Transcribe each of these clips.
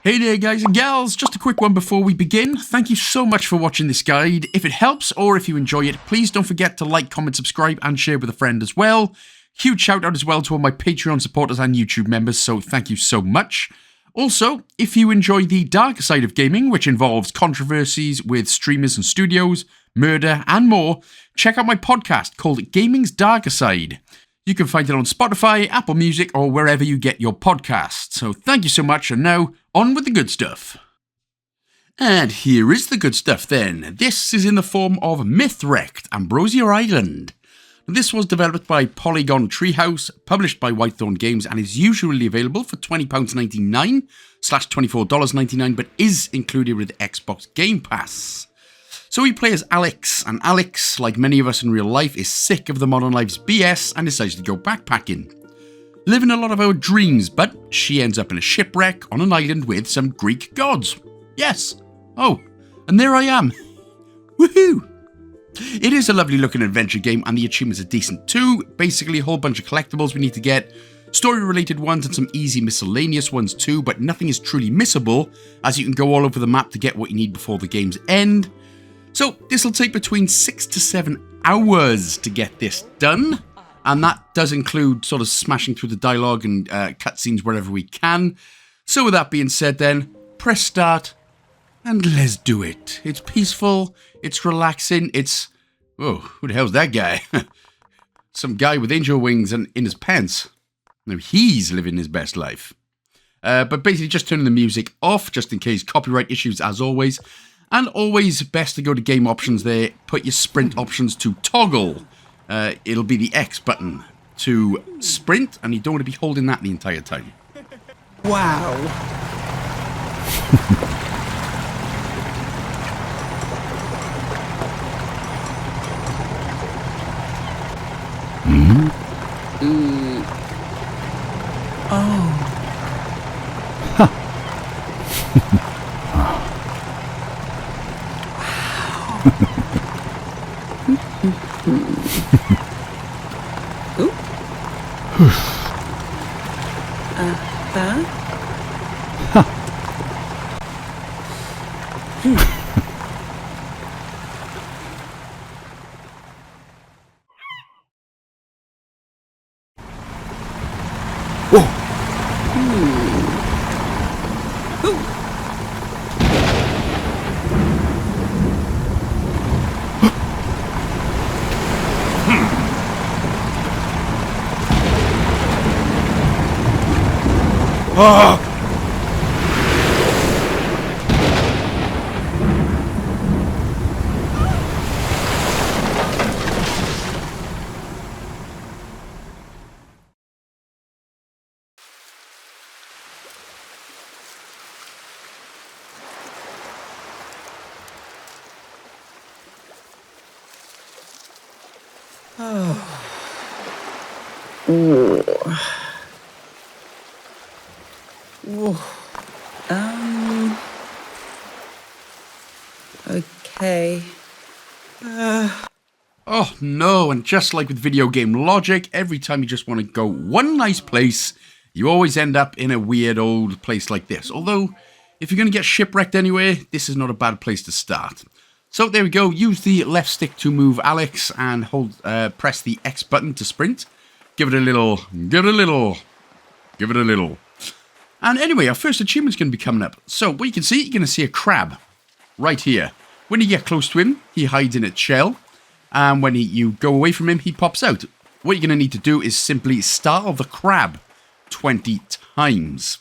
Hey there guys and gals, just a quick one before we begin. Thank you so much for watching this guide. If it helps or if you enjoy it, please don't forget to like, comment, subscribe and share with a friend as well. Huge shout out as well to all my Patreon supporters and YouTube members, so thank you so much. Also, if you enjoy the dark side of gaming, which involves controversies with streamers and studios, murder and more, check out my podcast called Gaming's Darker Side. You can find it on Spotify, Apple Music, or wherever you get your podcasts. So thank you so much, and now, on with the good stuff. And here is the good stuff then. This is in the form of Mythwrecked, Ambrosia Island. This was developed by Polygon Treehouse, published by Whitethorn Games, and is usually available for £20.99/$24.99, but is included with Xbox Gamepass. So we play as Alex, and Alex, like many of us in real life, is sick of the modern life's BS and decides to go backpacking. Living a lot of our dreams, but she ends up in a shipwreck on an island with some Greek gods. Yes. Oh, and there I am. Woohoo! It is a lovely looking adventure game, and the achievements are decent too. Basically a whole bunch of collectibles we need to get, story related ones and some easy miscellaneous ones too, but nothing is truly missable, as you can go all over the map to get what you need before the game's end. So this will take between 6 to 7 hours to get this done, and that does include sort of smashing through the dialogue and cutscenes wherever we can. So with that being said then, press start and let's do it. It's peaceful, it's relaxing, it's... Oh, who the hell's that guy? Some guy with angel wings and in his pants. Now he's living his best life. But basically just turning the music off, just in case copyright issues as always. And always best to go to game options there, put your sprint options to toggle. It'll be the X button to sprint, and you don't want to be holding that the entire time. Wow. Oh. Okay. Oh no, and just like with video game logic, every time you just want to go one nice place, you always end up in a weird old place like this. Although, if you're going to get shipwrecked anyway, this is not a bad place to start. So there we go, use the left stick to move Alex and hold, press the X button to sprint. Give it a little, give it a little, give it a little. And anyway, our first achievement's going to be coming up. So what you can see, you're going to see a crab right here. When you get close to him, he hides in its shell. And when you go away from him, he pops out. What you're going to need to do is simply startle the crab 20 times.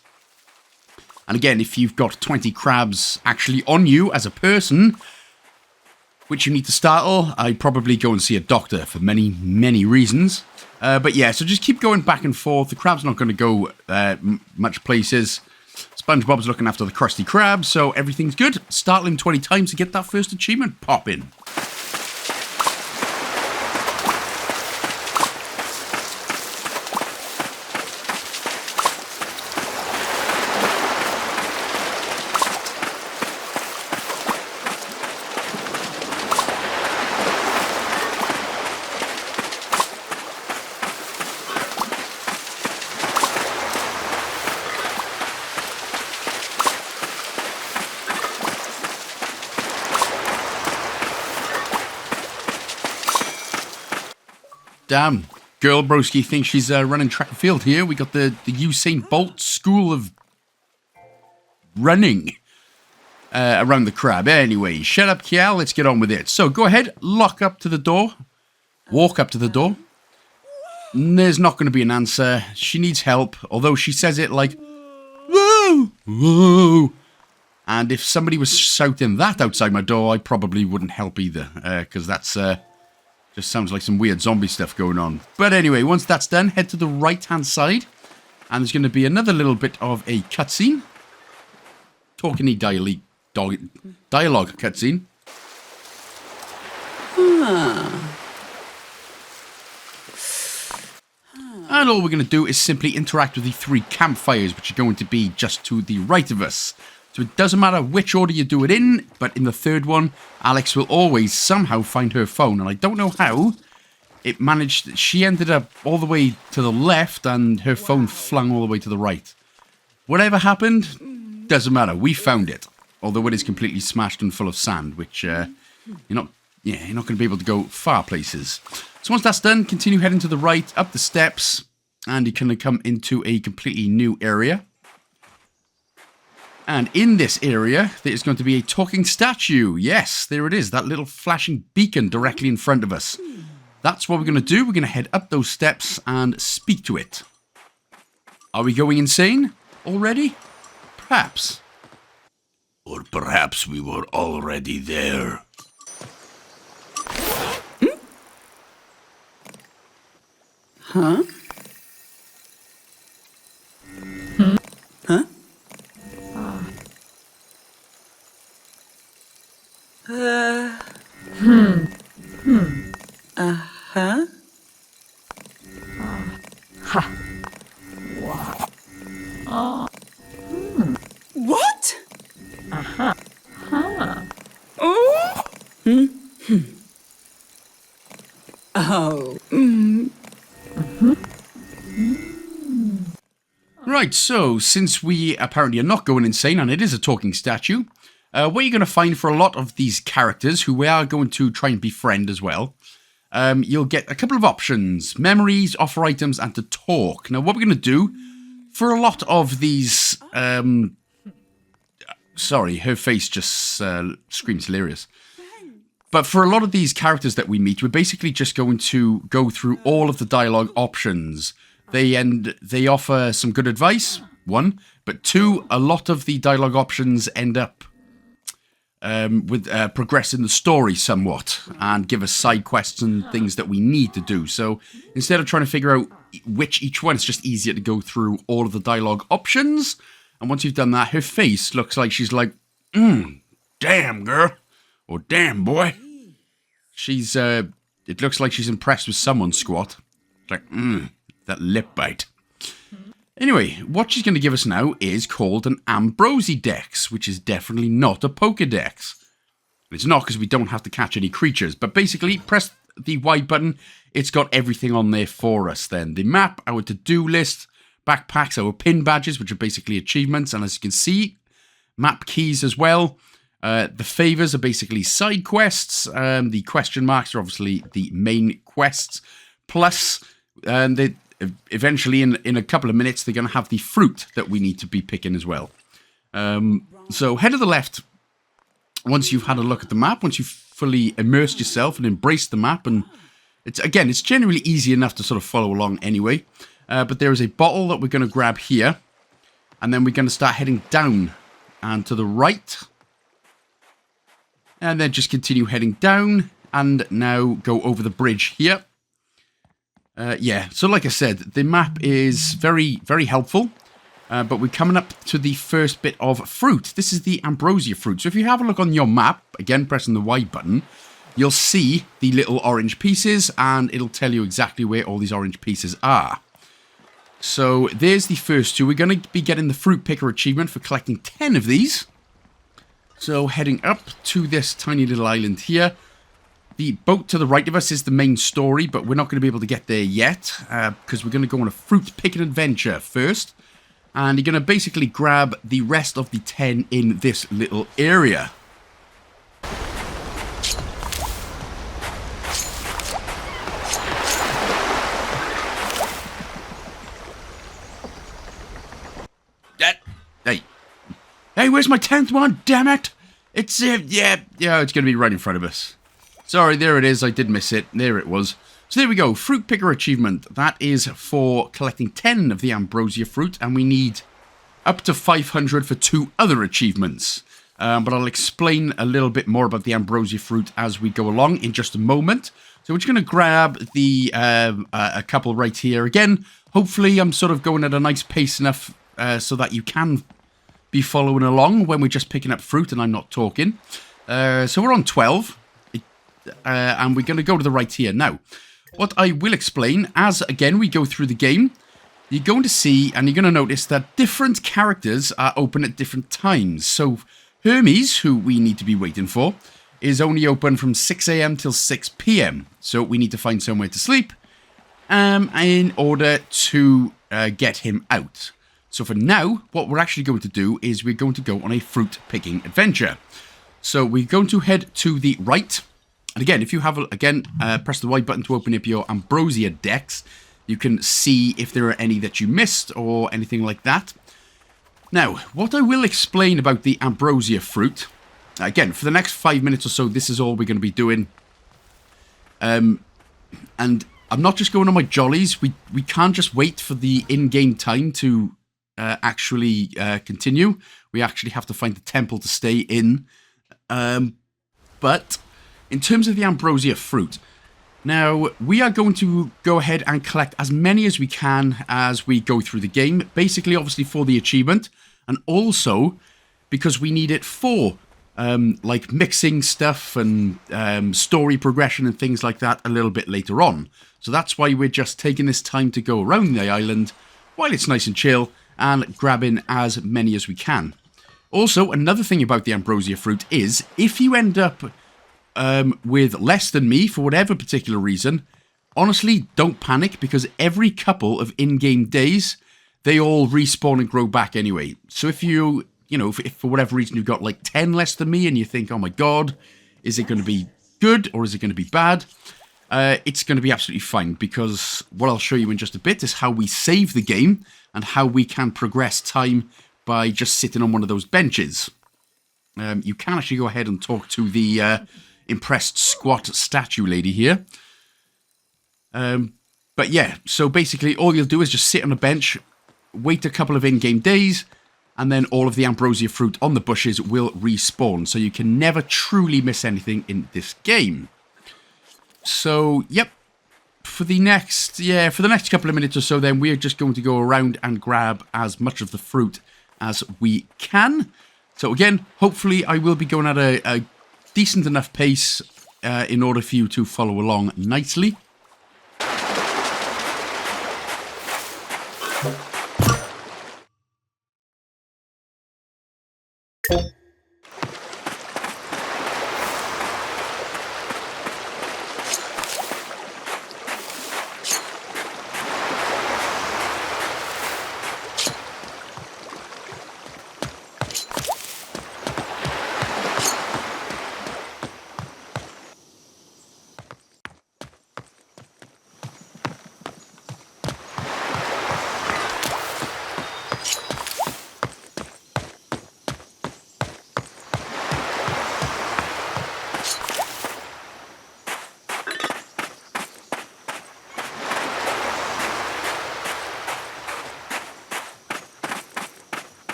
And again, if you've got 20 crabs actually on you as a person, which you need to startle, I'd probably go and see a doctor for many, many reasons. But yeah, so just keep going back and forth. The crab's not going to go much places. SpongeBob's looking after the Krusty Krab, so everything's good. Startle him 20 times to get that first achievement popping. Damn. Girl broski thinks she's running track and field here. We got the Usain Bolt School of Running around the crab. Anyway, shut up, Kial. Let's get on with it. So go ahead, lock up to the door. Walk up to the door. There's not going to be an answer. She needs help, although she says it like, whoa, whoa. And if somebody was shouting that outside my door, I probably wouldn't help either, because that's just sounds like some weird zombie stuff going on. But anyway, once that's done, head to the right-hand side, and there's going to be another little bit of a cutscene. Talking dialogue cutscene. And all we're going to do is simply interact with the 3 campfires, which are going to be just to the right of us. So it doesn't matter which order you do it in, but in the third one, Alex will always somehow find her phone. And I don't know how it managed. She ended up all the way to the left and her phone flung all the way to the right. Whatever happened, doesn't matter. We found it. Although it is completely smashed and full of sand, which you're not going to be able to go far places. So once that's done, continue heading to the right, up the steps, and you're going to come into a completely new area. And in this area, there is going to be a talking statue. Yes, there it is, that little flashing beacon directly in front of us. That's what we're going to do. We're going to head up those steps and speak to it. Are we going insane already? Perhaps. Or perhaps we were already there. Huh? Huh? Uh-huh. What? Uh-huh. Huh. Oh. Oh. Right, so since we apparently are not going insane and it is a talking statue, what you're going to find for a lot of these characters who we are going to try and befriend as well, you'll get a couple of options: memories, offer items, and to talk. Now, what we're going to do for a lot of these... sorry, her face just screams hilarious. But for a lot of these characters that we meet, we're basically just going to go through all of the dialogue options. They offer some good advice, 1, but 2, a lot of the dialogue options end up with progressing the story somewhat and give us side quests and things that we need to do. So instead of trying to figure out which each one, it's just easier to go through all of the dialogue options. And once you've done that, her face looks like she's like, damn girl, or damn boy. She's, it looks like she's impressed with someone, Squat. It's like, that lip bite. Anyway, what she's going to give us now is called an Ambrosia Dex, which is definitely not a Pokédex. It's not because we don't have to catch any creatures, but basically, press the Y button, it's got everything on there for us then. The map, our to-do list, backpacks, our pin badges, which are basically achievements, and as you can see, map keys as well. The favors are basically side quests. The question marks are obviously the main quests. Plus, eventually, in a couple of minutes, they're going to have the fruit that we need to be picking as well. So head to the left once you've had a look at the map, once you've fully immersed yourself and embraced the map. And it's generally easy enough to sort of follow along anyway. But there is a bottle that we're going to grab here. And then we're going to start heading down and to the right. And then just continue heading down. And now go over the bridge here. Yeah, so like I said, the map is very, very helpful. But we're coming up to the first bit of fruit. This is the Ambrosia fruit. So if you have a look on your map, again pressing the Y button, you'll see the little orange pieces, and it'll tell you exactly where all these orange pieces are. So there's the first 2. We're going to be getting the fruit picker achievement for collecting 10 of these. So heading up to this tiny little island here. The boat to the right of us is the main story, but we're not going to be able to get there yet, because we're going to go on a fruit picking adventure first. And you're going to basically grab the rest of the 10 in this little area. Hey, where's my 10th one? Damn it! It's, yeah, it's going to be right in front of us. Sorry, there it is. I did miss it. There it was. So there we go. Fruit Picker achievement. That is for collecting 10 of the Ambrosia fruit, and we need up to 500 for 2 other achievements. But I'll explain a little bit more about the Ambrosia fruit as we go along in just a moment. So we're just going to grab the a couple right here. Again, hopefully I'm sort of going at a nice pace enough so that you can be following along when we're just picking up fruit and I'm not talking. So we're on 12. And we're going to go to the right here. Now, what I will explain, as again we go through the game, you're going to see and you're going to notice that different characters are open at different times. So Hermes, who we need to be waiting for, is only open from 6 AM till 6 PM. So we need to find somewhere to sleep in order to get him out. So for now, what we're actually going to do is we're going to go on a fruit picking adventure. So we're going to head to the right. And again, if you have, press the Y button to open up your Ambrosia decks. You can see if there are any that you missed or anything like that. Now, what I will explain about the Ambrosia fruit, again, for the next 5 minutes or so, this is all we're going to be doing. And I'm not just going on my jollies. We can't just wait for the in-game time to actually continue. We actually have to find the temple to stay in. But in terms of the Ambrosia fruit, now we are going to go ahead and collect as many as we can as we go through the game. Basically, obviously, for the achievement, and also because we need it for like mixing stuff and story progression and things like that a little bit later on. So that's why we're just taking this time to go around the island while it's nice and chill and grabbing as many as we can. Also, another thing about the Ambrosia fruit is if you end up with less than me for whatever particular reason, honestly, don't panic, because every couple of in-game days, they all respawn and grow back anyway. So if you, if for whatever reason you've got like 10 less than me and you think, oh my god, is it going to be good or is it going to be bad? It's going to be absolutely fine, because what I'll show you in just a bit is how we save the game and how we can progress time by just sitting on one of those benches. You can actually go ahead and talk to the impressed squat statue lady here. But yeah, so basically all you'll do is just sit on a bench, wait a couple of in-game days, and then all of the Ambrosia fruit on the bushes will respawn. So you can never truly miss anything in this game. So, yep. For the next couple of minutes or so, then we're just going to go around and grab as much of the fruit as we can. So again, hopefully I will be going at a decent enough pace in order for you to follow along nicely.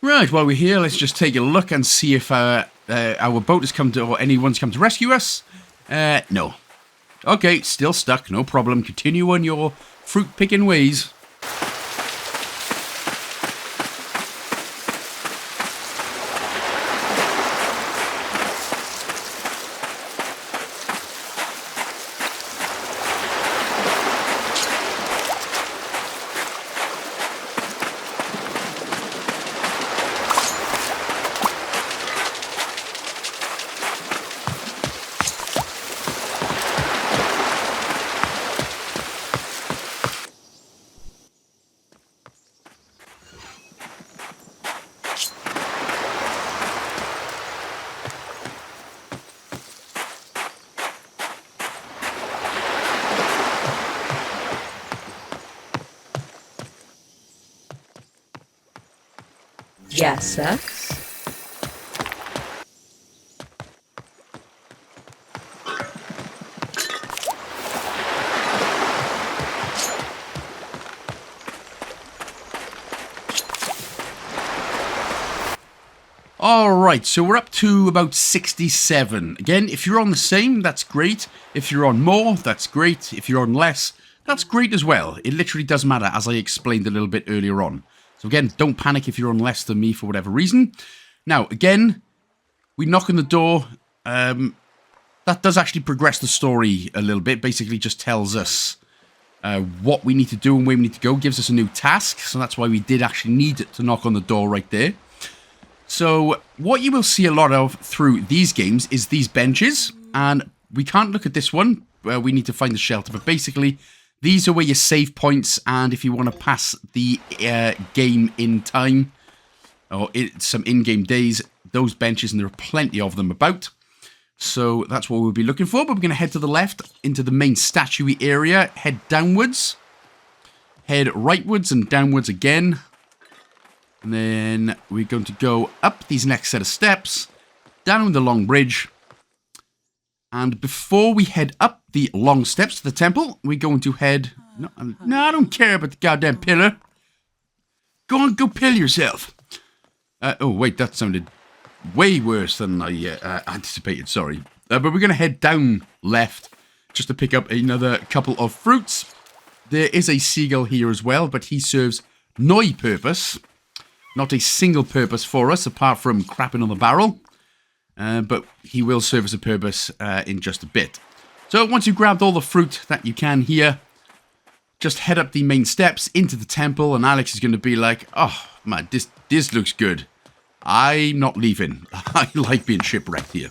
Right, while we're here, let's just take a look and see if our boat has come to, or anyone's come to rescue us. No. Okay, still stuck, no problem. Continue on your fruit-picking ways. Yes, sir. Alright, so we're up to about 67. Again, if you're on the same, that's great. If you're on more, that's great. If you're on less, that's great as well. It literally does matter, as I explained a little bit earlier on. So again, don't panic if you're on less than me for whatever reason. Now, again, we knock on the door. That does actually progress the story a little bit. Basically just tells us what we need to do and where we need to go. Gives us a new task. So that's why we did actually need to knock on the door right there. So what you will see a lot of through these games is these benches. And we can't look at this one. We need to find the shelter. But basically, these are where your save points. And if you want to pass the game in time, or some in-game days, those benches, and there are plenty of them about. So that's what we'll be looking for. But we're going to head to the left into the main statue area. Head downwards. Head rightwards and downwards again. And then we're going to go up these next set of steps. Down the long bridge. And before we head up the long steps to the temple, we're going to head... No, I don't care about the goddamn pillar. Go on, go pill yourself. Oh, wait, that sounded way worse than I anticipated, sorry. But we're going to head down left just to pick up another couple of fruits. There is a seagull here as well, but he serves no purpose. Not a single purpose for us, apart from crapping on the barrel. But he will serve as a purpose in just a bit. So once you've grabbed all the fruit that you can here, just head up the main steps into the temple, and Alex is going to be like, oh, man, this looks good. I'm not leaving. I like being shipwrecked here.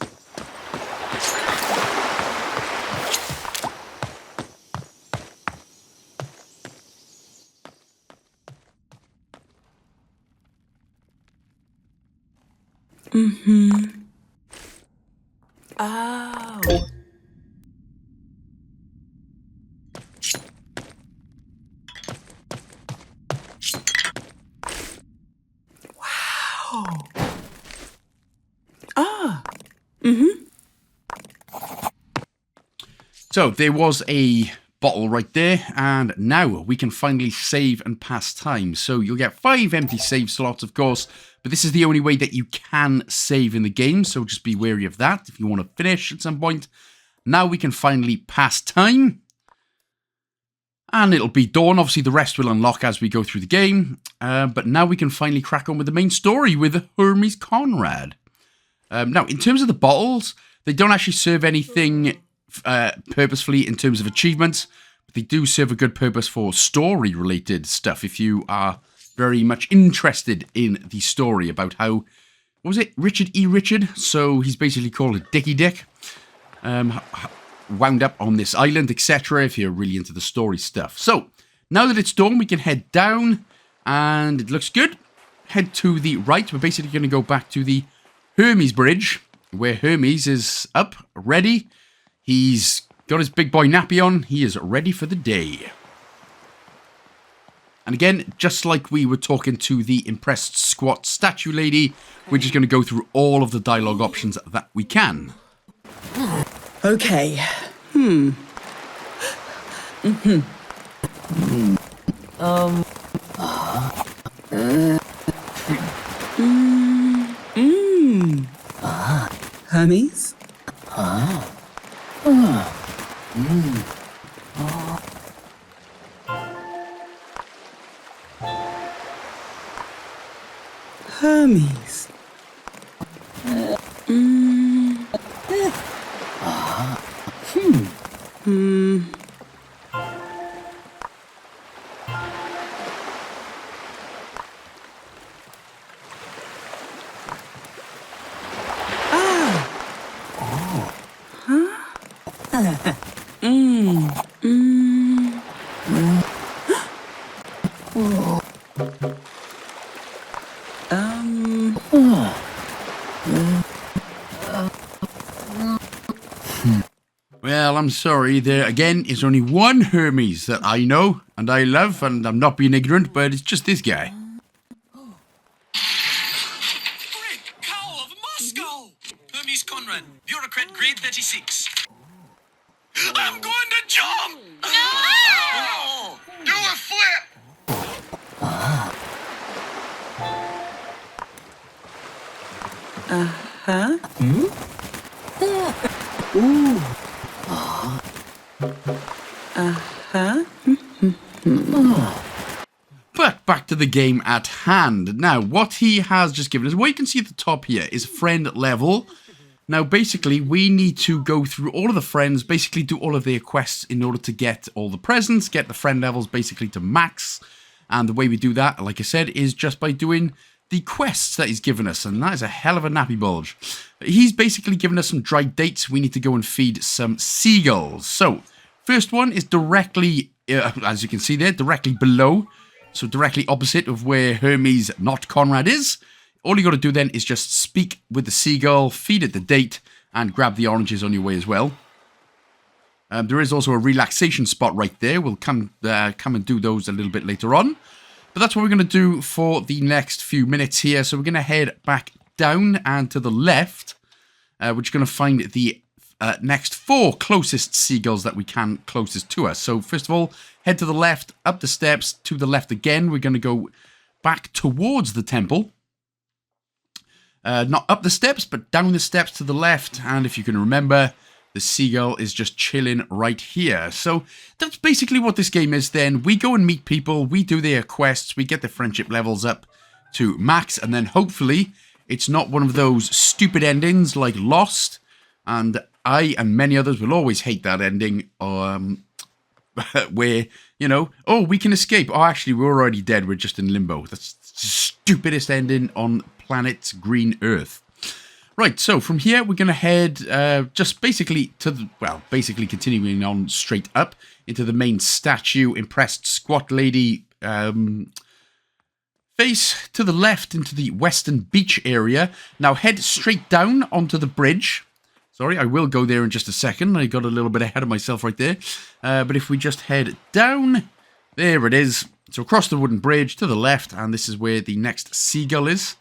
Oh. Wow. Ah. So there was a bottle right there, and now we can finally save and pass time. So you'll get 5 empty save slots, of course, but this is the only way that you can save in the game, so just be wary of that if you want to finish at some point. Now we can finally pass time, and it'll be dawn. Obviously, the rest will unlock as we go through the game, but now we can finally crack on with the main story with Hermes Conrad. Now, in terms of the bottles, they don't actually serve anything purposefully in terms of achievements, but they do serve a good purpose for story-related stuff if you are very much interested in the story about how, what was it, Richard E. Richard? So he's basically called a Dicky Dick, wound up on this island, etc., if you're really into the story stuff. So, now that it's done, we can head down, and it looks good. Head to the right. We're basically going to go back to the Hermes Bridge, where Hermes is up, ready. He's got his big boy nappy on. He is ready for the day. And again, just like we were talking to the impressed squat statue lady, we're just going to go through all of the dialogue options that we can. Okay. Hermes? Hermes. Well, I'm sorry, there again is only one Hermes that I know and I love, and I'm not being ignorant, but it's just this guy. Great cow of Moscow! Hermes Conrad, bureaucrat grade 36. I'm going to jump! No! Do a flip! But back to the game at hand. Now, what he has just given us, what you can see at the top here is friend level. Now, basically, we need to go through all of the friends, basically do all of their quests in order to get all the presents, get the friend levels basically to max. And the way we do that, like I said, is just by doing the quests that he's given us. And that is a hell of a nappy bulge. He's basically given us some dried dates. We need to go and feed some seagulls. So, first one is directly, as you can see there, directly below. So directly opposite of where Hermes, not Conrad, is. All you got to do then is just speak with the seagull, feed it the date, and grab the oranges on your way as well. There is also a relaxation spot right there. We'll come and do those a little bit later on. But that's what we're going to do for the next few minutes here. So we're going to head back down and to the left. We're just going to find the next 4 closest seagulls that we can closest to us. So first of all, head to the left, up the steps, to the left again. We're going to go back towards the temple. Not up the steps, but down the steps to the left. And if you can remember, the seagull is just chilling right here. So that's basically what this game is then. We go and meet people, we do their quests, we get the friendship levels up to max, and then hopefully it's not one of those stupid endings like Lost. And I and many others will always hate that ending, where, you know, oh, we can escape. Oh, actually, we're already dead. We're just in limbo. That's the stupidest ending on planet Green Earth. Right, so from here, we're going to head just basically to the, well, basically continuing on straight up into the main statue, impressed squat lady face to the left into the western beach area. Now head straight down onto the bridge. Sorry, I will go there in just a second. I got a little bit ahead of myself right there. But if we just head down, there it is. So across the wooden bridge to the left, and this is where the next seagull is.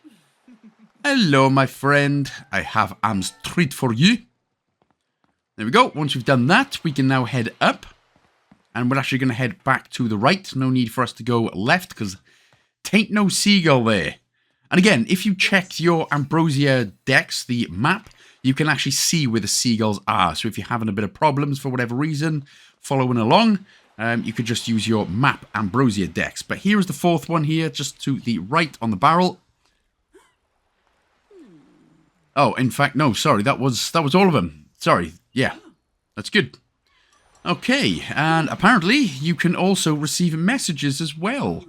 Hello, my friend. I have Am's treat for you. There we go. Once we've done that, we can now head up. And we're actually going to head back to the right. No need for us to go left, because tain't no seagull there. And again, if you check your Ambrosia decks, the map, you can actually see where the seagulls are. So if you're having a bit of problems for whatever reason, following along, you could just use your map Ambrosia decks. But here is the 4th one here, just to the right on the barrel. Oh, in fact, no, sorry, that was all of them. Sorry, yeah, that's good. Okay, and apparently you can also receive messages as well,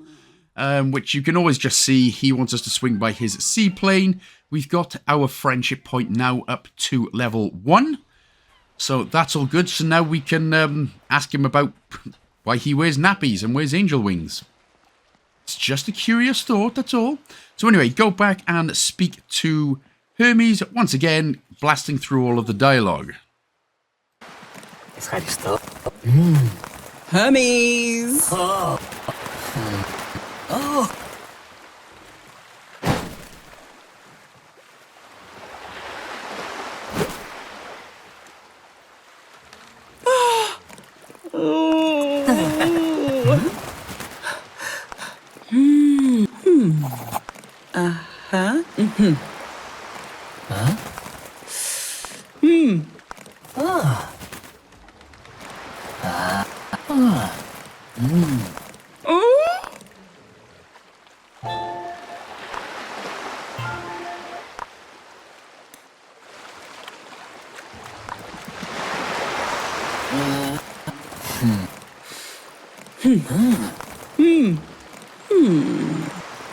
which you can always just see. He wants us to swing by his seaplane. We've got our friendship point now up to level 1, so that's all good. So now we can ask him about why he wears nappies and wears angel wings. It's just a curious thought, that's all. So anyway, go back and speak to Hermes, once again, blasting through all of the dialogue. Hermes!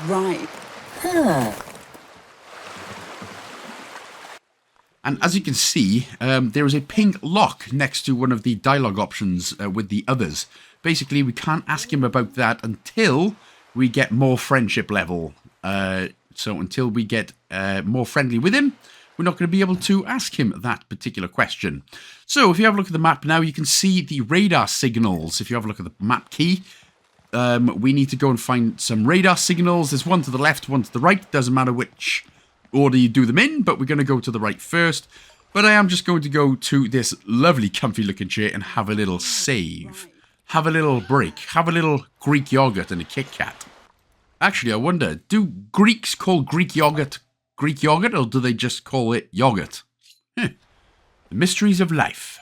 Right. And as you can see, there is a pink lock next to one of the dialogue options with the others. Basically, we can't ask him about that until we get more friendship level. So until we get more friendly with him, we're not going to be able to ask him that particular question. So if you have a look at the map now, you can see the radar signals. If you have a look at the map key, we need to go and find some radar signals. There's one to the left, one to the right. Doesn't matter which order you do them in, but we're going to go to the right first. But I am just going to go to this lovely comfy looking chair and have a little save. Have a little break. Have a little Greek yogurt and a Kit Kat. Actually, I wonder, do Greeks call Greek yogurt, or do they just call it yogurt? The mysteries of life.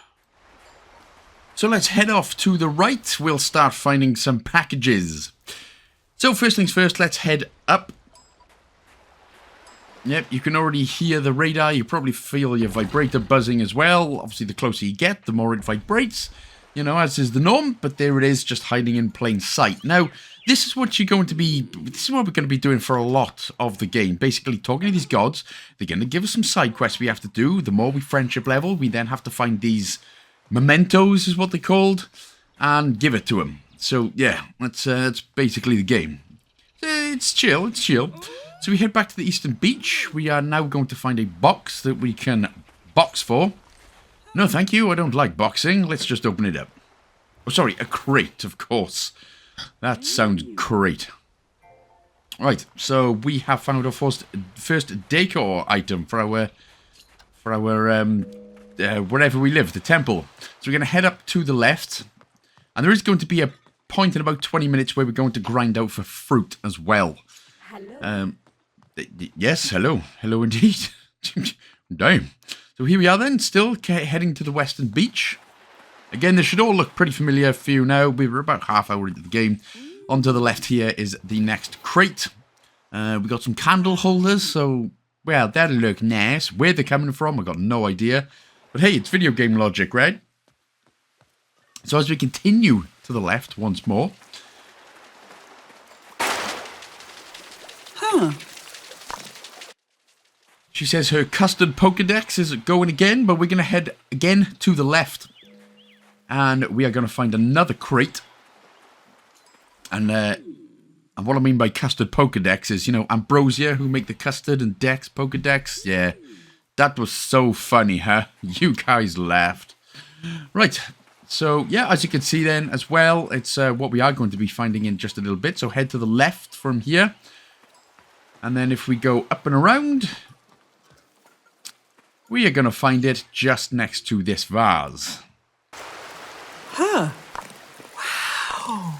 So let's head off to the right. We'll start finding some packages. So first things first, let's head up. Yep, you can already hear the radar. You probably feel your vibrator buzzing as well. Obviously, the closer you get, the more it vibrates. You know, as is the norm. But there it is, just hiding in plain sight. Now, this is what we're going to be doing for a lot of the game. Basically, talking to these gods. They're going to give us some side quests we have to do. The more we friendship level, we then have to find these mementos, is what they're called, and give it to them. So, yeah, that's basically the game. It's chill, it's chill. So we head back to the Eastern Beach. We are now going to find a box that we can box for. No, thank you. I don't like boxing. Let's just open it up. Oh, sorry, a crate, of course. That sounds great. Right, so we have found our first decor item for our wherever we live, the temple. So we're going to head up to the left, and there is going to be a point in about 20 minutes where we're going to grind out for fruit as well. Hello. Yes, hello. Hello indeed. Damn. So here we are then, still heading to the Western Beach. Again, this should all look pretty familiar for you now. We're about half hour into the game. On to the left here is the next crate. We got some candle holders, so, well, that'll look nice. Where they're coming from, I got no idea. But hey, it's video game logic, right? So as we continue to the left once more. Huh. She says her custard Pokedex is going again, but we're going to head again to the left. And we are going to find another crate. And what I mean by custard Pokedex is, you know, Ambrosia, who make the custard, and Dex Pokedex. Yeah, that was so funny, huh? You guys laughed. Right, so yeah, as you can see then as well, it's what we are going to be finding in just a little bit. So head to the left from here. And then if we go up and around, we are going to find it just next to this vase. Huh. Wow.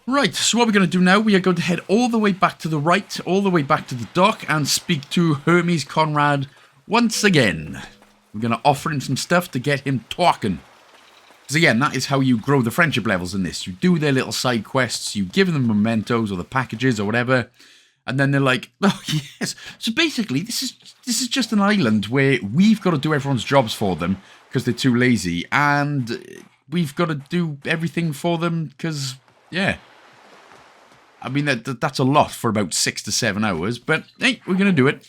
Right, so what we're going to do now, we are going to head all the way back to the right, all the way back to the dock, and speak to Hermes Conrad once again. We're going to offer him some stuff to get him talking. Because again, that is how you grow the friendship levels in this. You do their little side quests, you give them mementos or the packages or whatever, and then they're like, oh yes. So basically, this is just an island where we've got to do everyone's jobs for them because they're too lazy, and we've got to do everything for them because, yeah. I mean, that's a lot for about 6 to 7 hours, but hey, we're going to do it.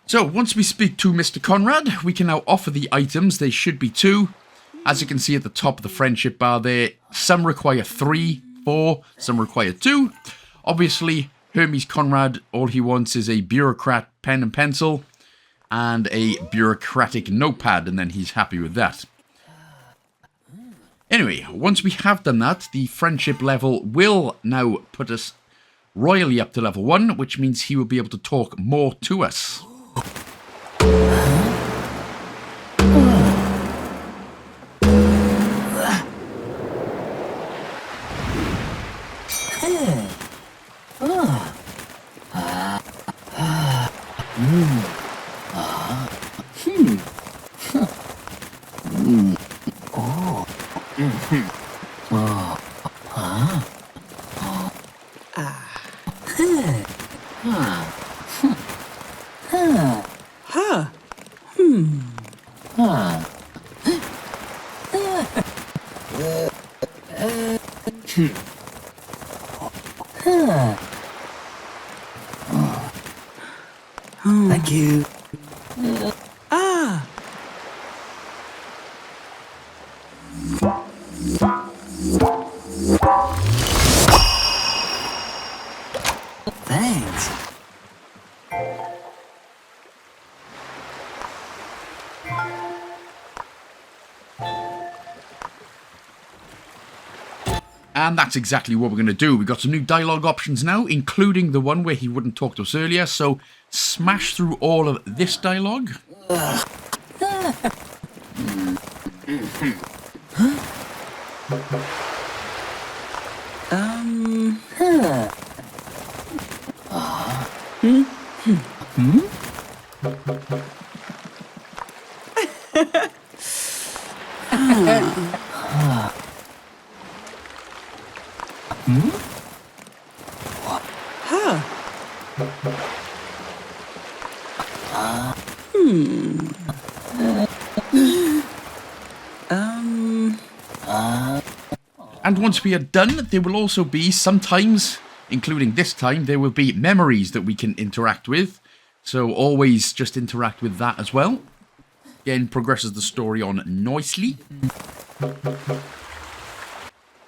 So, once we speak to Mr. Conrad, we can now offer the items. There should be 2. As you can see at the top of the friendship bar there, some require 3, 4, some require 2. Obviously, Hermes Conrad, all he wants is a bureaucrat pen and pencil and a bureaucratic notepad, and then he's happy with that. Anyway, once we have done that, the friendship level will now put us royally up to level 1, which means he will be able to talk more to us. Thank you. Thanks. And that's exactly what we're going to do. We've got some new dialogue options now, including the one where he wouldn't talk to us earlier. So smash through all of this dialogue. And once we are done, there will also be sometimes, including this time, there will be memories that we can interact with. So always just interact with that as well. Again, progresses the story on nicely.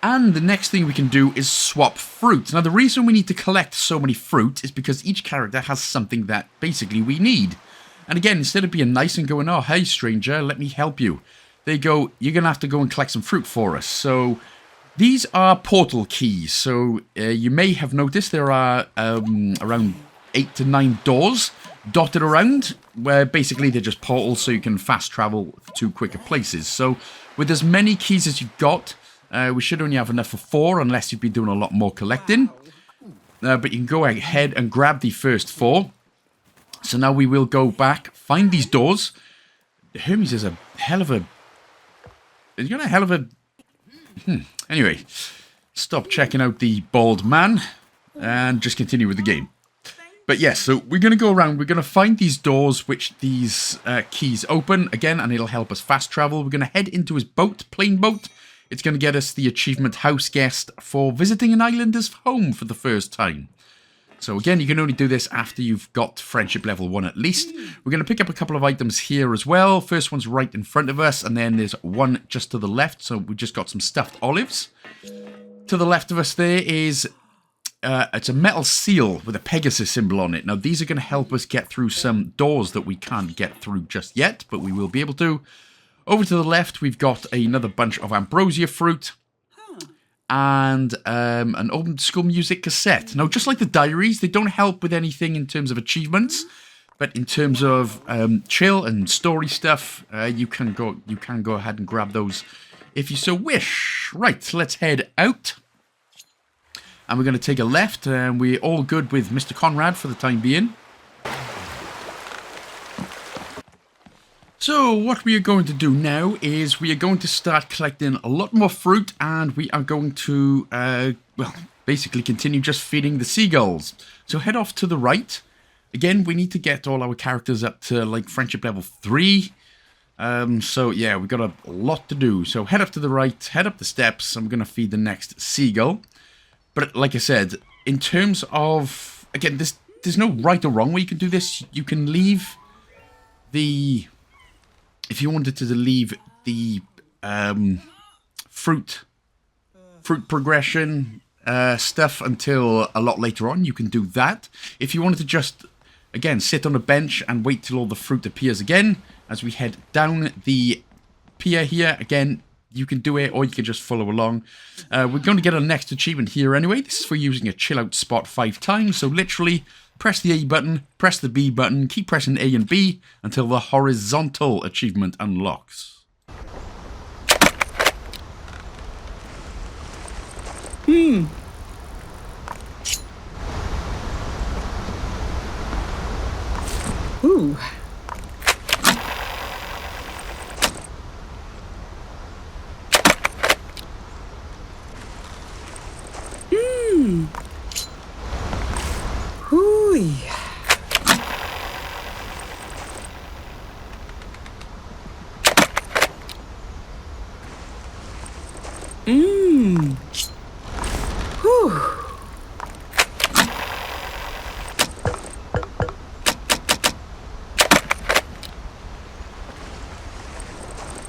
And the next thing we can do is swap fruit. Now, the reason we need to collect so many fruit is because each character has something that basically we need. And again, instead of being nice and going, oh, hey, stranger, let me help you, they go, you're going to have to go and collect some fruit for us. So these are portal keys. So you may have noticed there are around 8 to 9 doors dotted around, where basically they're just portals so you can fast travel to quicker places. So with as many keys as you've got, we should only have enough for 4 unless you've been doing a lot more collecting. But you can go ahead and grab the first 4. So now we will go back, find these doors. Hermes is a hell of a... He's got a hell of a... Anyway, stop checking out the bald man and just continue with the game. But yes, so we're going to go around. We're going to find these doors which these keys open again, and it'll help us fast travel. We're going to head into his boat, plane boat. It's going to get us the achievement house guest for visiting an islander's home for the first time. So again, you can only do this after you've got friendship level 1 at least. We're going to pick up a couple of items here as well. First one's right in front of us, and then there's one just to the left. So we just got some stuffed olives. To the left of us there is... it's a metal seal with a Pegasus symbol on it. Now, these are going to help us get through some doors that we can't get through just yet, but we will be able to. Over to the left, we've got another bunch of Ambrosia fruit and an old school music cassette. Now, just like the diaries, they don't help with anything in terms of achievements, but in terms of chill and story stuff, you can go ahead and grab those if you so wish. Right, let's head out. And we're going to take a left, and we're all good with Mr. Conrad for the time being. So what we are going to do now is we are going to start collecting a lot more fruit, and we are going to, well, basically continue just feeding the seagulls. So head off to the right. Again, we need to get all our characters up to, like, friendship level 3. So yeah, we've got a lot to do. So head up to the right, head up the steps, and we're going to feed the next seagull. But like I said, in terms of, again, there's no right or wrong way you can do this. You can leave the, if you wanted to leave the fruit progression stuff until a lot later on, you can do that. If you wanted to just, again, sit on a bench and wait till all the fruit appears again, as we head down the pier here, again, you can do it, or you can just follow along. We're going to get our next achievement here anyway. This is for using a chill out spot 5 times. So literally, press the A button, press the B button, keep pressing A and B until the horizontal achievement unlocks. Ooh. Hooey.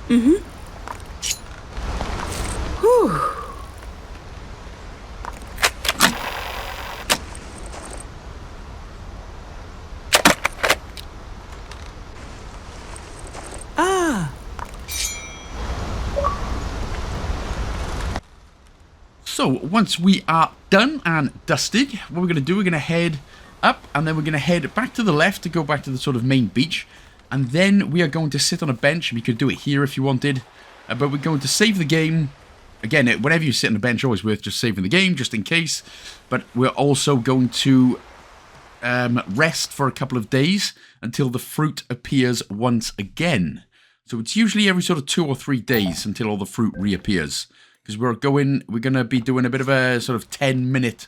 Whew. Whew. Ah. So, once we are done and dusted, what we're going to do, we're going to head up, and then we're going to head back to the left to go back to the sort of main beach, and then we are going to sit on a bench, and we could do it here if you wanted, but we're going to save the game. Again, whenever you sit on a bench, always worth just saving the game, just in case, but we're also going to rest for a couple of days until the fruit appears once again. So it's usually every sort of 2 or 3 days until all the fruit reappears. Because we're going to be doing a bit of a sort of 10-minute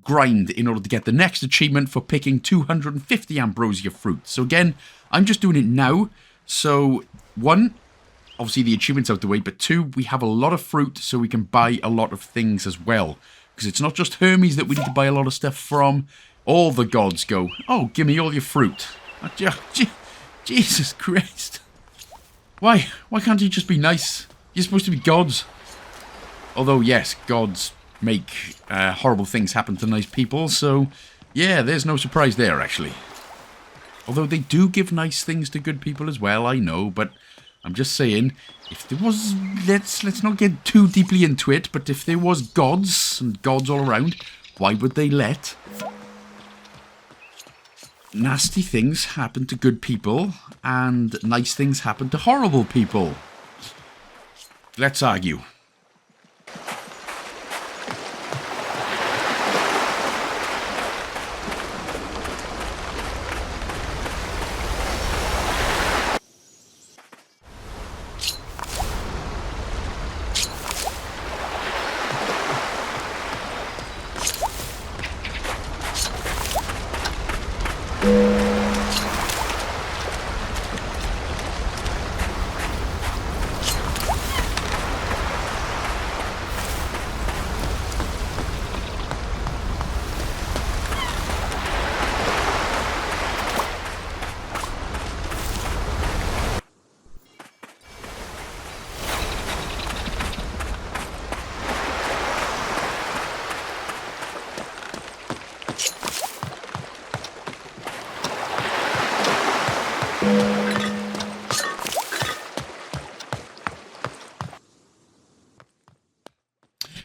grind in order to get the next achievement for picking 250 Ambrosia fruit. So again, I'm just doing it now. So 1, obviously the achievement's out the way, but 2, we have a lot of fruit so we can buy a lot of things as well. Because it's not just Hermes that we need to buy a lot of stuff from. All the gods go, oh, give me all your fruit. Jesus Christ. Why can't you just be nice? You're supposed to be gods. Although, yes, gods make horrible things happen to nice people, so, yeah, there's no surprise there, actually. Although they do give nice things to good people as well, I know, but I'm just saying, if there was, let's not get too deeply into it, but if there was gods, and gods all around, why would they let nasty things happen to good people, and nice things happen to horrible people? Let's argue.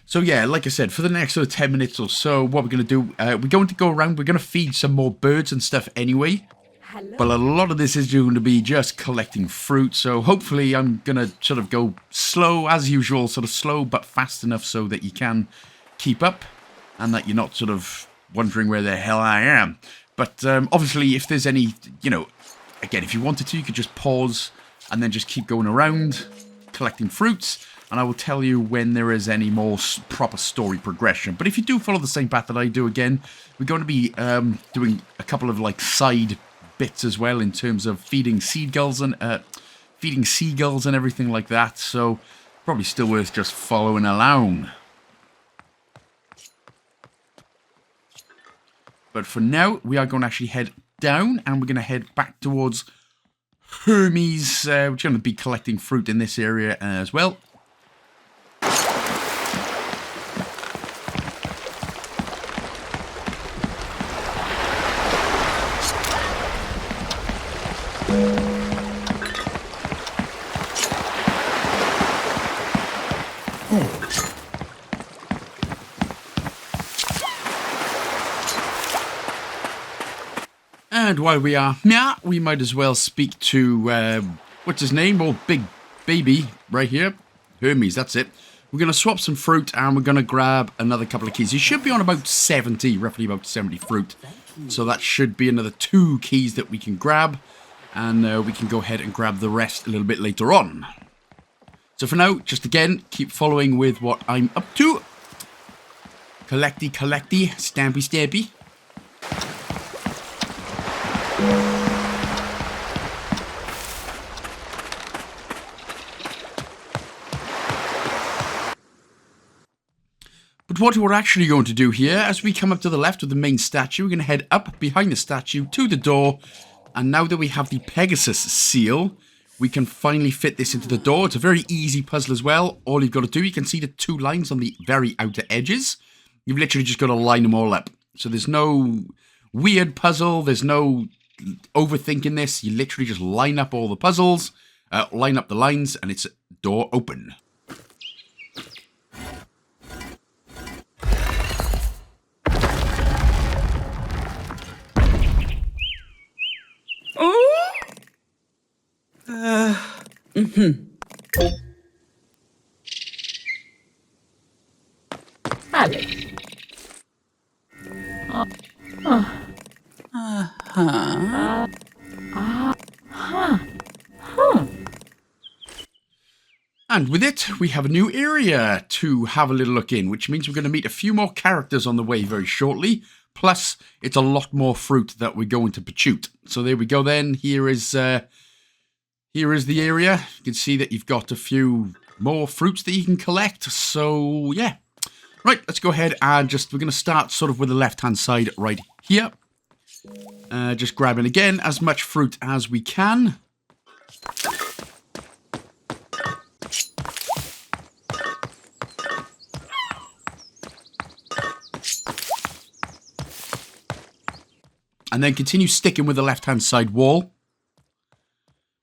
So yeah, like I said, for the next sort of 10 minutes or so, what we're going to do, we're going to go around, we're going to feed some more birds and stuff anyway. Hello. But a lot of this is going to be just collecting fruit, so hopefully I'm going to sort of go slow as usual, sort of slow but fast enough so that you can keep up and that you're not sort of wondering where the hell I am. But obviously if there's any, you know, again, if you wanted to, you could just pause and then just keep going around collecting fruits, and I will tell you when there is any more proper story progression. But if you do follow the same path that I do again, we're going to be doing a couple of like side bits as well in terms of feeding seagulls and everything like that. So probably still worth just following along. But for now, we are going to actually head down, and we're going to head back towards Hermes. We're going to be collecting fruit in this area as well. And while we are here, we might as well speak to, what's his name? Oh, big baby right here. Hermes, that's it. We're going to swap some fruit and we're going to grab another couple of keys. He should be on about 70, roughly about 70 fruit. So that should be another 2 keys that we can grab. And we can go ahead and grab the rest a little bit later on. So for now, just again, keep following with what I'm up to. Collecty, stampy, stampy. But what we're actually going to do here, as we come up to the left of the main statue, we're going to head up behind the statue to the door. And now that we have the Pegasus seal, we can finally fit this into the door. It's a very easy puzzle as well. All you've got to do, you can see the 2 lines on the very outer edges. You've literally just got to line them all up. So there's no weird puzzle. There's no overthinking this. You literally just line up all the puzzles, line up the lines, and it's door open. Alex. And with it, we have a new area to have a little look in, which means we're going to meet a few more characters on the way very shortly. Plus, it's a lot more fruit that we're going to pursuit. So there we go then. Here is the area. You can see that you've got a few more fruits that you can collect. So, yeah. Right, let's go ahead and we're going to start sort of with the left-hand side right here. Just grabbing, again, as much fruit as we can. And then continue sticking with the left-hand side wall.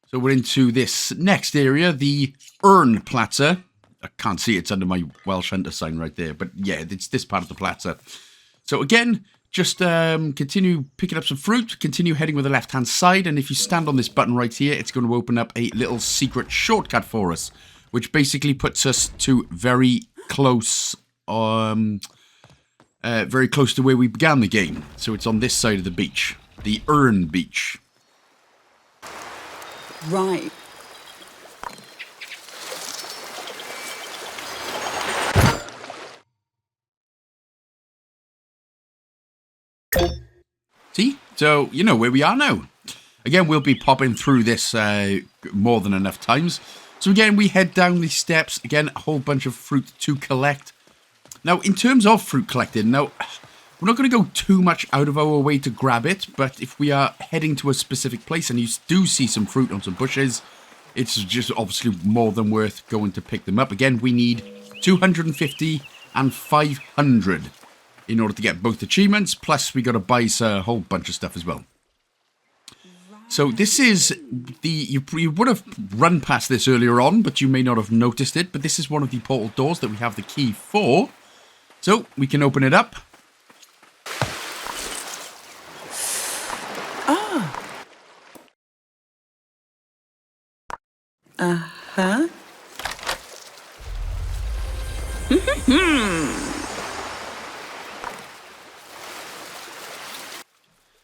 So we're into this next area, the Urn Plaza. I can't see it's under my Welsh Hunter sign right there. But yeah, it's this part of the plaza. So again, just continue picking up some fruit. Continue heading with the left-hand side. And if you stand on this button right here, it's going to open up a little secret shortcut for us. Which basically puts us to very close to where we began the game. So it's on this side of the beach. The Urn Beach. Right. See? So, you know where we are now. Again, we'll be popping through this more than enough times. So again, we head down these steps. Again, a whole bunch of fruit to collect. Now, in terms of fruit collecting, now, we're not going to go too much out of our way to grab it, but if we are heading to a specific place and you do see some fruit on some bushes, it's just obviously more than worth going to pick them up. Again, we need 250 and 500 in order to get both achievements, plus we got to buy a whole bunch of stuff as well. So this is you would have run past this earlier on, but you may not have noticed it, but this is one of the portal doors that we have the key for. So we can open it up. Uh-huh.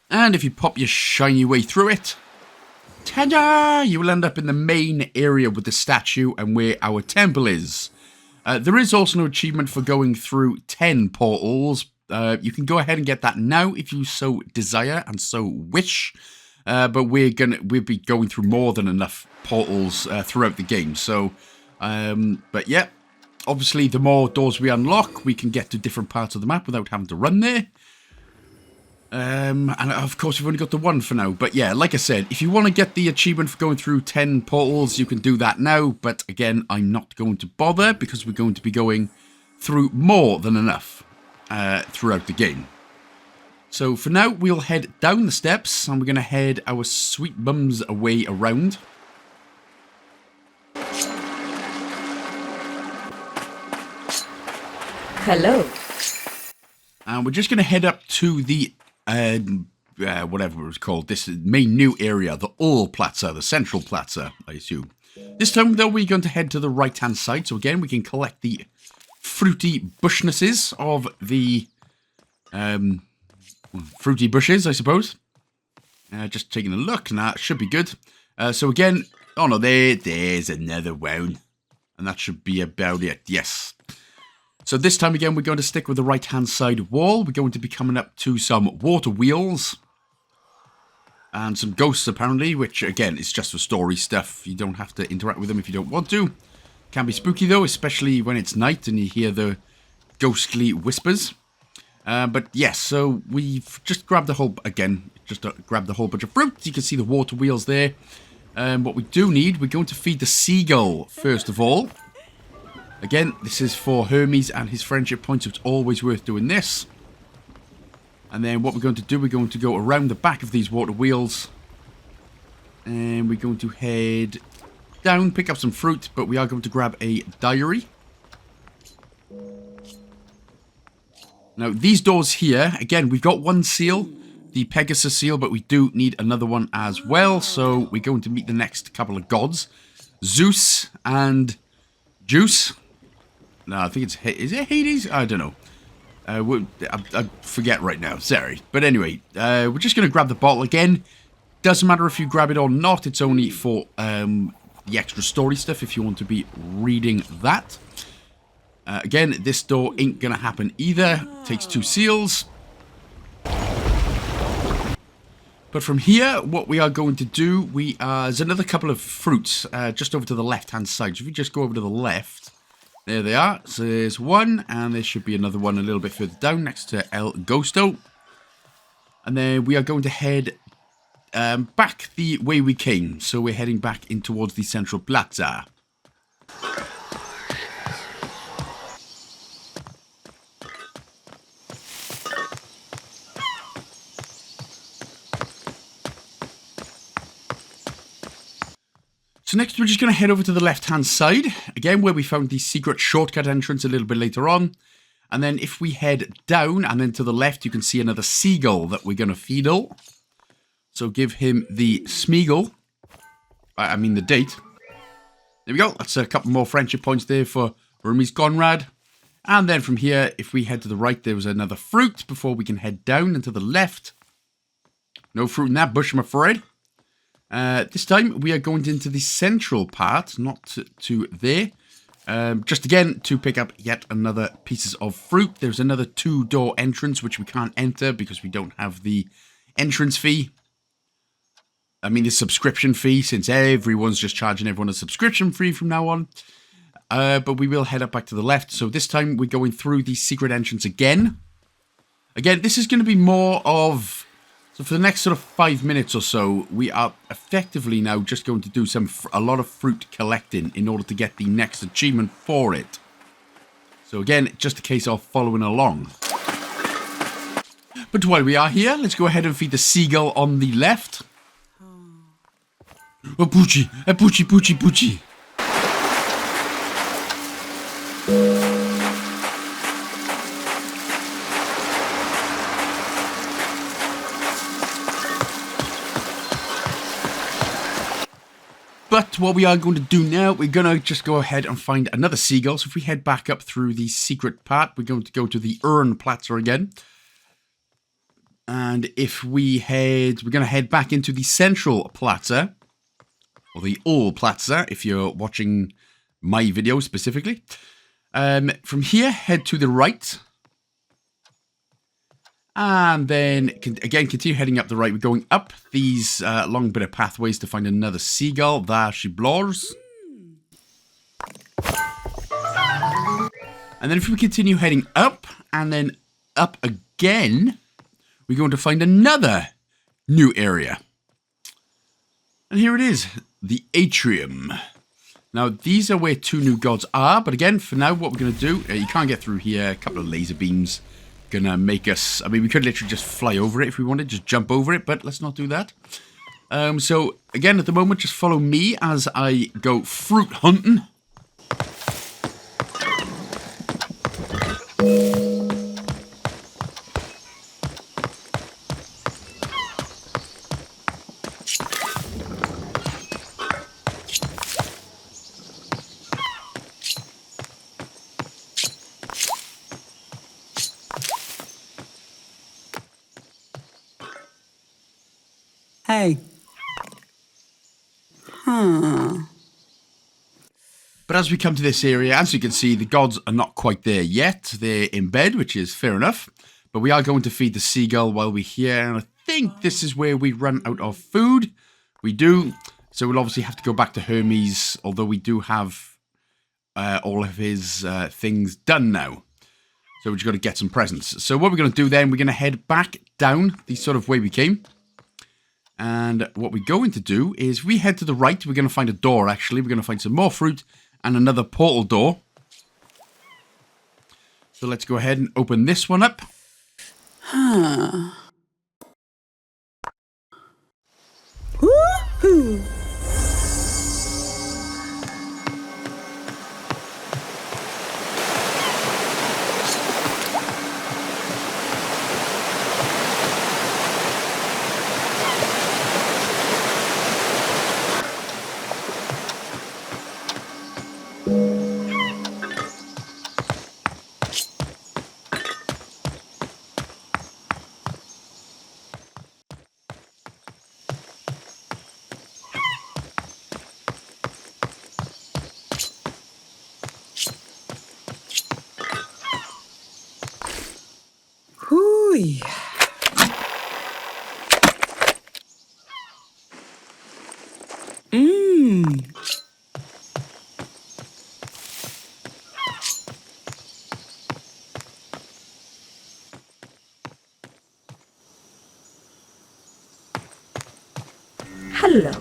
And if you pop your shiny way through it, ta-da! You will end up in the main area with the statue and where our temple is. There is also an achievement for going through 10 portals. You can go ahead and get that now if you so desire and so wish. But we'll be going through more than enough portals throughout the game. So, but yeah, obviously the more doors we unlock, we can get to different parts of the map without having to run there. And of course we've only got the one for now. But yeah, like I said, if you want to get the achievement for going through 10 portals, you can do that now. But again, I'm not going to bother because we're going to be going through more than enough throughout the game. So for now, we'll head down the steps and we're going to head our sweet bums away around. Hello. And we're just going to head up to the whatever it was called, this main new area, the All Plaza, the Central Plaza, I assume. This time, though, we're going to head to the right-hand side. So again, we can collect the fruity bushnesses of the fruity bushes, I suppose. Just taking a look, and that should be good. So again, oh no, there's another one. And that should be about it, yes. So this time again, we're going to stick with the right-hand side wall. We're going to be coming up to some water wheels. And some ghosts, apparently, which, again, is just for story stuff. You don't have to interact with them if you don't want to. Can be spooky, though, especially when it's night and you hear the ghostly whispers. But yes, so we've just grabbed the whole, again, grabbed the whole bunch of fruit. You can see the water wheels there. What we do need, we're going to feed the seagull, first of all. Again, this is for Hermes and his friendship points, so it's always worth doing this. And then what we're going to do, we're going to go around the back of these water wheels. And we're going to head down, pick up some fruit, but we are going to grab a diary. Now, these doors here, again, we've got one seal, the Pegasus seal, but we do need another one as well. So we're going to meet the next couple of gods, Zeus and Juice. No, I think it's, is it Hades? I don't know. I forget right now, sorry. But anyway, we're just going to grab the bottle again. Doesn't matter if you grab it or not. It's only for the extra story stuff if you want to be reading that. Again, this door ain't going to happen either. Takes 2 seals. But from here, what we are going to do, there's another couple of fruits just over to the left-hand side. So if you just go over to the left, there they are. So there's one, and there should be another one a little bit further down next to El Ghosto. And then we are going to head back the way we came. So we're heading back in towards the Central Plaza. So next we're just going to head over to the left-hand side, again where we found the secret shortcut entrance a little bit later on. And then if we head down and then to the left, you can see another seagull that we're going to feedle. So give him the Smeagol. I mean the date. There we go, that's a couple more friendship points there for Hermes Conrad. And then from here, if we head to the right, there was another fruit before we can head down and to the left. No fruit in that bush, I'm afraid. This time we are going into the central part, not to there. Just again to pick up yet another pieces of fruit. There's another 2-door entrance which we can't enter because we don't have the entrance fee. I mean the subscription fee, since everyone's just charging everyone a subscription fee from now on. But we will head up back to the left. So this time we're going through the secret entrance again. Again, this is going to be more of... So for the next sort of 5 minutes or so, we are effectively now just going to do a lot of fruit collecting in order to get the next achievement for it. So again, just a case of following along. But while we are here, let's go ahead and feed the seagull on the left. Oh, Poochie, Poochie, Poochie, Poochie. But what we are going to do now, we're going to just go ahead and find another seagull. So if we head back up through the secret part, we're going to go to the Urn Plaza again. And if we head, we're going to head back into the Central Plaza. Or the All Plaza, if you're watching my video specifically. From here, head to the right. And then, again, continue heading up the right. We're going up these long bit of pathways to find another seagull. There she blurs. And then if we continue heading up, and then up again, we're going to find another new area. And here it is, the Atrium. Now, these are where 2 new gods are. But again, for now, what we're going to do, you can't get through here. A couple of laser beams. Gonna make us, I mean, we could literally just fly over it if we wanted, just jump over it, but let's not do that. So again, at the moment, just follow me as I go fruit hunting. Hey. Huh. But as we come to this area, as you can see, the gods are not quite there yet. They're in bed, which is fair enough. But we are going to feed the seagull while we're here. And I think this is where we run out of food. We do. So we'll obviously have to go back to Hermes, although we do have all of his things done now. So we've just got to get some presents. So what we're going to do then, we're going to head back down the sort of way we came. And what we're going to do is we head to the right. We're going to find a door, actually. We're going to find some more fruit and another portal door. So let's go ahead and open this one up. Huh. Woohoo! Hooey. Mmm. Hello.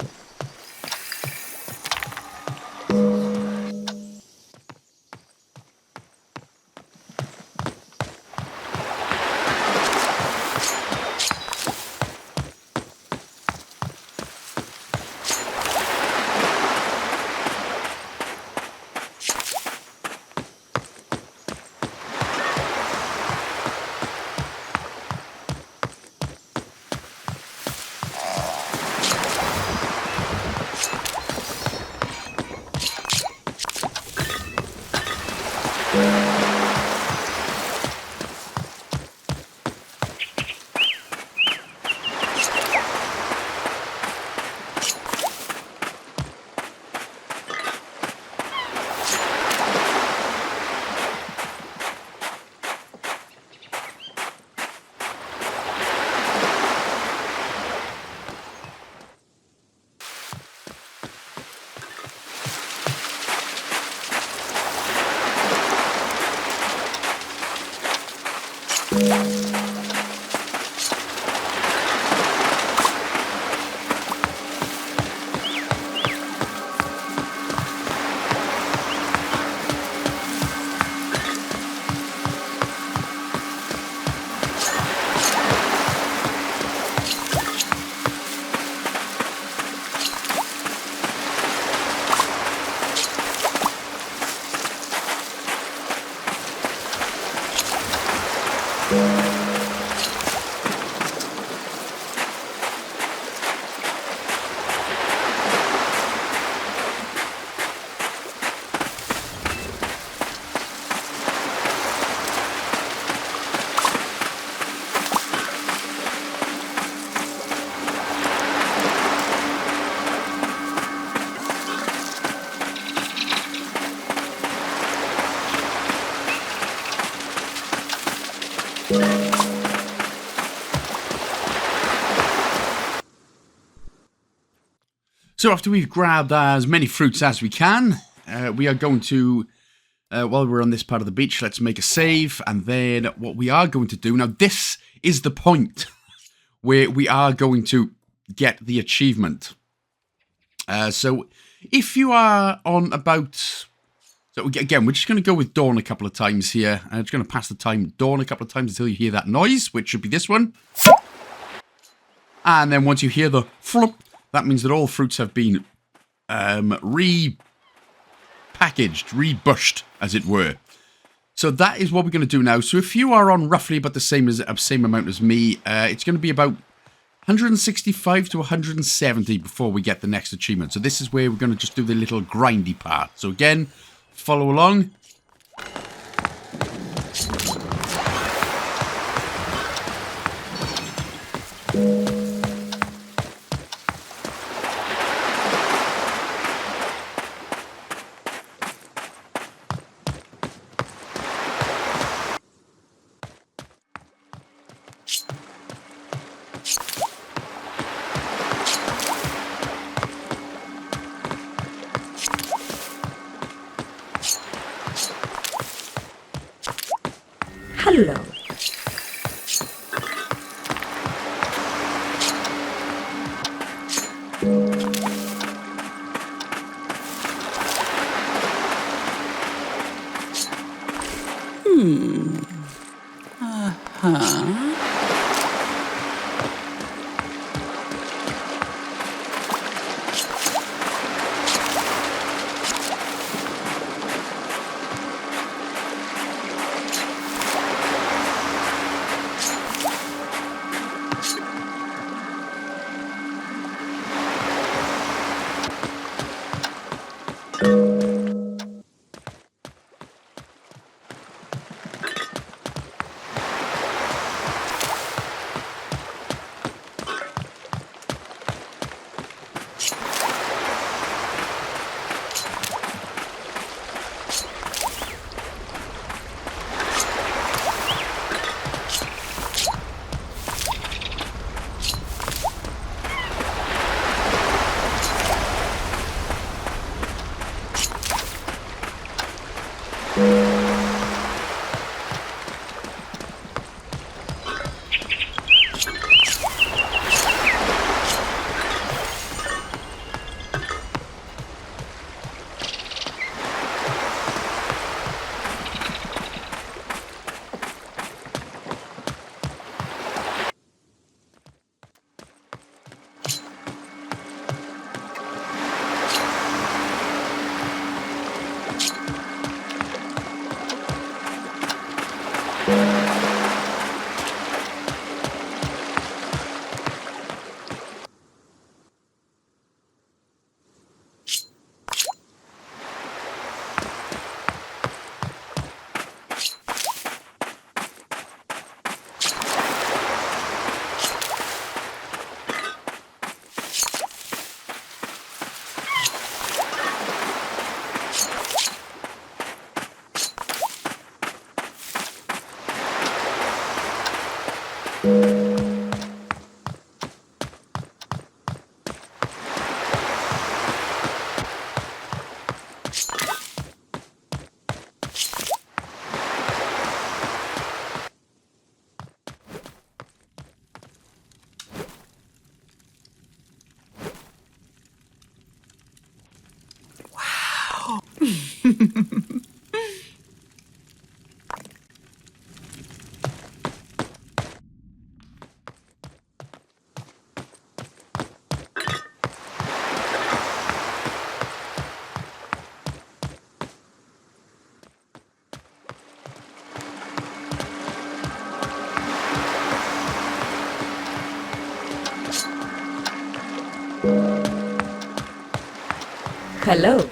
So after we've grabbed as many fruits as we can, we are going to, while we're on this part of the beach, let's make a save. And then what we are going to do, now this is the point where we are going to get the achievement. So if you are on about, so again, we're just going to go with dawn a couple of times here. I'm just going to pass the time dawn a couple of times until you hear that noise, which should be this one. And then once you hear the flop, that means that all fruits have been repackaged, rebushed, as it were. So that is what we're going to do now. So if you are on roughly about the same amount as me, it's going to be about 165 to 170 before we get the next achievement. So this is where we're going to just do the little grindy part. So again, follow along. Hello. Hello.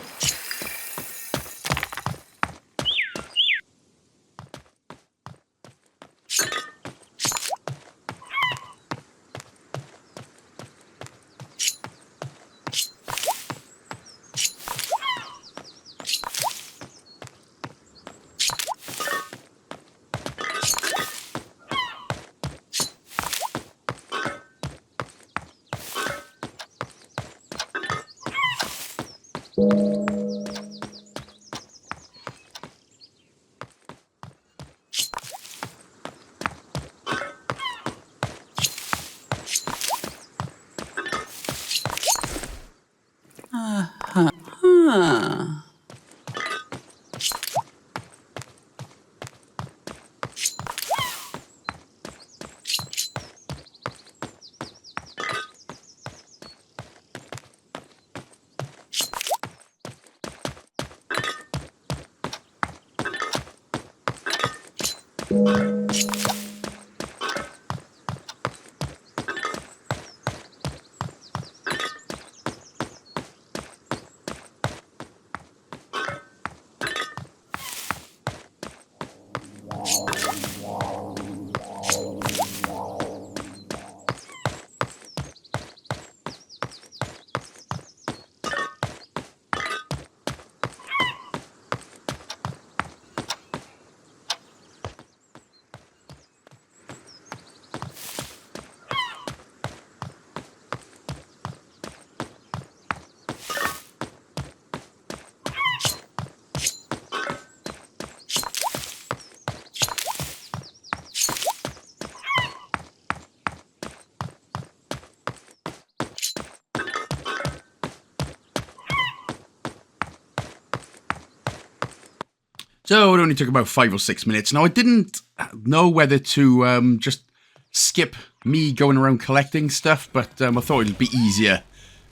So it only took about 5 or 6 minutes. Now, I didn't know whether to just skip me going around collecting stuff, but I thought it'd be easier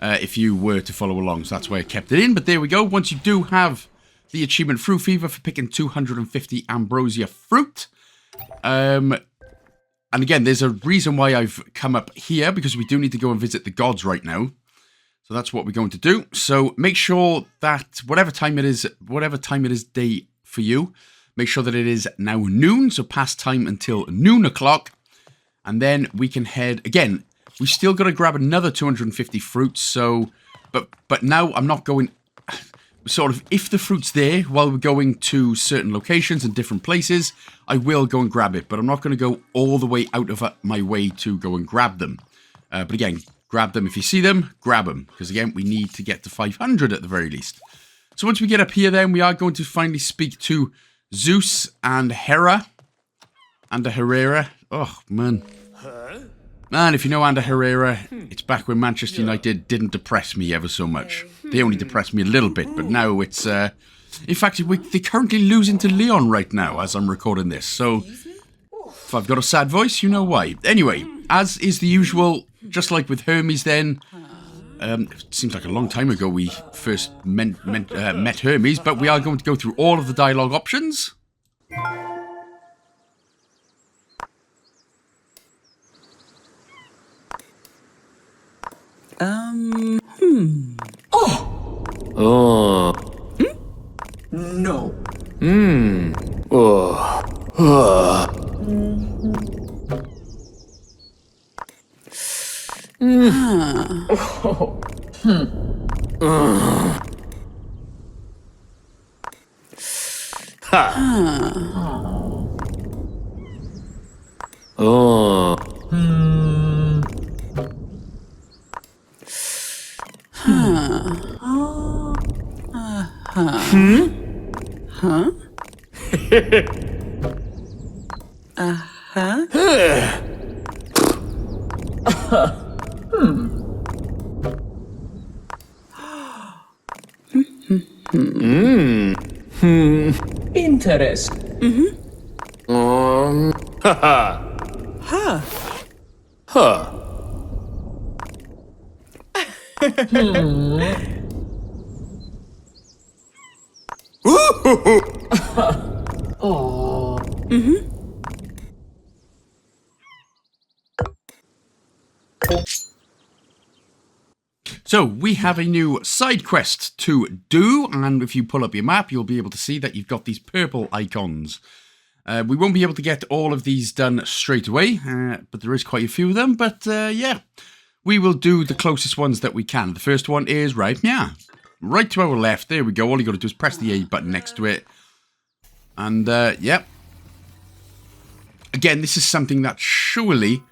if you were to follow along, so that's why I kept it in. But there we go. Once you do have the achievement Fruit Fever for picking 250 Ambrosia fruit. And again, there's a reason why I've come up here, because we do need to go and visit the gods right now. So that's what we're going to do. So make sure that whatever time it is day for you, make sure that it is now noon, so past time until noon o'clock. And then we can head, again, we still got to grab another 250 fruits, so, but now I'm not going, sort of, if the fruit's there while we're going to certain locations and different places, I will go and grab it, but I'm not going to go all the way out of my way to go and grab them. But again, grab them if you see them, grab them, because again, we need to get to 500 at the very least. So once we get up here then, we are going to finally speak to Zeus and Hera. And Herrera. Oh, man. Man, if you know Ander Herrera, it's back when Manchester United didn't depress me ever so much. They only depressed me a little bit, but now it's... in fact, they're currently losing to Leon right now as I'm recording this, so... If I've got a sad voice, you know why. Anyway, as is the usual, just like with Hermes then... it seems like a long time ago we first met Hermes, but we are going to go through all of the dialogue options. Oh. No. Interest. So, we have a new side quest to do, and if you pull up your map, you'll be able to see that you've got these purple icons. We won't be able to get all of these done straight away, but there is quite a few of them, but yeah, we will do the closest ones that we can. The first one is right here, right to our left. There we go. All you got to do is press the A button next to it, and yeah. Again, this is something that surely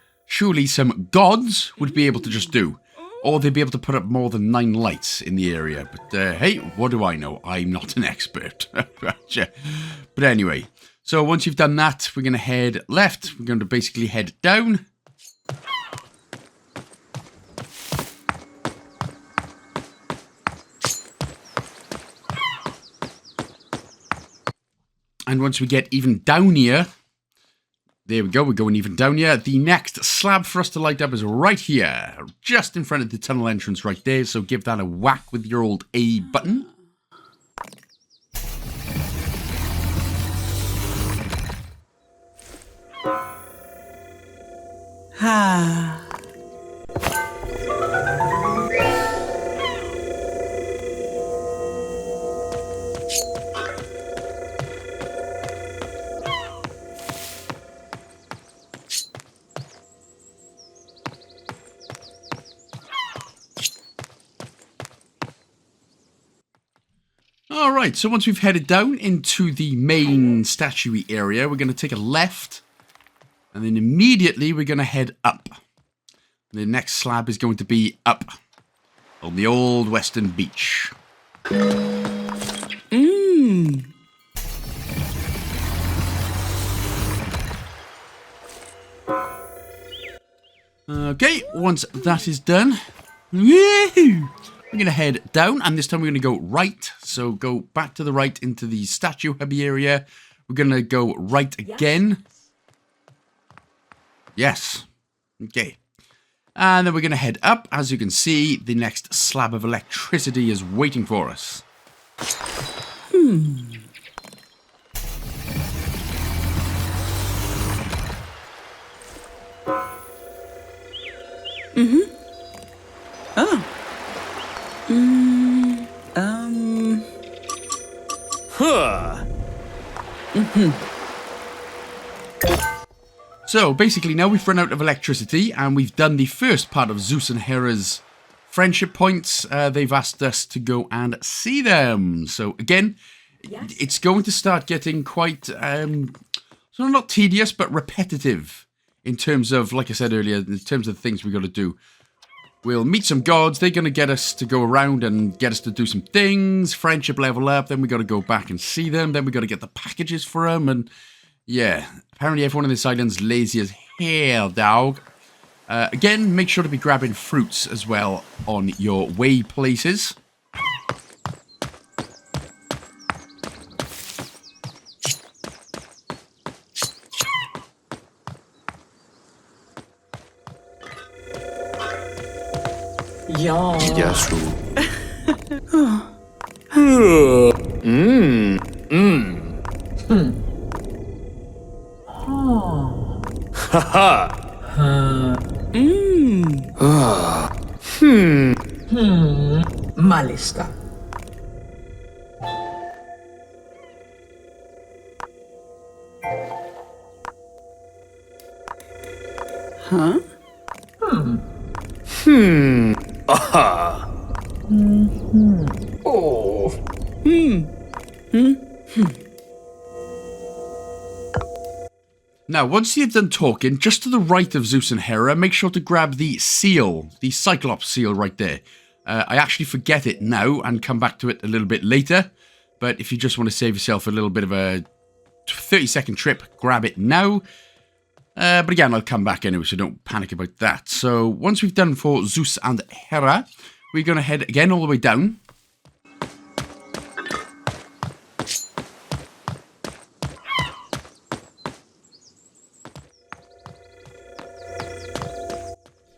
some gods would be able to just do. Or they'd be able to put up more than 9 lights in the area. But hey, what do I know? I'm not an expert. But anyway, so once you've done that, we're going to head left. We're going to basically head down. And once we get even down here, there we go, we're going even down here. The next slab for us to light up is right here, just in front of the tunnel entrance right there. So give that a whack with your old A button. Ha. Alright, so once we've headed down into the main statue area, we're going to take a left, and then immediately we're going to head up. The next slab is going to be up on the old western beach. Okay, once that is done, woo! We're going to head down, and this time we're going to go right. So go back to the right into the statue hubby area. We're going to go right again. Yes. Okay. And then we're going to head up. As you can see, the next slab of electricity is waiting for us. Oh. So basically now we've run out of electricity and we've done the first part of Zeus and Hera's friendship points. They've asked us to go and see them. So again, it's going to start getting quite, so not tedious, but repetitive in terms of, like I said earlier, in terms of the things we've got to do. We'll meet some gods. They're going to get us to go around and get us to do some things. Friendship level up. Then we got to go back and see them. Then we got to get the packages for them. And yeah, apparently everyone in this island's lazy as hell, dog. Again, make sure to be grabbing fruits as well on your way places. Y'all. Yasu. Mal está. Huh? Oh. Now, once you've done talking, just to the right of Zeus and Hera, make sure to grab the seal, the Cyclops seal right there. I actually forget it now and come back to it a little bit later. But if you just want to save yourself a little bit of a 30-second trip, grab it now. But again, I'll come back anyway, so don't panic about that. So once we've done for Zeus and Hera, we're going to head again all the way down.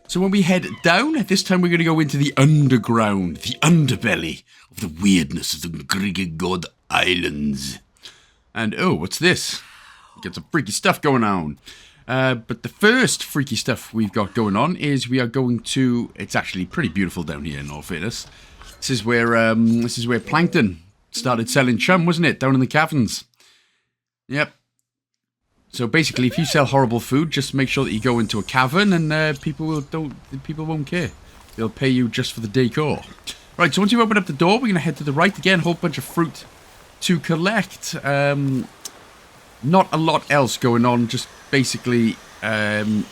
So when we head down, this time we're going to go into the underground, the underbelly of the weirdness of the Greek god islands. And oh, what's this? Got some freaky stuff going on. But the first freaky stuff we've got going on is we are going to... It's actually pretty beautiful down here in all fairness. This is where Plankton started selling chum, wasn't it? Down in the caverns. Yep. So basically, if you sell horrible food, just make sure that you go into a cavern, and people won't care. They'll pay you just for the decor. Right. So once you open up the door, we're gonna head to the right again. Whole bunch of fruit to collect. Not a lot else going on. Just basically, we'll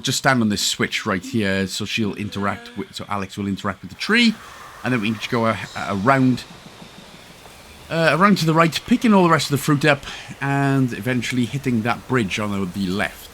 just stand on this switch right here, so she'll interact with. So Alex will interact with the tree, and then we can just go around. Around to the right, picking all the rest of the fruit up, and eventually hitting that bridge on the left.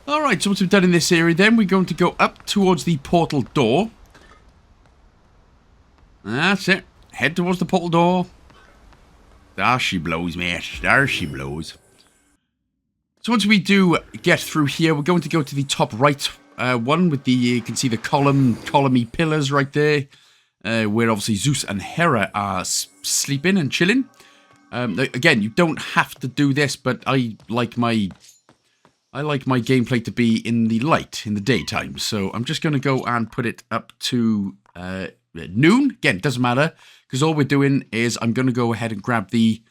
Alright, so once we've done in this area then, we're going to go up towards the portal door. That's it. Head towards the portal door. There she blows, mate. There she blows. So once we do get through here, we're going to go to the top right one with the, you can see the column-y pillars right there. Where obviously Zeus and Hera are sleeping and chilling. Again, you don't have to do this, but I like my gameplay to be in the light, in the daytime. So I'm just going to go and put it up to noon. Again, it doesn't matter, because all we're doing is I'm going to go ahead and grab the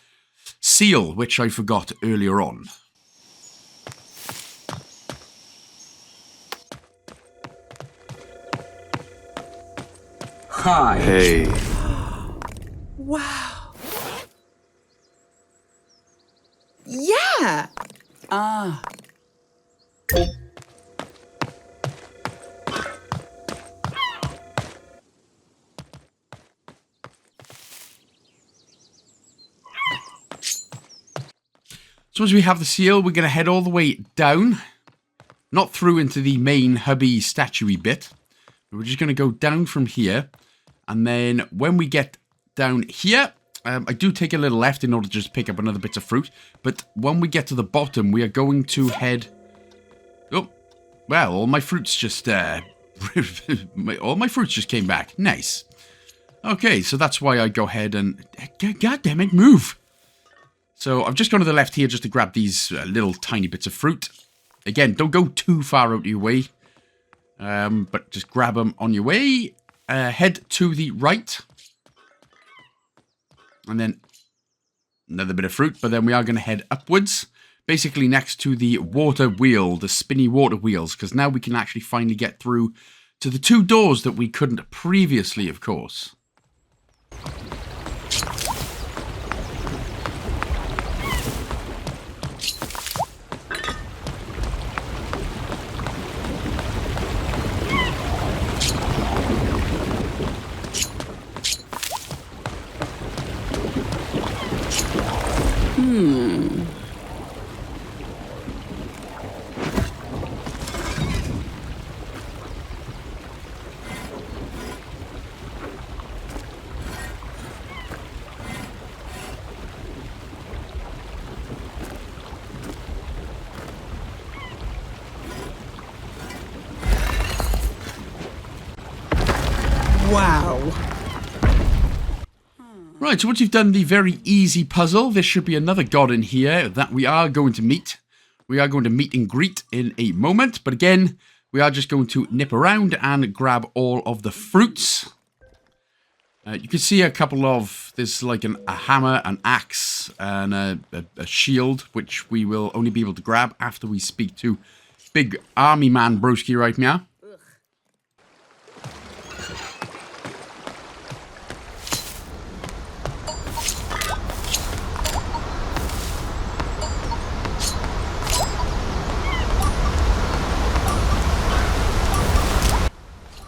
seal, which I forgot earlier on. Hi. Hey. Wow. Yeah. Ah. So as we have the seal, we're going to head all the way down. Not through into the main hubby statue-y bit. We're just going to go down from here. And then when we get down here, I do take a little left in order to just pick up another bit of fruit. But when we get to the bottom, we are going to head... Oh, well, all my fruits just... all my fruits just came back. Nice. Okay, so that's why I go ahead and... God damn it, move! So I've just gone to the left here just to grab these little tiny bits of fruit. Again, don't go too far out of your way. But just grab them on your way. Head to the right. And then another bit of fruit. But then we are going to head upwards. Basically next to the water wheel. The spinny water wheels. Because now we can actually finally get through to the 2 doors that we couldn't previously, of course. Wow. Right, so once you've done the very easy puzzle, there should be another god in here that we are going to meet. We are going to meet and greet in a moment. But again, we are just going to nip around and grab all of the fruits. You can see a couple of... There's like a hammer, an axe, and a shield, which we will only be able to grab after we speak to Big Army Man Broski right now.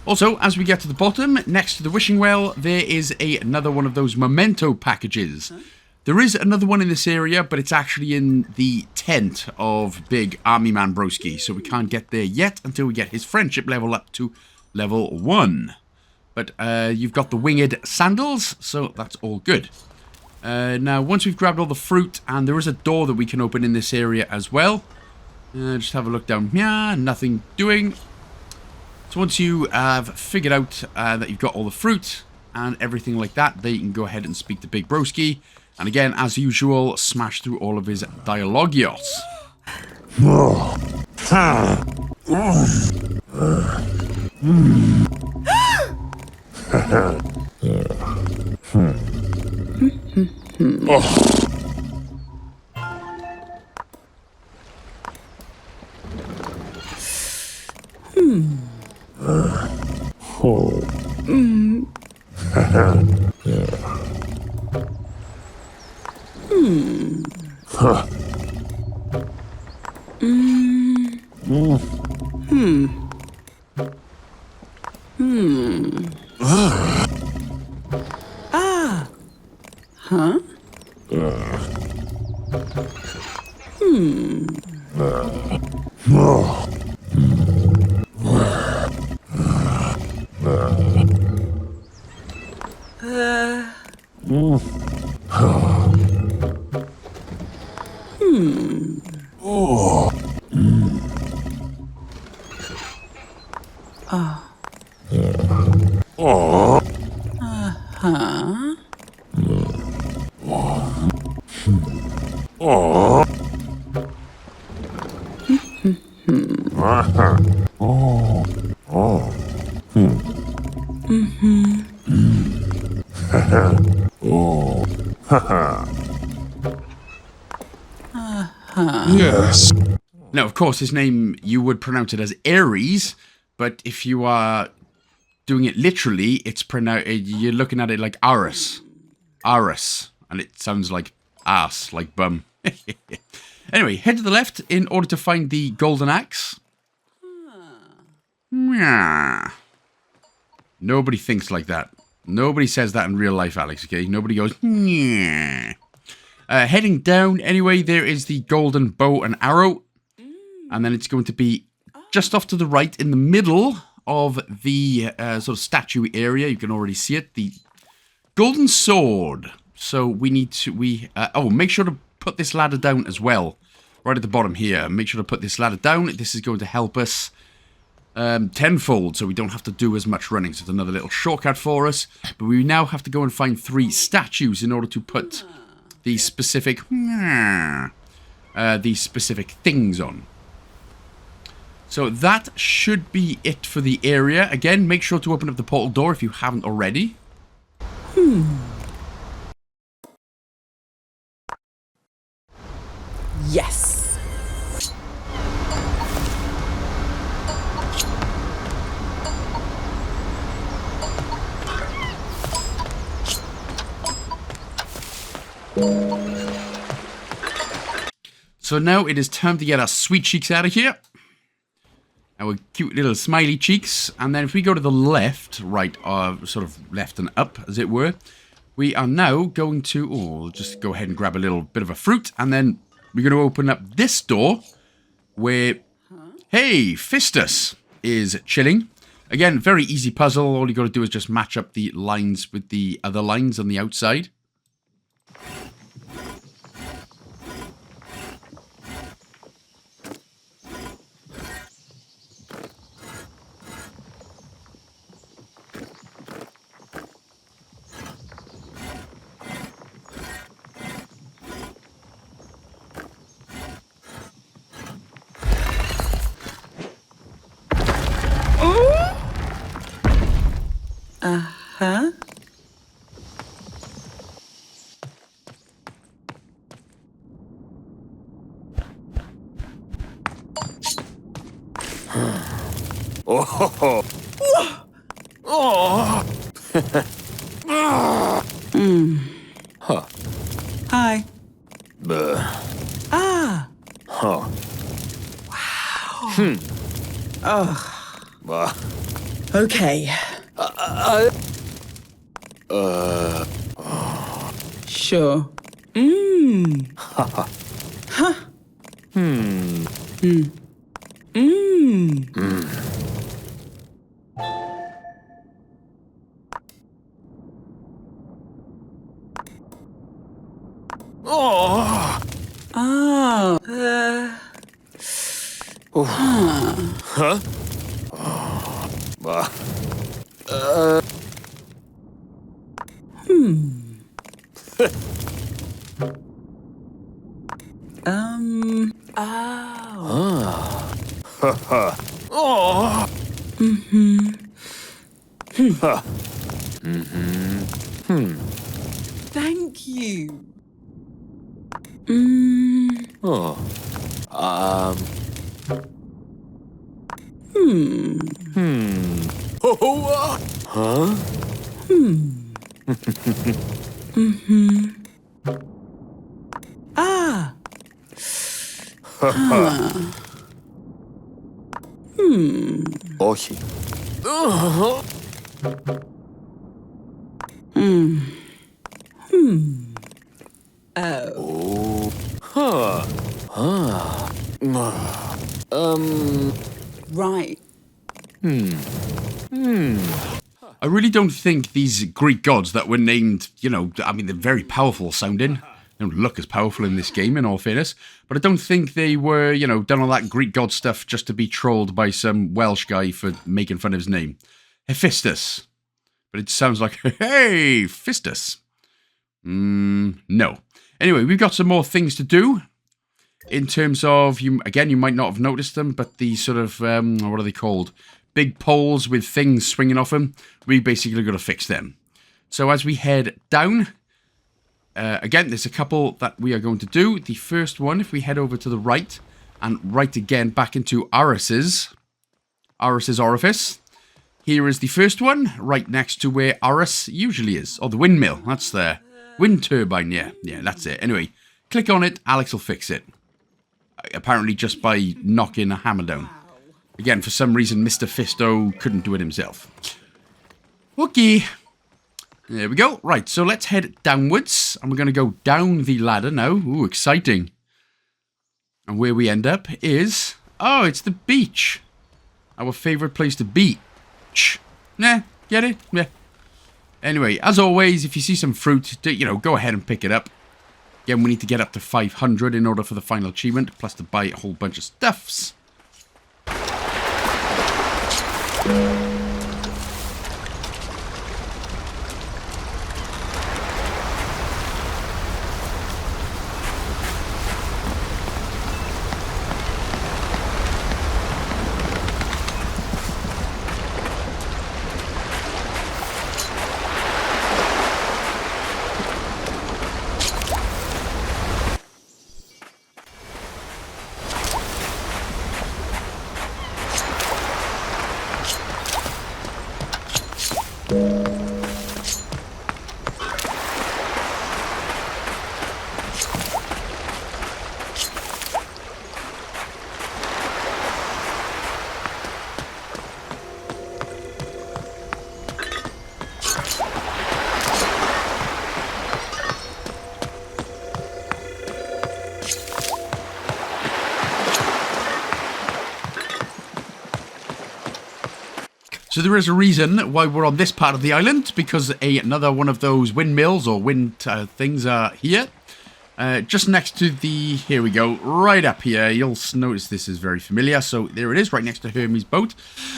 Also, as we get to the bottom, next to the wishing well, there is another one of those memento packages. There is another one in this area, but it's actually in the tent of Big Army Man Broski, so we can't get there yet until we get his friendship level up to level 1. But you've got the winged sandals, so that's all good. Now, once we've grabbed all the fruit, and there is a door that we can open in this area as well. Just have a look down here, nothing doing. So once you have figured out that you've got all the fruit and everything like that, then you can go ahead and speak to Big Broski. And again, as usual, smash through all of his dialogios. Yes. Now, of course, his name, you would pronounce it as Aries, but if you are doing it literally, it's pronounced. You're looking at it like Aris. Aris. And it sounds like ass, like bum. Anyway, head to the left in order to find the golden axe. Yeah. Nobody thinks like that. Nobody says that in real life, Alex, okay? Nobody goes, yeah. Heading down, anyway, there is the golden bow and arrow. And then it's going to be just off to the right in the middle of the sort of statue area. You can already see it. The golden sword. So we need to... make sure to put this ladder down as well. Right at the bottom here. Make sure to put this ladder down. This is going to help us tenfold, so we don't have to do as much running. So it's another little shortcut for us. But we now have to go and find 3 statues in order to put these specific things on. So that should be it for the area. Again, make sure to open up the portal door if you haven't already. Yes. So now it is time to get our sweet cheeks out of here. Our cute little smiley cheeks. And then if we go to the left, right, sort of left and up, as it were, we are now going to, just go ahead and grab a little bit of a fruit. And then we're going to open up this door where, hey, Fistus is chilling. Again, very easy puzzle. All you got to do is just match up the lines with the other lines on the outside. Uh-huh. Oh ho ho. Oh. Huh. Hi. Ah. Huh. Wow. Bah. Okay. Sure. Huh. Oh. Oh. Huh? Bah. Oh. Oh. Thank you. Oh. Oh. Huh? Ah. Ohi. Oh. Oh. Huh. Right. I really don't think these Greek gods that were named, I mean, they're very powerful sounding. They don't look as powerful in this game, in all fairness. But I don't think they were, done all that Greek god stuff just to be trolled by some Welsh guy for making fun of his name. Hephaestus. But it sounds like, hey, Fistus. No. Anyway, we've got some more things to do. In terms of, you might not have noticed them, but the sort of, what are they called? Big poles with things swinging off them. We basically got to fix them. So as we head down, again, there's a couple that we are going to do. The first one, if we head over to the right, and right again back into Aris's orifice, Here is the first one, right next to where Oris usually is. Oh, the windmill. That's the wind turbine, yeah. Yeah, that's it. Anyway, click on it. Alex will fix it. Apparently just by knocking a hammer down. Again, for some reason, Mr. Fisto couldn't do it himself. Okay. There we go. Right, so let's head downwards. And we're going to go down the ladder now. Ooh, exciting. And where we end up is... Oh, it's the beach. Our favourite place to beach. Nah, get it? Yeah. Anyway, as always, if you see some fruit, you know, go ahead and pick it up. Again, we need to get up to 500 in order for the final achievement, plus to buy a whole bunch of stuffs. So there is a reason why we're on this part of the island, because another one of those windmills or wind things are here. Just next to the... Here we go. Right up here. You'll notice this is very familiar. So there it is, right next to Hermes' boat.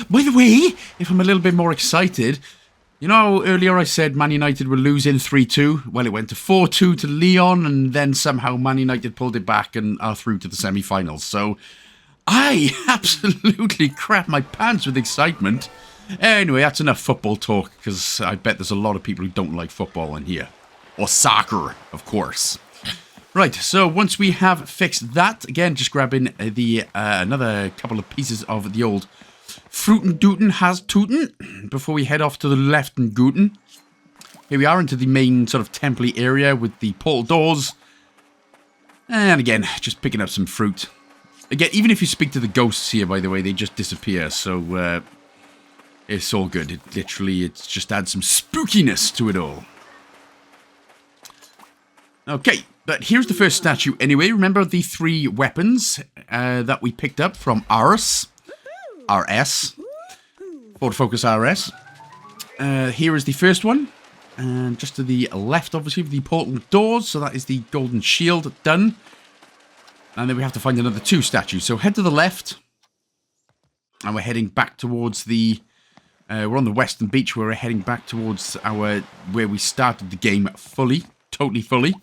By the way, if I'm a little bit more excited... You know, earlier I said Man United were losing 3-2. Well, it went to 4-2 to Lyon, and then somehow Man United pulled it back and are through to the semi-finals. So I absolutely crap my pants with excitement. Anyway, that's enough football talk, because I bet there's a lot of people who don't like football in here. Or soccer, of course. Right, so once we have fixed that, again, just grabbing the another couple of pieces of the old Fruit and Dooten has Tooten before we head off to the left and Gooten. Here we are into the main sort of temple area with the portal doors. And again, just picking up some fruit. Again, even if you speak to the ghosts here, by the way, they just disappear, so... it's all good. It's just adds some spookiness to it all. Okay, but here's the first statue anyway. Remember the 3 weapons that we picked up from RS? Forward Focus RS. Here is the first one. And just to the left, obviously, of the portal doors. So that is the golden shield done. And then we have to find another 2 statues. So head to the left. And we're heading back towards the... we're on the western beach where we're heading back towards where we started the game fully. Totally fully.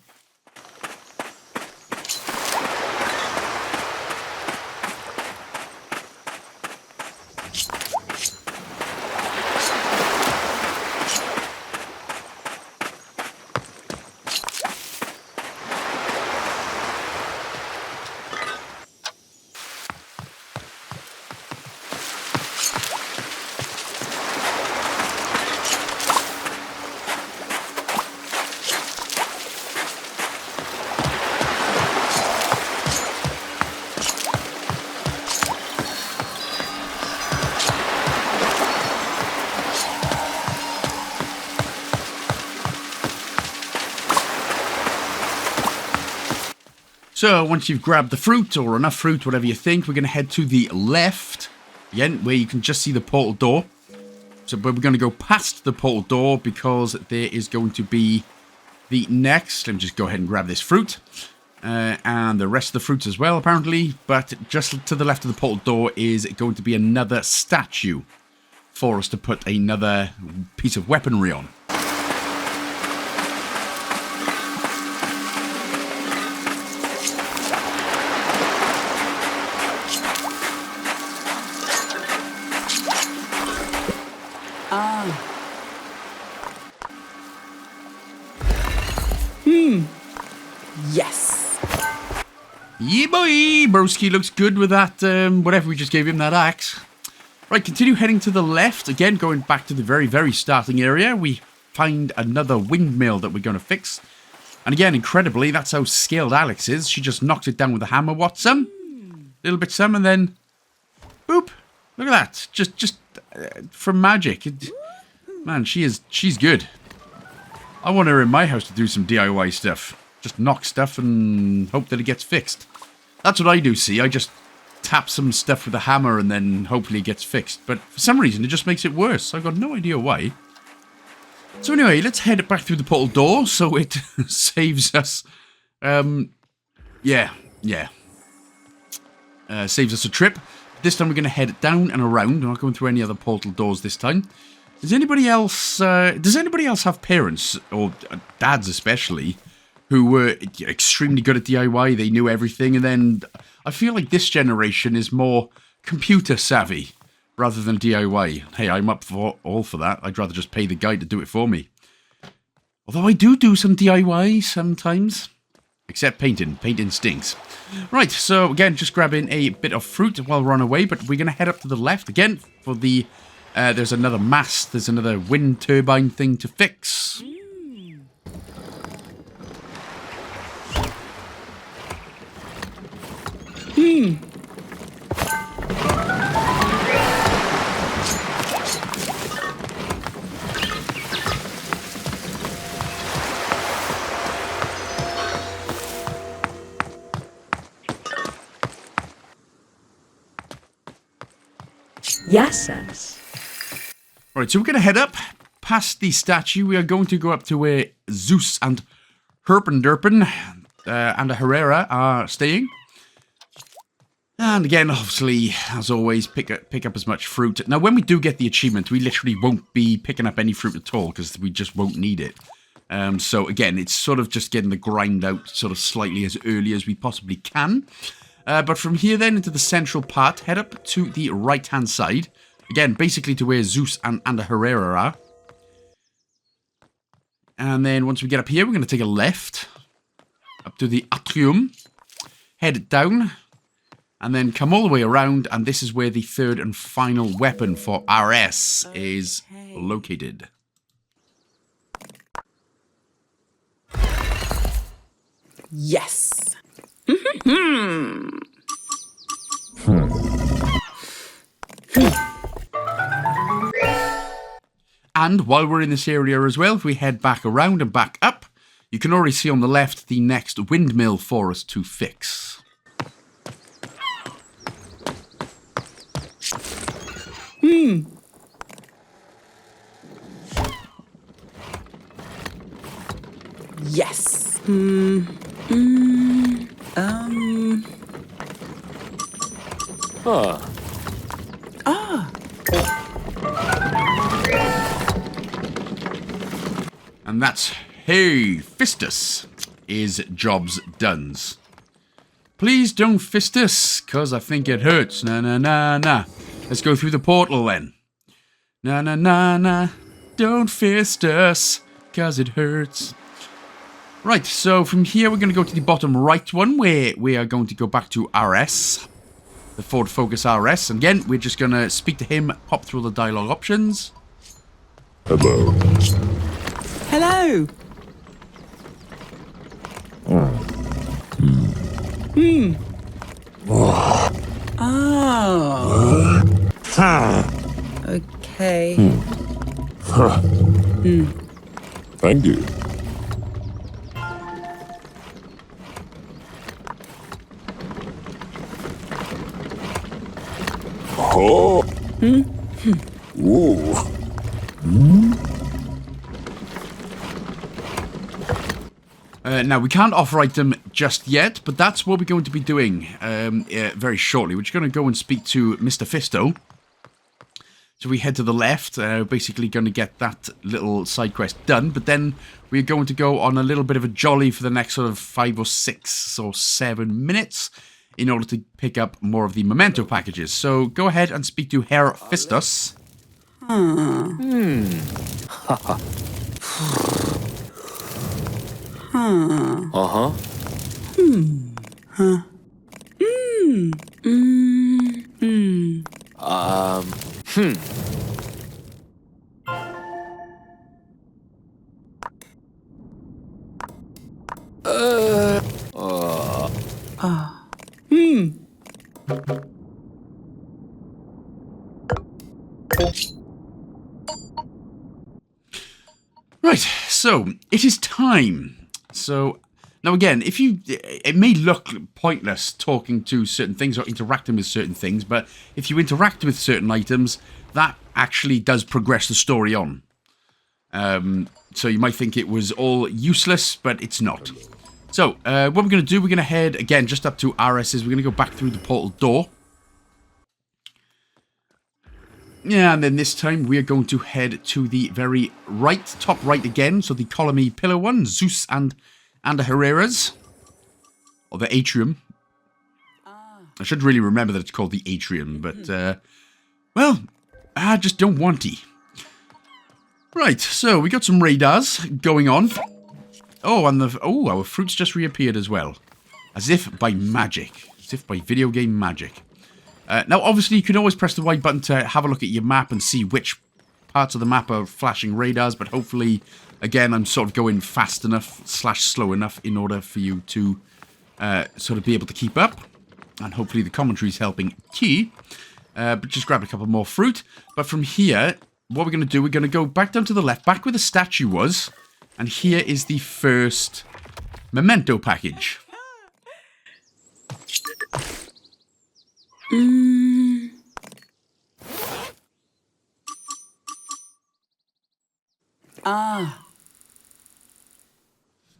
So, once you've grabbed the fruit, or enough fruit, whatever you think, we're going to head to the left. Again, where you can just see the portal door. So, but we're going to go past the portal door, because there is going to be the next... Let me just go ahead and grab this fruit. And the rest of the fruits as well, apparently. But just to the left of the portal door is going to be another statue for us to put another piece of weaponry on. Yes. Yeah, boy! Broski looks good with that, whatever we just gave him, that axe. Right, continue heading to the left. Again, going back to the very, very starting area. We find another windmill that we're going to fix. And again, incredibly, that's how skilled Alex is. She just knocks it down with a hammer. What, some? Little bit some, and then... boop. Look at that. Just from magic. Man, she's good. I want her in my house to do some DIY stuff. Just knock stuff and hope that it gets fixed. That's what I do, see. I just tap some stuff with a hammer and then hopefully it gets fixed. But for some reason, it just makes it worse. I've got no idea why. So anyway, let's head back through the portal door so it saves us. Saves us a trip. This time we're going to head down and around. We're not going through any other portal doors this time. Does anybody else have parents, or dads especially, who were extremely good at DIY? They knew everything, and then I feel like this generation is more computer savvy rather than DIY. Hey, I'm up for all for that. I'd rather just pay the guy to do it for me. Although I do some DIY sometimes. Except painting. Painting stinks. Right, so again, just grabbing a bit of fruit while we're on our way, but we're going to head up to the left again for the... there's another mast, there's another wind turbine thing to fix. Yes. Right, so we're going to head up past the statue. We are going to go up to where Zeus and Herpendurpen and Herrera are staying. And again, obviously, as always, pick up as much fruit. Now, when we do get the achievement, we literally won't be picking up any fruit at all because we just won't need it. So again, it's sort of just getting the grind out sort of slightly as early as we possibly can. But from here then into the central part, head up to the right-hand side. Again, basically to where Zeus and Herrera are. And then once we get up here, we're going to take a left. Up to the atrium. Head down. And then come all the way around. And this is where the third and final weapon for RS is located. Yes. And while we're in this area as well, if we head back around and back up, you can already see on the left the next windmill for us to fix. Yes. And that's Hey Fistus is jobs done's. Please don't fist us, cause I think it hurts. Na na na na. Let's go through the portal then. Na na na na. Don't fist us, cause it hurts. Right, so from here we're going to go to the bottom right one where we are going to go back to RS. The Ford Focus RS. And again, we're just going to speak to him, pop through the dialogue options. Hello. Hello. Oh. Okay. Thank you. Oh. Ooh. Now, we can't off-write them just yet, but that's what we're going to be doing very shortly. We're just going to go and speak to Mr. Fisto. So we head to the left, basically going to get that little side quest done, but then we're going to go on a little bit of a jolly for the next sort of 5 or 6 or 7 minutes in order to pick up more of the memento packages. So go ahead and speak to Herr Fistus. Right, so it is time. So now again, it may look pointless talking to certain things or interacting with certain things, but if you interact with certain items, that actually does progress the story on. So you might think it was all useless, but it's not. So what we're going to do, we're going to head again just up to RS's. We're going to go back through the portal door. Yeah, and then this time we are going to head to the very right, top right again. So the columny pillar one, Zeus and the Herrera's. Or the atrium. I should really remember that it's called the atrium, but, well, I just don't want to. Right, so we got some radars going on. Oh, and our fruits just reappeared as well. As if by magic. As if by video game magic. Now, obviously, you can always press the right button to have a look at your map and see which parts of the map are flashing radars, but hopefully, again, I'm sort of going fast enough / slow enough in order for you to sort of be able to keep up. And hopefully the commentary is helping too. But just grab a couple more fruit. But from here, what we're going to do, we're going to go back down to the left, back where the statue was. And here is the first memento package.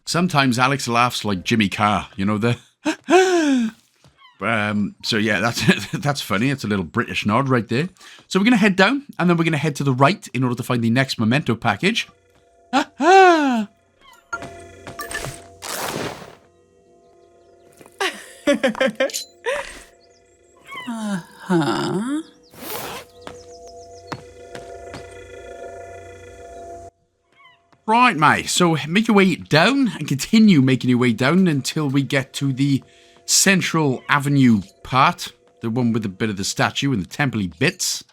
Sometimes Alex laughs like Jimmy Carr, you know, the... so yeah, that's funny. It's a little British nod right there. So we're going to head down, and then we're going to head to the right in order to find the next memento package. Right, mate. So make your way down and continue making your way down until we get to the Central Avenue part. The one with a bit of the statue and the temple-y bits.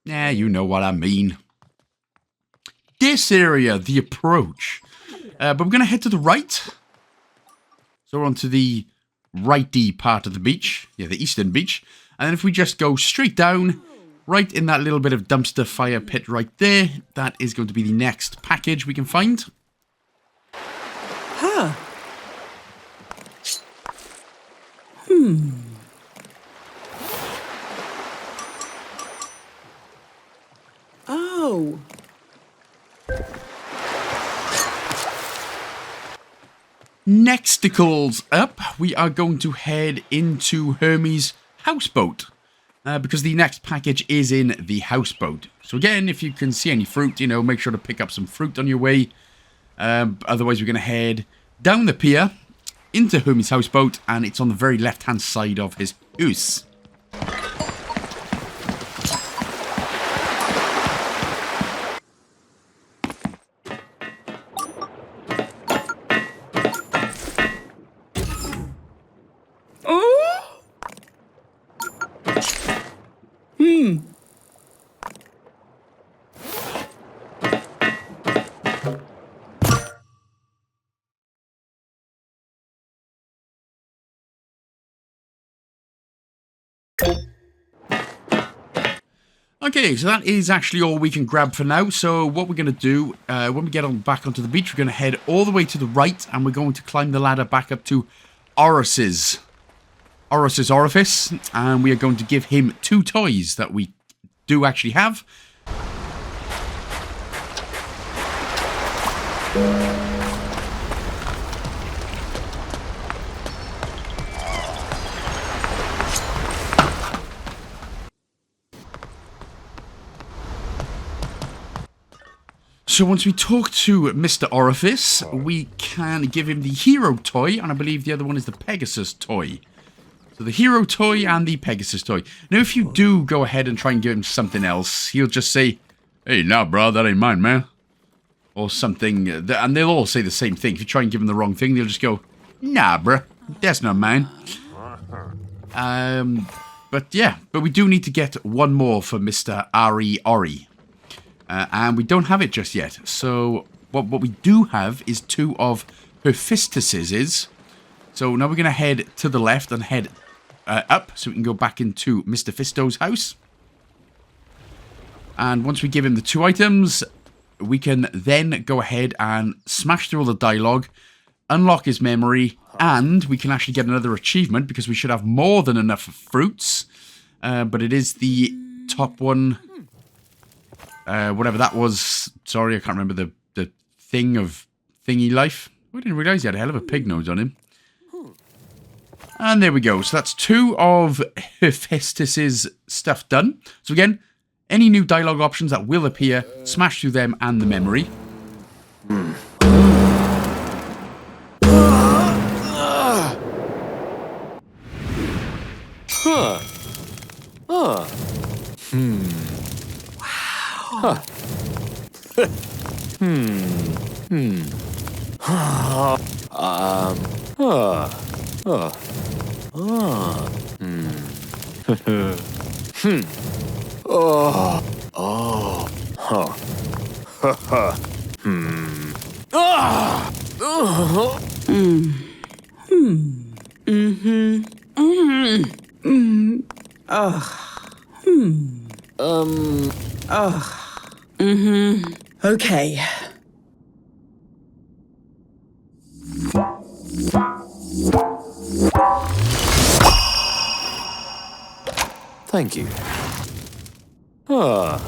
Yeah, you know what I mean. This area, the approach. But we're going to head to the right. So we're on to the righty part of the beach. Yeah, the eastern beach. And then if we just go straight down, right in that little bit of dumpster fire pit right there, that is going to be the next package we can find. Huh. Oh. Nexticles up, we are going to head into Hermes' houseboat. Because the next package is in the houseboat. So again, if you can see any fruit, you know, make sure to pick up some fruit on your way. Otherwise, we're going to head down the pier into Hermes' houseboat, and it's on the very left-hand side of his house. Okay, so that is actually all we can grab for now. So what we're going to do, when we get back onto the beach, we're going to head all the way to the right, and we're going to climb the ladder back up to Oris's orifice, and we are going to give him 2 toys that we do actually have. So once we talk to Mr. Orifice, we can give him the hero toy, and I believe the other one is the Pegasus toy. So the hero toy and the Pegasus toy. Now, if you do go ahead and try and give him something else, he'll just say, "Hey, nah, bro, that ain't mine, man." Or something, and they'll all say the same thing. If you try and give them the wrong thing, they'll just go, "Nah, bro, that's not mine." But yeah, but we do need to get one more for Mr. Ari Ori. And we don't have it just yet. So what we do have is 2 of Hephaestus's. So now we're going to head to the left and head up so we can go back into Mr. Fisto's house. And once we give him the 2 items, we can then go ahead and smash through all the dialogue, unlock his memory, and we can actually get another achievement because we should have more than enough fruits. But it is the top one, whatever that was. Sorry, I can't remember the thing of thingy life. I didn't realise he had a hell of a pig nose on him. And there we go. So that's 2 of Hephaestus's stuff done. So again, any new dialogue options that will appear, smash through them and the memory. Okay. Thank you. Oh,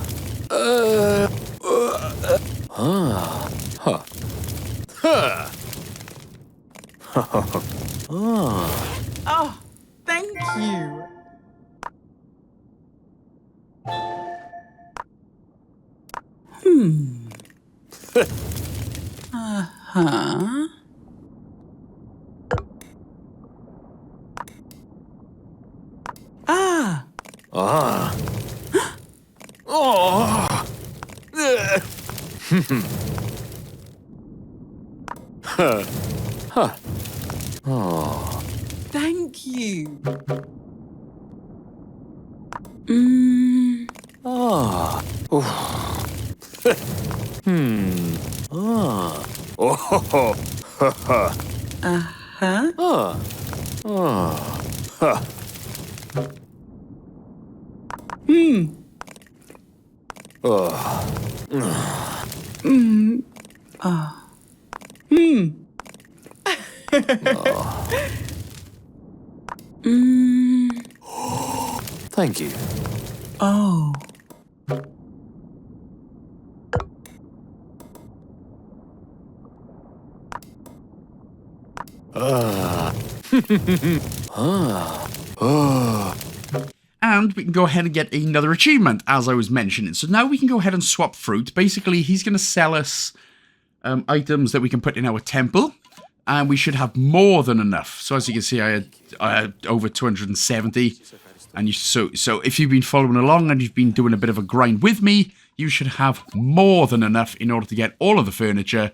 thank you. Uh-huh. Ah. Ah. Oh. Huh. Oh. Thank you. Ah. Oh. Ah. Oh. Ha ha. Uh-huh. Ah. Ah. Ha. Oh. Thank you. Oh. And we can go ahead and get another achievement, as I was mentioning. So now we can go ahead and swap fruit. Basically, he's going to sell us items that we can put in our temple. And we should have more than enough. So as you can see, I had over 270. And so if you've been following along and you've been doing a bit of a grind with me, you should have more than enough in order to get all of the furniture.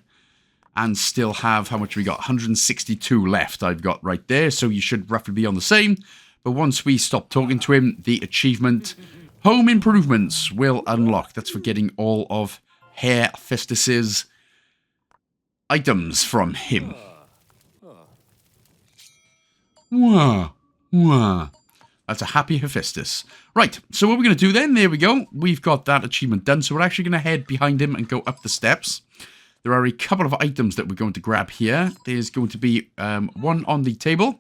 And still have, how much we got? 162 left I've got right there. So you should roughly be on the same. But once we stop talking to him, the achievement Home Improvements will unlock. That's for getting all of Hephaestus's items from him. Wah, wah. That's a happy Hephaestus. Right, so what we're going to do then, there we go. We've got that achievement done. So we're actually going to head behind him and go up the steps. There are a couple of items that we're going to grab here. There's going to be one on the table.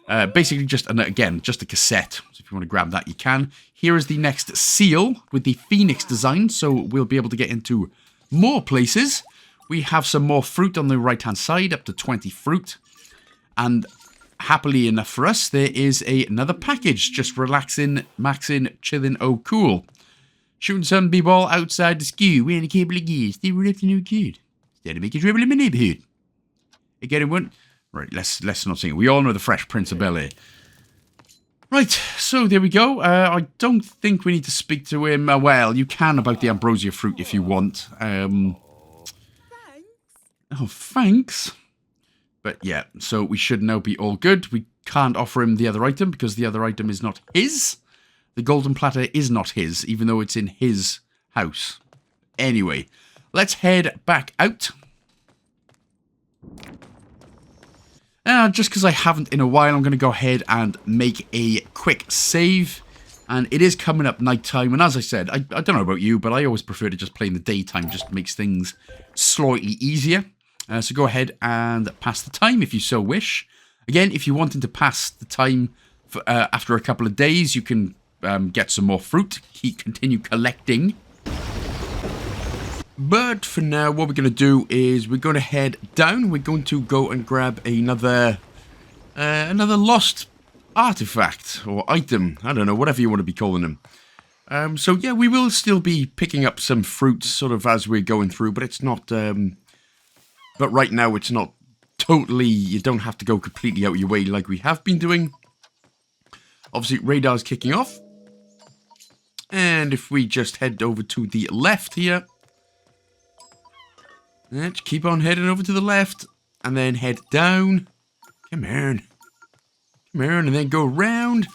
Basically just a cassette. So if you want to grab that, you can. Here is the next seal with the Phoenix design. So we'll be able to get into more places. We have some more fruit on the right-hand side, up to 20 fruit. And happily enough for us, there is another package. Just relaxing, maxing, chilling, oh cool. Shooting some b-ball outside the skew. Wearing a cable of gears. They were up to no good. Instead of making trouble in my neighbourhood. Again, one. Right, let's not sing it. We all know the Fresh Prince of Bel-Air. Right, so there we go. I don't think we need to speak to him. Well, you can about the Ambrosia fruit if you want. Thanks. Oh, thanks. But yeah, so we should now be all good. We can't offer him the other item because the other item is not his. the golden platter is not his, even though it's in his house. Anyway, let's head back out. Just because I haven't in a while, I'm going to go ahead and make a quick save. And it is coming up nighttime, and as I said, I don't know about you, but I always prefer to just play in the daytime, just makes things slightly easier. So go ahead and pass the time if you so wish. Again, if you're wanting to pass the time for, after a couple of days, you can get some more fruit, continue collecting. But for now, what we're going to do is we're going to head down. We're going to go and grab another lost artifact or item. I don't know, whatever you want to be calling them. So yeah, we will still be picking up some fruits sort of as we're going through, but it's not... but right now, it's not totally... You don't have to go completely out of your way like we have been doing. Obviously, radar's kicking off. And if we just head over to the left here... Let's keep on heading over to the left. And then head down. Come on. Come on, and then go round.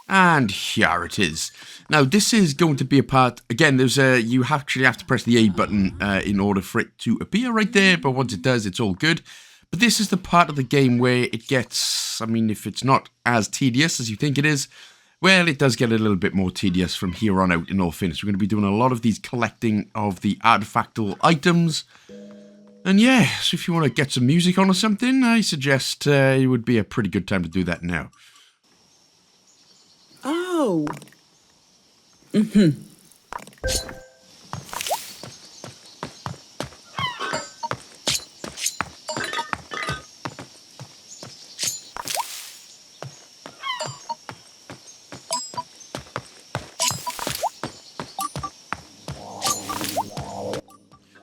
And here it is. Now, this is going to be a part... Again, there's a... You actually have to press the A button in order for it to appear right there. But once it does, it's all good. But this is the part of the game where it gets... I mean, if it's not as tedious as you think it is... Well, it does get a little bit more tedious from here on out in all fairness. We're going to be doing a lot of these collecting of the artifactal items. And yeah, so if you want to get some music on or something, I suggest it would be a pretty good time to do that now. Oh.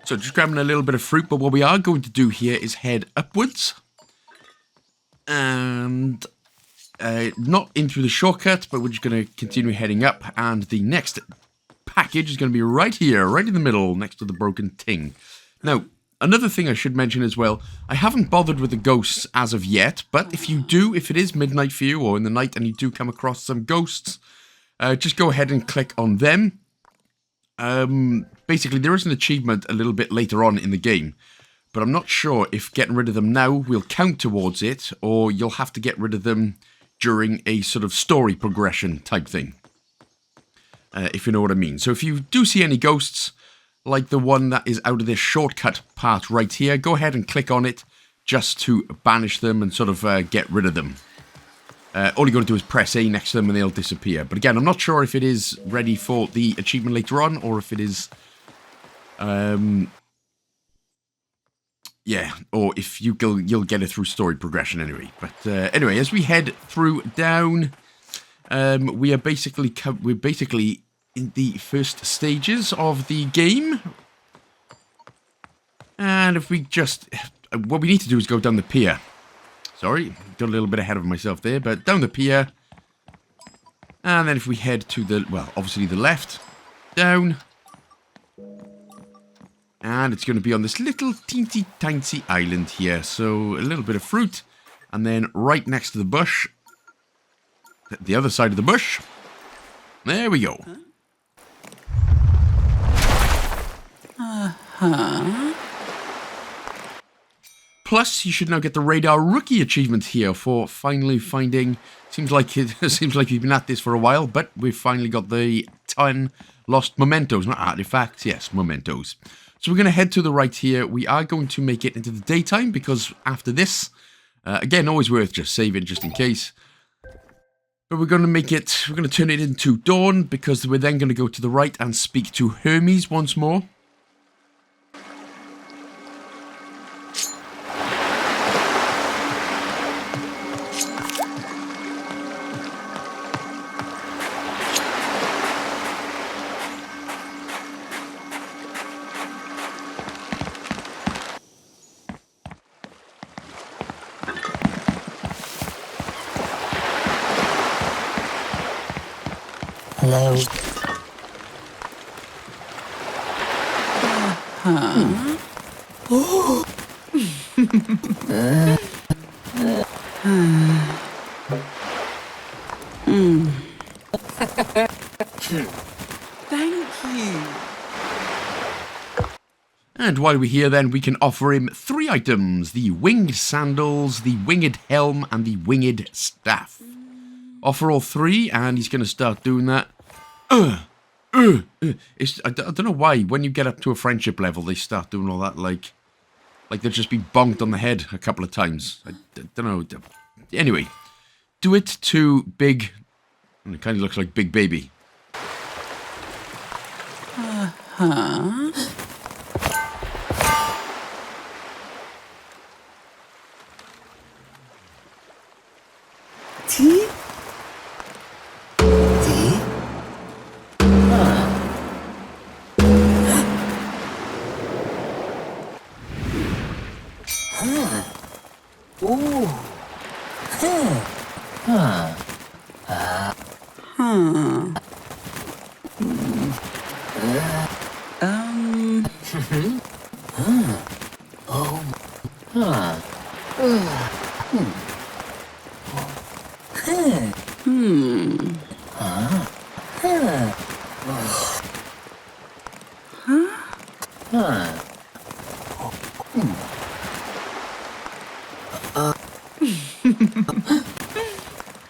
So just grabbing a little bit of fruit, but what we are going to do here is head upwards. And not in through the shortcut, but we're just going to continue heading up. And the next package is going to be right here, right in the middle, next to the broken ting. Now, another thing I should mention as well, I haven't bothered with the ghosts as of yet, but if you do, if it is midnight for you or in the night and you do come across some ghosts, just go ahead and click on them. Basically, there is an achievement a little bit later on in the game, but I'm not sure if getting rid of them now will count towards it, or you'll have to get rid of them during a sort of story progression type thing, if you know what I mean. So if you do see any ghosts, like the one that is out of this shortcut part right here, go ahead and click on it just to banish them and sort of get rid of them. All you got to do is press A next to them and they'll disappear. But again, I'm not sure if it is ready for the achievement later on, or if it is... yeah, or if you'll get it through story progression anyway. But anyway, as we head through down, we're basically in the first stages of the game. And if we just... What we need to do is go down the pier. Sorry, got a little bit ahead of myself there, but down the pier. And then if we head to the, well, obviously the left, down. And it's going to be on this little teensy tiny island here. So a little bit of fruit. And then right next to the bush, the other side of the bush. There we go. Plus, you should now get the Radar Rookie achievement here for finally finding... Seems like you've been at this for a while, but we've finally got the 10 lost mementos, not artifacts, yes, mementos. So we're going to head to the right here. We are going to make it into the daytime, because after this, again, always worth just saving just in case. But we're going to make it, we're going to turn it into dawn, because we're then going to go to the right and speak to Hermes once more. Hello. Oh. Thank you. And while we're here then, we can offer him 3 items. The winged sandals, the winged helm, and the winged staff. Offer all 3, and he's going to start doing that. I don't know why, when you get up to a friendship level, they start doing all that, like they've just been bonked on the head a couple of times. I don't know. Anyway, do it to Big... And it kind of looks like Big Baby. Uh-huh. T?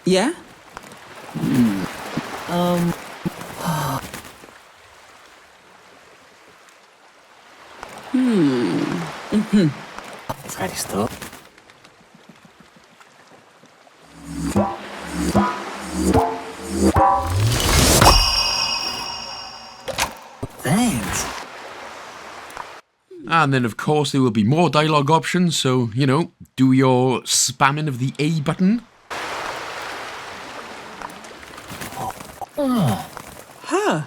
Yeah? Presto. Thanks. And then, of course, there will be more dialogue options, so, you know, do your spamming of the A button. Huh.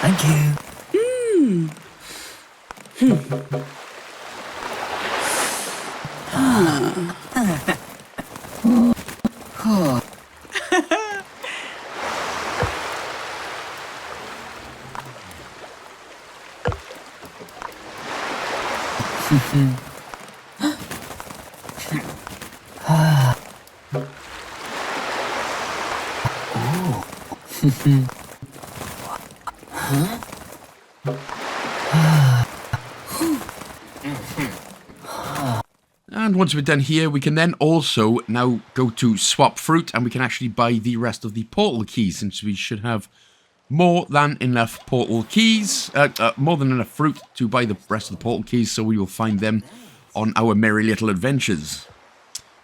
Thank you. And once we're done here, we can then also now go to swap fruit, and we can actually buy the rest of the portal keys, since we should have more than enough portal keys, more than enough fruit to buy the rest of the portal keys, so we will find them on our merry little adventures.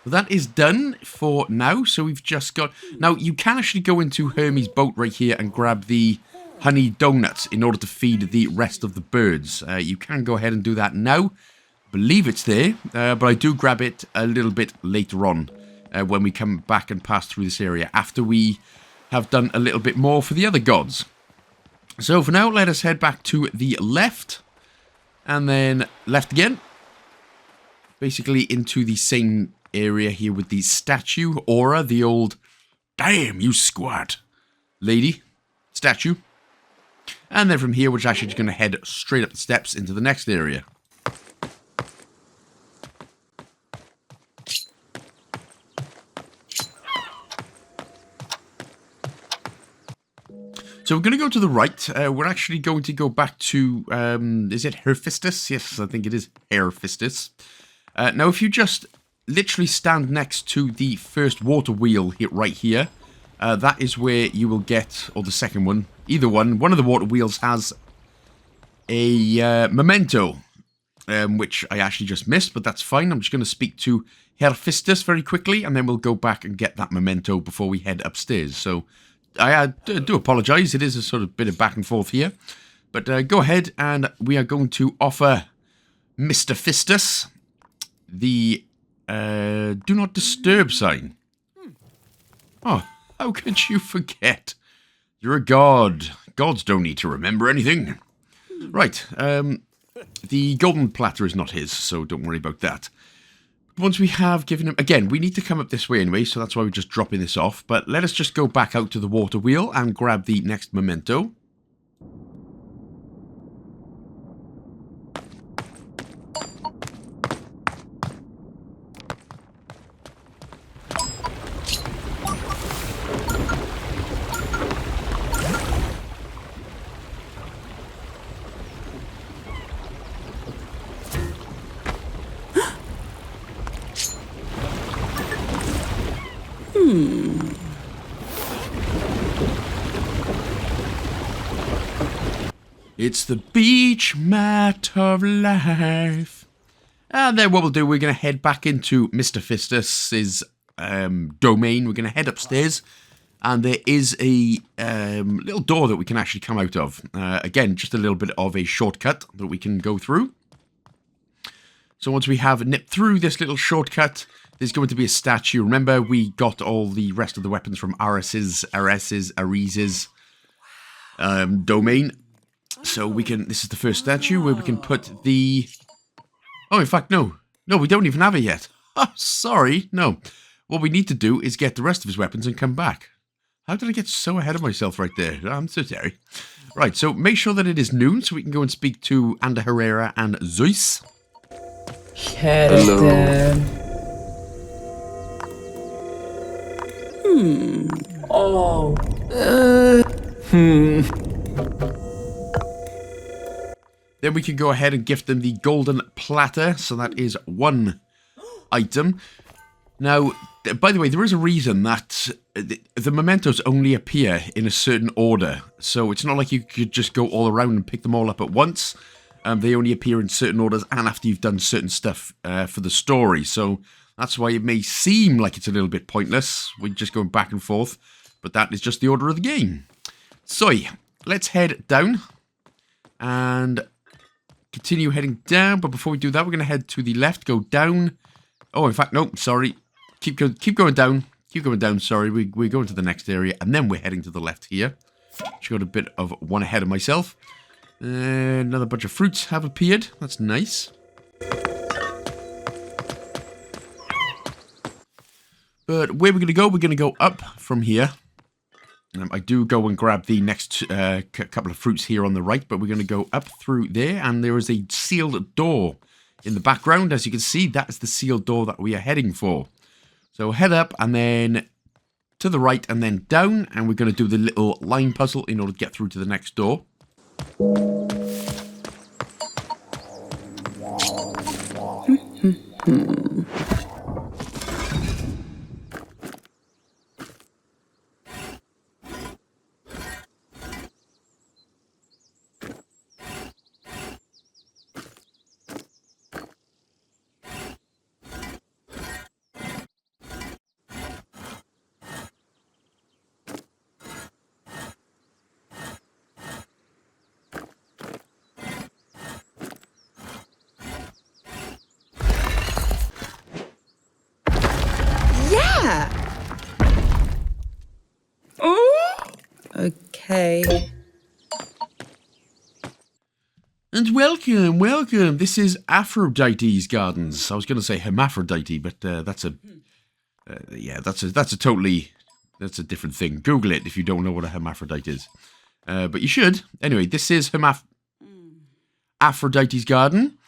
But that is done for now, so we've just got... Now, you can actually go into Hermie's boat right here and grab the honey donuts in order to feed the rest of the birds. You can go ahead and do that now. Believe it's there, but I do grab it a little bit later on when we come back and pass through this area, after we have done a little bit more for the other gods. So for now, let us head back to the left, and then left again, basically into the same area here with the statue, Aura, the old "damn you squat" lady statue. And then from here, we're actually just going to head straight up the steps into the next area. So we're going to go to the right. We're actually going to go back to, is it Hephaestus? Yes, I think it is Hephaestus. Now, if you just literally stand next to the first water wheel right here, that is where you will get, or the second one, either one of the water wheels has a memento, which I actually just missed, but that's fine. I'm just going to speak to Hephaestus very quickly, and then we'll go back and get that memento before we head upstairs. So I do apologise. It is a sort of bit of back and forth here. But go ahead, and we are going to offer Mr. Fistus the do not disturb sign. Oh, how could you forget? You're a god. Gods don't need to remember anything. Right, the golden platter is not his, so don't worry about that. once we have given him... Again, we need to come up this way anyway, so that's why we're just dropping this off. But let us just go back out to the water wheel and grab the next memento. It's the beach mat of life. And then what we'll do, we're going to head back into Mr. Fistus's domain. We're going to head upstairs. And there is a little door that we can actually come out of. Again, just a little bit of a shortcut that we can go through. So once we have nipped through this little shortcut, there's going to be a statue. Remember, we got all the rest of the weapons from Ares's domain. So we can, this is the first statue where we can put the... Oh, in fact, no. No, we don't even have it yet. Oh, sorry. No. What we need to do is get the rest of his weapons and come back. How did I get so ahead of myself right there? I'm so sorry. Right, so make sure that it is noon so we can go and speak to Ander Herrera and Zeus. Hello. Oh. Then we can go ahead and gift them the golden platter. So that is one item. Now, by the way, there is a reason that the mementos only appear in a certain order. So it's not like you could just go all around and pick them all up at once. They only appear in certain orders and after you've done certain stuff for the story. So that's why it may seem like it's a little bit pointless. We're just going back and forth. But that is just the order of the game. So, let's head down. And continue heading down. But before we do that, we're going to head to the left. Go down. Oh, in fact, no, sorry. Keep going down. Keep going down, sorry. We're going to the next area. And then we're heading to the left here. Just got a bit of one ahead of myself. Another bunch of fruits have appeared. That's nice. But where we're going to go, we're going to go up from here. I do go and grab the next couple of fruits here on the right, but we're going to go up through there, and there is a sealed door in the background. As you can see, that is the sealed door that we are heading for. So head up, and then to the right, and then down, and we're going to do the little line puzzle in order to get through to the next door. Okay. And welcome. This is Aphrodite's Gardens. I was going to say Hermaphrodite, but that's a different thing. Google it if you don't know what a hermaphrodite is. But you should. Anyway, this is Aphrodite's Garden.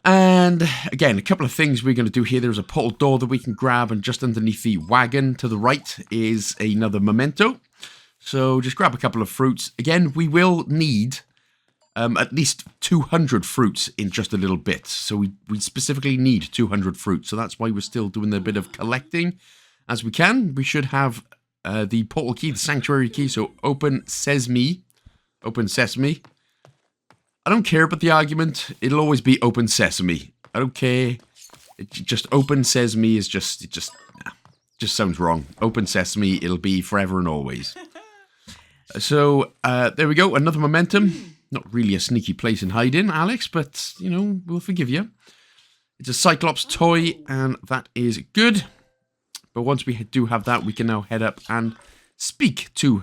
And again, a couple of things we're going to do here. There's a portal door that we can grab, and just underneath the wagon to the right is another memento. So just grab a couple of fruits. Again, we will need at least 200 fruits in just a little bit. So we specifically need 200 fruits. So that's why we're still doing a bit of collecting as we can. We should have the portal key, the sanctuary key. So open sesame. Open sesame. I don't care about the argument. It'll always be open sesame. I don't care. Just open sesame is just sounds wrong. Open sesame, it'll be forever and always. So, there we go. Another momentum. Not really a sneaky place in hiding, Alex, but, you know, we'll forgive you. It's a Cyclops toy, and that is good. But once we do have that, we can now head up and speak to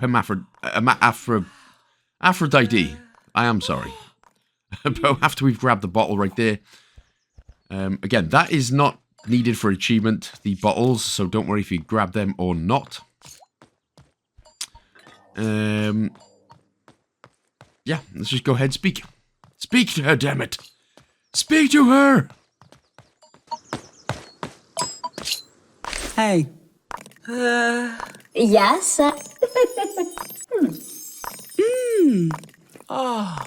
Aphrodite. I am sorry. But after we've grabbed the bottle right there, Again, that is not needed for achievement, the bottles, so don't worry if you grab them or not. Yeah, let's just go ahead and speak. Speak to her, damn it. Speak to her! Hey. Yes. Oh.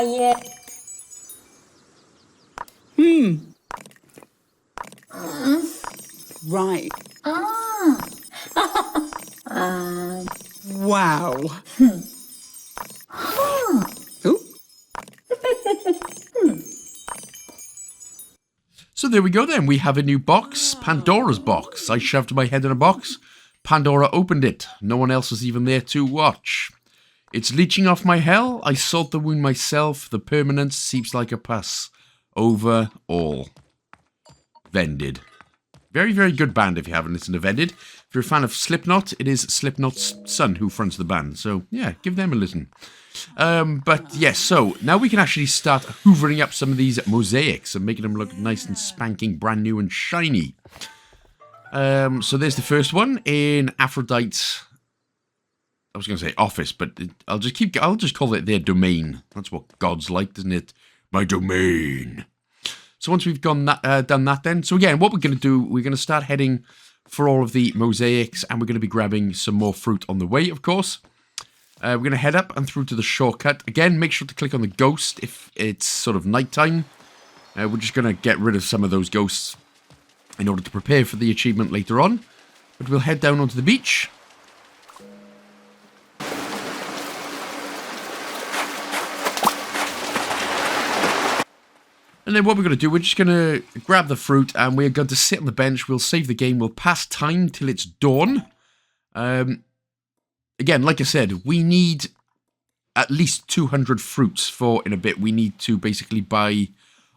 Yeah. Right. Wow. Ooh. So there we go then. We have a new box. Pandora's box. I shoved my head in a box. Pandora opened it. No one else was even there to watch. It's leeching off my hell. I sought the wound myself. The permanence seeps like a pus. Over all. Vended. Very, very good band if you haven't listened to Vended. If you're a fan of Slipknot, it is Slipknot's son who fronts the band. So, yeah, give them a listen. But, yes, so now we can actually start hoovering up some of these mosaics and making them look nice and spanking, brand new and shiny. So there's the first one in Aphrodite's, I was going to say office, but I'll just call it their domain. That's what God's like, isn't it? My domain. So once we've done that then, so again, what we're going to do, we're going to start heading for all of the mosaics, and we're going to be grabbing some more fruit on the way, of course. We're going to head up and through to the shortcut. Again, make sure to click on the ghost if it's sort of nighttime. We're just going to get rid of some of those ghosts in order to prepare for the achievement later on. But we'll head down onto the beach. And then what we're going to do, we're just going to grab the fruit and we're going to sit on the bench. We'll save the game. We'll pass time till it's dawn. Again, like I said, we need at least 200 fruits for in a bit. We need to basically buy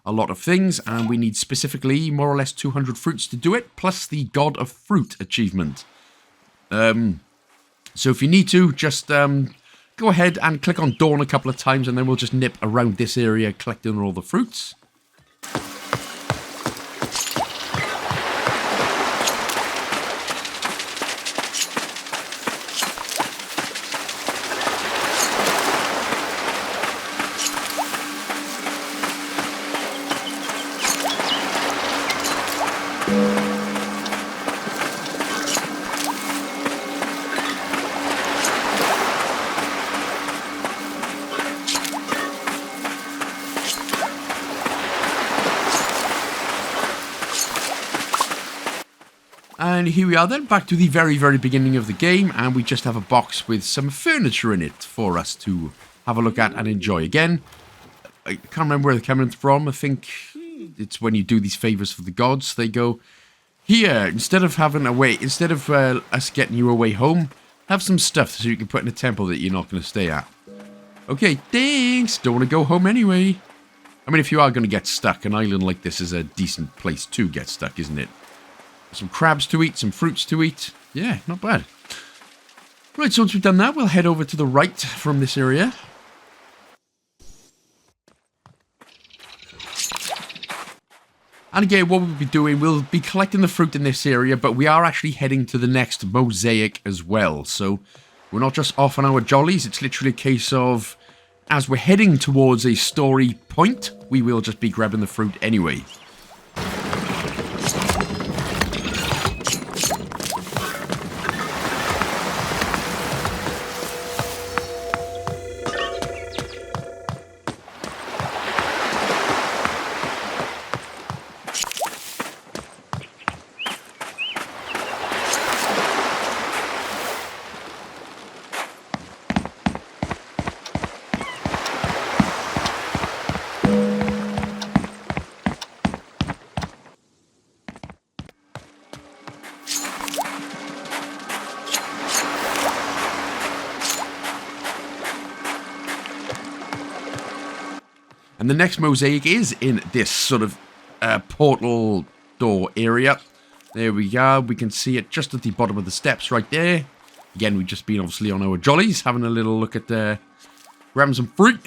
a lot of things, and we need specifically more or less 200 fruits to do it, plus the God of Fruit achievement. So if you need to, just go ahead and click on Dawn a couple of times, and then we'll just nip around this area collecting all the fruits. And here we are then, back to the very, very beginning of the game, and we just have a box with some furniture in it for us to have a look at and enjoy. Again, I can't remember where they're coming from. I think it's when you do these favours for the gods, they go, here, instead of us getting you away home, have some stuff so you can put in a temple that you're not going to stay at. Okay, thanks, don't want to go home anyway. I mean, if you are going to get stuck, an island like this is a decent place to get stuck, isn't it? Some crabs to eat, some fruits to eat. Yeah, not bad. Right, so once we've done that, we'll head over to the right from this area. And again, what we'll be doing, we'll be collecting the fruit in this area, but we are actually heading to the next mosaic as well. So we're not just off on our jollies. It's literally a case of, as we're heading towards a story point, we will just be grabbing the fruit anyway. And the next mosaic is in this sort of portal door area. There we go. We can see it just at the bottom of the steps right there. Again, we've just been obviously on our jollies, having a little look at grabbing some fruit.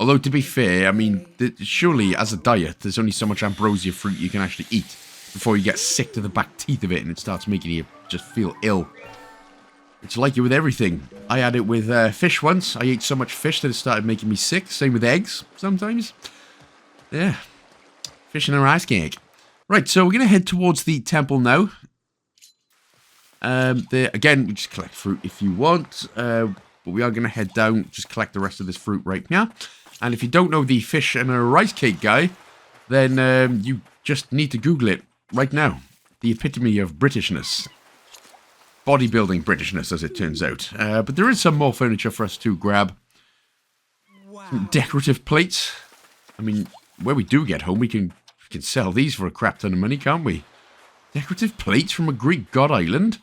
Although, to be fair, I mean, surely as a diet, there's only so much ambrosia fruit you can actually eat before you get sick to the back teeth of it and it starts making you just feel ill. It's like it with everything. I had it with fish once. I ate so much fish that it started making me sick. Same with eggs sometimes. Yeah. Fish and a rice cake. Right, so we're going to head towards the temple now. Again, we just collect fruit if you want. But we are going to head down, just collect the rest of this fruit right now. And if you don't know the fish and a rice cake guy, then you just need to Google it right now. The epitome of Britishness. Bodybuilding Britishness, as it turns out. But there is some more furniture for us to grab. Wow. Some decorative plates. I mean, where we do get home, we can sell these for a crap ton of money, can't we? Decorative plates from a Greek god island.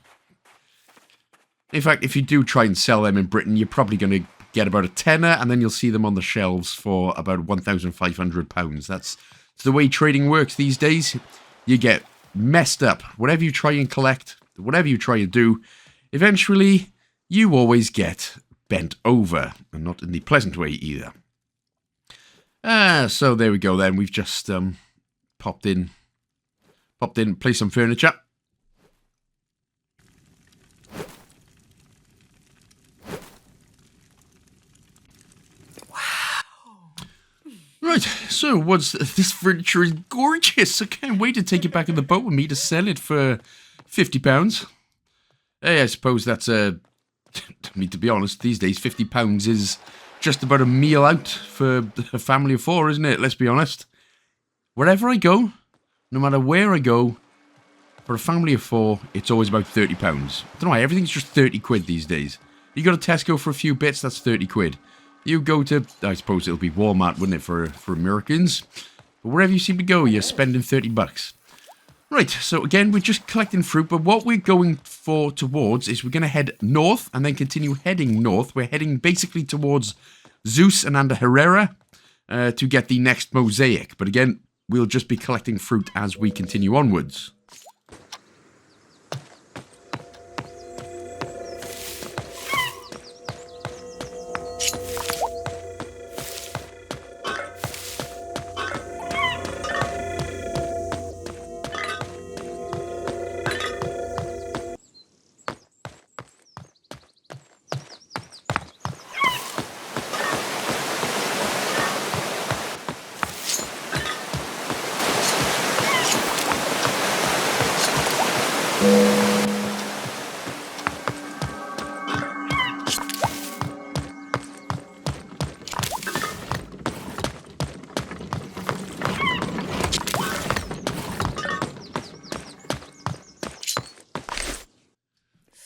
In fact, if you do try and sell them in Britain, you're probably going to get about a tenner, and then you'll see them on the shelves for about £1,500. That's the way trading works these days. You get messed up. Whatever you try and collect, whatever you try and do, eventually you always get bent over, and not in the pleasant way either. So there we go then. We've just popped in, placed some furniture. Right, so this furniture is gorgeous. I can't wait to take it back in the boat with me to sell it for £50. Hey, I suppose that's I mean, to be honest, these days £50 is just about a meal out for a family of four, isn't it? Let's be honest. Wherever I go, no matter where I go, for a family of four, it's always about £30. I don't know why, everything's just 30 quid these days. You go to Tesco for a few bits, that's 30 quid. You go to, I suppose it'll be Walmart, wouldn't it, for Americans? But wherever you seem to go, you're spending $30. Right, so again, we're just collecting fruit, but what we're going towards is we're going to head north and then continue heading north. We're heading basically towards Zeus and Anda Herrera to get the next mosaic. But again, we'll just be collecting fruit as we continue onwards.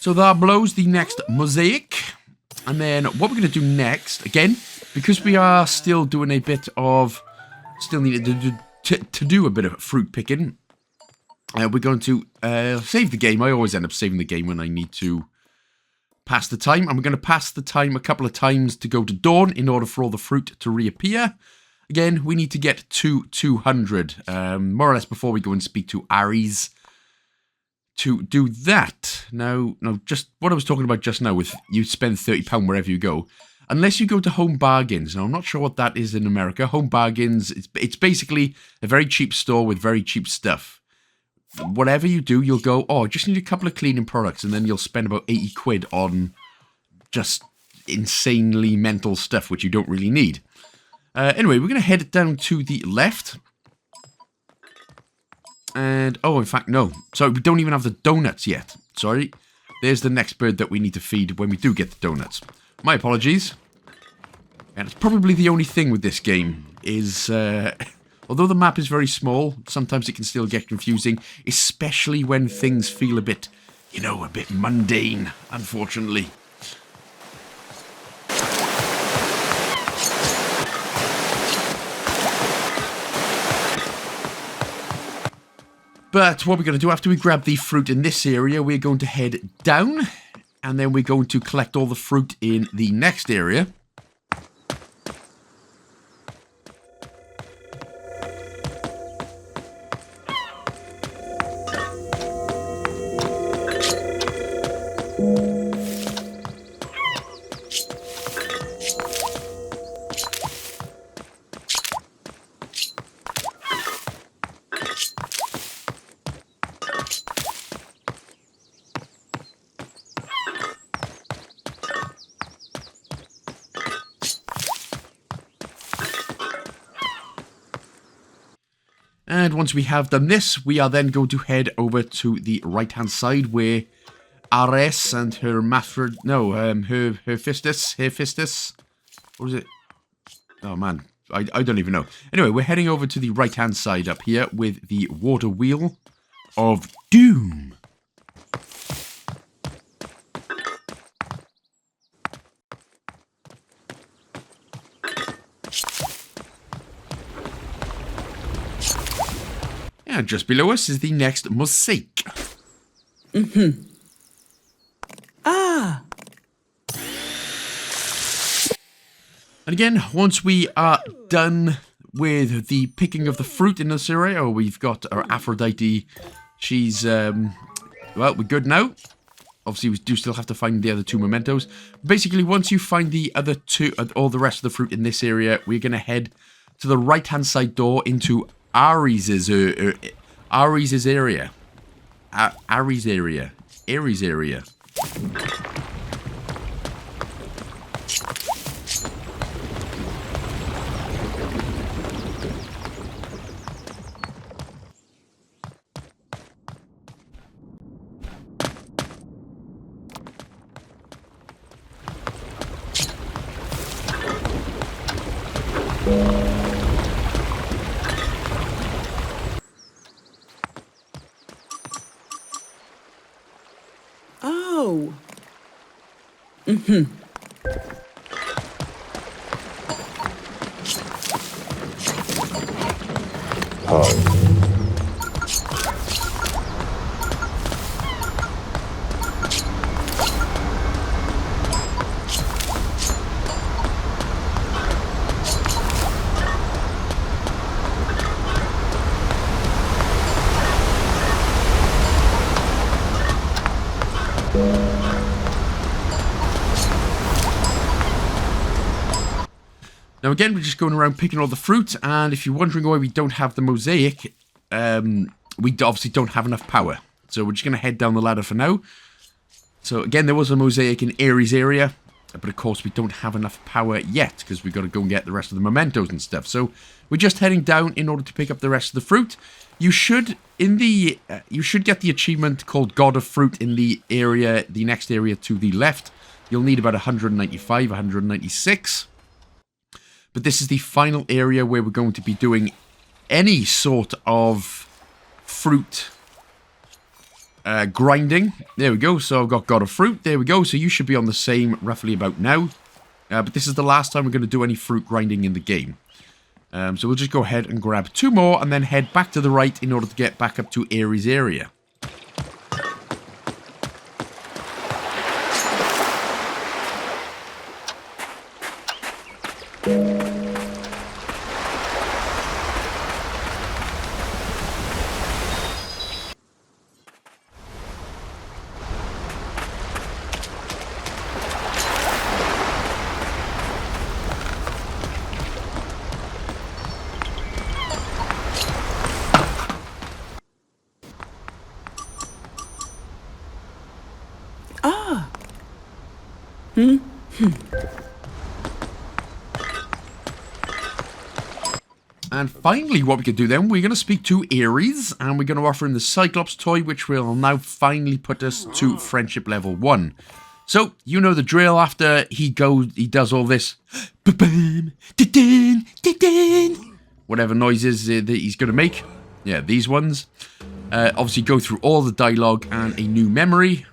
So that blows the next mosaic. And then what we're going to do next, again, because we are still doing a bit of, still need to do a bit of fruit picking, we're going to save the game. I always end up saving the game when I need to pass the time. And we're going to pass the time a couple of times to go to dawn in order for all the fruit to reappear. Again, we need to get to 200, more or less before we go and speak to Ares. To do that, now, just what I was talking about just now with you spend £30 wherever you go. unless you go to Home Bargains. Now, I'm not sure what that is in America. Home Bargains, it's basically a very cheap store with very cheap stuff. Whatever you do, you'll go, oh, I just need a couple of cleaning products, and then you'll spend about 80 quid on just insanely mental stuff, which you don't really need. Anyway, we're going to head down to the left. And, oh, in fact, no. Sorry, we don't even have the donuts yet. Sorry. There's the next bird that we need to feed when we do get the donuts. My apologies. And it's probably the only thing with this game is, although the map is very small, sometimes it can still get confusing, especially when things feel a bit, you know, a bit mundane, unfortunately. But what we're going to do after we grab the fruit in this area, we're going to head down, and then we're going to collect all the fruit in the next area. And once we have done this, we are then going to head over to the right-hand side where Ares and her Hephaestus, what is it? Oh man, I don't even know. Anyway, we're heading over to the right-hand side up here with the water wheel of doom. And just below us is the next mosaic. Mm-hmm. Ah! And again, once we are done with the picking of the fruit in this area, we've got our Aphrodite. She's, well, we're good now. Obviously, we do still have to find the other two mementos. Basically, once you find the other two, all the rest of the fruit in this area, we're going to head to the right-hand side door into Ares' area. Ares' area. Oh. Mm-hmm. Hi. Now again, we're just going around picking all the fruit, and if you're wondering why we don't have the mosaic, we obviously don't have enough power. So we're just going to head down the ladder for now. So again, there was a mosaic in Ares' area, but of course we don't have enough power yet, because we've got to go and get the rest of the mementos and stuff. So we're just heading down in order to pick up the rest of the fruit. You should, you should get the achievement called God of Fruit in the area, the next area to the left. You'll need about 195, 196. But this is the final area where we're going to be doing any sort of fruit grinding. There we go. So I've got God of Fruit. There we go. So you should be on the same roughly about now. But this is the last time we're going to do any fruit grinding in the game. So we'll just go ahead and grab two more and then head back to the right in order to get back up to Ares' area. And finally, what we can do then, we're going to speak to Ares, and we're going to offer him the Cyclops toy, which will now finally put us to friendship level 1. So, you know the drill. After he does all this, whatever noises that he's going to make. Yeah, these ones. Obviously, go through all the dialogue and a new memory.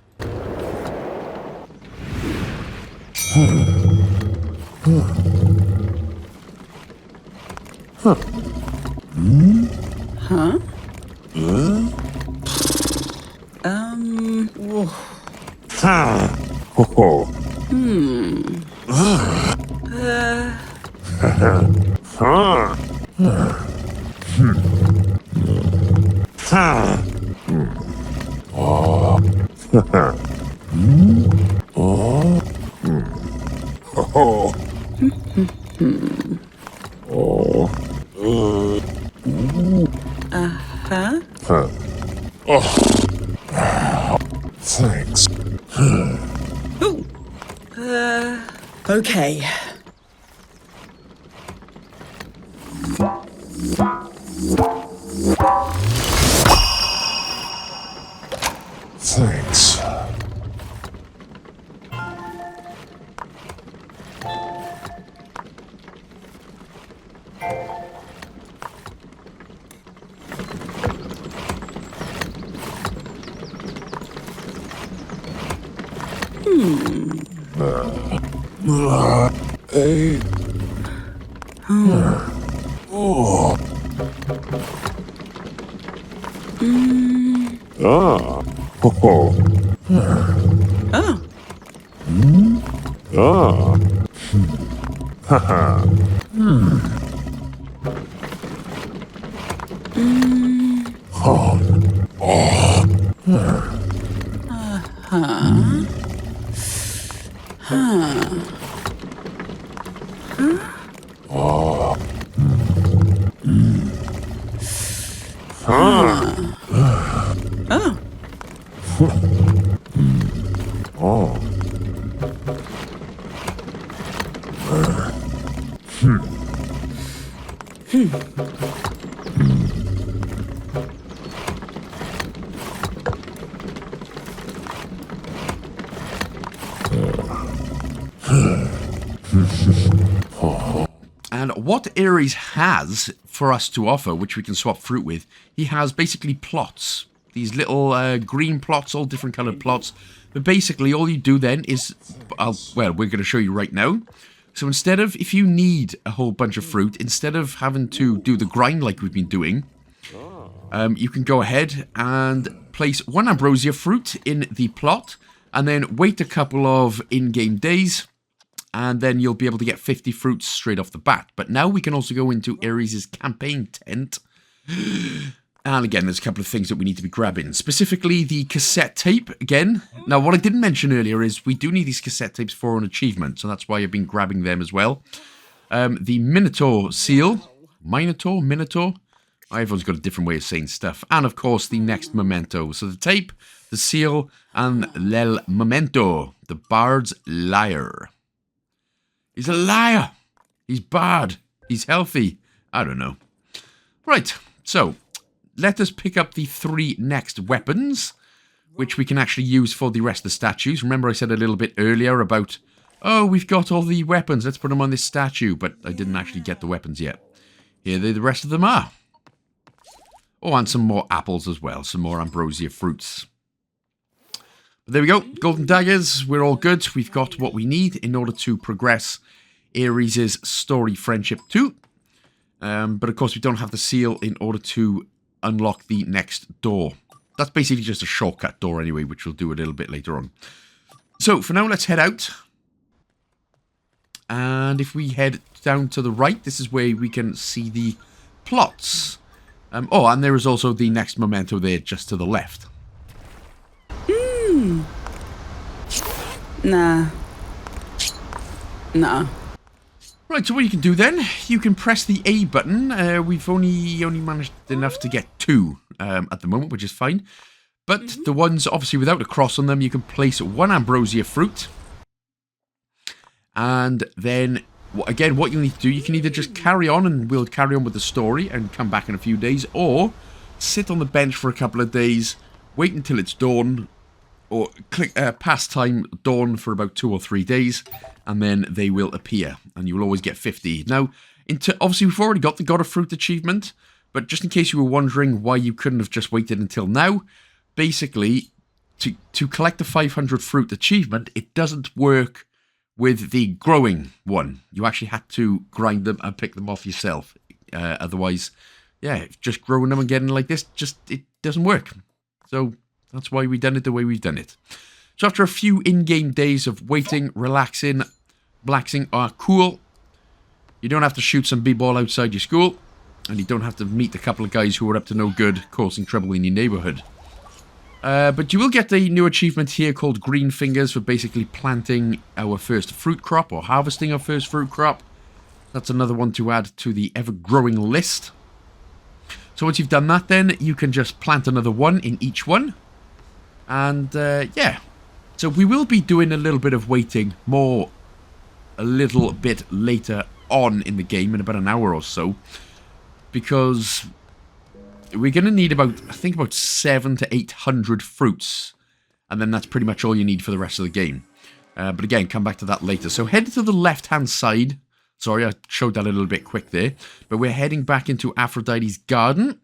Huh? Thanks. Okay. Thanks. Hey. Oh. Ah. Oh. Oh. Ah. Haha. Oh. And what Ares has for us to offer, which we can swap fruit with, he has basically plots. These little green plots, all different coloured plots. But basically all you do then is, well, we're going to show you right now. So instead of, if you need a whole bunch of fruit, instead of having to do the grind like we've been doing, you can go ahead and place 1 Ambrosia fruit in the plot, and then wait a couple of in-game days, and then you'll be able to get 50 fruits straight off the bat. But now we can also go into Ares' campaign tent. And again, there's a couple of things that we need to be grabbing. Specifically, the cassette tape, again. Now, what I didn't mention earlier is we do need these cassette tapes for an achievement, so that's why I've been grabbing them as well. The Minotaur seal. Minotaur? Everyone's got a different way of saying stuff. And, of course, the next memento. So the tape, the seal, and Lel Memento, the Bard's Lyre. He's a liar. He's bad. He's healthy. I don't know. Right, so let us pick up the 3 next weapons, which we can actually use for the rest of the statues. Remember I said a little bit earlier about, oh, we've got all the weapons, let's put them on this statue, but I didn't actually get the weapons yet. Here the rest of them are. Oh, and some more apples as well, some more ambrosia fruits. But there we go, golden daggers, we're all good. We've got what we need in order to progress Ares' story friendship 2. But of course we don't have the seal in order to unlock the next door. That's basically just a shortcut door anyway, which we'll do a little bit later on. So for now, let's head out. And if we head down to the right, this is where we can see the plots. Oh, and there is also the next memento there just to the left. Nah. Right, so what you can do then, you can press the A button. We've only managed enough to get 2 at the moment, which is fine. But the ones, obviously, without a cross on them, you can place 1 ambrosia fruit. And then again, what you'll need to do, you can either just carry on and we'll carry on with the story and come back in a few days, or sit on the bench for a couple of days, wait until it's dawn, or click pastime dawn for about 2 or 3 days, and then they will appear, and you will always get 50. Now, obviously we've already got the God of Fruit achievement, but just in case you were wondering why you couldn't have just waited until now, basically, to collect the 500 fruit achievement, it doesn't work with the growing one. You actually had to grind them and pick them off yourself. Otherwise, yeah, just growing them and getting like this, it doesn't work. So that's why we've done it the way we've done it. So after a few in-game days of waiting, relaxing, cool, you don't have to shoot some b-ball outside your school, and you don't have to meet a couple of guys who are up to no good, causing trouble in your neighborhood. But you will get a new achievement here called Green Fingers for basically planting our first fruit crop, or harvesting our first fruit crop. That's another one to add to the ever-growing list. So once you've done that, then you can just plant another one in each one. And, yeah. So we will be doing a little bit of waiting a little bit later on in the game, in about an hour or so. Because we're going to need about 700 to 800 fruits. And then that's pretty much all you need for the rest of the game. But again, come back to that later. So head to the left-hand side. Sorry, I showed that a little bit quick there. But we're heading back into Aphrodite's garden.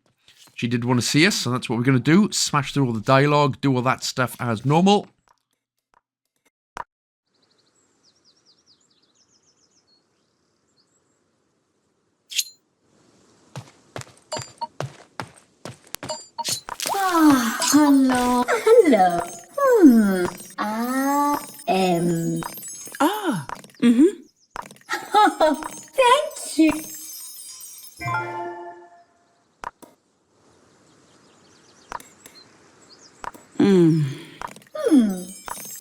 She did want to see us, so that's what we're going to do. Smash through all the dialogue, do all that stuff as normal. Hello. Hello. I am. Ah. Mm-hmm. Oh, thank you.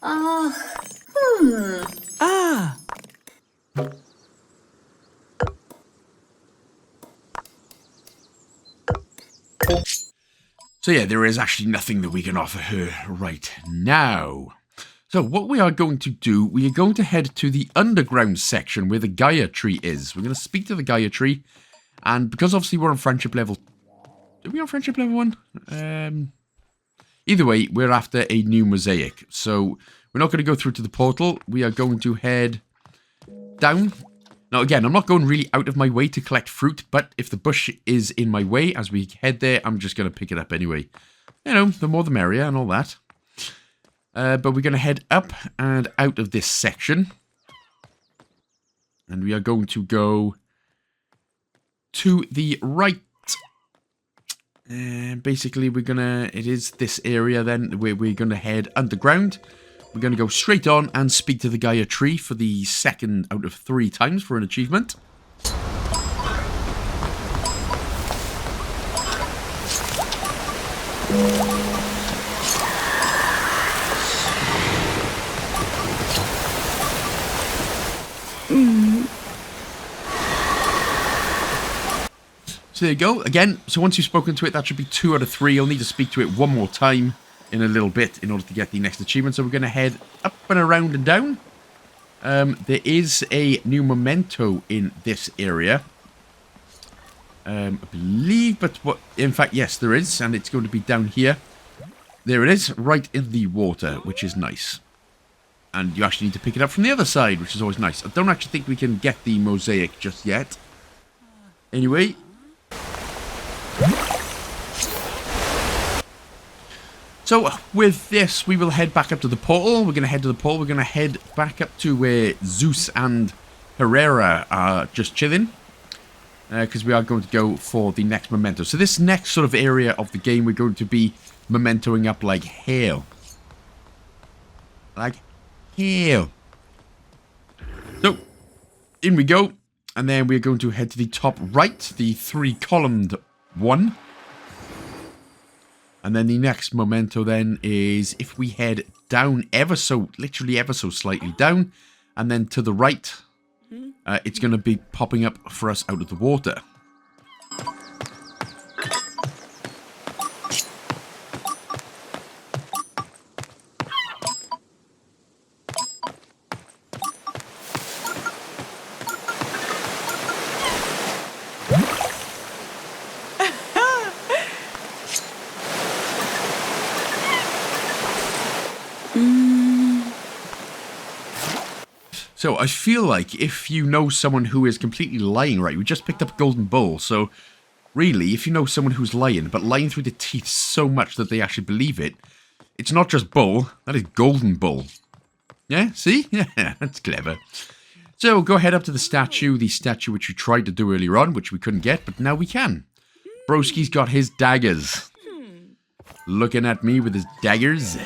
Ah. So yeah, there is actually nothing that we can offer her right now. So what we are going to do, we are going to head to the underground section where the Gaia tree is. We're going to speak to the Gaia tree, and because obviously we're on friendship level... Are we on friendship level 1? Either way, we're after a new mosaic. So we're not going to go through to the portal. We are going to head down. Now again, I'm not going really out of my way to collect fruit, but if the bush is in my way as we head there, I'm just going to pick it up anyway. You know, the more the merrier and all that. But we're going to head up and out of this section. And we are going to go to the right. And basically, it is this area then where we're going to head underground. We're going to go straight on and speak to the Gaia tree for the second out of 3 times for an achievement. So there you go. Again, so once you've spoken to it, that should be 2 out of 3. You'll need to speak to it one more time in a little bit in order to get the next achievement. So we're going to head up and around and down. There is a new memento in this area. I believe, but what? In fact, yes, there is, and it's going to be down here. There it is, right in the water, which is nice. And you actually need to pick it up from the other side, which is always nice. I don't actually think we can get the mosaic just yet. Anyway. So, with this, we will head back up to the portal. We're going to head to the portal. We're going to head back up to where Zeus and Herrera are just chilling. Because we are going to go for the next memento. So this next sort of area of the game, we're going to be mementoing up like hell. Like hell. So, in we go. And then we're going to head to the top right, the 3-columned one. And then the next memento then is if we head down literally ever so slightly down. And then to the right, it's going to be popping up for us out of the water. So I feel like if you know someone who is completely lying, right, we just picked up a golden bowl, so really, if you know someone who's lying, but lying through the teeth so much that they actually believe it, it's not just bull, that is golden bull. Yeah, see? Yeah, that's clever. So go ahead up to the statue which we tried to do earlier on, which we couldn't get, but now we can. Broski's got his daggers. Looking at me with his daggers.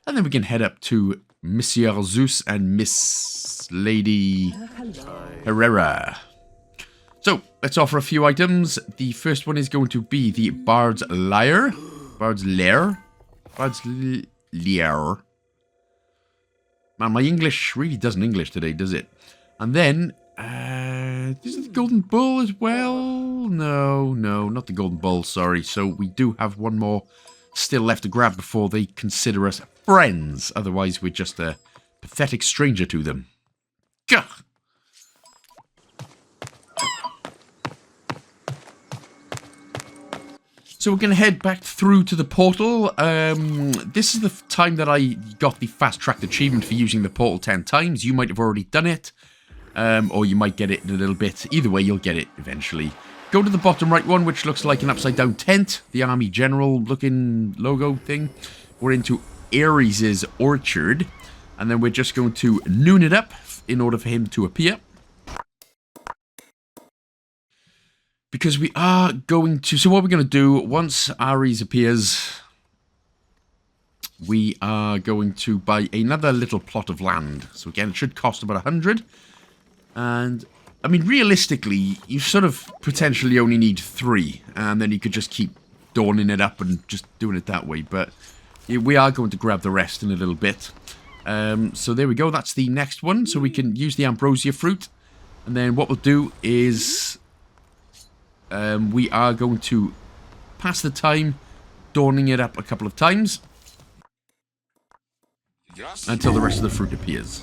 And then we can head up to Monsieur Zeus and Miss Lady Herrera. So, let's offer a few items. The first one is going to be the Bard's Lyre. Bard's Lair. Bard's Lyre. Man, my English really doesn't English today, does it? And then, is it the Golden Bull as well? No, not the Golden Bull, sorry. So, we do have one more still left to grab before they consider us friends. Otherwise, we're just a pathetic stranger to them. Gah! So we're going to head back through to the portal. This is the time that I got the fast-tracked achievement for using the portal 10 times. You might have already done it, or you might get it in a little bit. Either way, you'll get it eventually. Go to the bottom right one, which looks like an upside-down tent. The Army General-looking logo thing. We're into Ares' orchard. And then we're just going to noon it up in order for him to appear. Because we are going to... So what we're going to do, once Ares appears, we are going to buy another little plot of land. So again, it should cost about 100. And... I mean, realistically, you sort of potentially only need 3, and then you could just keep dawning it up and just doing it that way, but we are going to grab the rest in a little bit. So there we go, that's the next one, so we can use the Ambrosia fruit, and then what we'll do is we are going to pass the time dawning it up a couple of times until the rest of the fruit appears.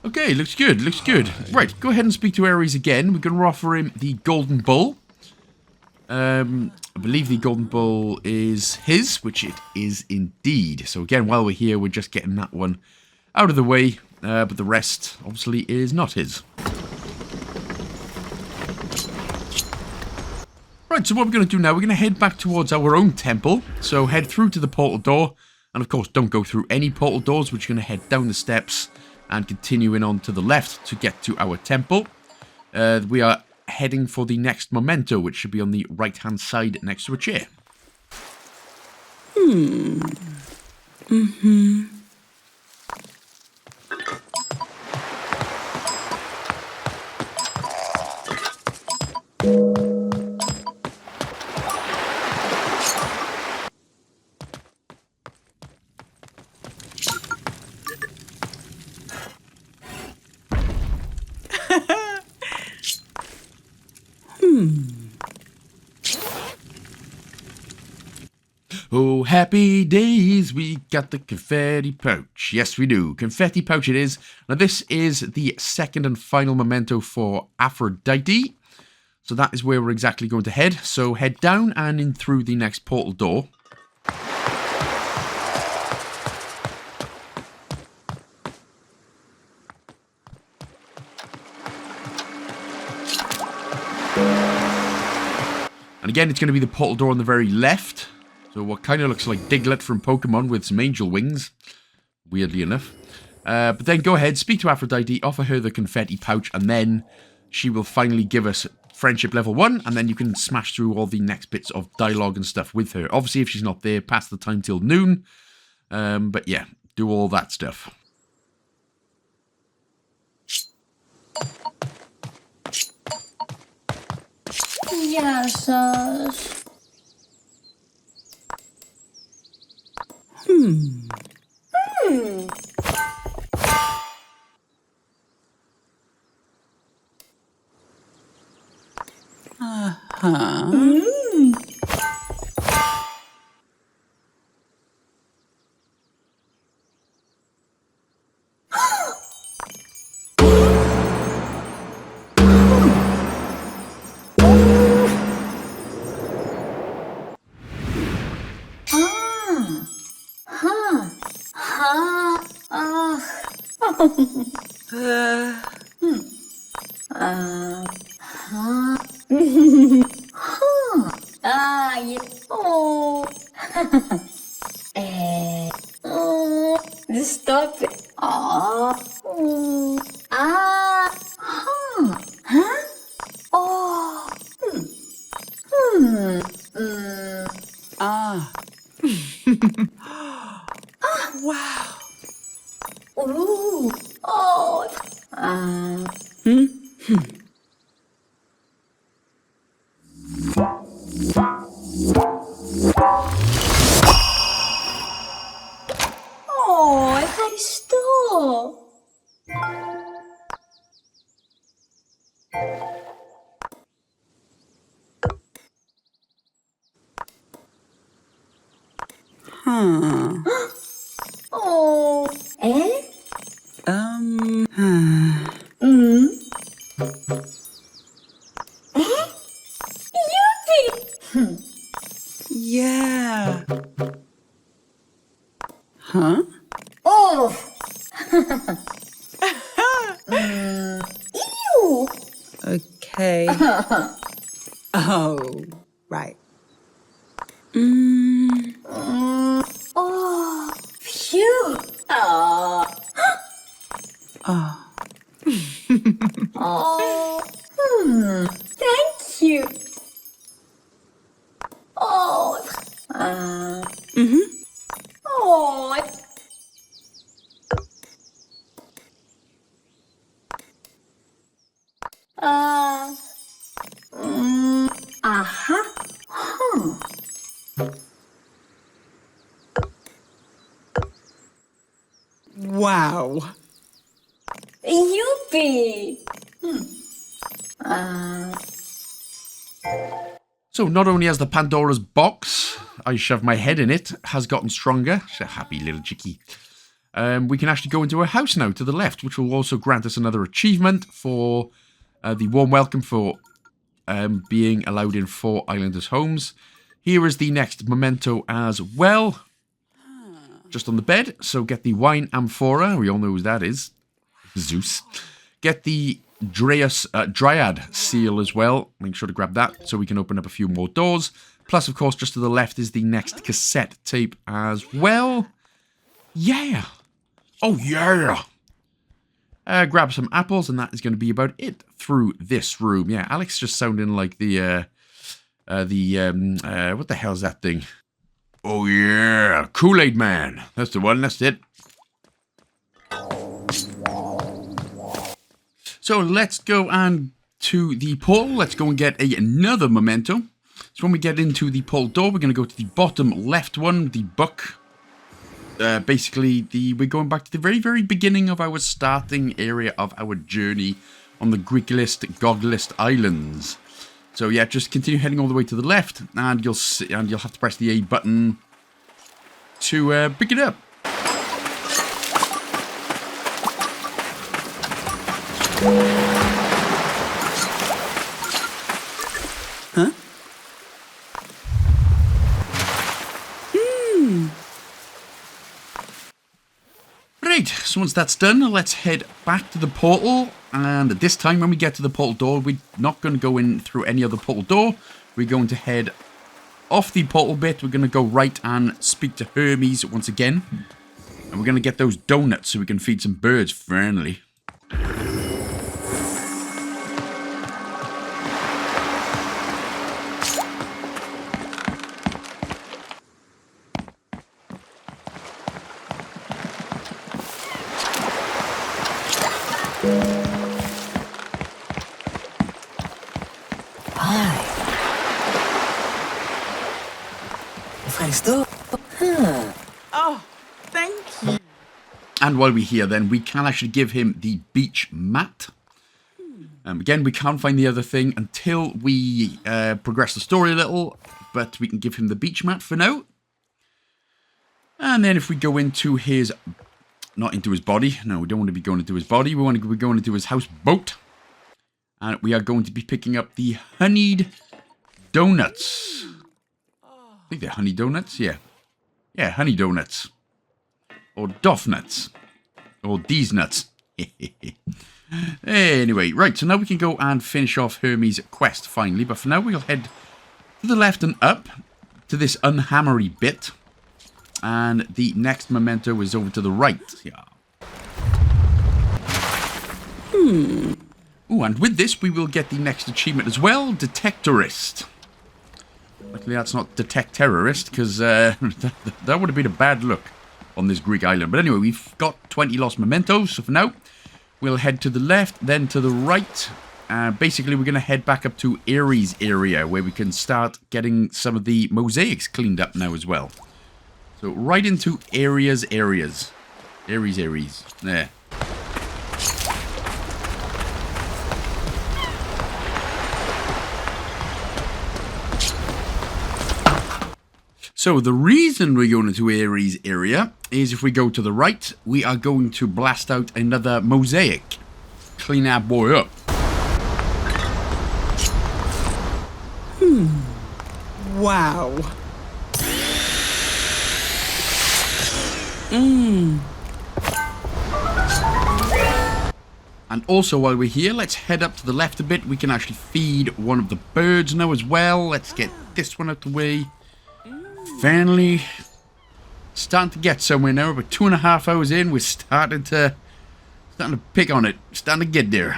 Okay, looks good, looks good. Right, go ahead and speak to Ares again. We're going to offer him the Golden Bull. I believe the Golden Bull is his, which it is indeed. So again, while we're here, we're just getting that one out of the way. But the rest, obviously, is not his. Right, so what we're going to do now, we're going to head back towards our own temple. So head through to the portal door. And of course, don't go through any portal doors. We're just going to head down the steps and continuing on to the left to get to our temple. We are heading for the next memento, which should be on the right-hand side next to a chair. Oh, happy days, we got the confetti pouch. Yes, we do. Confetti pouch it is. Now, this is the second and final memento for Aphrodite. So that is where we're exactly going to head. So head down and in through the next portal door. And again, it's going to be the portal door on the very left. So what kind of looks like Diglett from Pokemon with some angel wings. Weirdly enough. But then go ahead, speak to Aphrodite, offer her the confetti pouch, and then she will finally give us friendship level 1, and then you can smash through all the next bits of dialogue and stuff with her. Obviously, if she's not there, pass the time till noon. But yeah, do all that stuff. Γεια σας. Oh. Stop it. Oh. Huh? Oh. Wow. Ooh. Oh. Ευχαριστώ. Oh. Yuppie. Yeah. Huh? Oh. Ew. Okay. Oh, right. Oh. Phew. Oh. Oh. Oh. Thank you. Oh. Oh. Aha. Huh. Wow. Yuppie. So not only has the Pandora's box, I shoved my head in it, has gotten stronger. She's a happy little chickie. We can actually go into a house now to the left, which will also grant us another achievement for the warm welcome for being allowed in 4 Islanders' homes. Here is the next memento as well. Just on the bed. So get the wine amphora. We all know who that is. Zeus. Get the Dryad seal as well. Make sure to grab that so we can open up a few more doors. Plus, of course, just to the left is the next cassette tape as well. Yeah. Oh, yeah. Grab some apples, and that is going to be about it through this room. Yeah, Alex just sounding like the what the hell's that thing? Oh, yeah. Kool-Aid Man. That's the one. That's it. So let's go and to the portal. Let's go and get another memento. So when we get into the portal door, we're going to go to the bottom left one, the book. Basically, we're going back to the very, very beginning of our starting area of our journey on the Greeklist, Goglist Islands. So yeah, just continue heading all the way to the left, and you'll see, and you'll have to press the A button to pick it up. Huh? Right, so once that's done, let's head back to the portal. And this time when we get to the portal door, we're not going to go in through any other portal door. We're going to head off the portal bit. We're going to go right and speak to Hermes once again. And we're going to get those donuts so we can feed some birds finally. Hi. Ευχαριστώ. Oh, thank you. And while we're here, then, we can actually give him the beach mat. Again, we can't find the other thing until we progress the story a little, but we can give him the beach mat for now. And then if we go into his... Not into his body. No, we don't want to be going into his body. We want to be going into his houseboat. And we are going to be picking up the honeyed donuts. I think they're honey donuts, yeah. Yeah, honey donuts. Or doff nuts. Or these nuts. Anyway, right, so now we can go and finish off Hermes' quest, finally. But for now, we'll head to the left and up to this unhammery bit. And the next memento is over to the right. Yeah. Ooh, and with this, we will get the next achievement as well, Detectorist. Luckily, that's not Detect Terrorist, because that would have been a bad look on this Greek island. But anyway, we've got 20 lost mementos, so for now, we'll head to the left, then to the right. Basically, we're going to head back up to Ares area, where we can start getting some of the mosaics cleaned up now as well. So, right into Ares. There. So, the reason we're going into Ares area is if we go to the right, we are going to blast out another mosaic. Clean our boy up. Wow. And also while we're here, let's head up to the left a bit. We can actually feed one of the birds now as well. Let's get this one out the way. Finally, starting to get somewhere now. About 2.5 hours in, we're starting to pick on it. Starting to get there.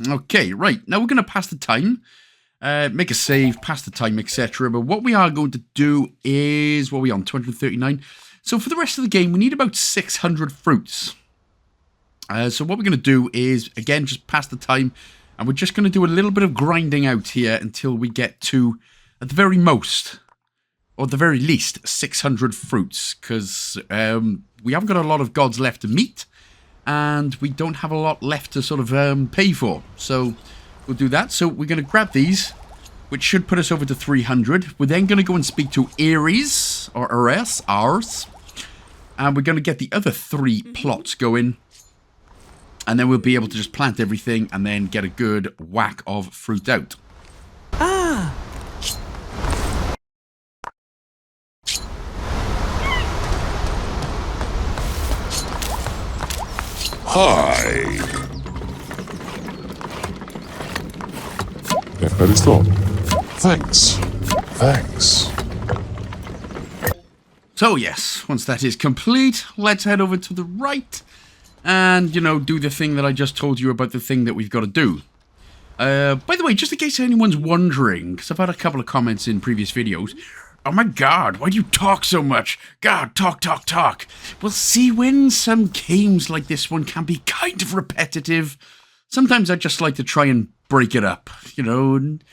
Okay, right. Now we're going to pass the time. Make a save, pass the time, etc. But what we are going to do is... What are we on? 239? So for the rest of the game, we need about 600 fruits. So what we're going to do is, again, just pass the time. And we're just going to do a little bit of grinding out here until we get to, at the very most, or at the very least, 600 fruits. Because we haven't got a lot of gods left to meet. And we don't have a lot left to sort of pay for. So we'll do that. So we're going to grab these, which should put us over to 300. We're then going to go and speak to Ares, or Ars. And we're going to get the other 3 plots going. And then we'll be able to just plant everything and then get a good whack of fruit out. Ah. Hi. Ευχαριστώ. Thanks. So yes, once that is complete, let's head over to the right and, you know, do the thing that I just told you about, the thing that we've got to do. By the way, just in case anyone's wondering, because I've had a couple of comments in previous videos, oh my god, why do you talk so much? God, talk. Well, see, when some games like this one can be kind of repetitive, sometimes I just like to try and break it up, you know, and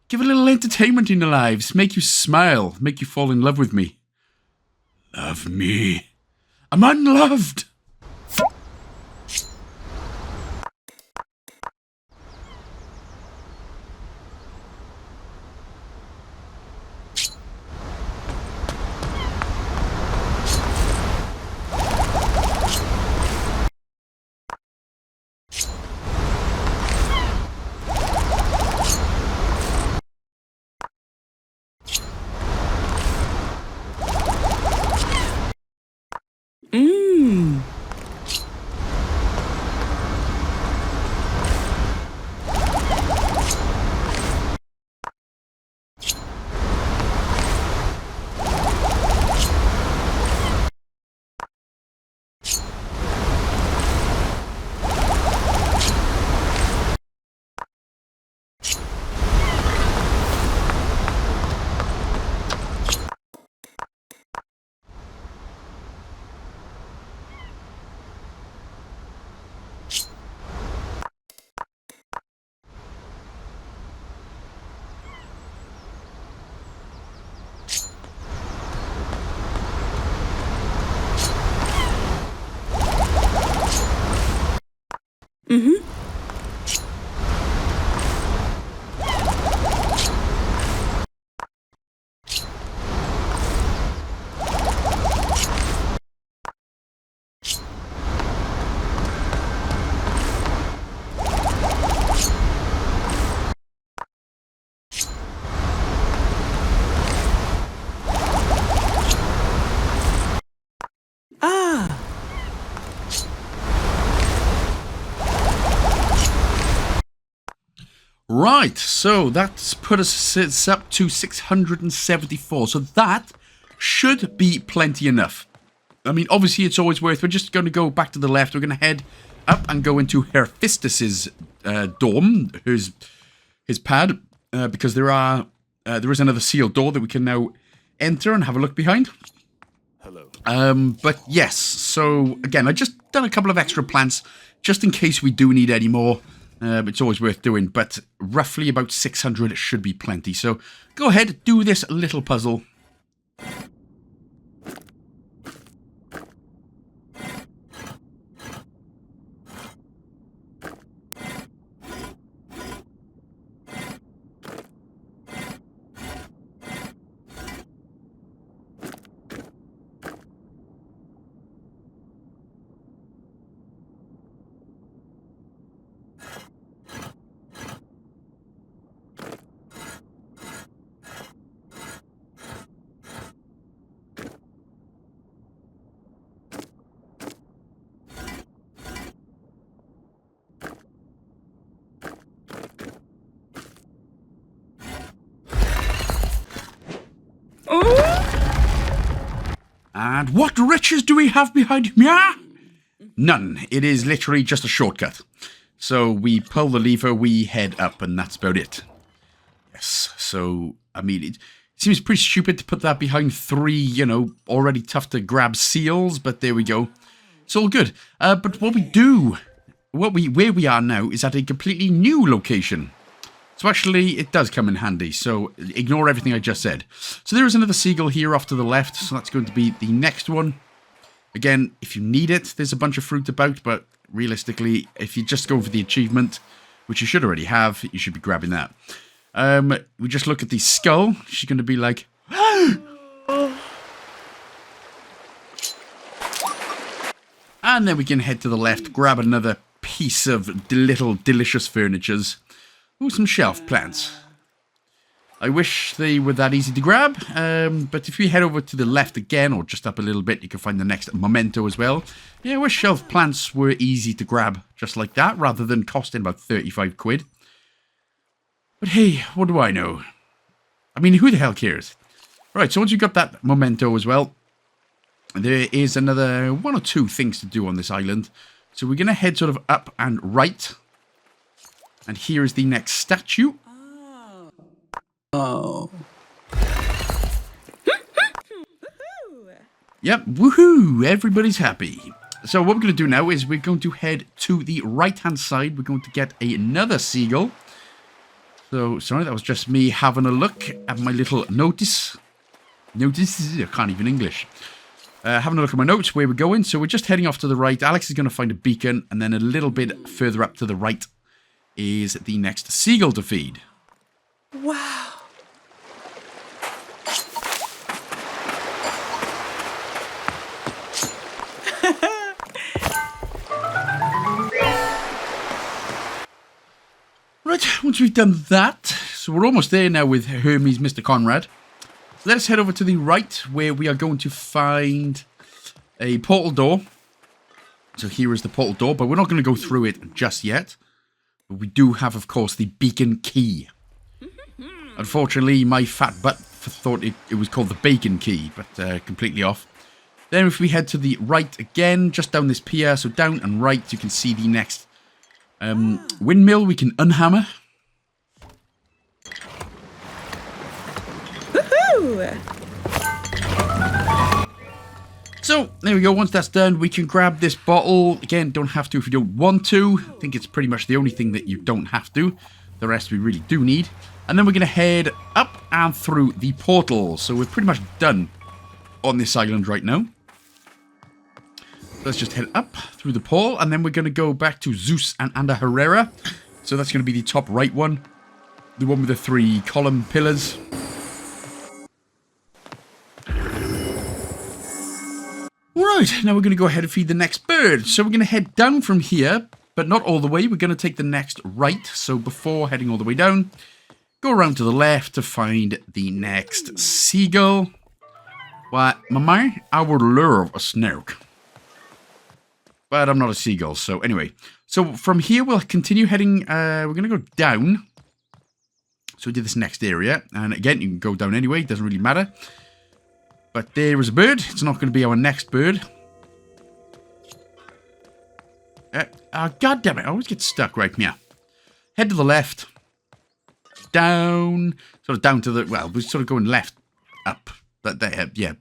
give a little entertainment in your lives, make you smile, make you fall in love with me. Love me. I'm unloved. Ah. Right, so that's put us up to 674. So that should be plenty enough. I mean, obviously it's always worth. We're just going to go back to the left. We're going to head up and go into Hephaestus's dorm, his pad, because there is another sealed door that we can now enter and have a look behind. Hello. But yes, so again, I just done a couple of extra plants just in case we do need any more. It's always worth doing, but roughly about 600 should be plenty. So go ahead, do this little puzzle. And what riches do we have behind me? None. It is literally just a shortcut. So we pull the lever, we head up, and that's about it. Yes, so, I mean, it seems pretty stupid to put that behind 3, already tough to grab seals, but there we go. It's all good. But what we do, where we are now is at a completely new location. So actually, it does come in handy, so ignore everything I just said. So there is another seagull here off to the left, so that's going to be the next one. Again, if you need it, there's a bunch of fruit about, but realistically, if you just go for the achievement, which you should already have, you should be grabbing that. We just look at the skull. She's going to be like... And then we can head to the left, grab another piece of little delicious furnitures. Ooh, some shelf plants. I wish they were that easy to grab, but if we head over to the left again, or just up a little bit, you can find the next memento as well. Yeah, I wish shelf plants were easy to grab, just like that, rather than costing about 35 quid. But hey, what do I know? I mean, who the hell cares? Right, so once you've got that memento as well, there is another 1 or 2 things to do on this island. So we're going to head sort of up and right. And here is the next statue. Oh. Yep, woohoo! Everybody's happy. So what we're going to do now is we're going to head to the right-hand side. We're going to get another seagull. So, sorry, that was just me having a look at my little notice. Notice? I can't even English. Having a look at my notes, where we're going. So we're just heading off to the right. Alex is going to find a beacon. And then a little bit further up to the right is the next seagull to feed. Wow. Right, once we've done that, so we're almost there now with Hermes, Mr. Conrad. Let us head over to the right, where we are going to find a portal door. So here is the portal door, but we're not going to go through it just yet. But we do have, of course, the beacon key. Unfortunately, my fat butt thought it was called the bacon key, but completely off. Then if we head to the right again, just down this pier, so down and right, you can see the next windmill we can unhammer. Woohoo! So, there we go. Once that's done, we can grab this bottle. Again, don't have to if you don't want to. I think it's pretty much the only thing that you don't have to. The rest we really do need. And then we're going to head up and through the portal. So we're pretty much done on this island right now. Let's just head up through the pole, and then we're going to go back to Zeus and Anda Herrera. So that's going to be the top right one. The one with the 3 column pillars. Right, now we're going to go ahead and feed the next bird. So we're going to head down from here, but not all the way. We're going to take the next right. So before heading all the way down, go around to the left to find the next seagull. Why, my man, I would love a snook. But I'm not a seagull, so anyway. So from here, we'll continue heading, we're going to go down. So we did this next area. And again, you can go down anyway, it doesn't really matter. But there is a bird. It's not going to be our next bird. God damn it, I always get stuck right here. Head to the left. Down. Sort of down to the, well, we're sort of going left, up. Yeah.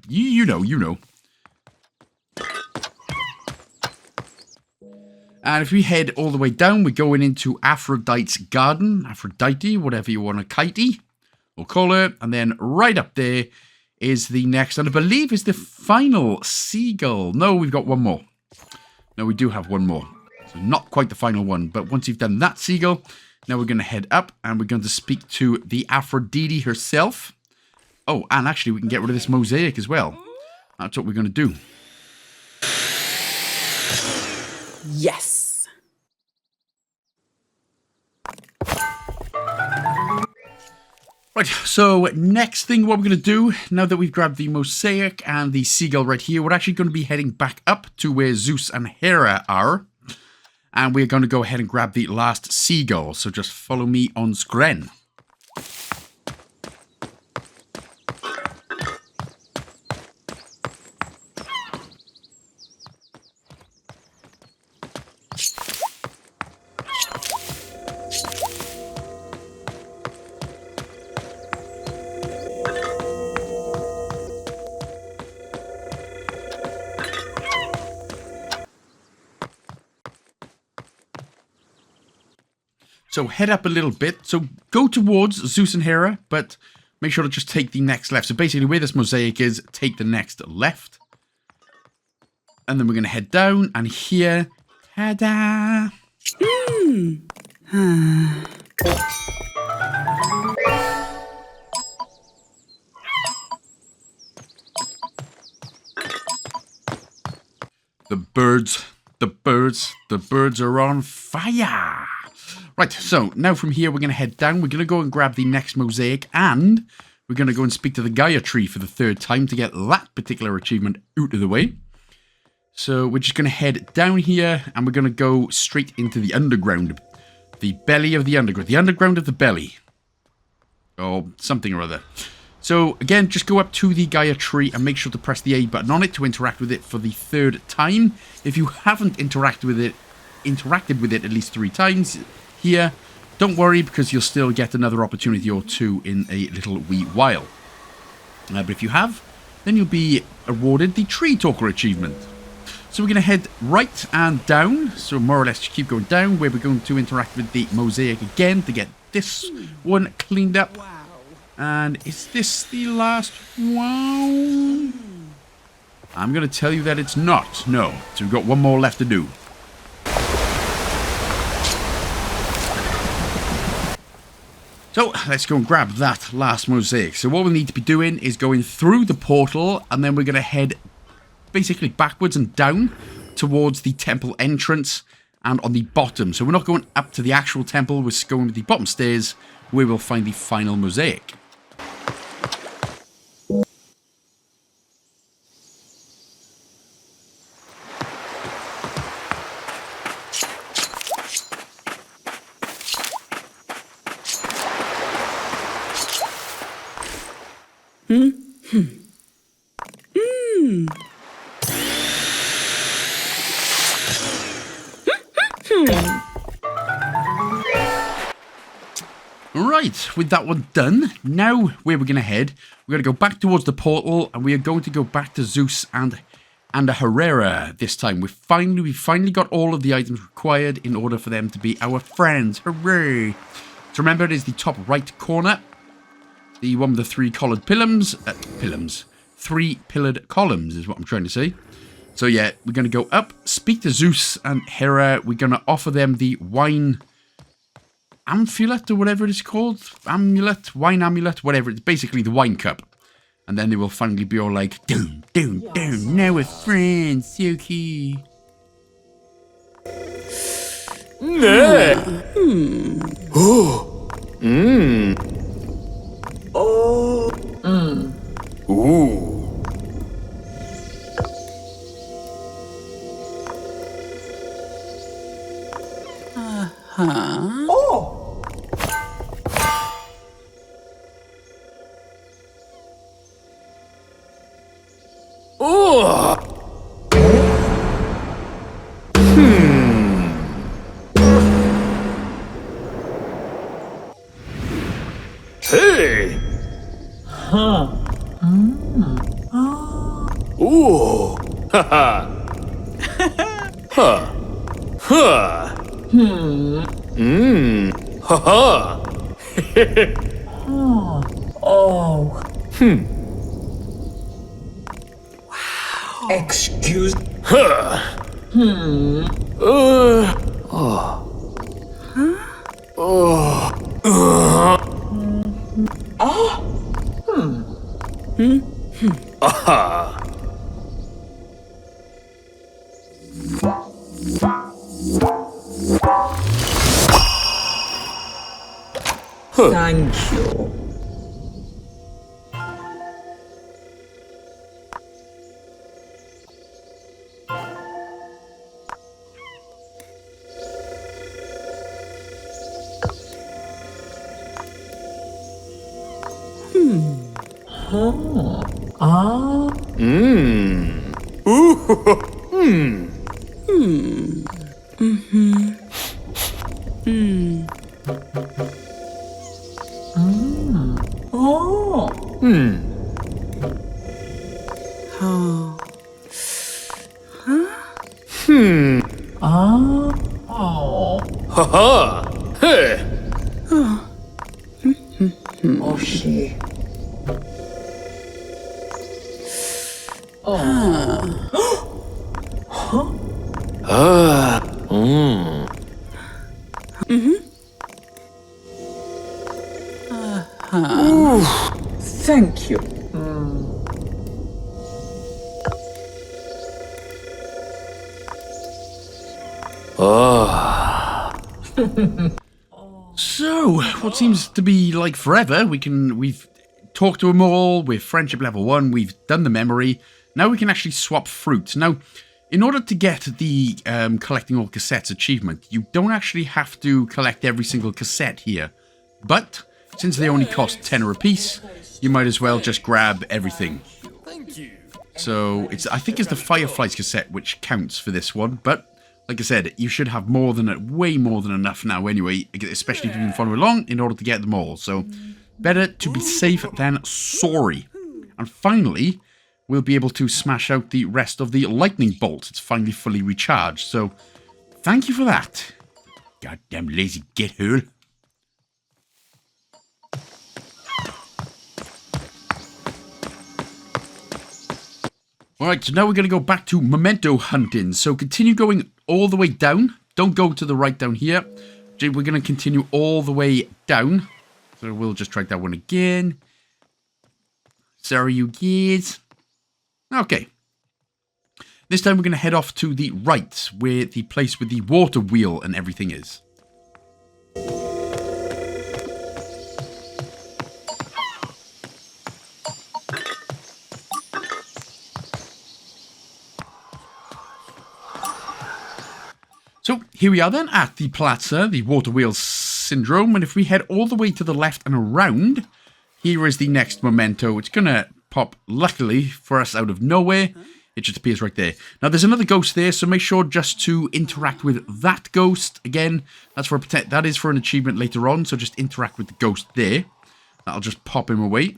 You know. And if we head all the way down, we're going into Aphrodite's garden. Aphrodite, whatever you want to kitey or call her. And then right up there is the next, and I believe is the final seagull. No, we've got one more. No, we do have one more. So not quite the final one. But once you've done that seagull, now we're going to head up and we're going to speak to the Aphrodite herself. Oh, and actually we can get rid of this mosaic as well. That's what we're going to do. Yes. Right, so next thing what we're going to do, now that we've grabbed the mosaic and the seagull right here, we're actually going to be heading back up to where Zeus and Hera are. And we're going to go ahead and grab the last seagull, so just follow me on screen. So head up a little bit. So go towards Zeus and Hera, but make sure to just take the next left. So basically where this mosaic is, take the next left. And then we're going to head down, and here, ta-da! The birds are on fire! Right, so now from here we're going to head down. We're going to go and grab the next mosaic, and we're going to go and speak to the Gaia tree for the 3rd time to get that particular achievement out of the way. So we're just going to head down here, and we're going to go straight into the underground. The belly of the underground. The underground of the belly. Or something or other. So again, just go up to the Gaia tree and make sure to press the A button on it to interact with it for the 3rd time. If you haven't interacted with it at least 3 times here, don't worry, because you'll still get another opportunity or 2 in a little wee while. But if you have, then you'll be awarded the Tree Talker achievement. So we're going to head right and down, so more or less just keep going down, where we're going to interact with the mosaic again to get this one cleaned up. Wow. And is this the last one? I'm going to tell you that it's not. No. So we've got one more left to do. So let's go and grab that last mosaic. So what we need to be doing is going through the portal, and then we're going to head basically backwards and down towards the temple entrance and on the bottom. So we're not going up to the actual temple, we're going to the bottom stairs where we'll find the final mosaic. Right, with that one done, now where we're going to head, we're going to go back towards the portal, and we are going to go back to Zeus and Herrera this time. We finally got all of the items required in order for them to be our friends. Hooray! So remember, it is the top right corner, the one with the 3 collared pillars. 3 pillared columns is what I'm trying to say. So yeah, we're going to go up, speak to Zeus and Hera. We're going to offer them the wine amulet or whatever it is called. Amulet, wine amulet, whatever. It's basically the wine cup. And then they will finally be all like, doom, now we're friends, Suki. Hey! Ooh! Haha! Huh! Huh! Haha! Excuse. Thank you. Haha! Hey! Oh, she. Thank you. So, what seems to be like forever, we've talked to them all, we're friendship level 1, we've done the memory, now we can actually swap fruit. Now, in order to get the collecting all cassettes achievement, you don't actually have to collect every single cassette here, but since they only cost 10 a piece, you might as well just grab everything. So, I think it's the Fireflies cassette which counts for this one, but like I said, you should have way more than enough now anyway, especially if you've been following along, in order to get them all. So, better to be safe than sorry. And finally, we'll be able to smash out the rest of the lightning bolts. It's finally fully recharged. So, thank you for that. Goddamn lazy githole. Alright, so now we're going to go back to memento hunting. So continue going all the way down. Don't go to the right down here. We're going to continue all the way down. So we'll just try that one again. Sorry, you kids. Okay. This time we're going to head off to the right, where the place with the water wheel and everything is. So here we are then at the plaza, the water wheel syndrome, and if we head all the way to the left and around, here is the next memento. It's going to pop, luckily for us, out of nowhere. It just appears right there. Now there's another ghost there, so make sure just to interact with that ghost. Again, that is for an achievement later on, so just interact with the ghost there. That'll just pop him away.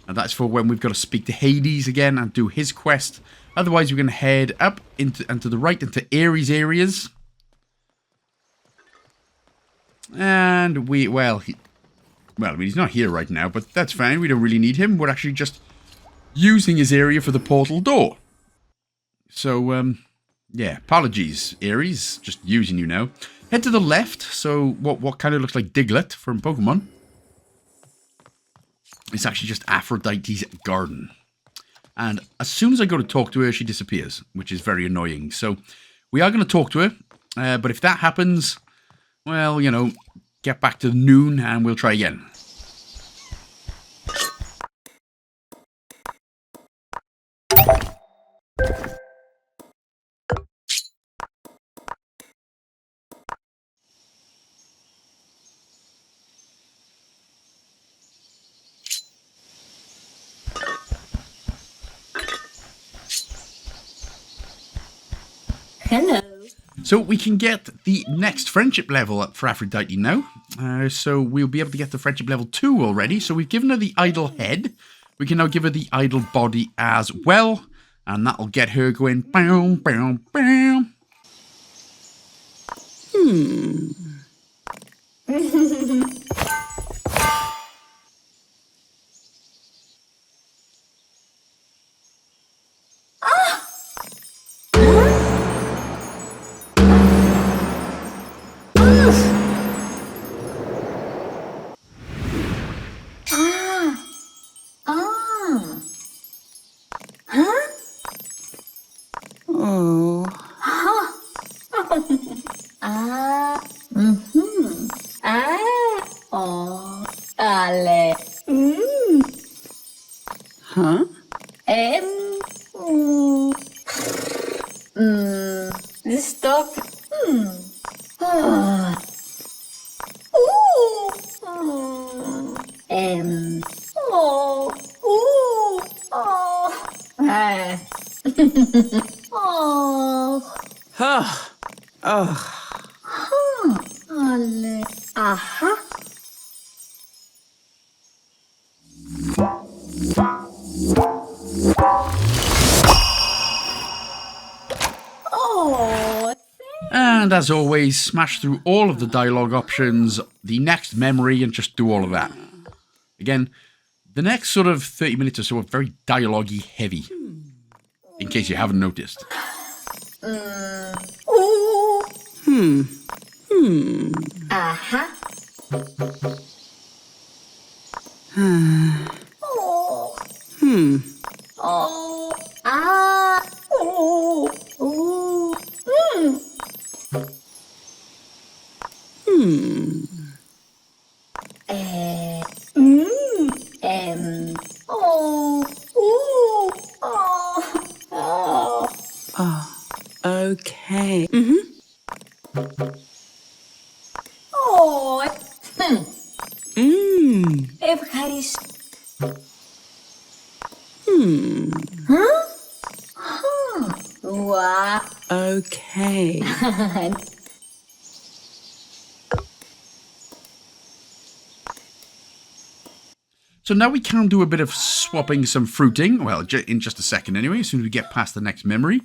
And that's for when we've got to speak to Hades again and do his quest. Otherwise, we're going to head up and to the right into Ares areas. And I mean, he's not here right now, but that's fine. We don't really need him. We're actually just using his area for the portal door. So, yeah, apologies, Aries. Just using you now. Head to the left. So, what kind of looks like Diglett from Pokemon. It's actually just Aphrodite's garden. And as soon as I go to talk to her, she disappears, which is very annoying. So, we are going to talk to her. But if that happens, well, you know, get back to noon and we'll try again. Hello. So we can get the next friendship level up for Aphrodite now. So we'll be able to get to friendship level 2 already. So we've given her the idle head. We can now give her the idle body as well. And that'll get her going. Bow, bow, bow. Ale. Huh? Stop. Ale. Aha. Oh. And as always, smash through all of the dialogue options, the next memory, and just do all of that. Again, the next sort of 30 minutes or so are very dialogue-y heavy, in case you haven't noticed. Aha. Oh. Oh. Ah. Oh. Oh. Oh. Oh. Oh. Oh. Okay. Oh. Ευχαριστώ. Huh? Huh. Wow. Okay. So now we can do a bit of swapping some fruiting. Well, in just a second anyway, as soon as we get past the next memory.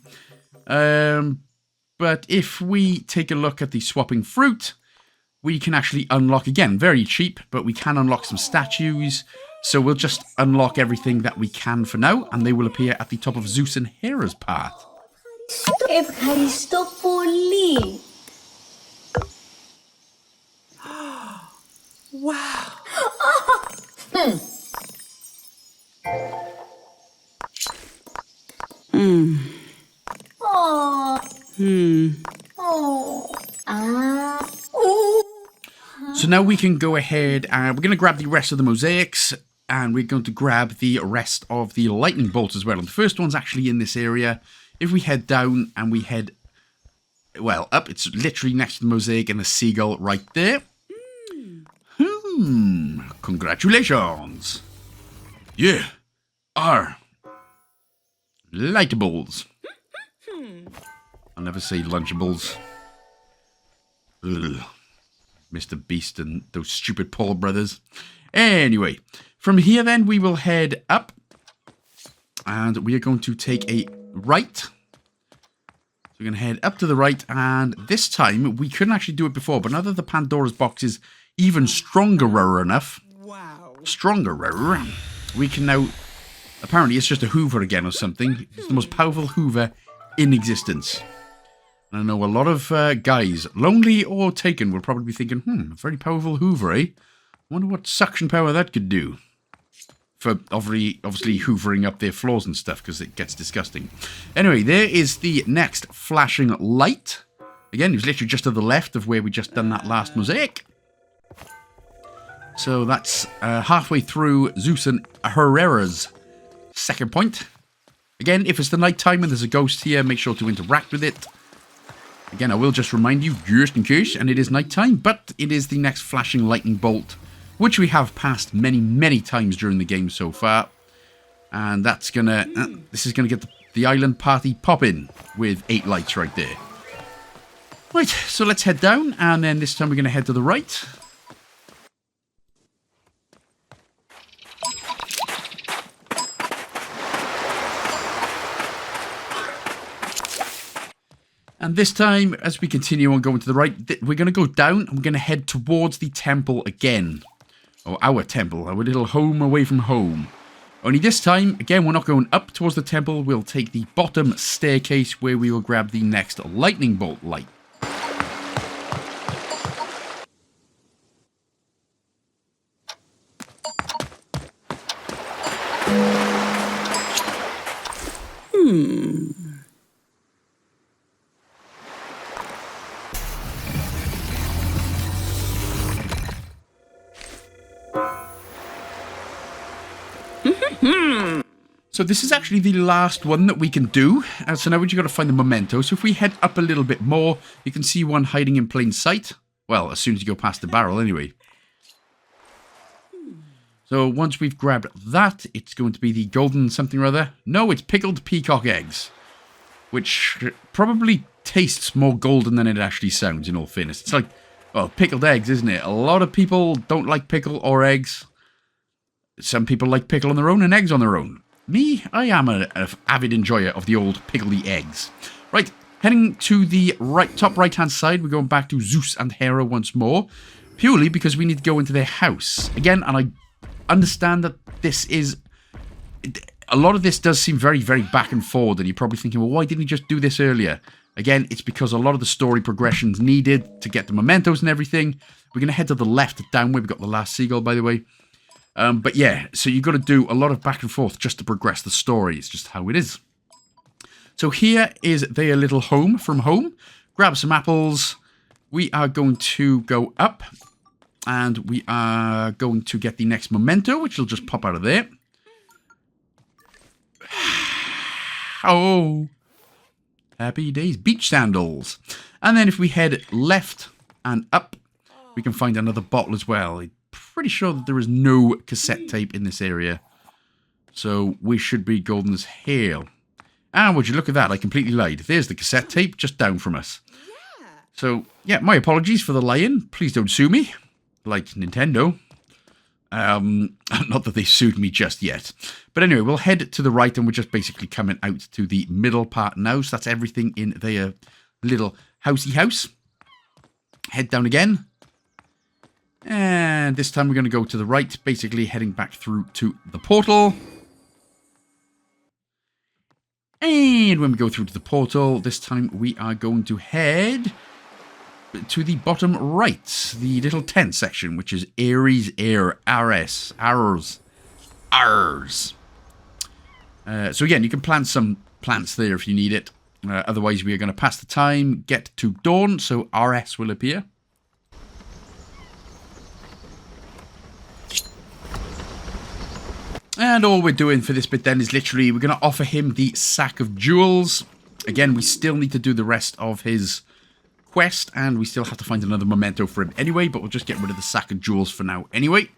But if we take a look at the swapping fruit, we can actually unlock, again, very cheap, but we can unlock some statues. So we'll just unlock everything that we can for now, and they will appear at the top of Zeus and Hera's path. Ευχαριστώ πολύ. Wow. Oh. Oh. Ah. Oh. So now we can go ahead and we're going to grab the rest of the mosaics, and we're going to grab the rest of the lightning bolts as well. And the first one's actually in this area. If we head down and we head, well, up, it's literally next to the mosaic and the seagull right there. Congratulations. Yeah, our lightables. I'll never say lunchables. Ugh. Mr. Beast and those stupid Paul brothers. Anyway, from here then we will head up. And we are going to take a right. So we're going to head up to the right. And this time, we couldn't actually do it before. But now that the Pandora's box is even stronger enough. Wow. Stronger. We can now... Apparently, it's just a Hoover again or something. It's the most powerful Hoover in existence. And I know a lot of guys, lonely or taken, will probably be thinking, very powerful Hoover, eh? Wonder what suction power that could do. For obviously hoovering up their floors and stuff, because it gets disgusting. Anyway, there is the next flashing light. Again, it was literally just to the left of where we just done that last mosaic. So that's halfway through Zeus and Herrera's second point. Again, if it's the night time and there's a ghost here, make sure to interact with it. Again, I will just remind you, just in case, and it is night time, but it is the next flashing lightning bolt, which we have passed many, many times during the game so far. And that's gonna, this is gonna get the island party popping with 8 lights right there. Right, so let's head down, and then this time we're gonna head to the right. And this time, as we continue on going to the right, we're going to go down and we're going to head towards the temple again. Or our temple, our little home away from home. Only this time, again, we're not going up towards the temple. We'll take the bottom staircase where we will grab the next lightning bolt light. So this is actually the last one that we can do. So now we've got to find the memento. So if we head up a little bit more, you can see one hiding in plain sight. Well, as soon as you go past the barrel anyway. So once we've grabbed that, it's going to be the golden something or other. No, it's pickled peacock eggs. Which probably tastes more golden than it actually sounds, in all fairness. It's like, well, pickled eggs, isn't it? A lot of people don't like pickle or eggs. Some people like pickle on their own and eggs on their own. Me, I am an avid enjoyer of the old pickledy eggs. Right, heading to the top right-hand side, we're going back to Zeus and Hera once more. Purely because we need to go into their house. Again, and I understand that this is... A lot of this does seem very, very back and forward, and you're probably thinking, well, why didn't he just do this earlier? Again, it's because a lot of the story progression's needed to get the mementos and everything. We're going to head to the left down where we've got the last seagull, by the way. But yeah, so you've got to do a lot of back and forth just to progress the story. It's just how it is. So here is their little home from home. Grab some apples. We are going to go up. And we are going to get the next memento, which will just pop out of there. Oh. Happy days. Beach sandals. And then if we head left and up, we can find another bottle as well. Pretty sure that there is no cassette tape in this area. So we should be golden as hell. And would you look at that? I completely lied. There's the cassette tape just down from us. Yeah. So, yeah, my apologies for the lying. Please don't sue me. Like Nintendo. Not that they sued me just yet. But anyway, we'll head to the right and we're just basically coming out to the middle part now. So that's everything in their little housey house. Head down again. And this time we're going to go to the right, basically heading back through to the portal. And when we go through to the portal, this time we are going to head to the bottom right, the little tent section, which is Ares Air, RS, Ars. So again, you can plant some plants there if you need it. Otherwise, we are going to pass the time, get to dawn, so RS will appear. And all we're doing for this bit then is literally, we're going to offer him the sack of jewels. Again, we still need to do the rest of his quest, and we still have to find another memento for him anyway, but we'll just get rid of the sack of jewels for now anyway.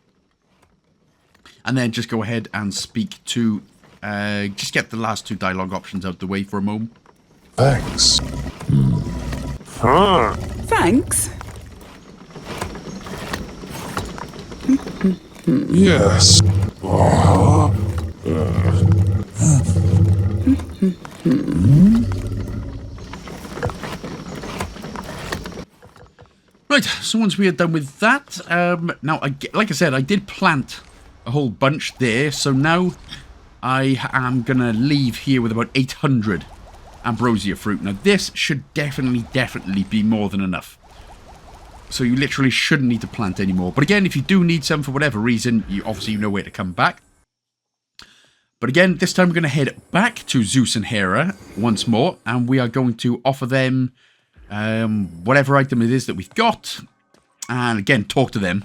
And then just go ahead and speak to, just get the last 2 dialogue options out of the way for a moment. Thanks. Thanks. Yes. Right, so once we are done with that, now, like I said, I did plant a whole bunch there, so now I am going to leave here with about 800 Ambrosia fruit. Now, this should definitely be more than enough. So you literally shouldn't need to plant anymore. But again, if you do need some for whatever reason, you obviously know where to come back. But again, this time we're going to head back to Zeus and Hera once more. And we are going to offer them whatever item it is that we've got. And again, talk to them.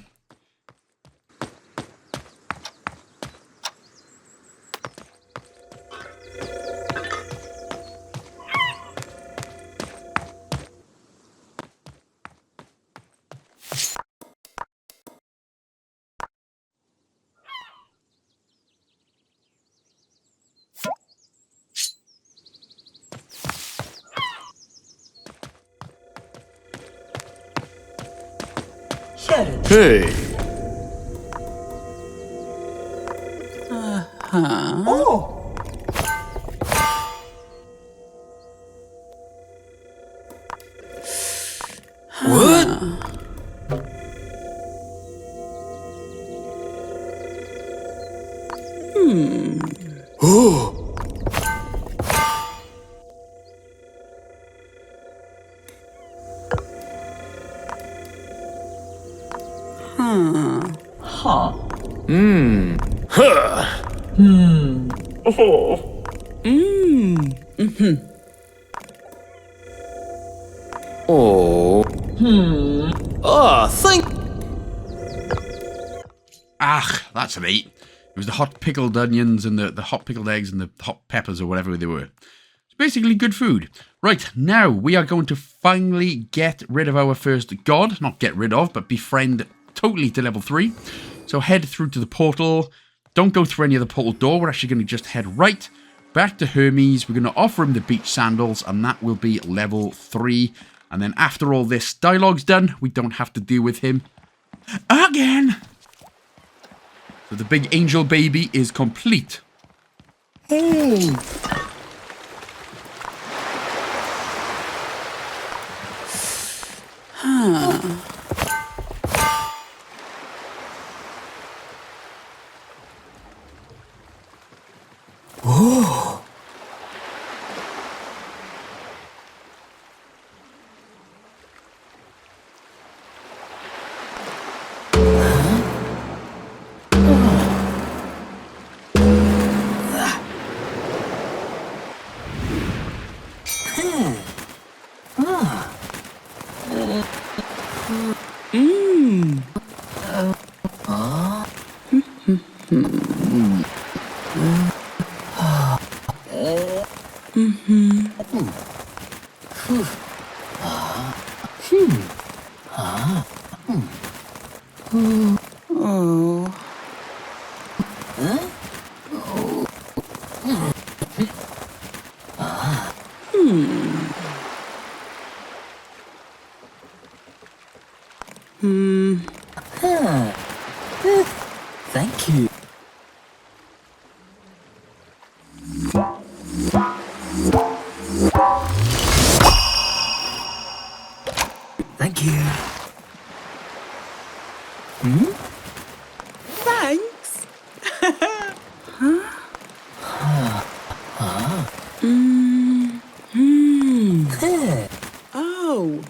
Hey. Oh! What? Oh. Huh. Huh. Oh. Oh. Ah, thank. Ah, that's an 8. It was the hot pickled onions and the hot pickled eggs and the hot peppers or whatever they were. It's basically good food. Right, now we are going to finally get rid of our first god. Not get rid of, but befriend totally to level 3. So head through to the portal. Don't go through any of the portal door. We're actually going to just head right back to Hermes. We're going to offer him the beach sandals, and that will be level 3. And then after all this dialogue's done, we don't have to deal with him again. So the big angel baby is complete. Thank you. Thank you. Thanks. Oh.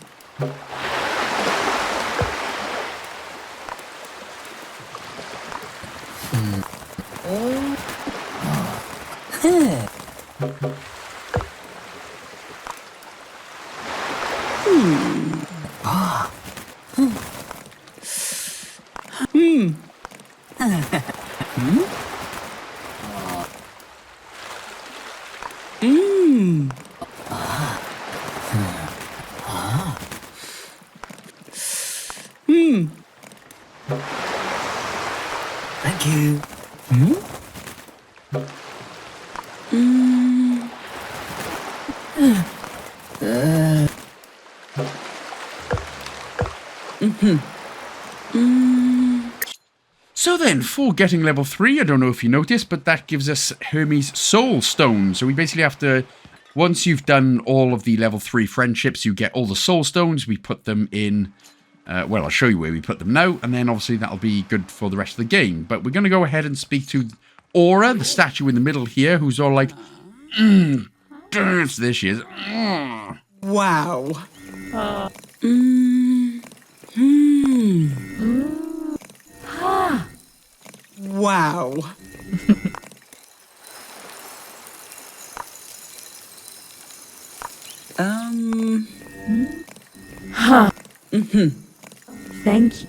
Thank you. So then, for getting level 3, I don't know if you noticed, but that gives us Hermes Soul Stone. So we basically have to, once you've done all of the level 3 friendships, you get all the Soul Stones. We put them in, well, I'll show you where we put them now, and then obviously that'll be good for the rest of the game. But we're going to go ahead and speak to Aura, the statue in the middle here, who's all like, There she is. Wow. Wow. Thank you.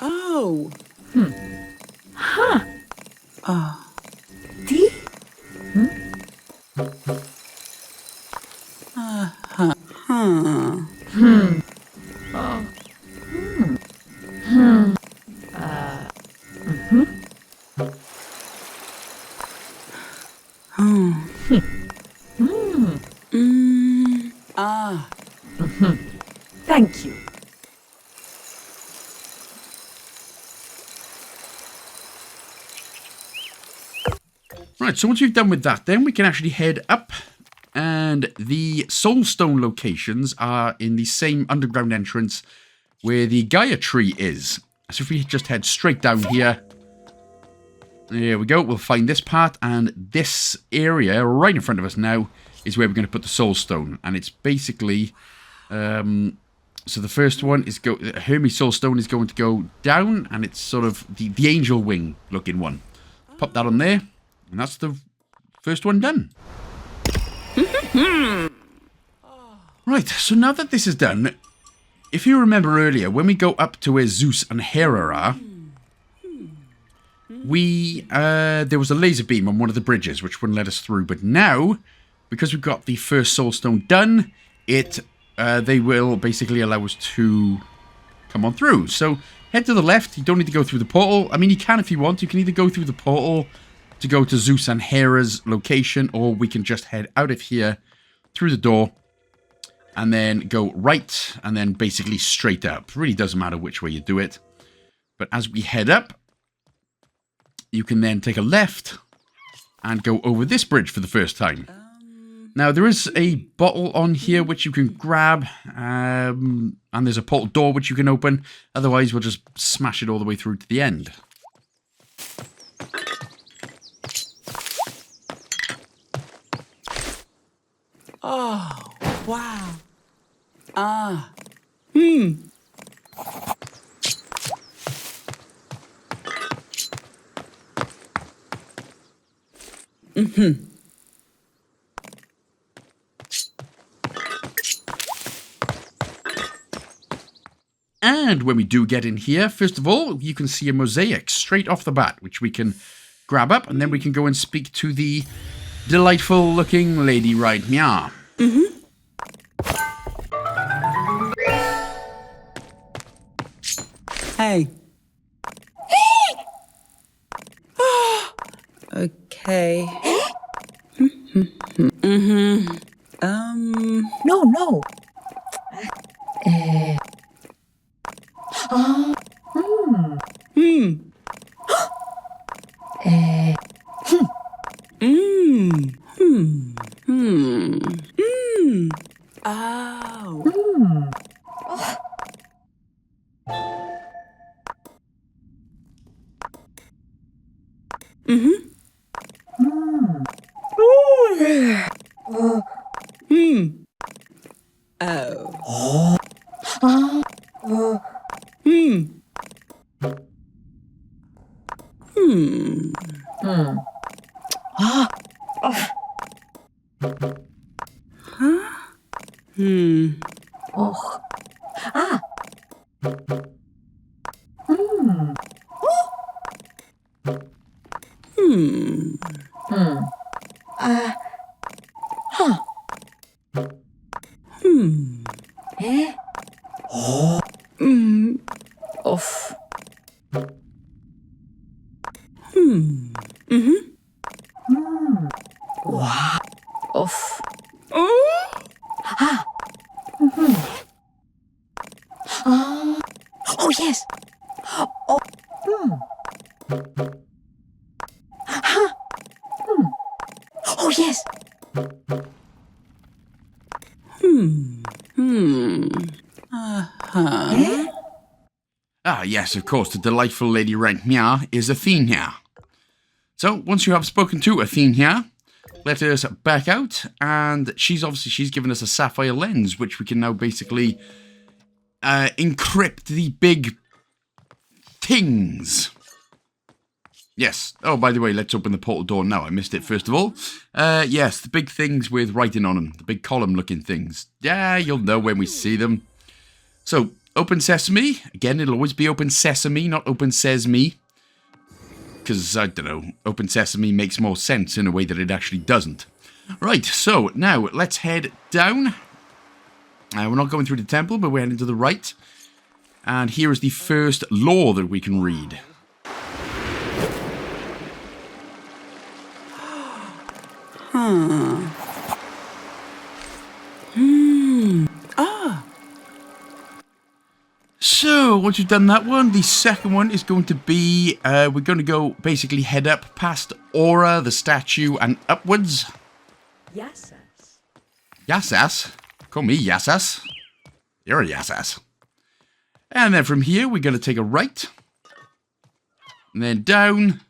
Oh. Oh. Tea? Thank you. Right, so once we've done with that, then we can actually head up. And the soulstone locations are in the same underground entrance where the Gaia tree is. So if we just head straight down here, there we go, we'll find this part, and this area right in front of us now is where we're going to put the soulstone. And it's basically, so the first one is Hermes soulstone is going to go down, and it's sort of the angel wing looking one. Pop that on there, and that's the first one done. Right, so now that this is done, if you remember earlier, when we go up to where Zeus and Hera are, there was a laser beam on one of the bridges, which wouldn't let us through. But now, because we've got the first soulstone done, they will basically allow us to come on through. So head to the left. You don't need to go through the portal. I mean, you can if you want. You can either go through the portal to go to Zeus and Hera's location, or we can just head out of here through the door and then go right and then basically straight up. Really doesn't matter which way you do it. But as we head up, you can then take a left and go over this bridge for the first time. Now, there is a bottle on here which you can grab, and there's a portal door which you can open. Otherwise, we'll just smash it all the way through to the end. Oh, wow. And when we do get in here, first of all, you can see a mosaic straight off the bat, which we can grab up, and then we can go and speak to the delightful looking lady right here. Hey. Okay. No, no. Oh, Oh, yes. Oh, Huh. Oh, yes. Ah, yes, of course, the delightful Lady Rankmia is Athena. So, once you have spoken to Athena, let us back out, and she's given us a sapphire lens, which we can now basically encrypt the big things. Yes. Oh, by the way, let's open the portal door now. I missed it, first of all. Yes, the big things with writing on them. The big column-looking things. Yeah, you'll know when we see them. So, open sesame. Again, it'll always be open sesame, not open sesame. Because, I don't know, open sesame makes more sense in a way that it actually doesn't. Right, so, now, let's head down. We're not going through the temple, but we're heading to the right. And here is the first lore that we can read. So, once you've done that one, the second one is going to be, we're going to go basically head up past Aura, the statue, and upwards. Yes. Yassas. Call me Yassas. You're a Yassas. And then from here, we're going to take a right. And then down.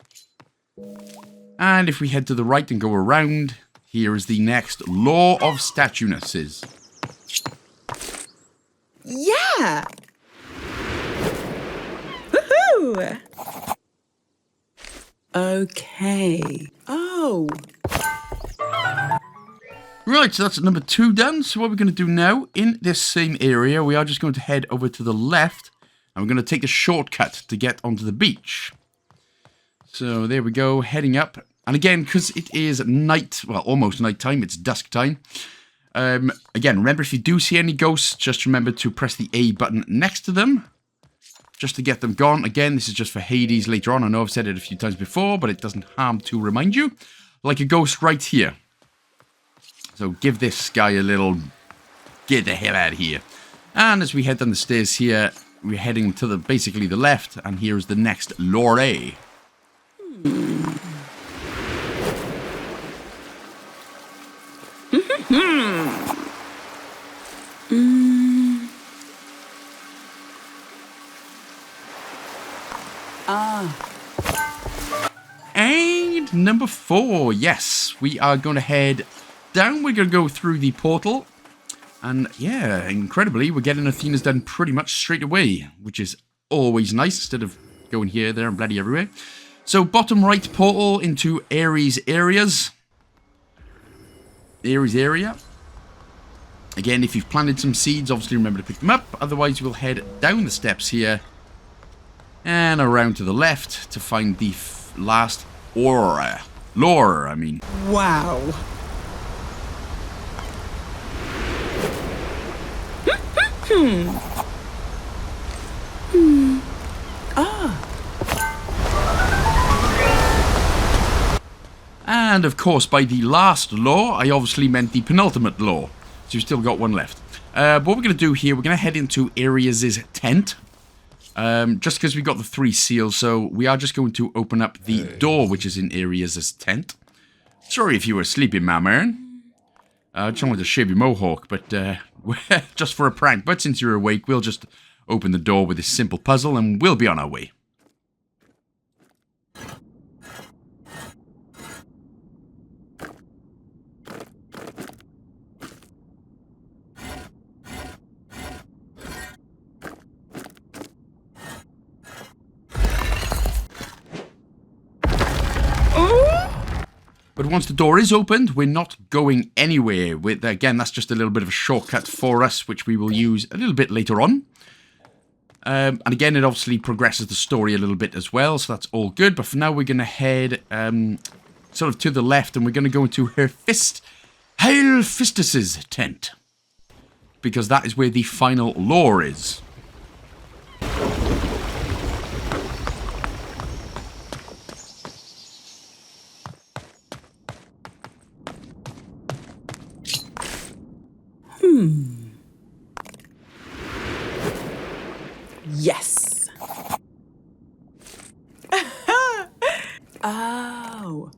And if we head to the right and go around, here is the next Law of Statuesque. yeah. Woohoo! Okay. Oh. Right, so that's number 2 done. So what we're going to do now, in this same area, we are just going to head over to the left. And we're going to take the shortcut to get onto the beach. So there we go, heading up. And again, because it is night, well, almost night time, it's dusk time. Again, remember, if you do see any ghosts, just remember to press the A button next to them. Just to get them gone. Again, this is just for Hades later on. I know I've said it a few times before, but it doesn't harm to remind you. Like a ghost right here. So give this guy a little, get the hell out of here. And as we head down the stairs here, we're heading to the basically the left, and here is the next lore. And number 4, yes, we are going to head down. We're going to go through the portal. And yeah, incredibly, we're getting Athena's done pretty much straight away, which is always nice instead of going here, there, and bloody everywhere. So bottom right portal into Ares areas. Ares area. Again, if you've planted some seeds, obviously remember to pick them up. Otherwise, we'll head down the steps here and around to the left to find the last aura. Lore, I mean. Wow. And of course, by the last law, I obviously meant the penultimate law. So you've still got one left. What we're going to do here, we're going to head into Arias' tent. Just because we got the 3 seals, so we are just going to open up the door, which is in Arias' tent. Sorry if you were sleeping, my man. I just wanted to shave your mohawk, but just for a prank. But since you're awake, we'll just open the door with this simple puzzle, and we'll be on our way. But once the door is opened, we're not going anywhere. Again, that's just a little bit of a shortcut for us, which we will use a little bit later on. And again, it obviously progresses the story a little bit as well, so that's all good. But for now, we're going to head sort of to the left, and we're going to go into Hephaestus's tent. Because that is where the final lore is. Yes. Oh.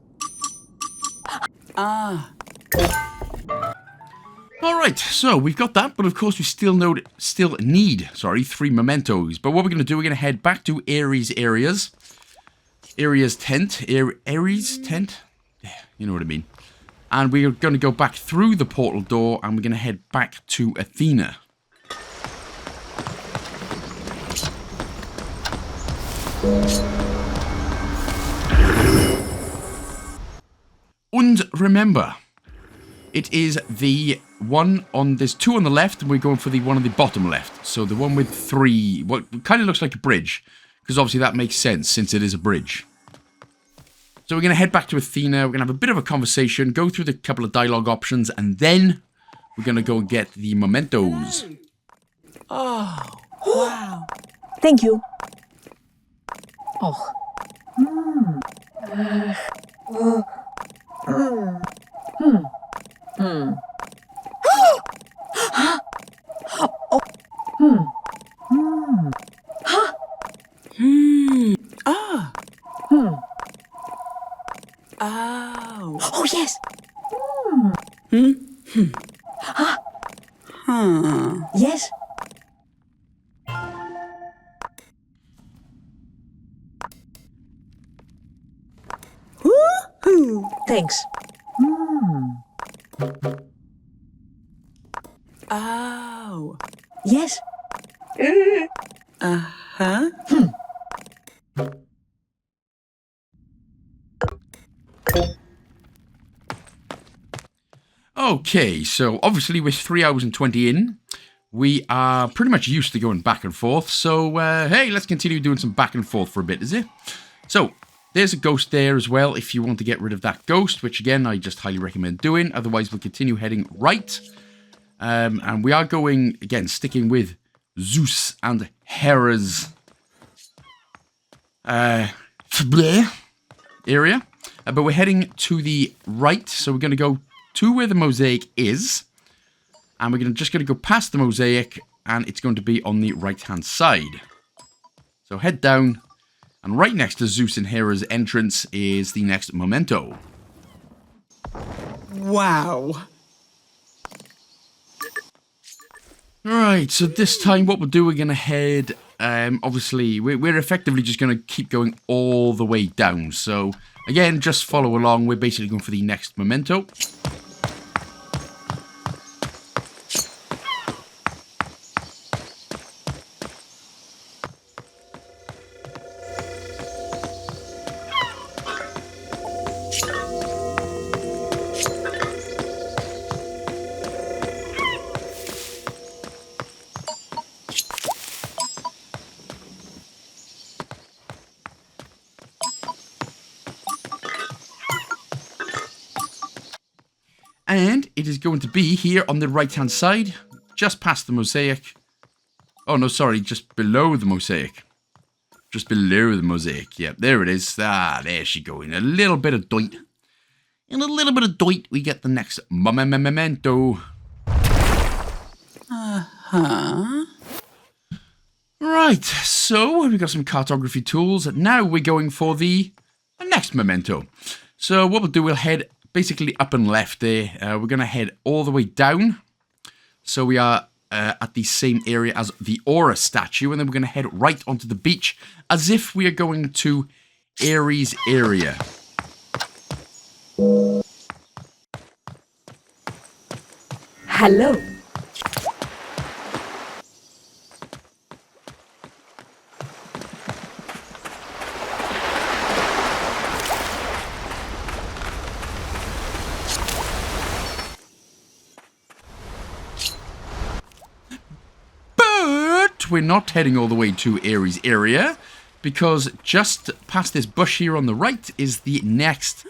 Ah. Alright, so we've got that, but of course we still need 3 mementos. But what we're going to do, we're going to head back to Ares' areas. Ares' tent. Ares' tent? Yeah, you know what I mean. And we're going to go back through the portal door, and we're going to head back to Athena. And remember, it is the one on, there's 2 on the left, and we're going for the one on the bottom left. So the one with 3, what kind of looks like a bridge, because obviously that makes sense since it is a bridge. So we're going to head back to Athena, we're going to have a bit of a conversation, go through the couple of dialogue options, and then we're going to go and get the mementos. Oh. Wow. Thank you. Oh. Ah. Oh. Oh, yes. Yes. Woo-hoo. Thanks. Oh. Yes. Uh-huh. Okay, so obviously with 3 hours and 20 in, we are pretty much used to going back and forth. So, hey, let's continue doing some back and forth for a bit, is it? So, there's a ghost there as well if you want to get rid of that ghost, which again, I just highly recommend doing. Otherwise, we'll continue heading right. And we are going, again, sticking with Zeus and Hera's area. But we're heading to the right, so we're going to go to where the mosaic is. And we're just going to go past the mosaic, and it's going to be on the right-hand side. So head down, and right next to Zeus and Hera's entrance is the next memento. Wow. Alright, so this time what we'll do, we're going to head, obviously, we're effectively just going to keep going all the way down. So, again, just follow along. We're basically going for the next memento. And it is going to be here on the right-hand side, just past the mosaic. Oh, no, sorry, just below the mosaic. Just below the mosaic. Yep, there it is. Ah, there she goes. In a little bit of doit. In a little bit of doit, we get the next memento. Uh-huh. Right, so we've got some cartography tools. Now we're going for the next memento. So what we'll do, we'll head basically up and left there. We're going to head all the way down. So we are at the same area as the Aura statue. And then we're going to head right onto the beach as if we are going to Ares' area. Hello. We're not heading all the way to Ares' area, because just past this bush here on the right is the next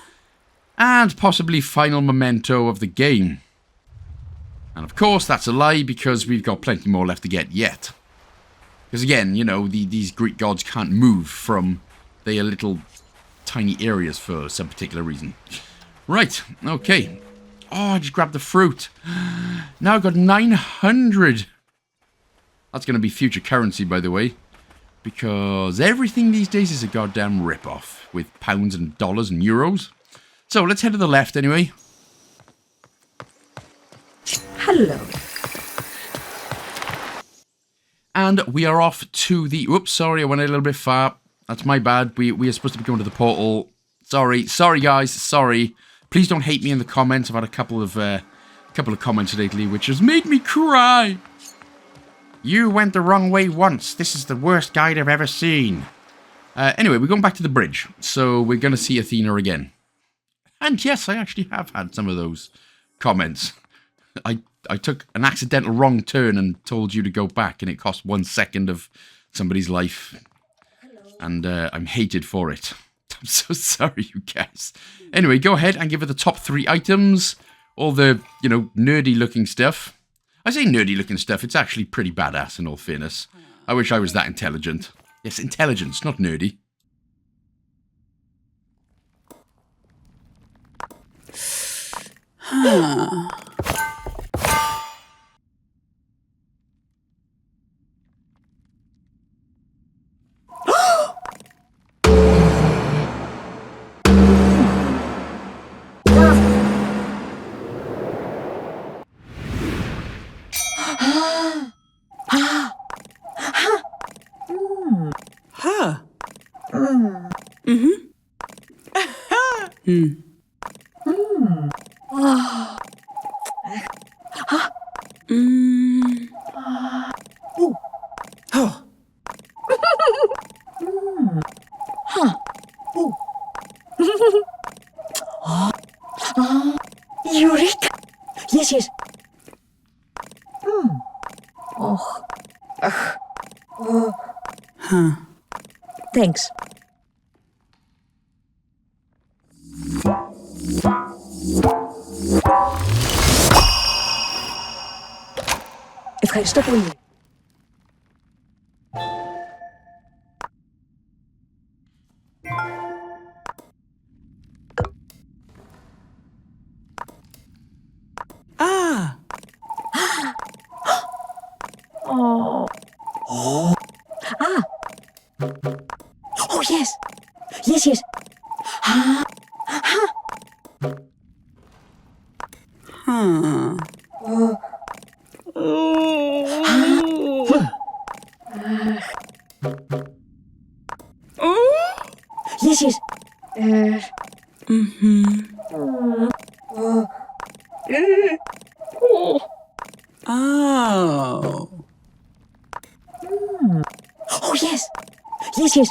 and possibly final memento of the game. And of course that's a lie, because we've got plenty more left to get yet. Because again, you know, these Greek gods can't move from their little tiny areas for some particular reason. Right, okay. Oh, I just grabbed the fruit. Now I've got 900. That's going to be future currency, by the way. Because everything these days is a goddamn rip-off. With pounds and dollars and euros. So, let's head to the left anyway. Hello. And we are off to the... Oops, sorry, I went a little bit far. That's my bad. We are supposed to be going to the portal. Sorry guys, sorry. Please don't hate me in the comments. I've had a couple of comments lately which has made me cry. You went the wrong way once. This is the worst guide I've ever seen. Anyway, we're going back to the bridge. So we're going to see Athena again. And yes, I actually have had some of those comments. I took an accidental wrong turn and told you to go back, and it cost 1 second of somebody's life. And I'm hated for it. I'm so sorry, you guys. Anyway, go ahead and give it the top 3 items. All the, nerdy looking stuff. I say nerdy looking stuff, it's actually pretty badass in all fairness. I wish I was that intelligent. Yes, intelligence, not nerdy. Huh. Oh. Eureka! Yes. Oh. Huh. Thanks. Ευχαριστώ πολύ. Ah. Oh. Ah. Oh, yes. Yes. Huh. Yes. Oh. Oh, yes. Yes.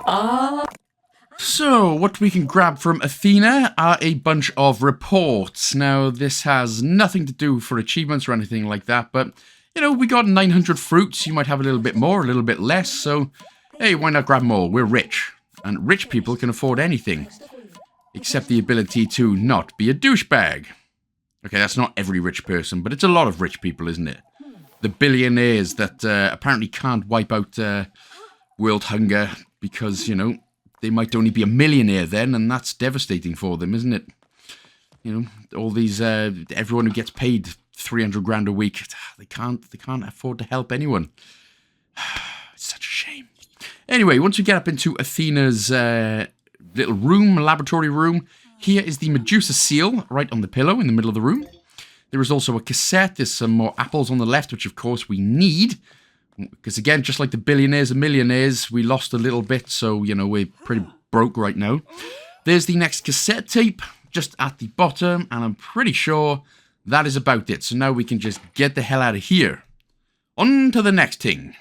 Oh. So, what we can grab from Athena are a bunch of reports. Now, this has nothing to do for achievements or anything like that, but, we got 900 fruits. You might have a little bit more, a little bit less, so, hey, why not grab more? We're rich, and rich people can afford anything, except the ability to not be a douchebag. Okay, that's not every rich person, but it's a lot of rich people, isn't it? The billionaires that apparently can't wipe out world hunger because, they might only be a millionaire then, and that's devastating for them, isn't it? All these, everyone who gets paid 300 grand a week, they can't afford to help anyone. It's such a shame. Anyway, once we get up into Athena's little room, laboratory room, here is the Medusa seal right on the pillow in the middle of the room. There is also a cassette. There's some more apples on the left, which of course we need. Because again, just like the billionaires and millionaires, we lost a little bit, so, we're pretty broke right now. There's the next cassette tape, just at the bottom, and I'm pretty sure that is about it. So now we can just get the hell out of here. On to the next thing.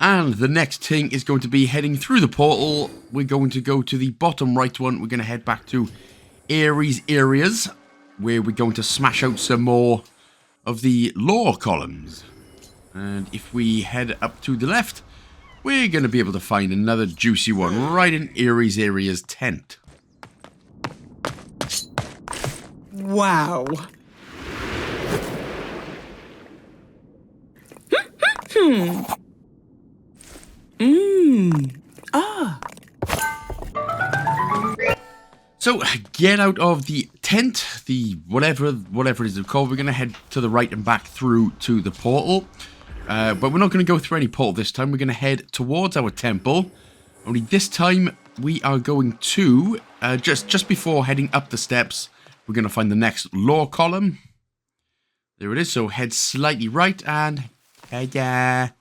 And the next thing is going to be heading through the portal. We're going to go to the bottom right one. We're going to head back to Ares areas, where we're going to smash out some more of the lore columns. And if we head up to the left, we're going to be able to find another juicy one right in Ares area's tent. Wow. So, get out of the tent, the whatever it is called. We're going to head to the right and back through to the portal. But we're not going to go through any portal this time. We're going to head towards our temple. Only this time, we are going to, just before heading up the steps, we're going to find the next lore column. There it is. So, head slightly right and head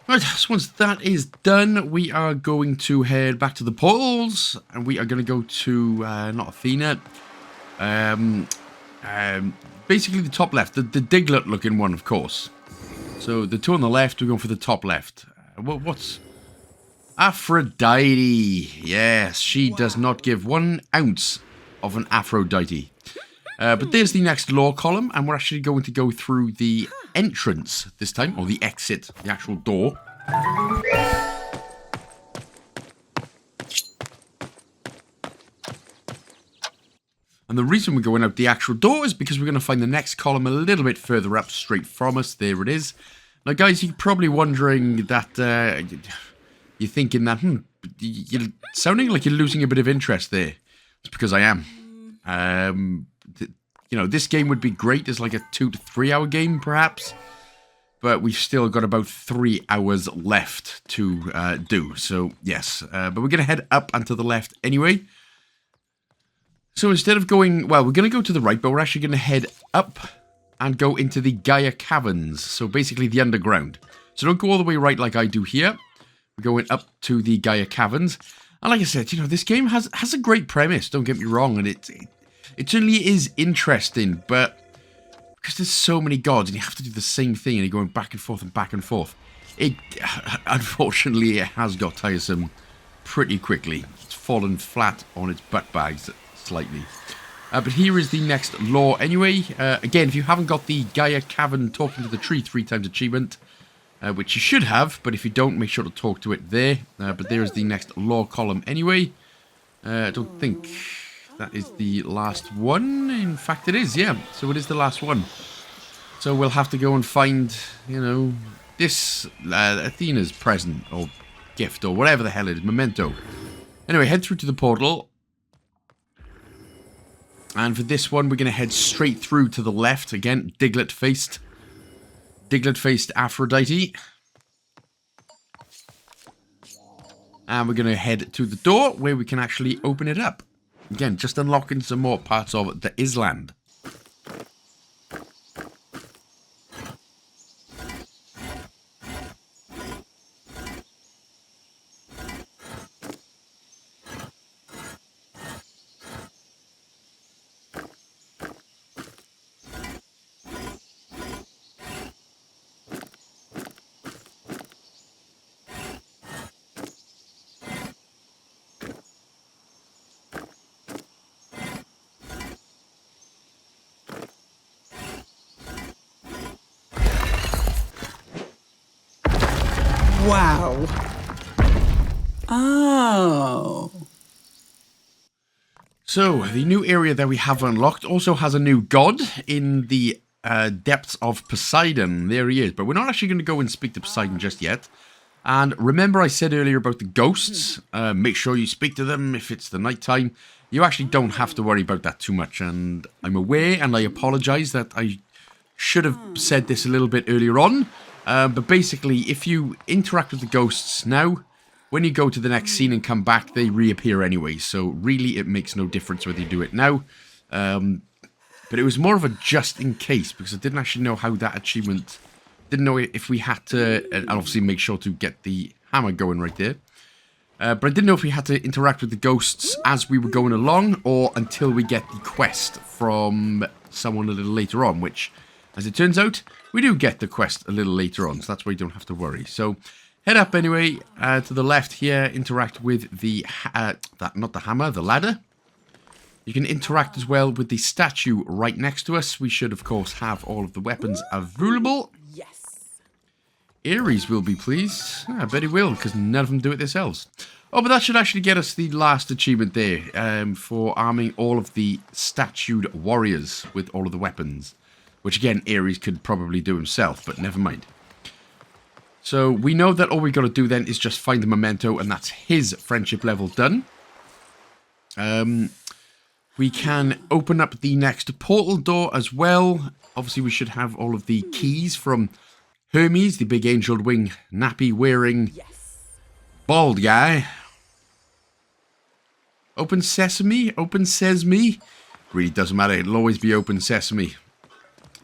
Right, so once that is done, we are going to head back to the portals, and we are going to go to, not Athena, basically the top left, the Diglett looking one, of course. So the two on the left, we're going for the top left. What's... Aphrodite. Yes, she does not give 1 ounce of an Aphrodite. But there's the next lore column, and we're actually going to go through the entrance this time, or the exit, the actual door. And the reason we're going out the actual door is because we're going to find the next column a little bit further up, straight from us. There it is. Now, guys, you're probably wondering that, you're thinking that, you're sounding like you're losing a bit of interest there. It's because I am. You know, this game would be great as like a 2 to 3 hour game, perhaps. But we've still got about 3 hours left to do. So, yes. But we're going to head up and to the left anyway. So instead of going... Well, we're going to go to the right, but we're actually going to head up and go into the Gaia Caverns. So basically the underground. So don't go all the way right like I do here. We're going up to the Gaia Caverns. And like I said, you know, this game has a great premise. Don't get me wrong. And it certainly is interesting, but because there's so many gods and you have to do the same thing and you're going back and forth and back and forth, unfortunately, it has got tiresome pretty quickly. It's fallen flat on its butt bags slightly. But here is the next lore anyway. Again, if you haven't got the Gaia Cavern Talking to the Tree 3 times achievement, which you should have, but if you don't, make sure to talk to it there. But there is the next lore column anyway. I don't think... that is the last one. In fact, it is, yeah. So it is the last one. So we'll have to go and find, you know, this Athena's present or gift or whatever the hell it is. Memento. Anyway, head through to the portal. And for this one, we're going to head straight through to the left. Again, Diglett-faced Aphrodite. And we're going to head to the door where we can actually open it up. Again, just unlocking some more parts of the Island. Wow. Oh. So, the new area that we have unlocked also has a new god in the depths of Poseidon. There he is. But we're not actually going to go and speak to Poseidon just yet. And remember I said earlier about the ghosts? Make sure you speak to them if it's the night time. You actually don't have to worry about that too much. And I'm aware and I apologize that I should have said this a little bit earlier on. But basically, if you interact with the ghosts now, when you go to the next scene and come back, they reappear anyway. So really, it makes no difference whether you do it now. But it was more of a just in case, because I didn't actually know how that achievement... Didn't know if we had to, and obviously make sure to get the hammer going right there. But I didn't know if we had to interact with the ghosts as we were going along or until we get the quest from someone a little later on, which, as it turns out, we do get the quest a little later on, so that's why you don't have to worry. So, head up anyway, to the left here, interact with the, not the hammer, the ladder. You can interact as well with the statue right next to us. We should, of course, have all of the weapons available. Ares will be pleased. I bet he will, because none of them do it themselves. Oh, but that should actually get us the last achievement there, for arming all of the statued warriors with all of the weapons. Which, again, Ares could probably do himself, but never mind. So, we know that all we got to do then is just find the memento, and that's his friendship level done. We can open up the next portal door as well. Obviously, we should have all of the keys from Hermes, the big angel wing nappy wearing bald guy. Open sesame, open sesame. Really doesn't matter, it'll always be open sesame.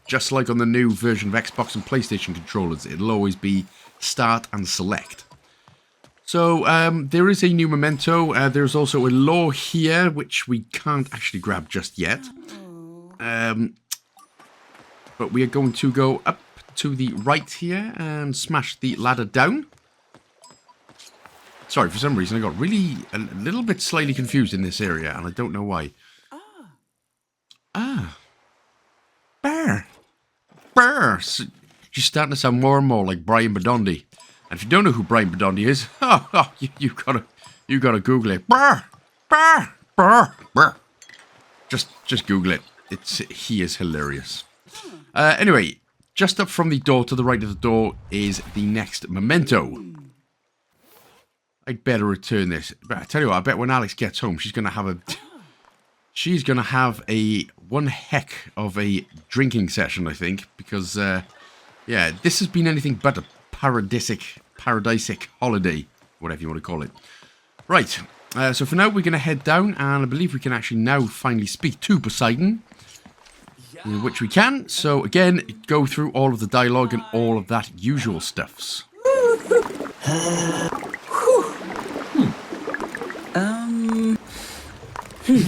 Just like on the new version of Xbox and PlayStation controllers, it'll always be start and select. So, there is a new memento. There's also a law here, which we can't actually grab just yet. But we are going to go up to the right here and smash the ladder down. Sorry, for some reason I got really a little bit slightly confused in this area, and I don't know why. Bear. So, she's starting to sound more and more like Brian Badondi. And if you don't know who Brian Badondi is, you gotta Google it. Burr. Just Google it. He is hilarious. Anyway, just up from the door to the right of the door is the next memento. I'd better return this. But I tell you what, I bet when Alex gets home, she's gonna have a one heck of a drinking session, I think, because yeah, this has been anything but a paradisic holiday, whatever you want to call it. Right, so for now we're going to head down, and I believe we can actually now finally speak to Poseidon, which we can. So again, go through all of the dialogue and all of that usual stuffs.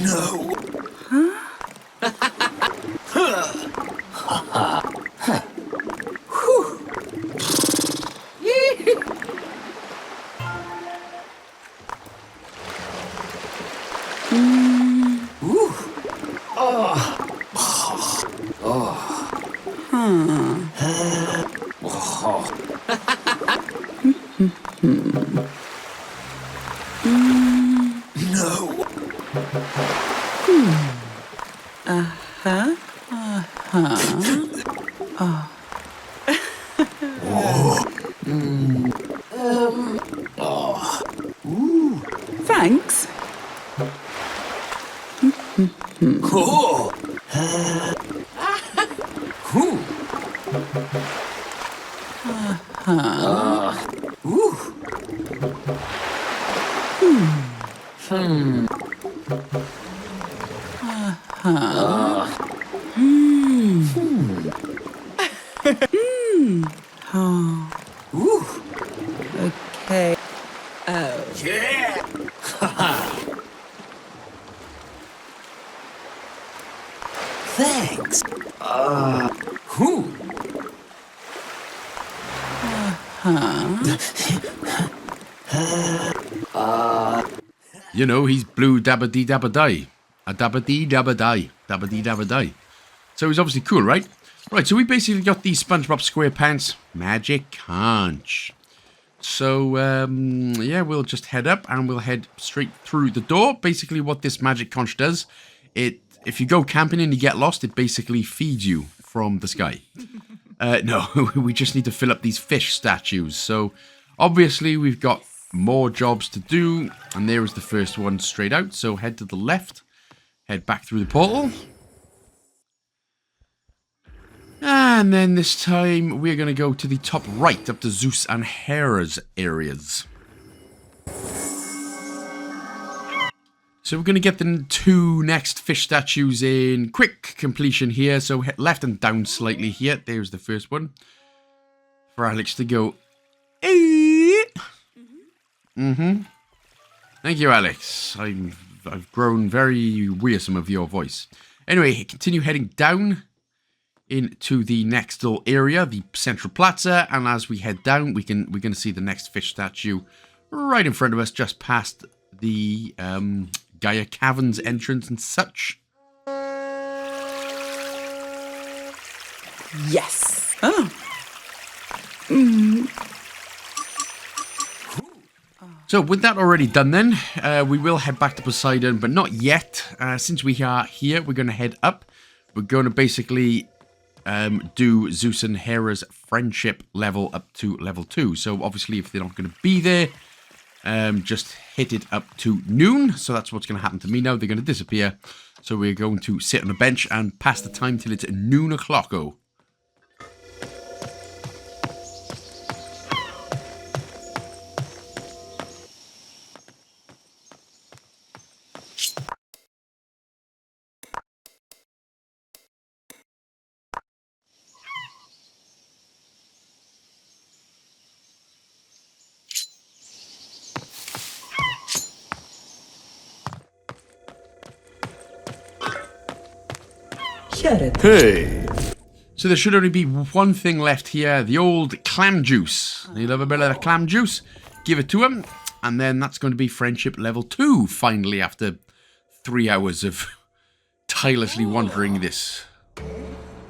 No. Thanks. Cool. Okay. Oh. Yeah. Thanks. You know, he's blue dabba-dee dabba-die. A dabba-dee dabba-die. Dabba-dee dabba-die. So he's obviously cool, right? Right, so we basically got the SpongeBob SquarePants magic conch. So, yeah, we'll just head up and we'll head straight through the door. Basically what this magic conch does, if you go camping and you get lost, it basically feeds you from the sky. No, we just need to fill up these fish statues. So, obviously, we've got more jobs to do. And there is the first one straight out. So, head to the left. Head back through the portal. And then this time, we're going to go to the top right, up to Zeus and Hera's areas. So we're going to get the two next fish statues in quick completion here. So hit left and down slightly here. There's the first one. For Alex to go. Thank you, Alex. I've grown very wearisome of your voice. Anyway, continue heading down into the next little area, the central plaza, and as we head down, we're going to see the next fish statue right in front of us, just past the Gaia Caverns entrance and such. Yes. Oh. So with that already done then, we will head back to Poseidon, but not yet. Since we are here, we're going to head up. We're going to basically do Zeus and Hera's friendship level up to level 2. So obviously if they're not going to be there, just hit it up to noon. So that's what's going to happen to me now. They're going to disappear. So we're going to sit on a bench and pass the time till it's noon o'clock. Hey! So there should only be one thing left here, the old clam juice. You love a bit of the clam juice? Give it to him, and then that's going to be friendship level 2, finally, after 3 hours of tirelessly wandering this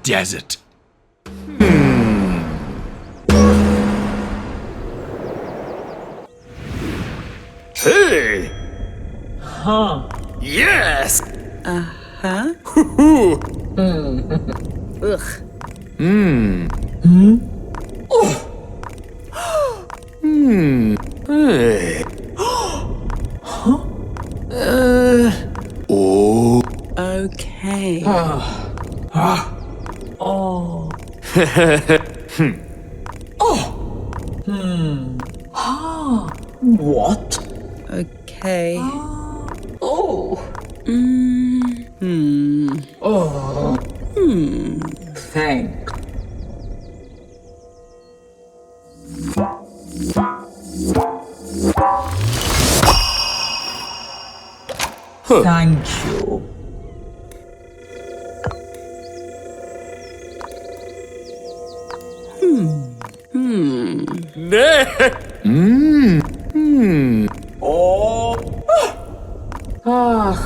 desert. Hey! Huh. Yes! Huh? Ugh. Hey. Oh. Okay. Oh. What? Okay. Oh. Oh. Thank. Thank you. Oh. Huh?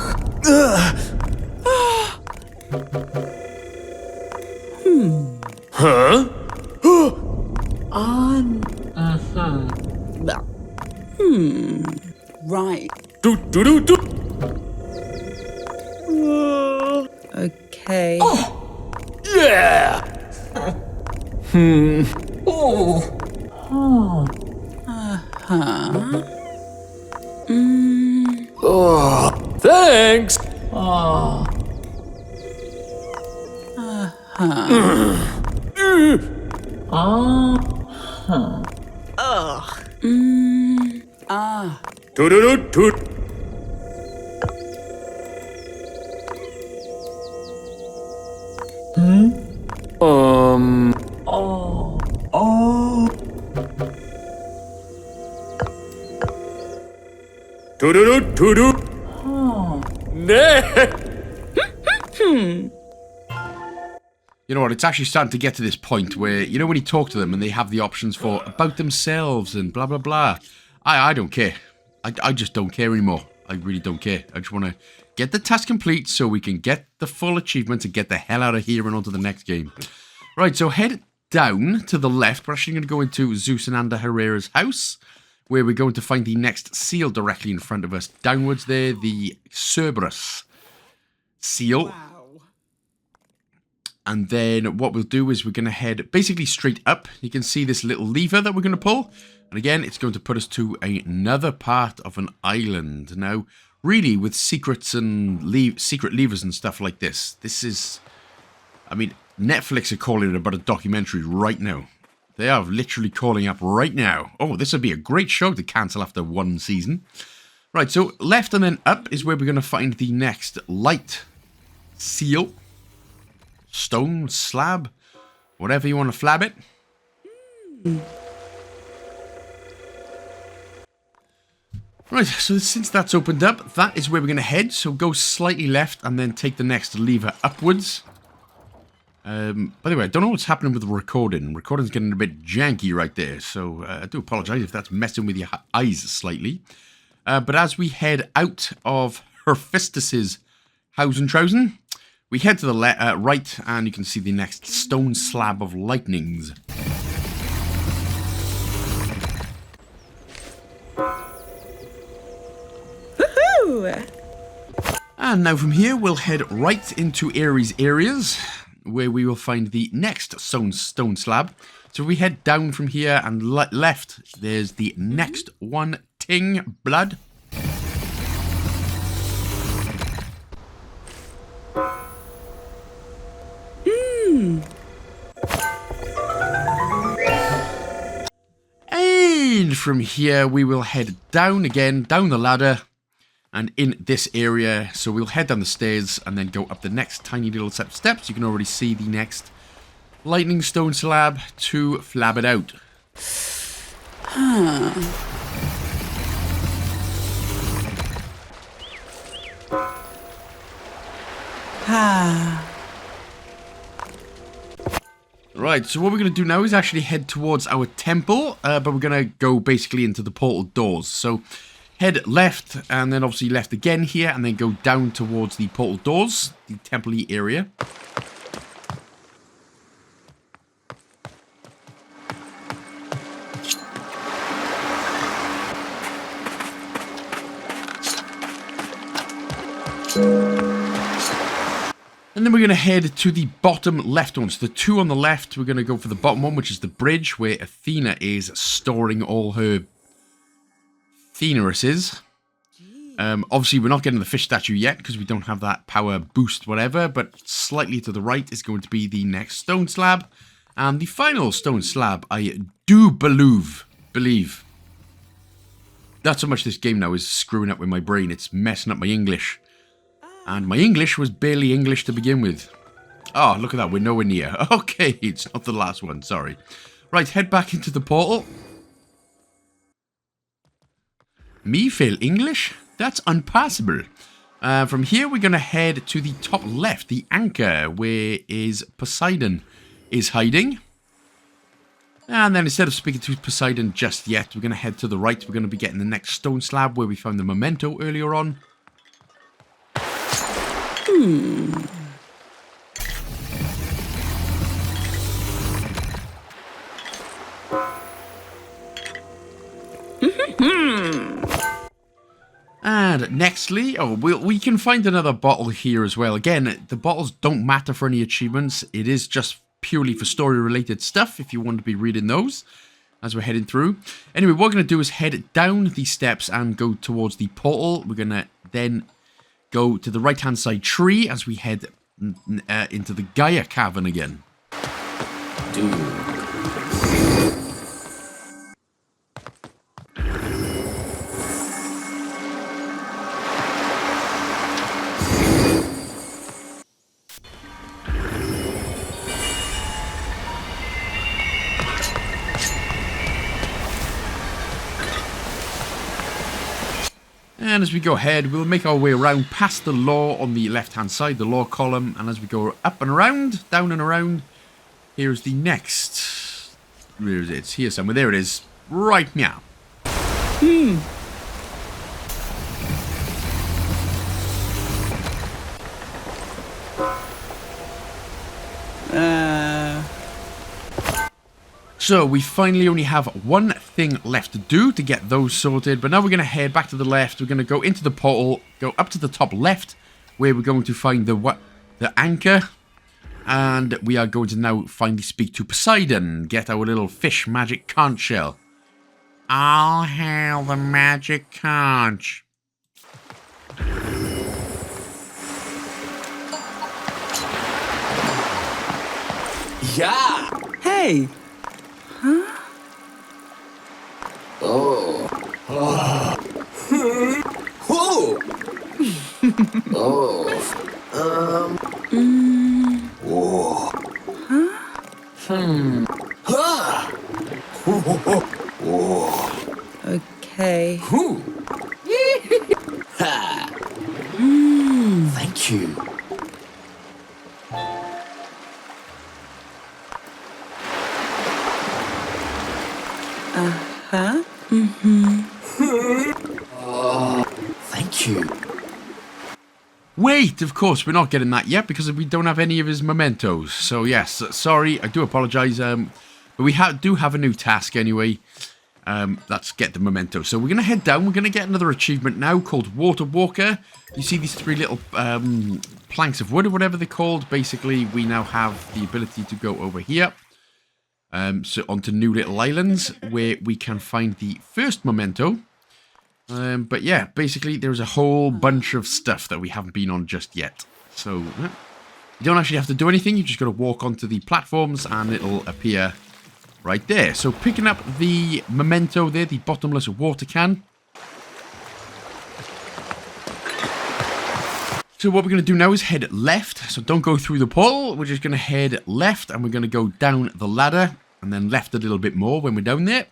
Right. Do do do do. Okay. Yeah. Oh. Oh, thanks. Oh. Do do do do. Oh. Oh. Do do do do do. Nah. You know what, it's actually starting to get to this point where, you know when you talk to them and they have the options for about themselves and blah, blah, blah. I don't care. I just don't care anymore. I really don't care. I just want to get the task complete so we can get the full achievement and get the hell out of here and on to the next game. Right, so head down to the left. We're actually going to go into Zeus and Anda Herrera's house, where we're going to find the next seal directly in front of us. Downwards there, the Cerberus seal. Wow. And then what we'll do is we're going to head basically straight up. You can see this little lever that we're going to pull. And again, it's going to put us to another part of an island. Now, really, with secrets and secret levers and stuff like this, this is... I mean, Netflix are calling it about a documentary right now. They are literally calling up right now. Oh, this would be a great show to cancel after one season. Right, so left and then up is where we're going to find the next light seal. Stone, slab, whatever you want to flab it. Right, so since that's opened up, that is where we're going to head. So go slightly left and then take the next lever upwards. By the way, I don't know what's happening with the recording. Recording's getting a bit janky right there. So I do apologize if that's messing with your eyes slightly. But as we head out of Hephaestus's Hausentrausen, we head to the right and you can see the next stone slab of lightnings. And now from here, we'll head right into Ares areas, where we will find the next stone slab. So we head down from here and left, there's the next one, Ting Blood. And from here, we will head down again, down the ladder. And in this area, so we'll head down the stairs and then go up the next tiny little set of steps. You can already see the next lightning stone slab to flab it out. Right, so what we're going to do now is actually head towards our temple, but we're going to go basically into the portal doors. So head left, and then obviously left again here, and then go down towards the portal doors, the temple-y area. And then we're going to head to the bottom left one. So the two on the left, we're going to go for the bottom one, which is the bridge, where Athena is storing all her Thenaruses. Obviously, we're not getting the fish statue yet because we don't have that power boost, whatever. But slightly to the right is going to be the next stone slab. And the final stone slab, I do believe. Not so much this game now is screwing up with my brain. It's messing up my English. And my English was barely English to begin with. Oh, look at that. We're nowhere near. Okay, it's not the last one. Sorry. Right, head back into the portal. Me fail English? That's impossible. From here, we're going to head to the top left, the anchor, where is Poseidon is hiding. And then instead of speaking to Poseidon just yet, we're going to head to the right. We're going to be getting the next stone slab where we found the memento earlier on. And nextly, we can find another bottle here as well. Again, the bottles don't matter for any achievements. It is just purely for story-related stuff if you want to be reading those as we're heading through. Anyway, what we're going to do is head down these steps and go towards the portal. We're going to then go to the right-hand side tree as we head into the Gaia Cavern again. And as we go ahead, we'll make our way around past the law on the left-hand side, the law column. And as we go up and around, down and around, here's the next. Where is it? It's here somewhere. There it is. Right now. So we finally only have one thing left to do to get those sorted. But now we're going to head back to the left. We're going to go into the portal, go up to the top left, where we're going to find the anchor. And we are going to now finally speak to Poseidon, get our little fish magic conch shell. I'll hail the magic conch. Yeah. Hey. Oh. Oh. Oh. Oh. Oh. Okay. Thank you. Huh? Thank you. Wait, of course, we're not getting that yet because we don't have any of his mementos. So yes, sorry, I do apologise. But we do have a new task anyway. Let's get the memento. So we're going to head down. We're going to get another achievement now called Water Walker. You see these 3 little planks of wood or whatever they're called. Basically, we now have the ability to go over here. So onto new little islands where we can find the first memento. But yeah, basically there's a whole bunch of stuff that we haven't been on just yet. So you don't actually have to do anything. You just got to walk onto the platforms and it'll appear right there. So picking up the memento there, the bottomless water can. So what we're going to do now is head left. So don't go through the portal. We're just going to head left and we're going to go down the ladder and then left a little bit more when we're down there.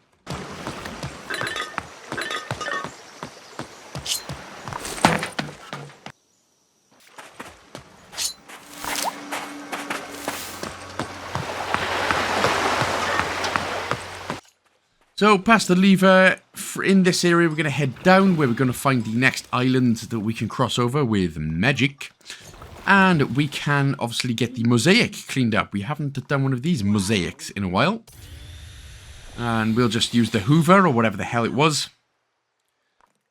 So, past the lever, in this area we're going to head down where we're going to find the next island that we can cross over with magic. And we can obviously get the mosaic cleaned up. We haven't done one of these mosaics in a while. And we'll just use the hoover or whatever the hell it was.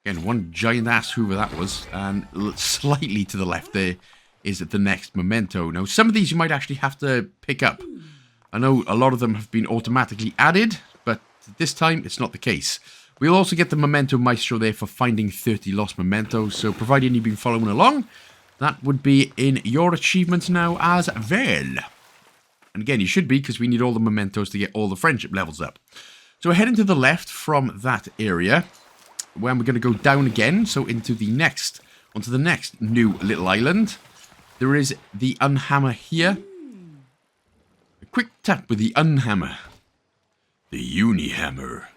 Again, one giant ass hoover that was. And slightly to the left there is the next memento. Now, some of these you might actually have to pick up. I know a lot of them have been automatically added, but this time it's not the case. We'll also get the Memento Maestro there for finding 30 lost mementos. So provided you've been following along, that would be in your achievements now as well. And again, you should be because we need all the mementos to get all the friendship levels up. So we're heading to the left from that area, where we're going to go down again. So onto the next new little island. There is the unhammer here. A quick tap with the unhammer. The Uni-hammer.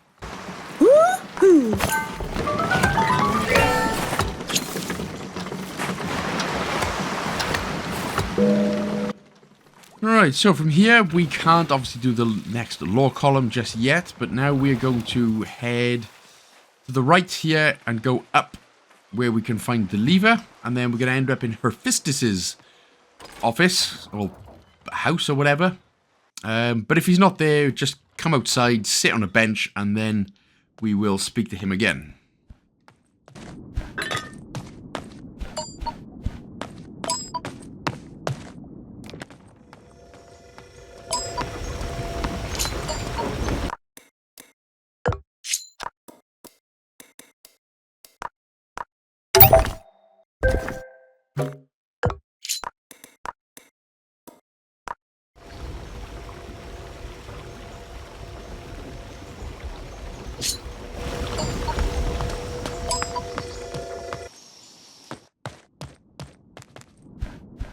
Alright, so from here we can't obviously do the next lore column just yet, but now we're going to head to the right here and go up where we can find the lever, and then we're going to end up in Hephaestus's office, or house or whatever. But if he's not there, just come outside, sit on a bench, and then we will speak to him again.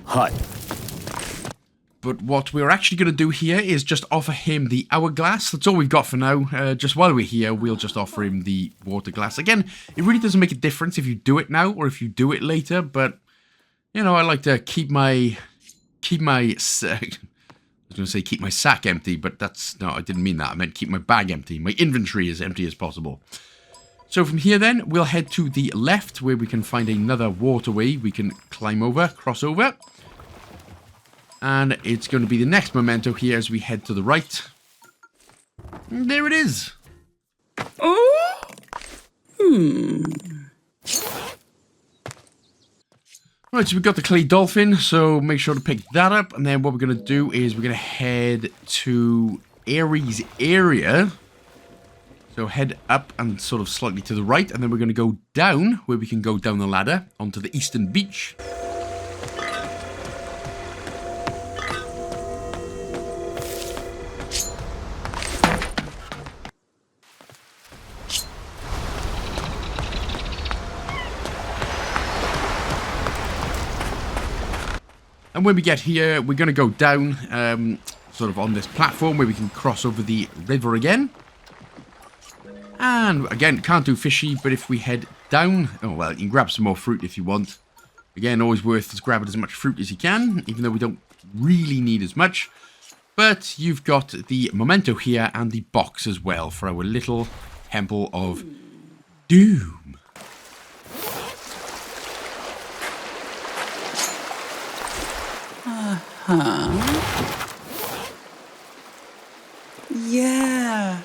Hi. But what we're actually going to do here is just offer him the hourglass. That's all we've got for now. Just while we're here, we'll just offer him the water glass. Again, it really doesn't make a difference if you do it now or if you do it later. But, you know, I like to keep my I was going to say keep my sack empty, but no, I didn't mean that. I meant keep my bag empty. My inventory as empty as possible. So from here then, we'll head to the left where we can find another waterway we can climb over, cross over. And it's going to be the next memento here as we head to the right. And there it is. Oh. Right, so we've got the clay dolphin, so make sure to pick that up. And then what we're going to do is we're going to head to Ares area. So head up and sort of slightly to the right. And then we're going to go down, where we can go down the ladder onto the eastern beach. And when we get here, we're going to go down, sort of on this platform where we can cross over the river again. And again, can't do fishy, but if we head down. Oh, well, you can grab some more fruit if you want. Again, always worth just grabbing as much fruit as you can, even though we don't really need as much. But you've got the memento here and the box as well for our little Temple of Doom. Yeah.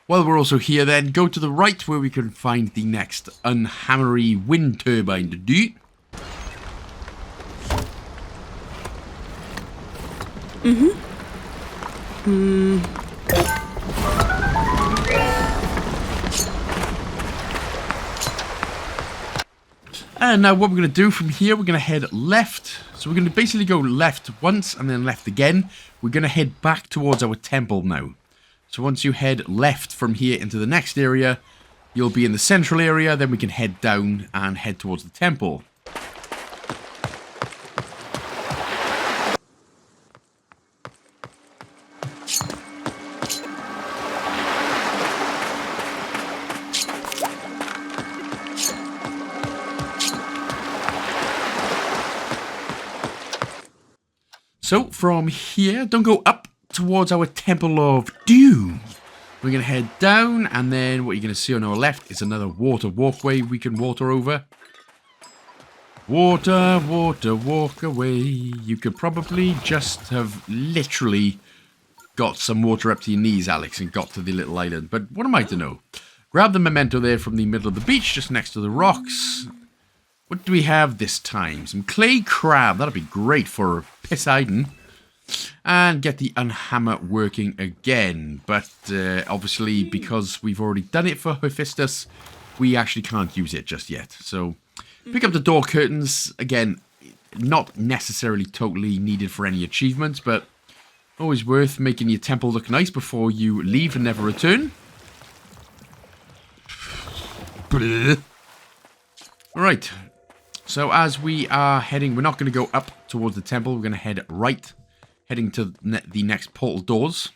While we're also here then, go to the right where we can find the next unhammery wind turbine to do. And now what we're going to do from here, we're going to head left. So we're going to basically go left once and then left again. We're going to head back towards our temple now. So once you head left from here into the next area, you'll be in the central area. Then we can head down and head towards the temple. So from here, don't go up towards our Temple of Doom. We're going to head down, and then what you're going to see on our left is another water walkway we can water over. Water, water, walk away. You could probably just have literally got some water up to your knees, Alex, and got to the little island. But what am I to know? Grab the memento there from the middle of the beach, just next to the rocks. What do we have this time? Some clay crab. That'd be great for Poseidon. And get the unhammer working again. But obviously, because we've already done it for Hephaestus, we actually can't use it just yet. So, pick up the door curtains. Again, not necessarily totally needed for any achievements, but always worth making your temple look nice before you leave and never return. Alright. So as we are heading, we're not going to go up towards the temple. We're going to head right, heading to the next portal doors.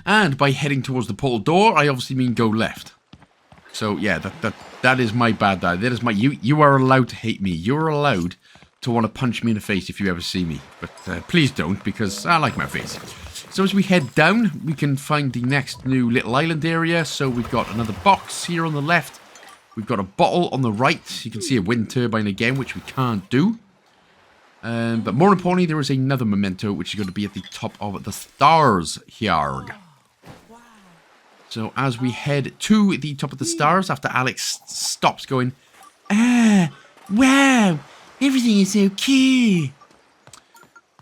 And by heading towards the portal door, I obviously mean go left. So yeah, that is my bad. That is my. You are allowed to hate me. You are allowed to want to punch me in the face if you ever see me, but please don't, because I like my face. So as we head down, we can find the next new little island area. So we've got another box here on the left. We've got a bottle on the right. You can see a wind turbine again, which we can't do. But more importantly, there is another memento, which is going to be at the top of the stars here. So as we head to the top of the stars, after Alex stops going, wow, everything is so cool.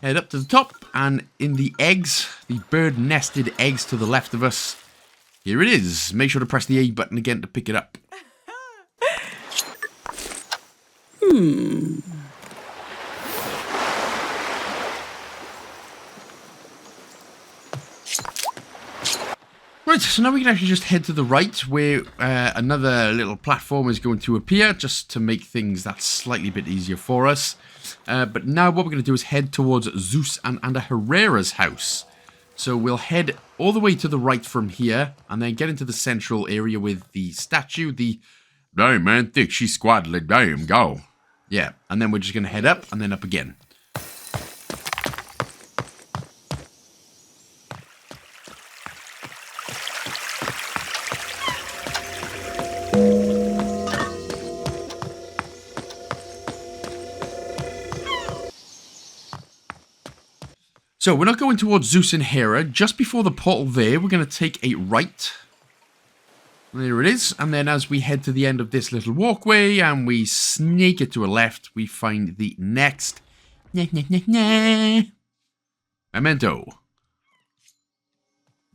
Head up to the top, and in the eggs, the bird-nested eggs to the left of us, here it is. Make sure to press the A button again to pick it up. Right, so now we can actually just head to the right, where another little platform is going to appear, just to make things that slightly bit easier for us. But now what we're going to do is head towards Zeus and Herrera's house. So we'll head all the way to the right from here, and then get into the central area with the statue, hey man, thick, she squaddly, damn, go. Yeah, and then we're just going to head up, and then up again. So, we're not going towards Zeus and Hera. Just before the portal there, we're going to take a right. There it is. And then as we head to the end of this little walkway and we sneak it to a left, we find the next memento.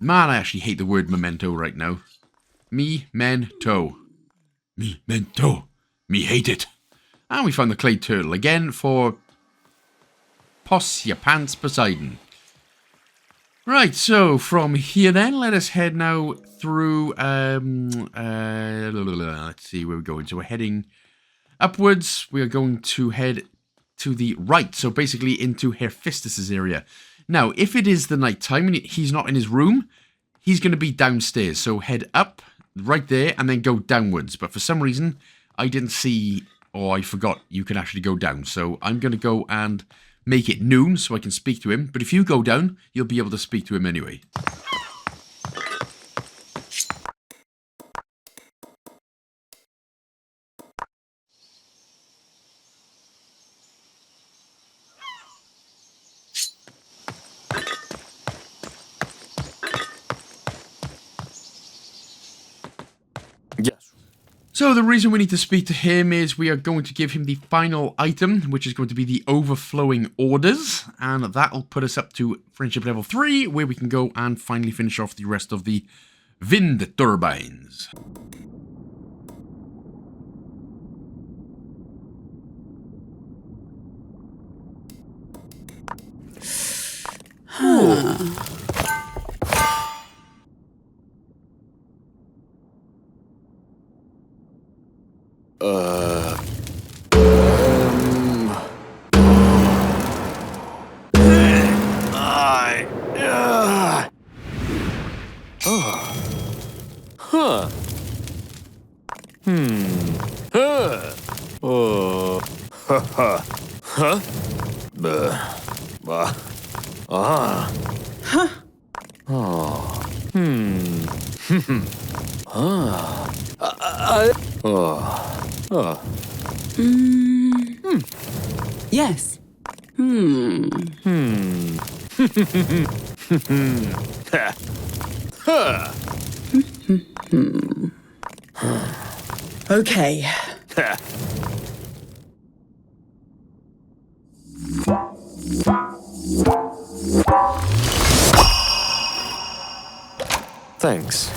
Man, I actually hate the word memento right now. Me-men-to. Me-men-to. Me hate it. And we find the clay turtle again for Poss your pants Poseidon. Right, so from here then, let us head now through, let's see where we're going. So we're heading upwards. We are going to head to the right. So basically into Hephaestus's area. Now, if it is the night time and he's not in his room, he's going to be downstairs. So head up right there and then go downwards. But for some reason, I didn't see, or I forgot you can actually go down. So I'm going to go and make it noon so I can speak to him. But if you go down, you'll be able to speak to him anyway. Yes. So the reason we need to speak to him is we are going to give him the final item, which is going to be the overflowing orders, and that'll put us up to friendship level 3, where we can go and finally finish off the rest of the wind turbines. Yes. Okay. Thanks.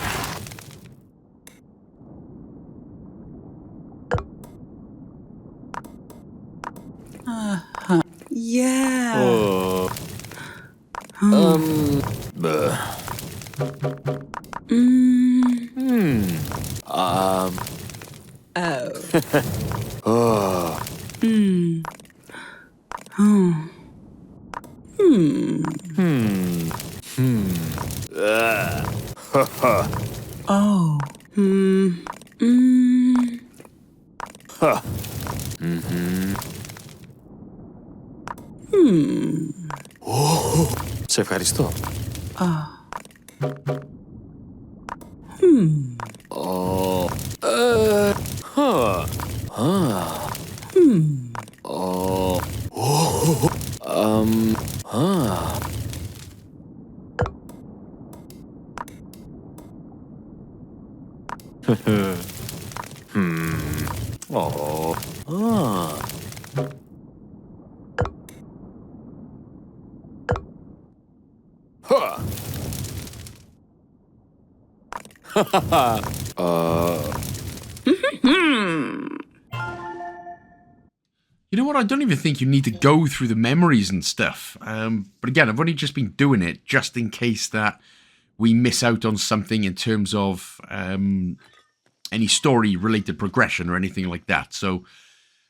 Yeah. Σε ευχαριστώ. You know what? I don't even think you need to go through the memories and stuff. But again, I've only just been doing it just in case that we miss out on something in terms of any story-related progression or anything like that. So,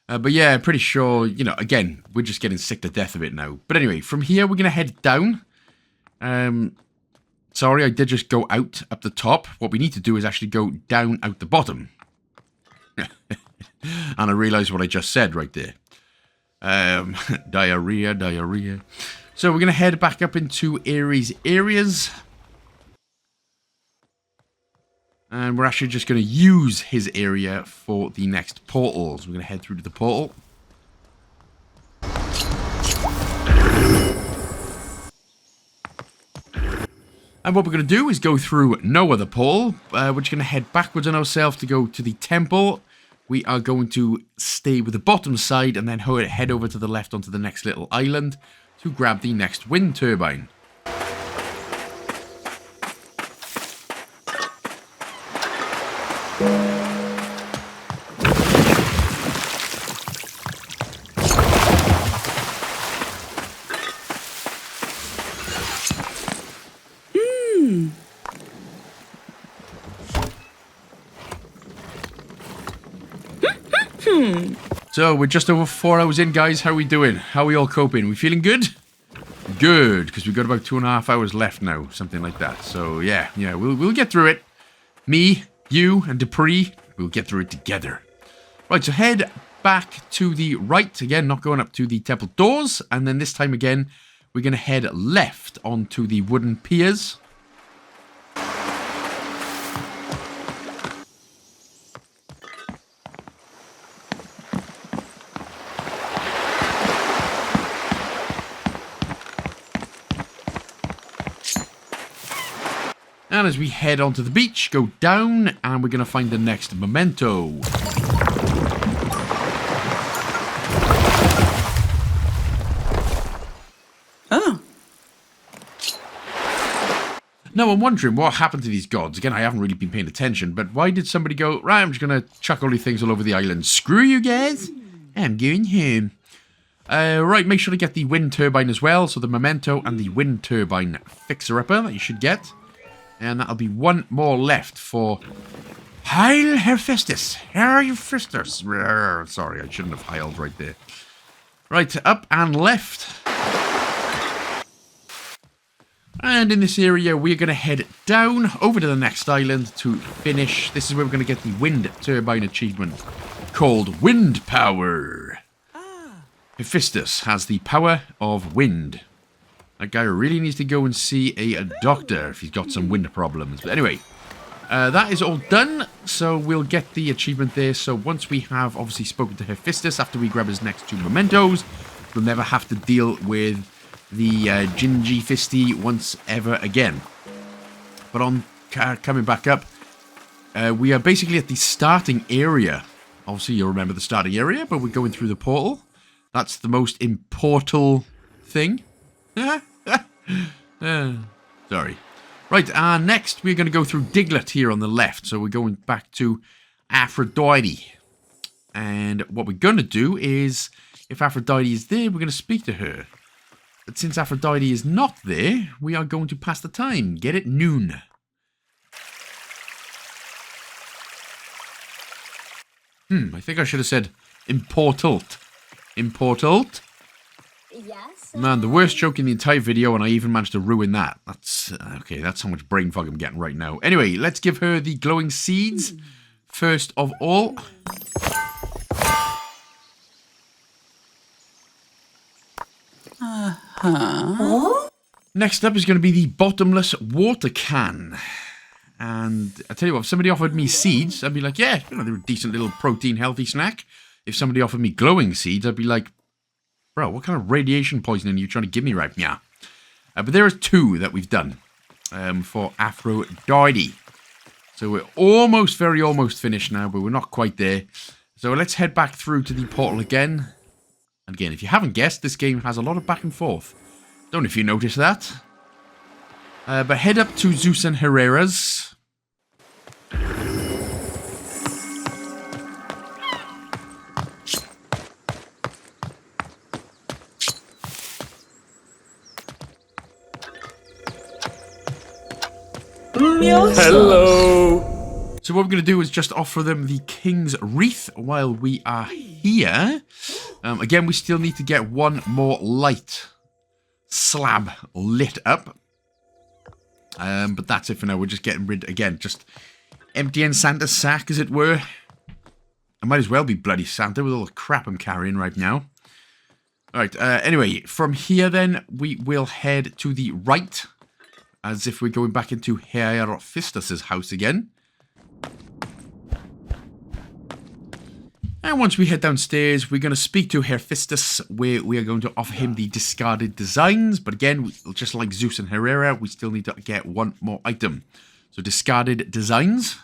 but yeah, I'm pretty sure, you know, again, we're just getting sick to death of it now. But anyway, from here, we're going to head down. Sorry, I did just go out up the top. What we need to do is actually go down out the bottom. And I realised what I just said right there. Diarrhea. So we're going to head back up into Ares areas. And we're actually just going to use his area for the next portals. We're going to head through to the portal. And what we're going to do is go through no other portal. We're just going to head backwards on ourselves to go to the temple. We are going to stay with the bottom side and then head over to the left onto the next little island to grab the next wind turbine. So, we're just over 4 hours in, guys. How are we doing? How are we all coping? We feeling good? Good, because we've got about 2.5 hours left now. Something like that. So, yeah, we'll get through it. Me, you, and Dupree, we'll get through it together. Right, so head back to the right. Again, not going up to the temple doors. And then this time again, we're going to head left onto the wooden piers. And as we head onto the beach, go down, and we're going to find the next memento. Oh. Now, I'm wondering what happened to these gods. Again, I haven't really been paying attention, but why did somebody go, right, I'm just going to chuck all these things all over the island. Screw you guys. I'm going home. Right, make sure to get the wind turbine as well. So the memento and the wind turbine fixer-upper that you should get. And that'll be one more left for Heil Hephaestus. Hephaestus. Sorry, I shouldn't have heiled right there. Right, up and left. And in this area, we're going to head down over to the next island to finish. This is where we're going to get the wind turbine achievement called Wind Power. Hephaestus has the power of wind. That guy really needs to go and see a doctor if he's got some wind problems. But anyway, that is all done. So we'll get the achievement there. So once we have obviously spoken to Hephaestus after we grab his next 2 mementos, we'll never have to deal with the Gingy Fisty once ever again. But on coming back up, we are basically at the starting area. Obviously, you'll remember the starting area, but we're going through the portal. That's the most important thing. Sorry. Right, next we're going to go through Diglett here on the left. So we're going back to Aphrodite. And what we're going to do is, if Aphrodite is there, we're going to speak to her. But since Aphrodite is not there, we are going to pass the time. Get it? Noon. I think I should have said important. Important? Yes? Man, the worst joke in the entire video, and I even managed to ruin that. That's, okay, that's how much brain fog I'm getting right now. Anyway, let's give her the glowing seeds. First of all. Next up is going to be the bottomless water can. And I tell you what, if somebody offered me seeds, I'd be like, yeah, they're a decent little protein healthy snack. If somebody offered me glowing seeds, I'd be like, bro, what kind of radiation poisoning are you trying to give me right now? But there are 2 that we've done for Aphrodite. So we're almost finished now, but we're not quite there. So let's head back through to the portal again. And again, if you haven't guessed, this game has a lot of back and forth. Don't know if you noticed that. But head up to Zeus and Herrera's. Hello! So what we're going to do is just offer them the King's Wreath while we are here. Again, we still need to get one more light slab lit up. But that's it for now. We're just getting rid, again, just emptying Santa's sack, as it were. I might as well be bloody Santa with all the crap I'm carrying right now. Alright, anyway, from here then, we will head to the right. As if we're going back into Hephaestus' house again. And once we head downstairs, we're going to speak to Hephaestus, where we are going to offer him the discarded designs. But again, just like Zeus and Herrera, we still need to get one more item. So discarded designs.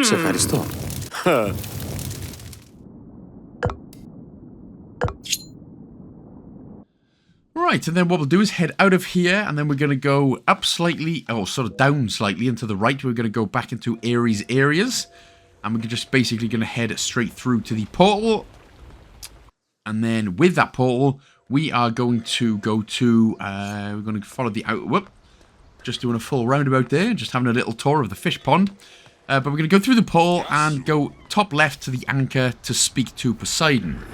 Σε ευχαριστώ. Right, and then what we'll do is head out of here, and then we're going to go up slightly, or sort of down slightly, and to the right we're going to go back into Ares areas. And we're just basically going to head straight through to the portal. And then with that portal, we are going to go to... we're going to follow the out... Whoop. Just doing a full roundabout there. Just having a little tour of the fish pond. But we're going to go through the pole and go top left to the anchor to speak to Poseidon.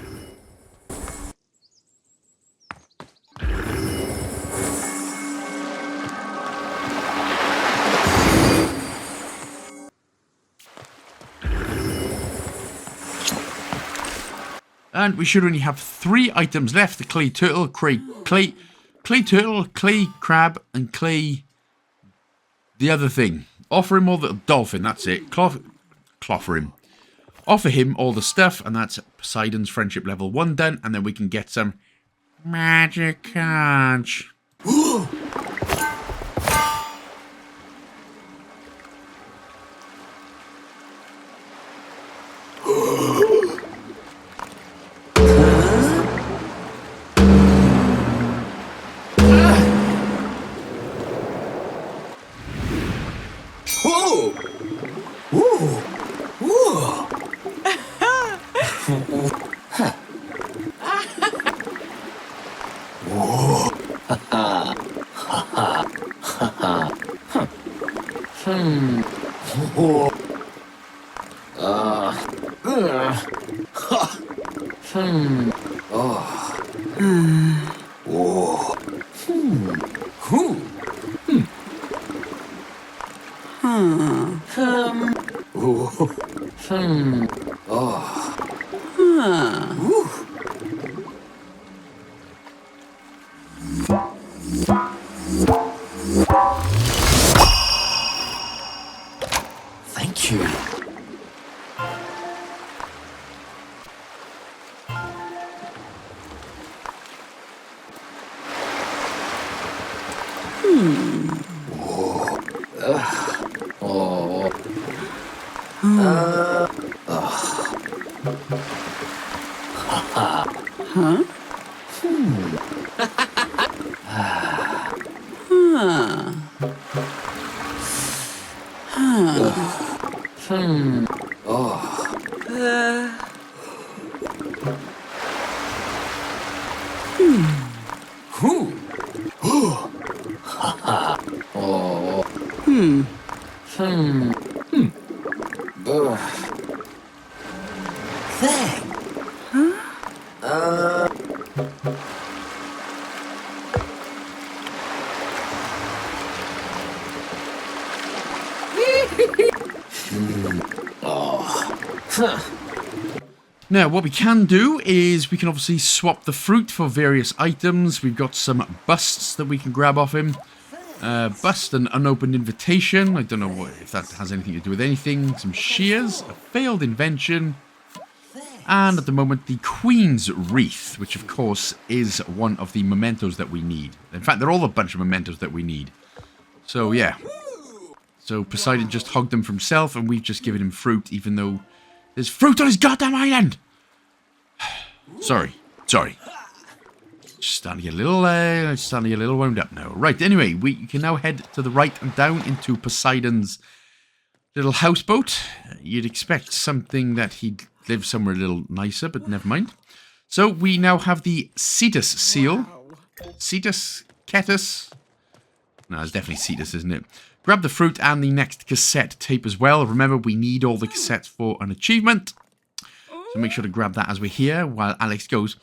And we should only have 3 items left. The clay turtle, clay turtle, clay crab, and clay... the other thing. Offer him all the... dolphin, that's it. Cloffer him. Offer him all the stuff, and that's Poseidon's friendship level 1 done. And then we can get some magic cards. Thank you. Now, what we can do is we can obviously swap the fruit for various items. We've got some busts that we can grab off him. Bust, an unopened invitation. I don't know if that has anything to do with anything. Some shears, a failed invention. And at the moment, the Queen's Wreath, which of course is one of the mementos that we need. In fact, they're all a bunch of mementos that we need. So, yeah. So, Poseidon just hogged them for himself, and we've just given him fruit, even though there's fruit on his goddamn island! Sorry. Just starting to get a little wound up now. Right, anyway, we can now head to the right and down into Poseidon's little houseboat. You'd expect something that he'd live somewhere a little nicer, but never mind. So we now have the Cetus seal. Cetus? Cetus? No, it's definitely Cetus, isn't it? Grab the fruit and the next cassette tape as well. Remember, we need all the cassettes for an achievement. So make sure to grab that as we're here while Alex goes.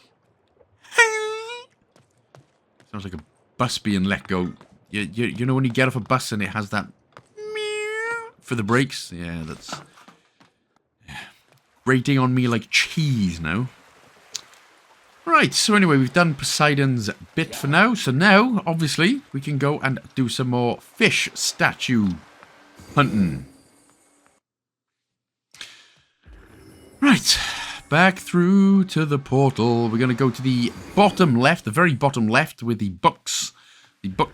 Sounds like a bus being let go. You know when you get off a bus and it has that for the brakes? Yeah, that's grating on me like cheese now. Right, so anyway, we've done Poseidon's bit for now. So now, obviously, we can go and do some more fish statue hunting. Right, back through to the portal. We're going to go to the bottom left, the very bottom left, where the book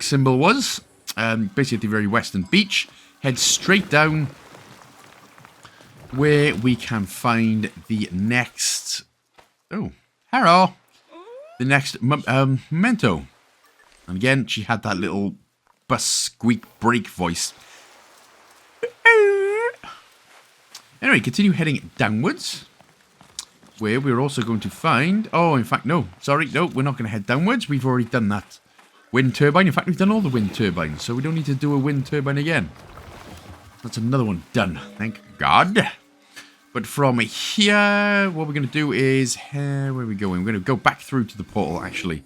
symbol was. Basically at the very western beach. Head straight down where we can find the next... Oh, hello. The next memento. And again, she had that little bus squeak brake voice. Anyway, continue heading downwards. where we're also going to find... Oh, in fact, no. Sorry, no, we're not going to head downwards. We've already done that wind turbine. In fact, we've done all the wind turbines, so we don't need to do a wind turbine again. That's another one done. Thank God. But from here, what we're going to do is... where are we going? We're going to go back through to the portal, actually.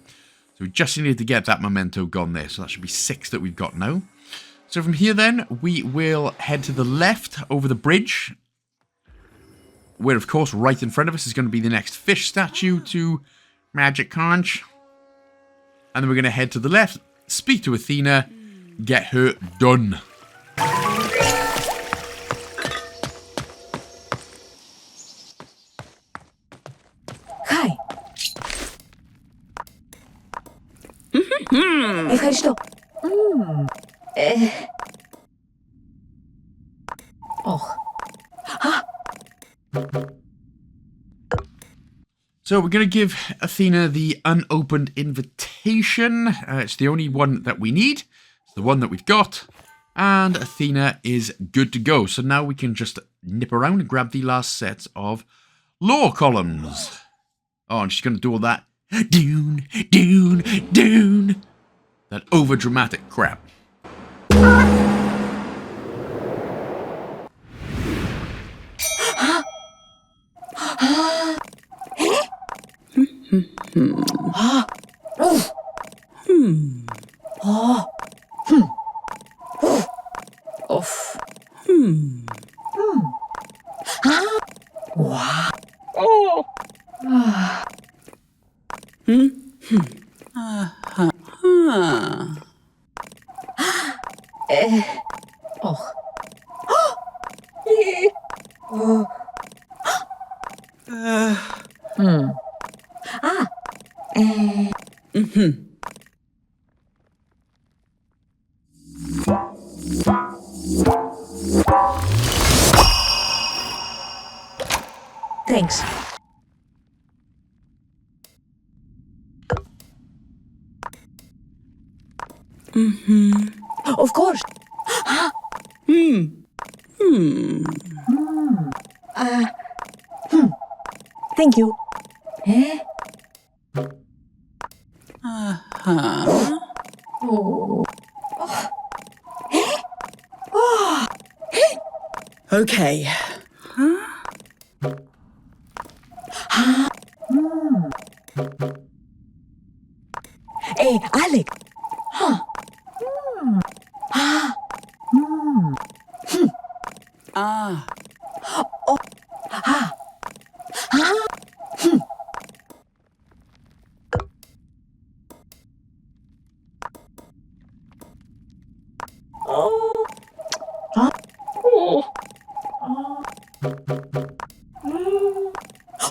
So we just needed to get that memento gone there. So that should be 6 that we've got now. So from here, then, we will head to the left over the bridge. Where, of course, right in front of us is going to be the next fish statue to Magic Conch. And then we're going to head to the left, speak to Athena, get her done. Hi. Ευχαριστώ. So we're going to give Athena the unopened invitation. It's the only one that we need. It's the one that we've got. And Athena is good to go. So now we can just nip around and grab the last set of lore columns. Oh, and she's going to do all that. Dune, dune, dune. That over-dramatic crap. Thanks. Of course. Thank you. Okay. Hey, Alec.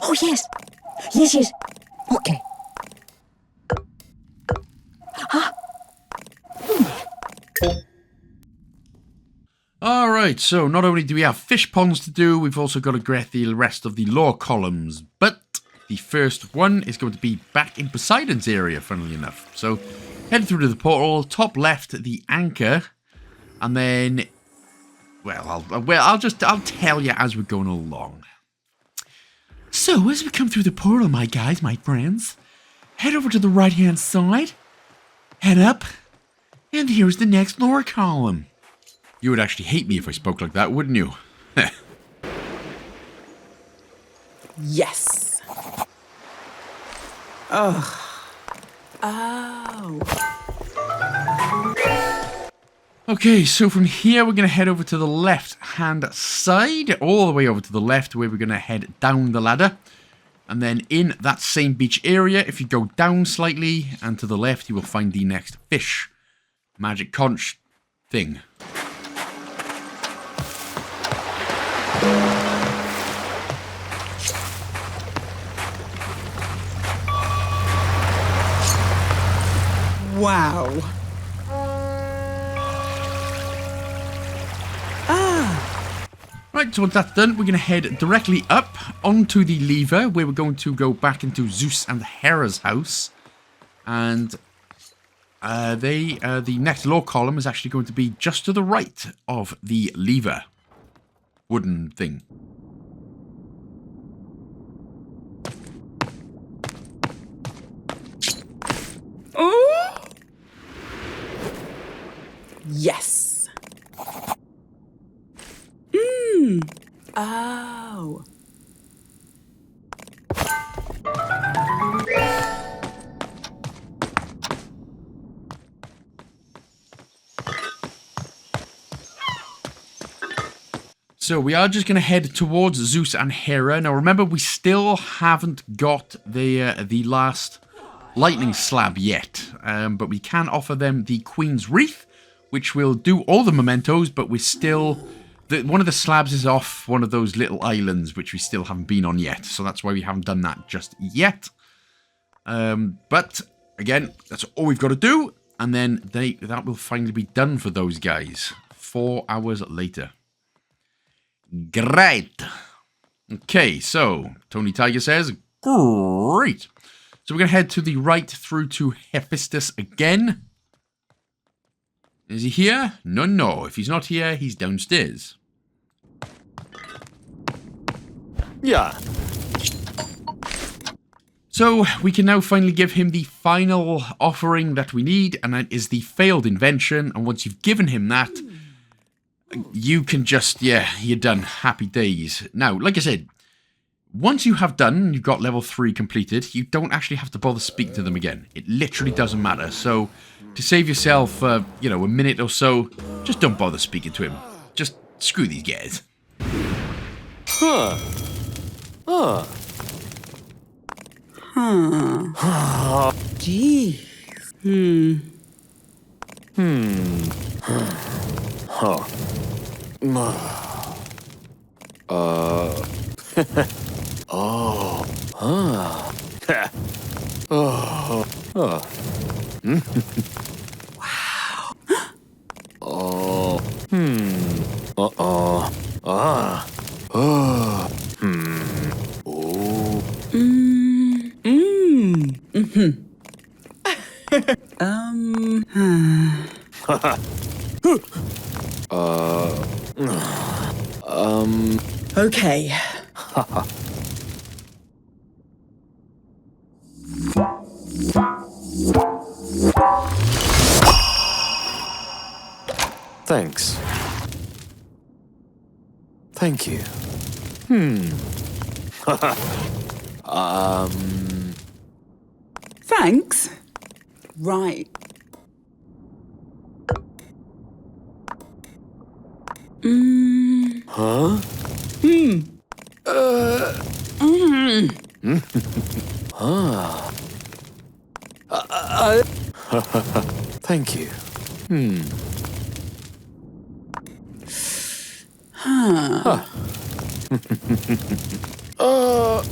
Oh, yes. Yes, yes. Okay. Alright, so not only do we have fish ponds to do, we've also got to get the rest of the lore columns. But the first one is going to be back in Poseidon's area, funnily enough. So, head through to the portal, top left, the anchor, and then... Well, I'll tell you as we're going along. So, as we come through the portal, my guys, my friends, head over to the right-hand side, head up, and here's the next lore column. You would actually hate me if I spoke like that, wouldn't you? Yes. Oh. Okay, so from here we're going to head over to the left-hand side, all the way over to the left, where we're going to head down the ladder. And then in that same beach area, if you go down slightly and to the left, you will find the next fish. Magic conch thing. Wow. Right, so once that's done, we're going to head directly up onto the lever, where we're going to go back into Zeus and Hera's house. And the next lore column is actually going to be just to the right of the lever. Wooden thing. Yes. Oh. So we are just going to head towards Zeus and Hera. Now remember, we still haven't got the last lightning slab yet. But we can offer them the Queen's Wreath, which will do all the mementos, but we're still... one of the slabs is off one of those little islands, which we still haven't been on yet. So that's why we haven't done that just yet. But, again, that's all we've got to do. And then that will finally be done for those guys. 4 hours later. Great. Okay, so, Tony Tiger says, great. So we're going to head to the right through to Hephaestus again. Is he here? No. If he's not here, he's downstairs. Yeah. So we can now finally give him the final offering that we need, and that is the failed invention. And once you've given him that, you can just, you're done. Happy days. Now, like I said, once you have done, you've got level 3 completed, you don't actually have to bother speaking to them again. It literally doesn't matter. So to save yourself, a minute or so, just don't bother speaking to him. Just screw these guys. Geez. Okay. Thanks. Thank you. Thanks. Right. Huh? Thank you. Oh.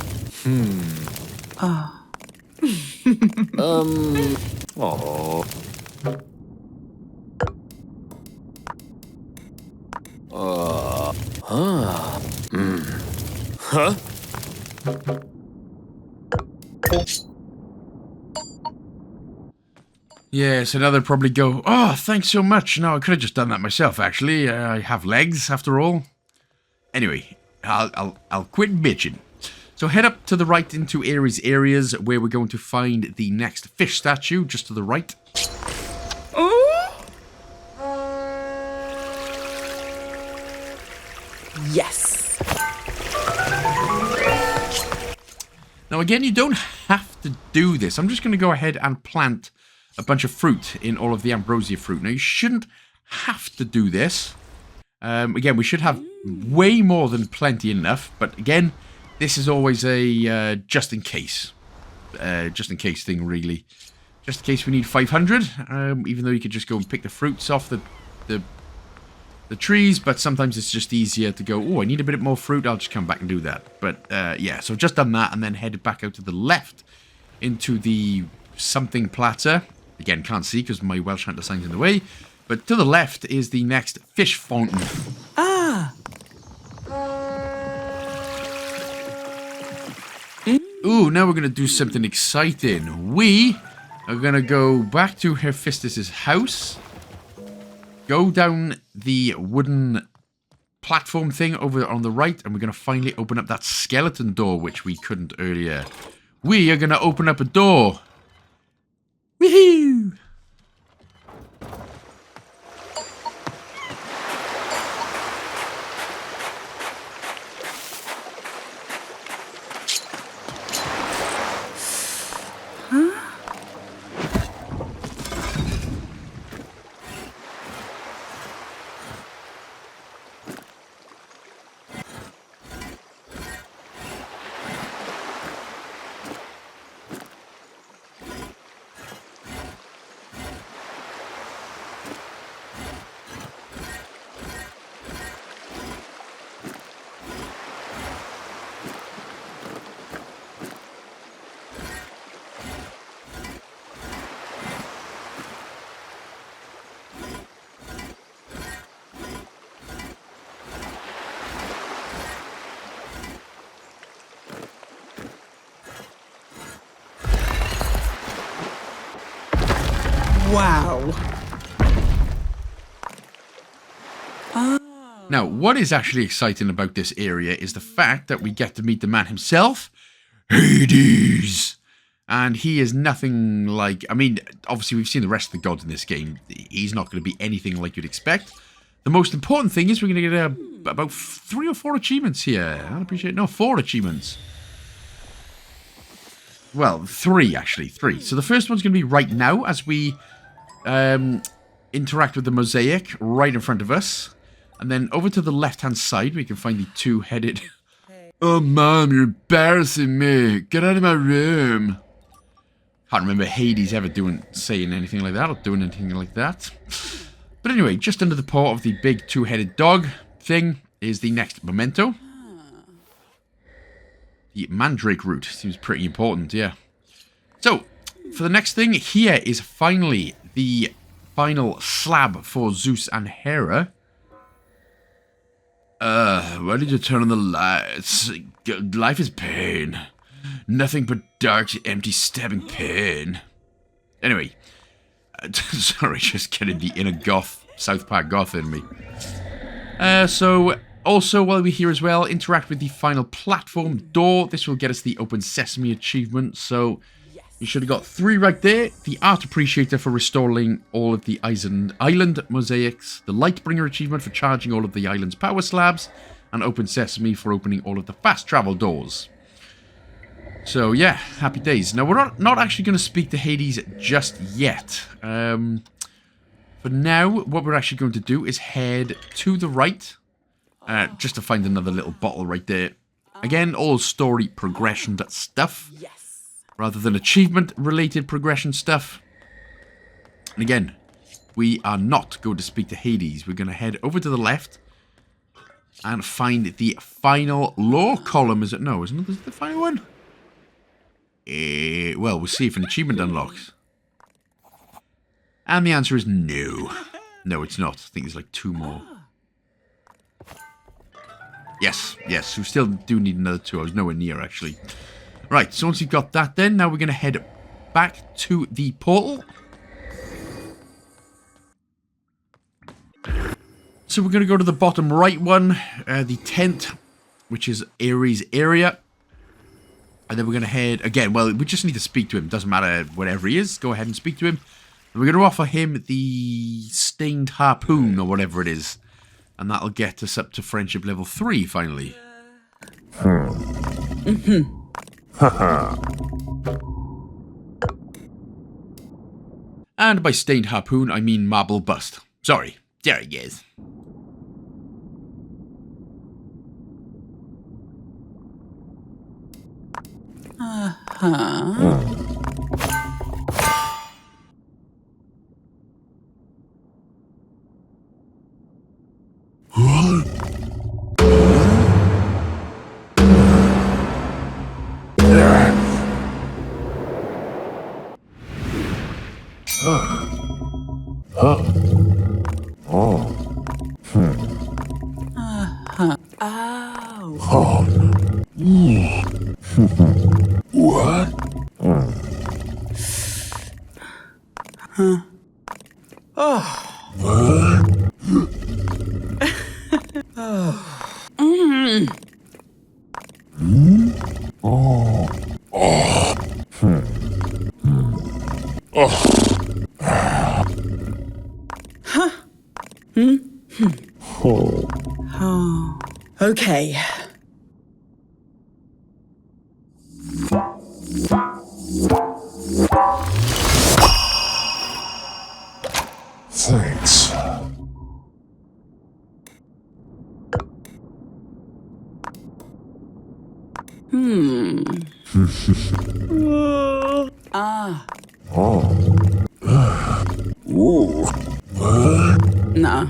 Huh? Yeah, so now they'll probably go, oh, thanks so much. No, I could have just done that myself, actually. I have legs, after all. Anyway, I'll quit bitching. So head up to the right into Ares areas, where we're going to find the next fish statue, just to the right. Yes. Now, again, you don't have to do this. I'm just going to go ahead and plant a bunch of fruit in all of the Ambrosia fruit. Now, you shouldn't have to do this. Again, we should have way more than plenty enough. But again, this is always a just in case thing, really. Just in case we need 500. Even though you could just go and pick the fruits off the trees. But sometimes it's just easier to go, oh, I need a bit more fruit. I'll just come back and do that. But yeah, so I've just done that and then headed back out to the left into the something platter. Again, can't see because my Welsh Hunter sign's in the way. But to the left is the next fish fountain. Ah. Ooh, now we're going to do something exciting. We are going to go back to Hephaestus' house. Go down the wooden platform thing over on the right. And we're going to finally open up that skeleton door, which we couldn't earlier. We are going to open up a door. Woohoo! Wow. Now, what is actually exciting about this area is the fact that we get to meet the man himself, Hades. And he is nothing like... I mean, obviously we've seen the rest of the gods in this game. He's not going to be anything like you'd expect. The most important thing is we're going to get about 3 or 4 achievements here. I appreciate... No, 4 achievements. Well, 3 actually. 3. So the first one's going to be right now as we interact with the mosaic right in front of us. And then over to the left-hand side, we can find the 2-headed... Oh, Mom, you're embarrassing me. Get out of my room. Can't remember Hades ever saying anything like that or doing anything like that. But anyway, just under the paw of the big 2-headed dog thing is the next memento. The mandrake root. Seems pretty important, yeah. So, for the next thing, here is finally the final slab for Zeus and Hera. Why did you turn on the lights? Life is pain. Nothing but dark, empty, stabbing pain. Anyway. Sorry, just getting the inner goth, South Park goth in me. So, also, while we're here as well, interact with the final platform door. This will get us the Open Sesame achievement. So, you should have got 3 right there. The Art Appreciator for restoring all of the island mosaics. The Lightbringer achievement for charging all of the island's power slabs. And Open Sesame for opening all of the fast travel doors. So, yeah, happy days. Now, we're not actually going to speak to Hades just yet. For now, what we're actually going to do is head to the right. Just to find another little bottle right there. Again, all story progression stuff. Yes. Rather than achievement-related progression stuff. And again, we are not going to speak to Hades. We're going to head over to the left and find the final lore column. Is it? No, isn't it the final one? Well, we'll see if an achievement unlocks. And the answer is no. No, it's not. I think there's like 2 more. Yes, we still do need another 2. I was nowhere near, actually. Right, so once you've got that then, now we're going to head back to the portal. So we're going to go to the bottom right one, the tent, which is Ares' area. And then we're going to head, again, well, we just need to speak to him. Doesn't matter whatever he is, go ahead and speak to him. And we're going to offer him the stained harpoon or whatever it is. And that'll get us up to friendship level 3, finally. And by stained harpoon, I mean marble bust. Sorry, there he is. Okay. Thanks. No.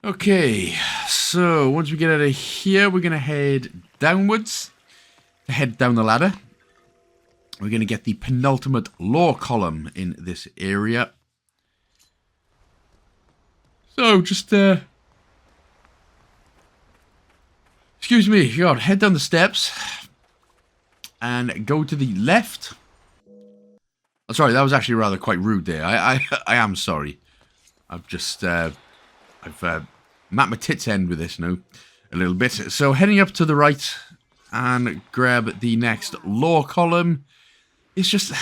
Okay, so once we get out of here, we're going to head downwards. To head down the ladder. We're going to get the penultimate lore column in this area. So, just, excuse me, God, head down the steps. And go to the left. Oh, sorry, that was actually rather quite rude there. I am sorry. I've just, I've mapped my tits end with this now. A little bit. So, heading up to the right and grab the next lore column. It's just,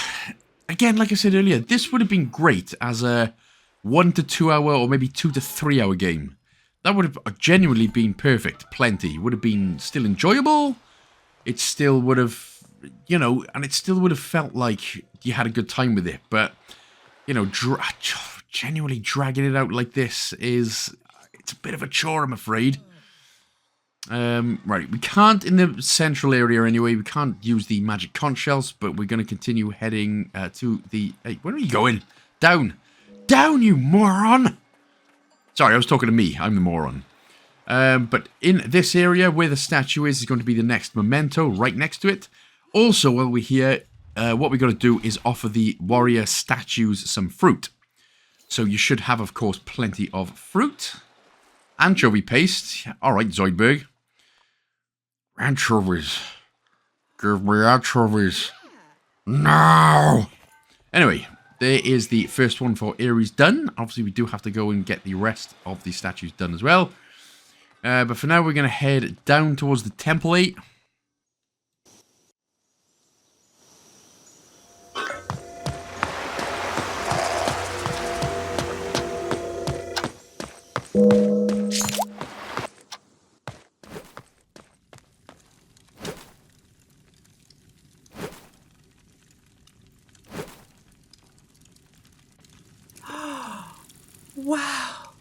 again, like I said earlier, this would have been great as a 1 to 2 hour or maybe 2 to 3 hour game. That would have genuinely been perfect. Plenty. Would have been still enjoyable. It still would have, you know, and it still would have felt like you had a good time with it. But, you know, genuinely dragging it out like this is, it's a bit of a chore, I'm afraid. Right, we can't, in the central area anyway, we can't use the magic conch shells, but we're going to continue heading to the... Hey, where are you going? Down! Down, you moron! Sorry, I was talking to me. I'm the moron. But in this area, where the statue is going to be the next memento, right next to it. Also, while we're here, what we're going to do is offer the warrior statues some fruit. So you should have, of course, plenty of fruit. Anchovy paste. Alright, Zoidberg. Anchovies. Give me anchovies. No! Anyway, there is the first one for Ares done. Obviously, we do have to go and get the rest of the statues done as well. But for now, we're going to head down towards the template. Wow.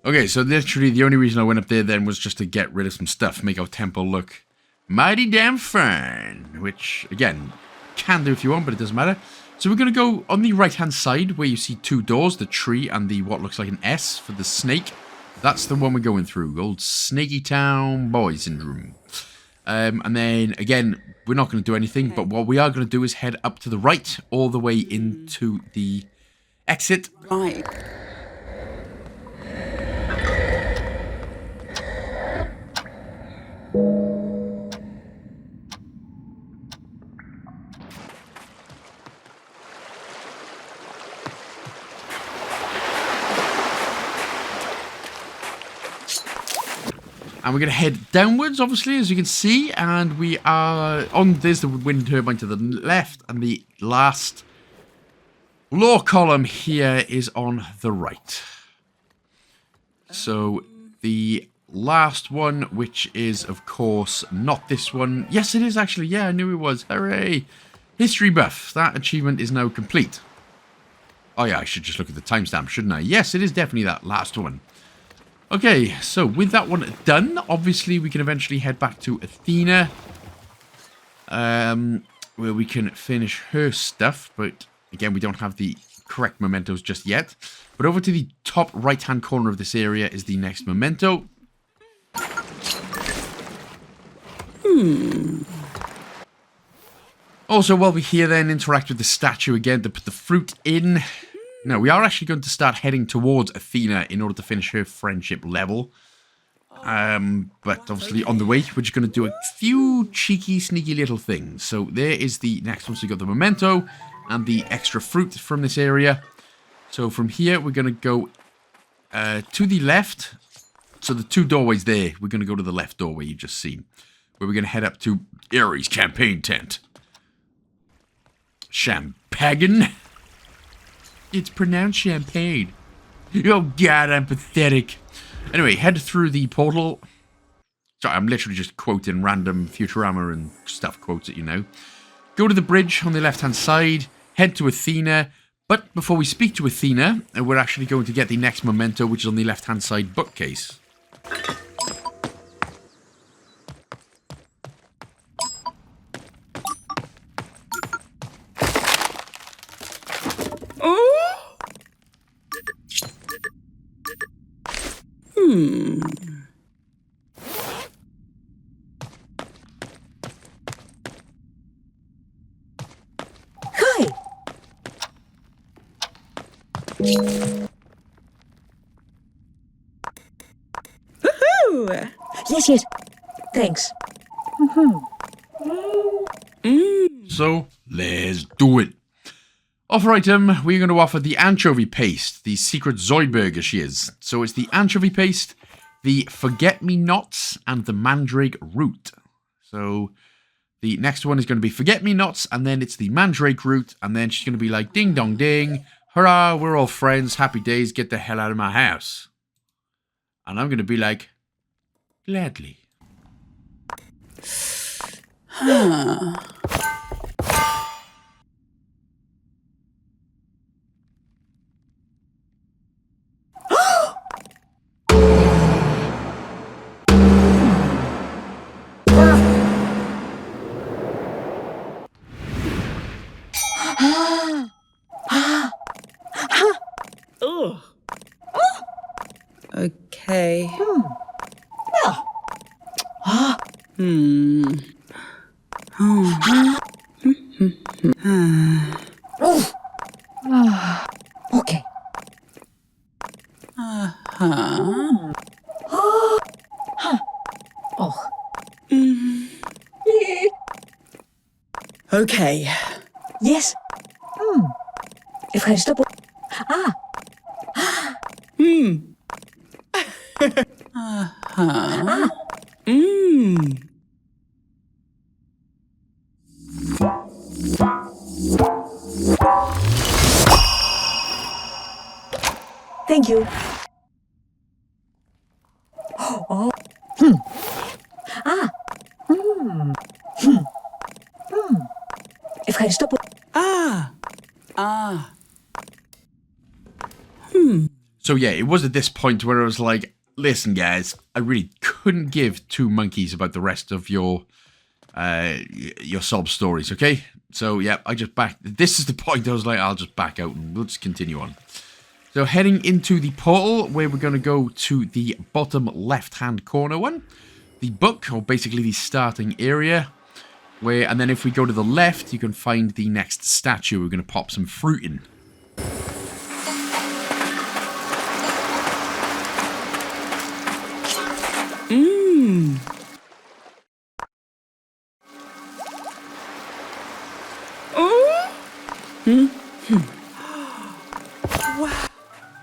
Okay, so literally the only reason I went up there then was just to get rid of some stuff, make our temple look mighty damn fine, which, again, can do if you want, but it doesn't matter. So we're going to go on the right-hand side where you see two doors, the tree and the what looks like an S for the snake. That's the one we're going through, old Snaky Town Boy Syndrome. And then, again, we're not going to do anything, but what we are going to do is head up to the right, all the way into the exit. Right. And we're going to head downwards, obviously, as you can see. And we are on, there's the wind turbine to the left. And the last lore column here is on the right. So the last one, which is, of course, not this one. Yes, it is actually. Yeah, I knew it was. Hooray. History buff. That achievement is now complete. Oh, yeah, I should just look at the timestamp, shouldn't I? Yes, it is definitely that last one. Okay, so with that one done, obviously we can eventually head back to Athena, where we can finish her stuff, but again, we don't have the correct mementos just yet. But over to the top right-hand corner of this area is the next memento. Also, while we're here then, interact with the statue again to put the fruit in. No, we are actually going to start heading towards Athena in order to finish her friendship level. But obviously on the way, we're just going to do a few cheeky, sneaky little things. So there is the next one. So you got the memento and the extra fruit from this area. So from here, we're going to go to the left. So the two doorways there, we're going to go to the left doorway you've just seen. where we're going to head up to Ares' campaign tent. Champagne? It's pronounced champagne. Oh god, I'm pathetic. Anyway, head through the portal. Sorry, I'm literally just quoting random Futurama and stuff quotes at you now. Go to the bridge on the left-hand side. Head to Athena. But before we speak to Athena, we're actually going to get the next memento, which is on the left-hand side bookcase. Hi. Woohoo! Yes, yes. Thanks. So, let's do it. Offer item, we're going to offer the anchovy paste, the secret Zoidberg as she is. So it's the anchovy paste, the forget-me-nots, and the mandrake root. So the next one is going to be forget-me-nots, and then it's the mandrake root, and then she's going to be like, ding dong ding, hurrah, we're all friends, happy days, get the hell out of my house. And I'm going to be like, gladly. Ugh. Okay. Okay. Oh. Okay. Yes. Ευχαριστώ πολύ. Thank you. Oh. Ευχαριστώ πολύ. So yeah, it was at this point where I was like, listen guys, I really couldn't give two monkeys about the rest of your sob stories, okay? So yeah, I just this is the point I was like, I'll just back out and we'll just continue on. So heading into the portal, where we're going to go to the bottom left-hand corner one. The book, or basically the starting area. And then if we go to the left, you can find the next statue. We're going to pop some fruit in.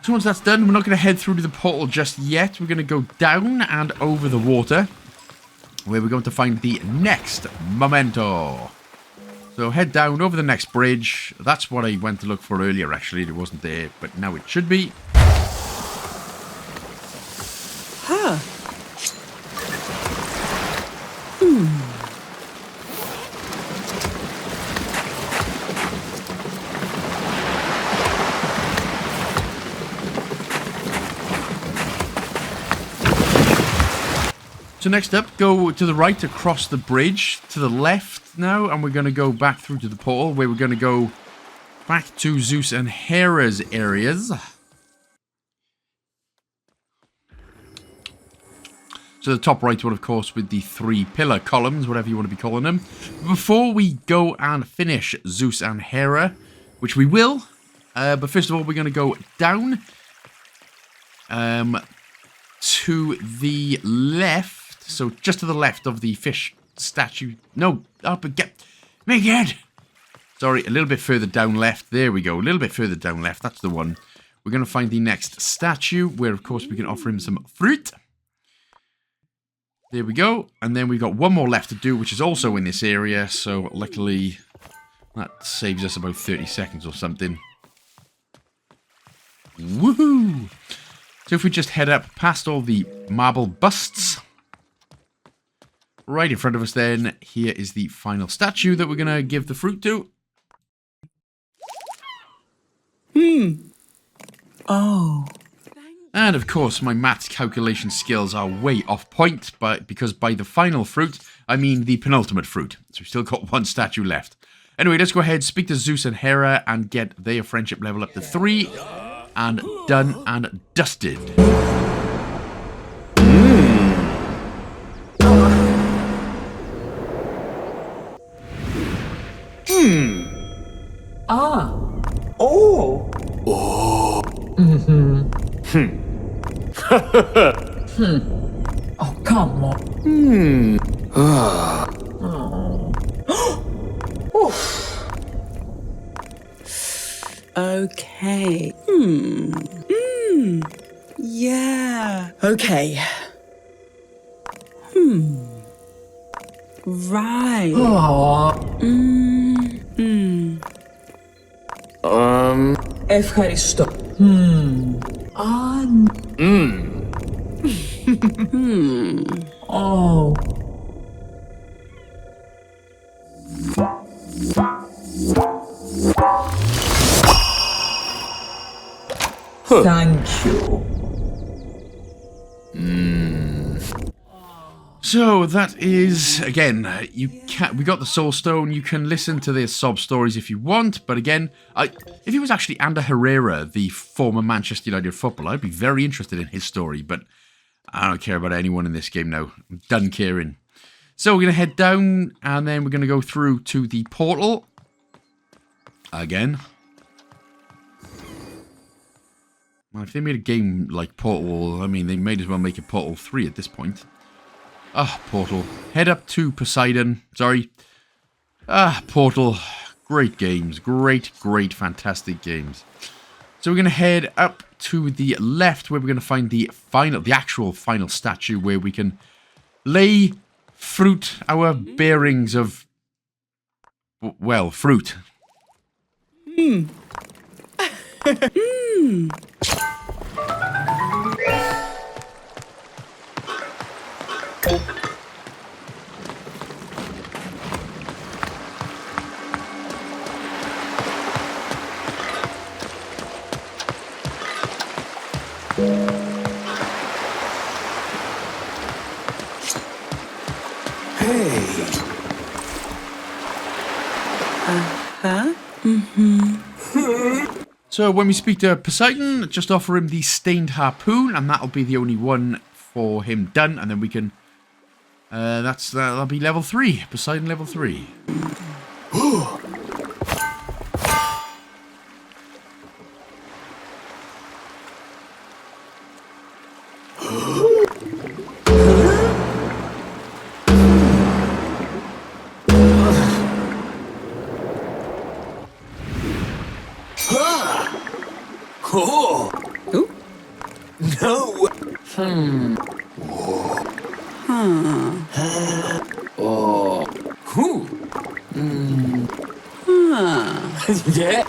So once that's done, we're not going to head through to the portal just yet. We're going to go down and over the water, where we're going to find the next memento. So head down over the next bridge. That's what I went to look for earlier, actually. It wasn't there, but now it should be. So next up, go to the right across the bridge, to the left now, and we're going to go back through to the portal, where we're going to go back to Zeus and Hera's areas. So the top right one, of course, with the 3 pillar columns, whatever you want to be calling them. Before we go and finish Zeus and Hera, which we will, but first of all, we're going to go down to the left. So just to the left of the fish statue. No, up and get me again. Sorry, a little bit further down left. There we go. A little bit further down left. That's the one. We're going to find the next statue, where, of course, we can offer him some fruit. There we go. And then we've got one more left to do, which is also in this area. So luckily, that saves us about 30 seconds or something. Woohoo! So if we just head up past all the marble busts, right in front of us then, here is the final statue that we're going to give the fruit to. Oh. And of course, my maths calculation skills are way off point, because by the final fruit, I mean the penultimate fruit. So we've still got one statue left. Anyway, let's go ahead, speak to Zeus and Hera, and get their friendship level up to 3. And done and dusted. Ah. Oh. Oh, come on. Okay. Yeah. Okay. Right. Oh. Ευχαριστώ. Oh. Thank you. So that is, again, we got the Soul Stone. You can listen to their sob stories if you want, but again, if it was actually Ander Herrera, the former Manchester United footballer, I'd be very interested in his story, but I don't care about anyone in this game now. I'm done caring. So we're going to head down, and then we're going to go through to the portal again. Well, if they made a game like Portal, I mean, they might as well make a Portal 3 at this point. Portal. Head up to Poseidon. Sorry. Portal. Great games. Great, fantastic games. So we're going to head up to the left, where we're going to find the actual final statue, where we can lay fruit, our bearings of, well, fruit. So when we speak to Poseidon, just offer him the stained harpoon, and that'll be the only one for him done, and then we can... that'll be level 3. Poseidon level 3. Yeah.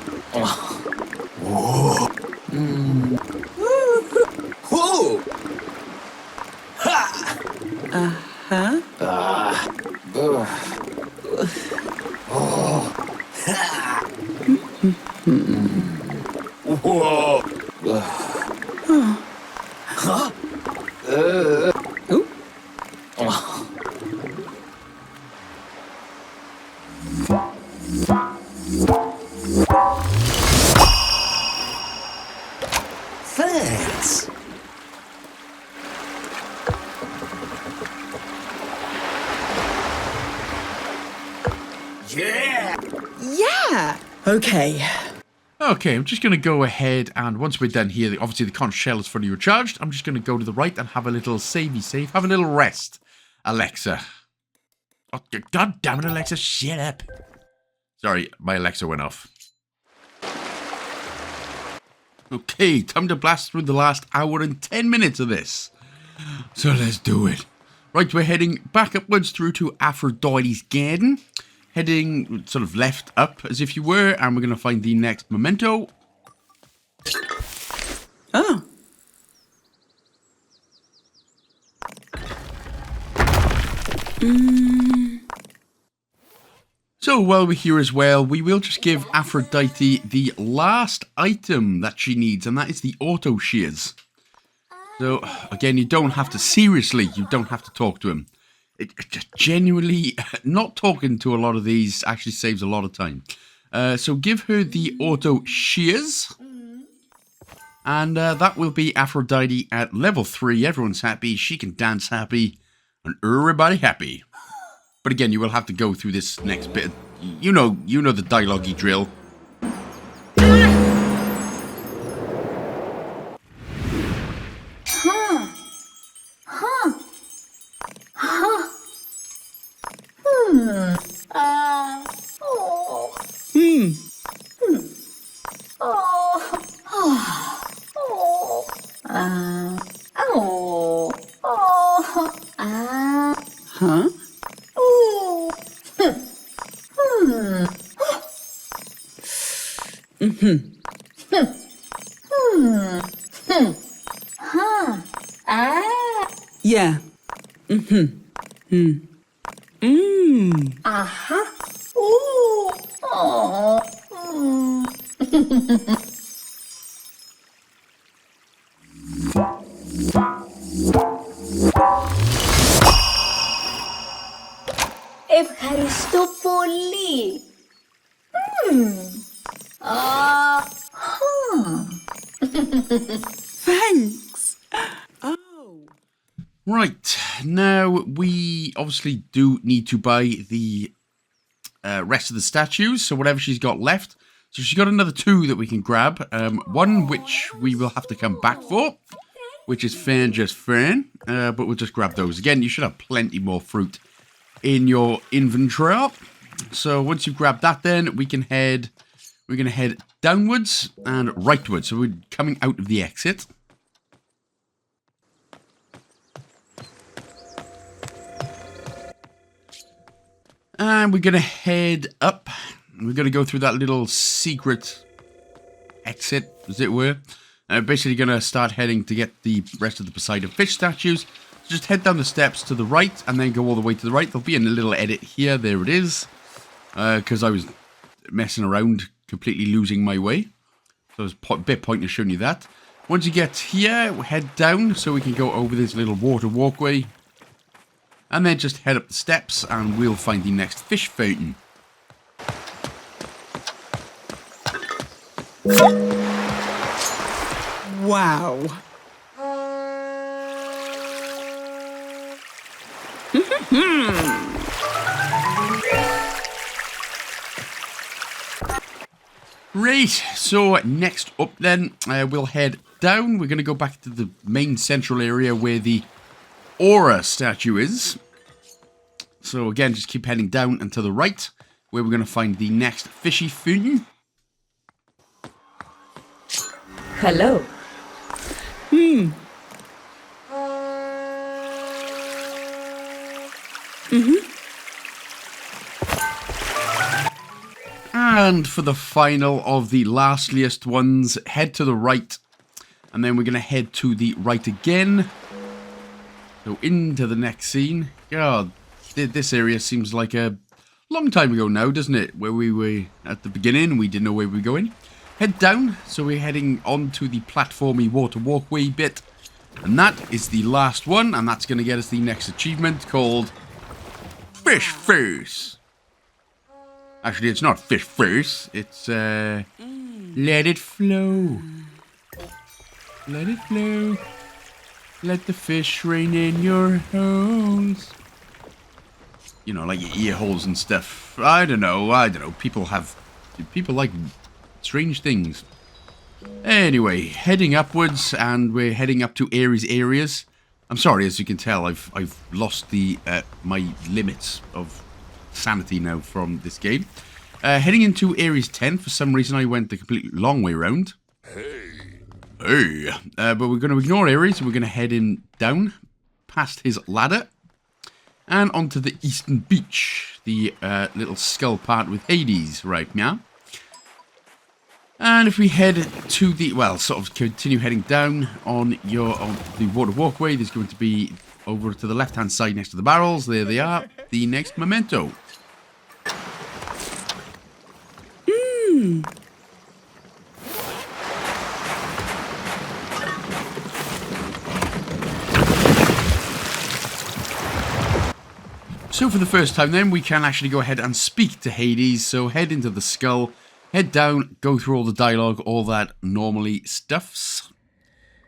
Thanks. Yeah. Yeah. Okay. Okay, I'm just going to go ahead, and once we're done here, obviously the conch shell is fully recharged. I'm just going to go to the right and have a little save, have a little rest. Alexa. Oh, God damn it, Alexa, shut up. Sorry, my Alexa went off. Okay, time to blast through the last hour and 10 minutes of this. So let's do it. Right, we're heading back upwards through to Aphrodite's garden. Heading sort of left up, as if you were, and we're going to find the next memento. Oh. So while we're here as well, we will just give Aphrodite the last item that she needs, and that is the auto shears. So again, you don't have to, seriously, you don't have to talk to him. It just genuinely, not talking to a lot of these actually saves a lot of time. So give her the auto shears. And that will be Aphrodite at level 3. Everyone's happy, she can dance happy, and everybody happy. But again, you will have to go through this next bit. You know the dialogue-y drill. Huh? Yeah. Ευχαριστώ πολύ. Thanks. Oh. Right, now we obviously do need to buy the rest of the statues, so whatever she's got left. So she's got another 2 that we can grab. One which we will have to come back for, which is just fine, but we'll just grab those. Again, you should have plenty more fruit in your inventory. So once you've grabbed that, then we're going to head downwards and rightwards. So we're coming out of the exit. And we're going to head up. We're going to go through that little secret exit, as it were. Basically going to start heading to get the rest of the Poseidon fish statues. So just head down the steps to the right and then go all the way to the right. There'll be a little edit here. There it is. Because I was messing around, completely losing my way. So it's a bit pointless showing you that. Once you get here, we'll head down so we can go over this little water walkway. And then just head up the steps and we'll find the next fish fountain. Wow. Right, so next up then, we'll head down. We're going to go back to the main central area where the Aura statue is. So again, just keep heading down and to the right, where we're going to find the next fishy fountain. Hello. And for the final of the lastliest ones, head to the right. And then we're going to head to the right again. So into the next scene. God, this area seems like a long time ago now, doesn't it? Where we were at the beginning, we didn't know where we were going. Head down, so we're heading on to the platformy water walkway bit. And that is the last one, and that's going to get us the next achievement called Fish Face. Actually, it's not Fish Face, it's Let It Flow. Let it flow. Let the fish rain in your holes. You know, like your ear holes and stuff. I don't know. People like strange things. Anyway, heading upwards, and we're heading up to Ares areas. I'm sorry, as you can tell, I've lost the my limits of sanity now from this game. Heading into Ares 10. For some reason, I went the complete long way around. Hey. But we're going to ignore Ares, and we're going to head in down past his ladder. And onto the eastern beach. The little skull part with Hades right now. And if we head to the, well, sort of continue heading down on the water walkway, there's going to be over to the left-hand side next to the barrels. There they are. The next memento. So for the first time then, we can actually go ahead and speak to Hades. So head into the skull, head down, go through all the dialogue, all that normally stuffs.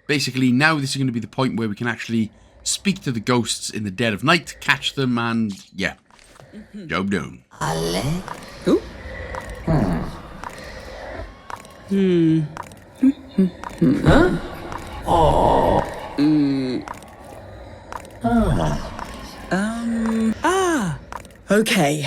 Basically, now this is going to be the point where we can actually speak to the ghosts in the dead of night, catch them, and yeah, job done. Ooh. Huh? Okay.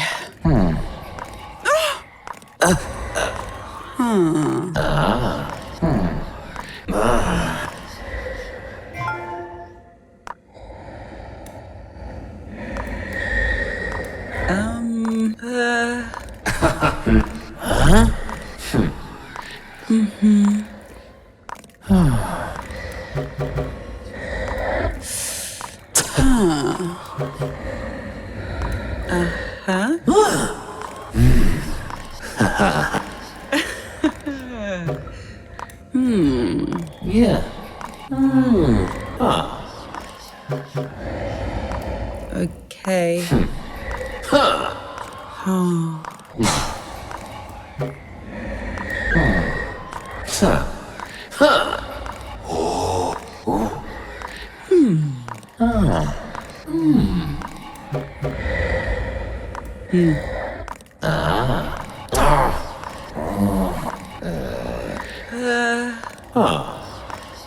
Yeah. Okay.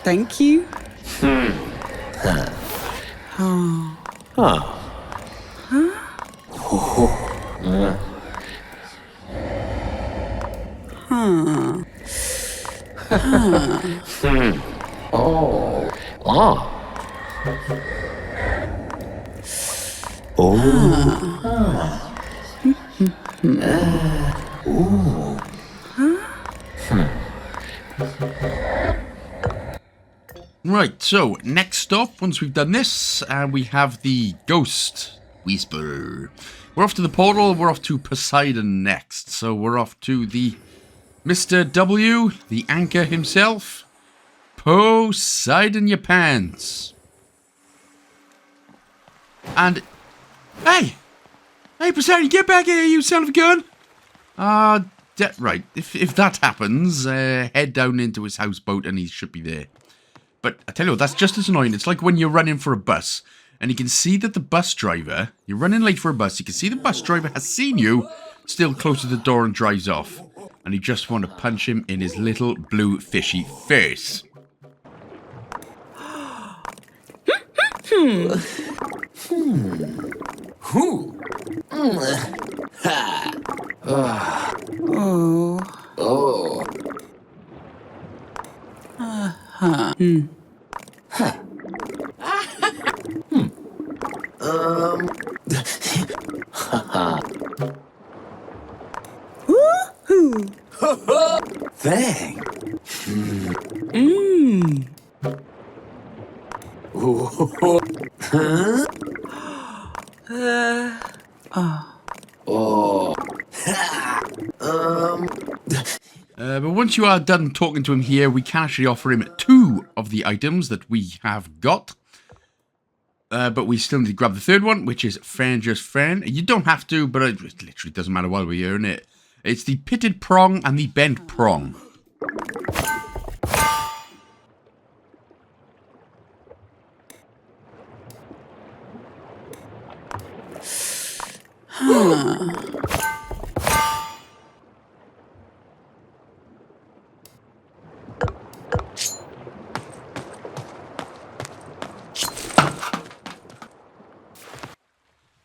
Thank you. Right, so next stop, once we've done this, we have the Ghost Whisper. We're off to the portal, we're off to Poseidon next. So we're off to the Mr. W, the anchor himself. Poseidon your pants. And, hey! Hey Poseidon, get back here, you son of a gun! Right, if that happens, head down into his houseboat and he should be there. But I tell you what, that's just as annoying. It's like when you're running for a bus and you can see that the bus driver, you're running late for a bus, you can see the bus driver has seen you, still close to the door and drives off. And you just want to punch him in his little blue fishy face. Thanks. But once you are done talking to him here, we can actually offer him 2 of the items that we have got. But we still need to grab the third one, which is Friend Just Friend. You don't have to, but it literally doesn't matter while we're here, innit? It's the Pitted Prong and the Bent Prong.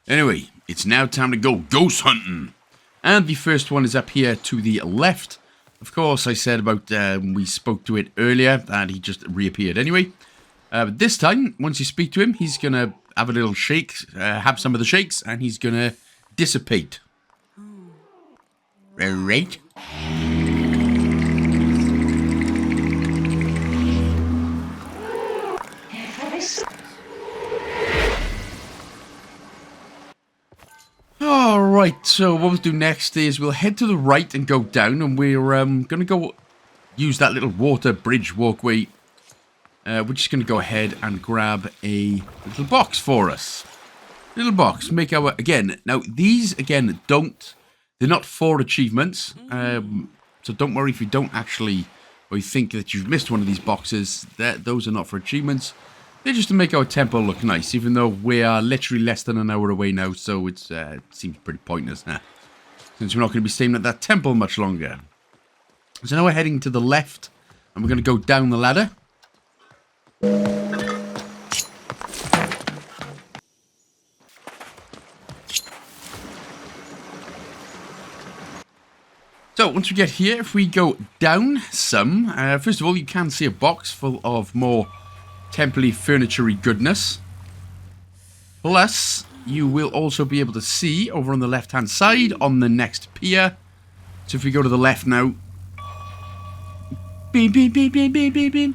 Anyway, it's now time to go ghost hunting. And the first one is up here to the left. Of course, I said about we spoke to it earlier, and he just reappeared anyway. But this time, once you speak to him, he's going to have a little shake, have some of the shakes, and he's going to dissipate. Right? Alright, so what we'll do next is we'll head to the right and go down, and we're going to go use that little water bridge walkway. We're just going to go ahead and grab a little box for us. Little box, make our, again, now these, again, they're not for achievements, so don't worry if you don't actually, or you think that you've missed one of these boxes, those are not for achievements. They're just to make our temple look nice, even though we are literally less than an hour away now, so it seems pretty pointless, since we're not going to be staying at that temple much longer. So now we're heading to the left, and we're going to go down the ladder. So, once we get here, if we go down some, first of all, you can see a box full of more temple-y, furniture-y goodness. Plus, you will also be able to see, over on the left-hand side, on the next pier. So, if we go to the left now. Beam, beam, beam, beam, beam, beam, beam.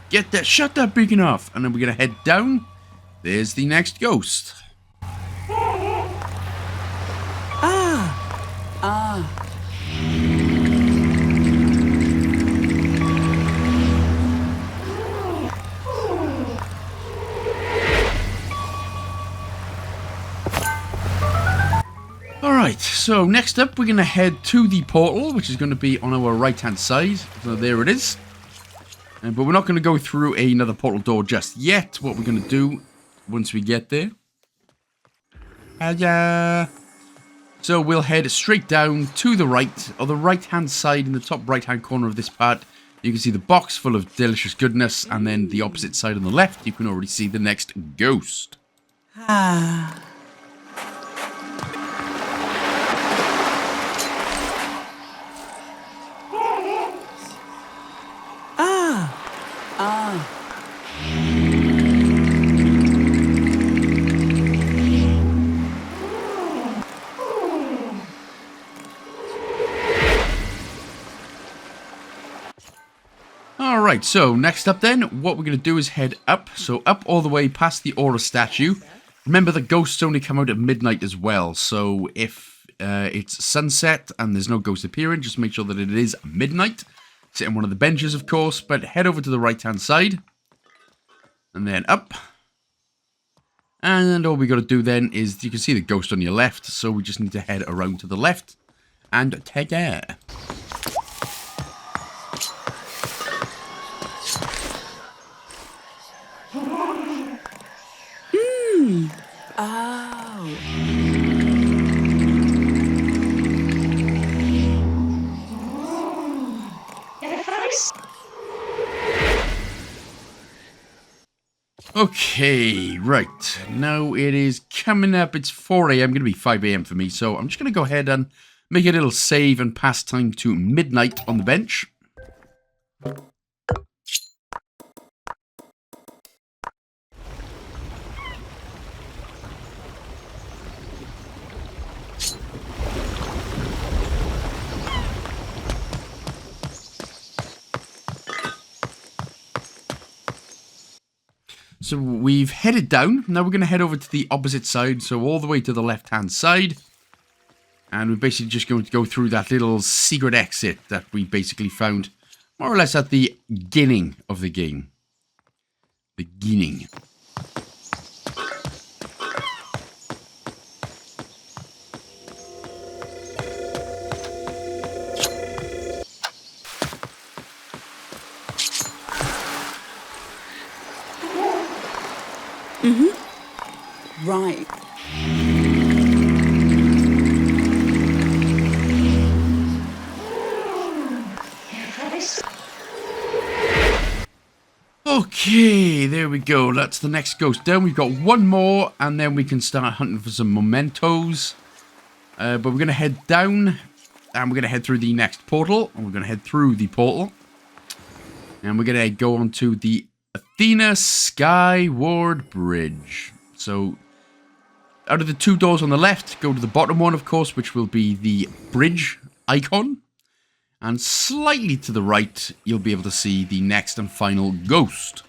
Get that, shut that beacon off. And then we're going to head down. There's the next ghost. Alright, so next up we're going to head to the portal, which is going to be on our right hand side. So there it is. But we're not going to go through another portal door just yet. What we're going to do once we get there. So we'll head straight down to the right, or the right hand side in the top right hand corner of this part. You can see the box full of delicious goodness, and then the opposite side on the left, you can already see the next ghost. Alright, so next up then, what we're going to do is head up. So up all the way past the Aura statue. Remember, the ghosts only come out at midnight as well. So if it's sunset and there's no ghost appearing, just make sure that it is midnight. Sit on one of the benches, of course, but head over to the right-hand side. And then up. And all we got to do then is, you can see the ghost on your left, so we just need to head around to the left. And take care. Okay, right. Now it is coming up. It's 4 a.m. Going to be 5 a.m. for me. So I'm just going to go ahead and make a little save and pass time to midnight on the bench. So we've headed down. Now we're going to head over to the opposite side. So all the way to the left-hand side. And we're basically just going to go through that little secret exit that we basically found more or less at the beginning of the game. Beginning. Right. Okay, there we go. That's the next ghost down. We've got one more, and then we can start hunting for some mementos. But we're going to head down, and we're going to head through the next portal, and we're going to head through the portal. And we're going to go on to the Athena Skyward Bridge. So, out of the 2 doors on the left, go to the bottom one, of course, which will be the bridge icon. And slightly to the right, you'll be able to see the next and final ghost.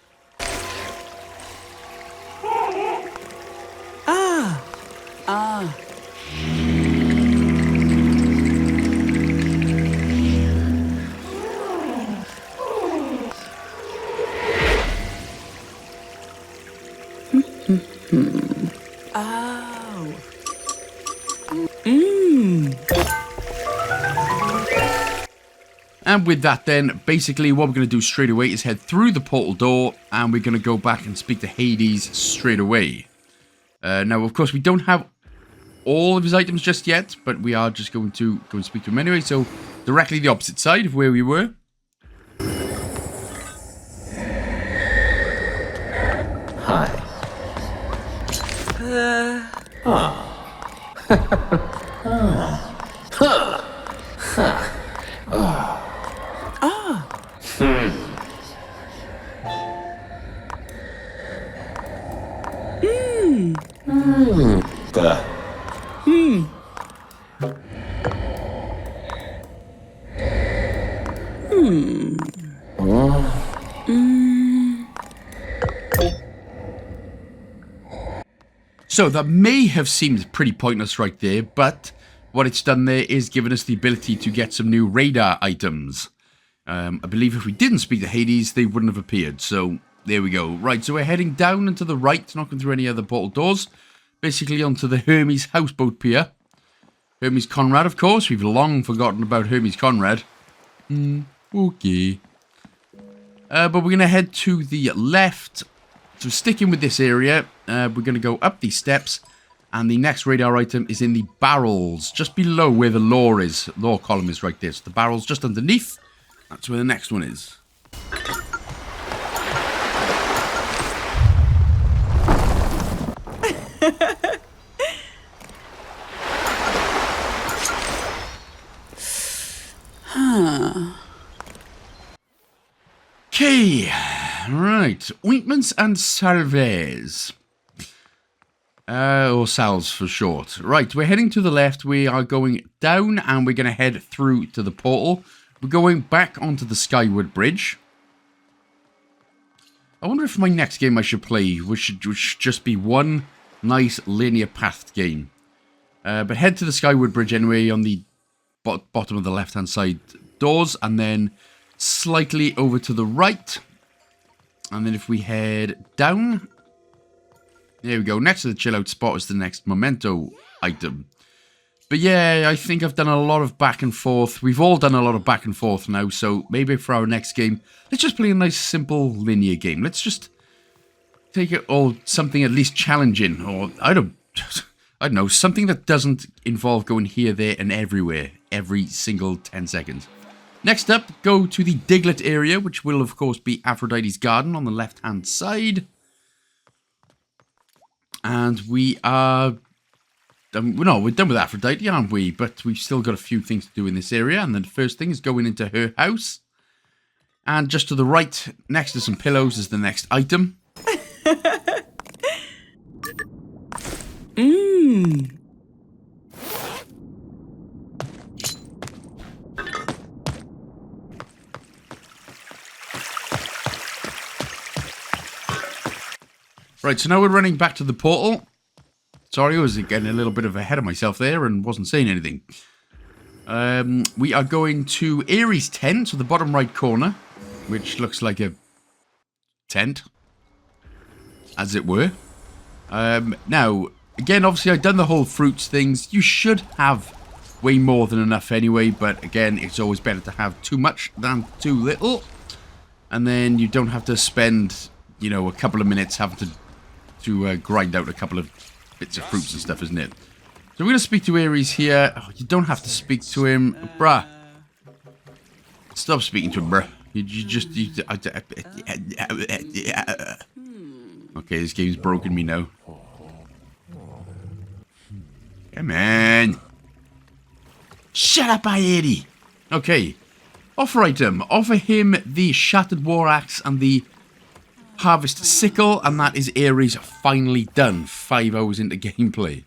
And with that then, basically what we're going to do straight away is head through the portal door, and we're going to go back and speak to Hades straight away. Now, of course, we don't have all of his items just yet, but we are just going to go and speak to him anyway, so directly the opposite side of where we were. Hi. So that may have seemed pretty pointless right there, but what it's done there is given us the ability to get some new radar items. I believe if we didn't speak to Hades, they wouldn't have appeared. So there we go. Right, so we're heading down and to the right, not going through any other portal doors. Basically onto the Hermes houseboat pier. Hermes Conrad, of course. We've long forgotten about Hermes Conrad. Okay. But we're going to head to the left. So sticking with this area, we're going to go up these steps. And the next radar item is in the barrels, just below where the lore is. Lore column is right there. So the barrels just underneath. That's where the next one is. Okay, right. Ointments and salves. Or salves for short. Right, we're heading to the left. We are going down and we're going to head through to the portal. We're going back onto the Skyward Bridge. I wonder if my next game I should play should just be one nice linear pathed game. But head to the Skyward Bridge anyway on the bottom of the left-hand side doors. And then slightly over to the right. And then if we head down... There we go. Next to the chill out spot is the next memento item. But yeah, I think I've done a lot of back and forth. We've all done a lot of back and forth now. So maybe for our next game, let's just play a nice simple linear game. Let's just take it all something at least challenging. Or I don't know, something that doesn't involve going here, there and everywhere every single 10 seconds. Next up, go to the Diglet area, which will of course be Aphrodite's garden on the left hand side. And we are... no, we're done with Aphrodite, aren't we? But we've still got a few things to do in this area. And then the first thing is going into her house. And just to the right, next to some pillows, is the next item. Right, so now we're running back to the portal. Sorry, I was getting a little bit of ahead of myself there and wasn't saying anything. We are going to Ares' tent, so the bottom right corner, which looks like a tent, as it were. Now, again, obviously I've done the whole fruits things. You should have way more than enough anyway, but again, it's always better to have too much than too little. And then you don't have to spend, you know, a couple of minutes having to grind out a couple of bits of fruits and stuff, isn't it? So we're going to speak to Ares here. Oh, you don't have to speak to him. Bruh. Stop speaking to him, bruh. Okay, this game's broken me now. Come on. Shut up, Eddie. Okay. Offer item. Offer him the Shattered War Axe and the Harvest Sickle, and that is Ares finally done 5 hours into gameplay.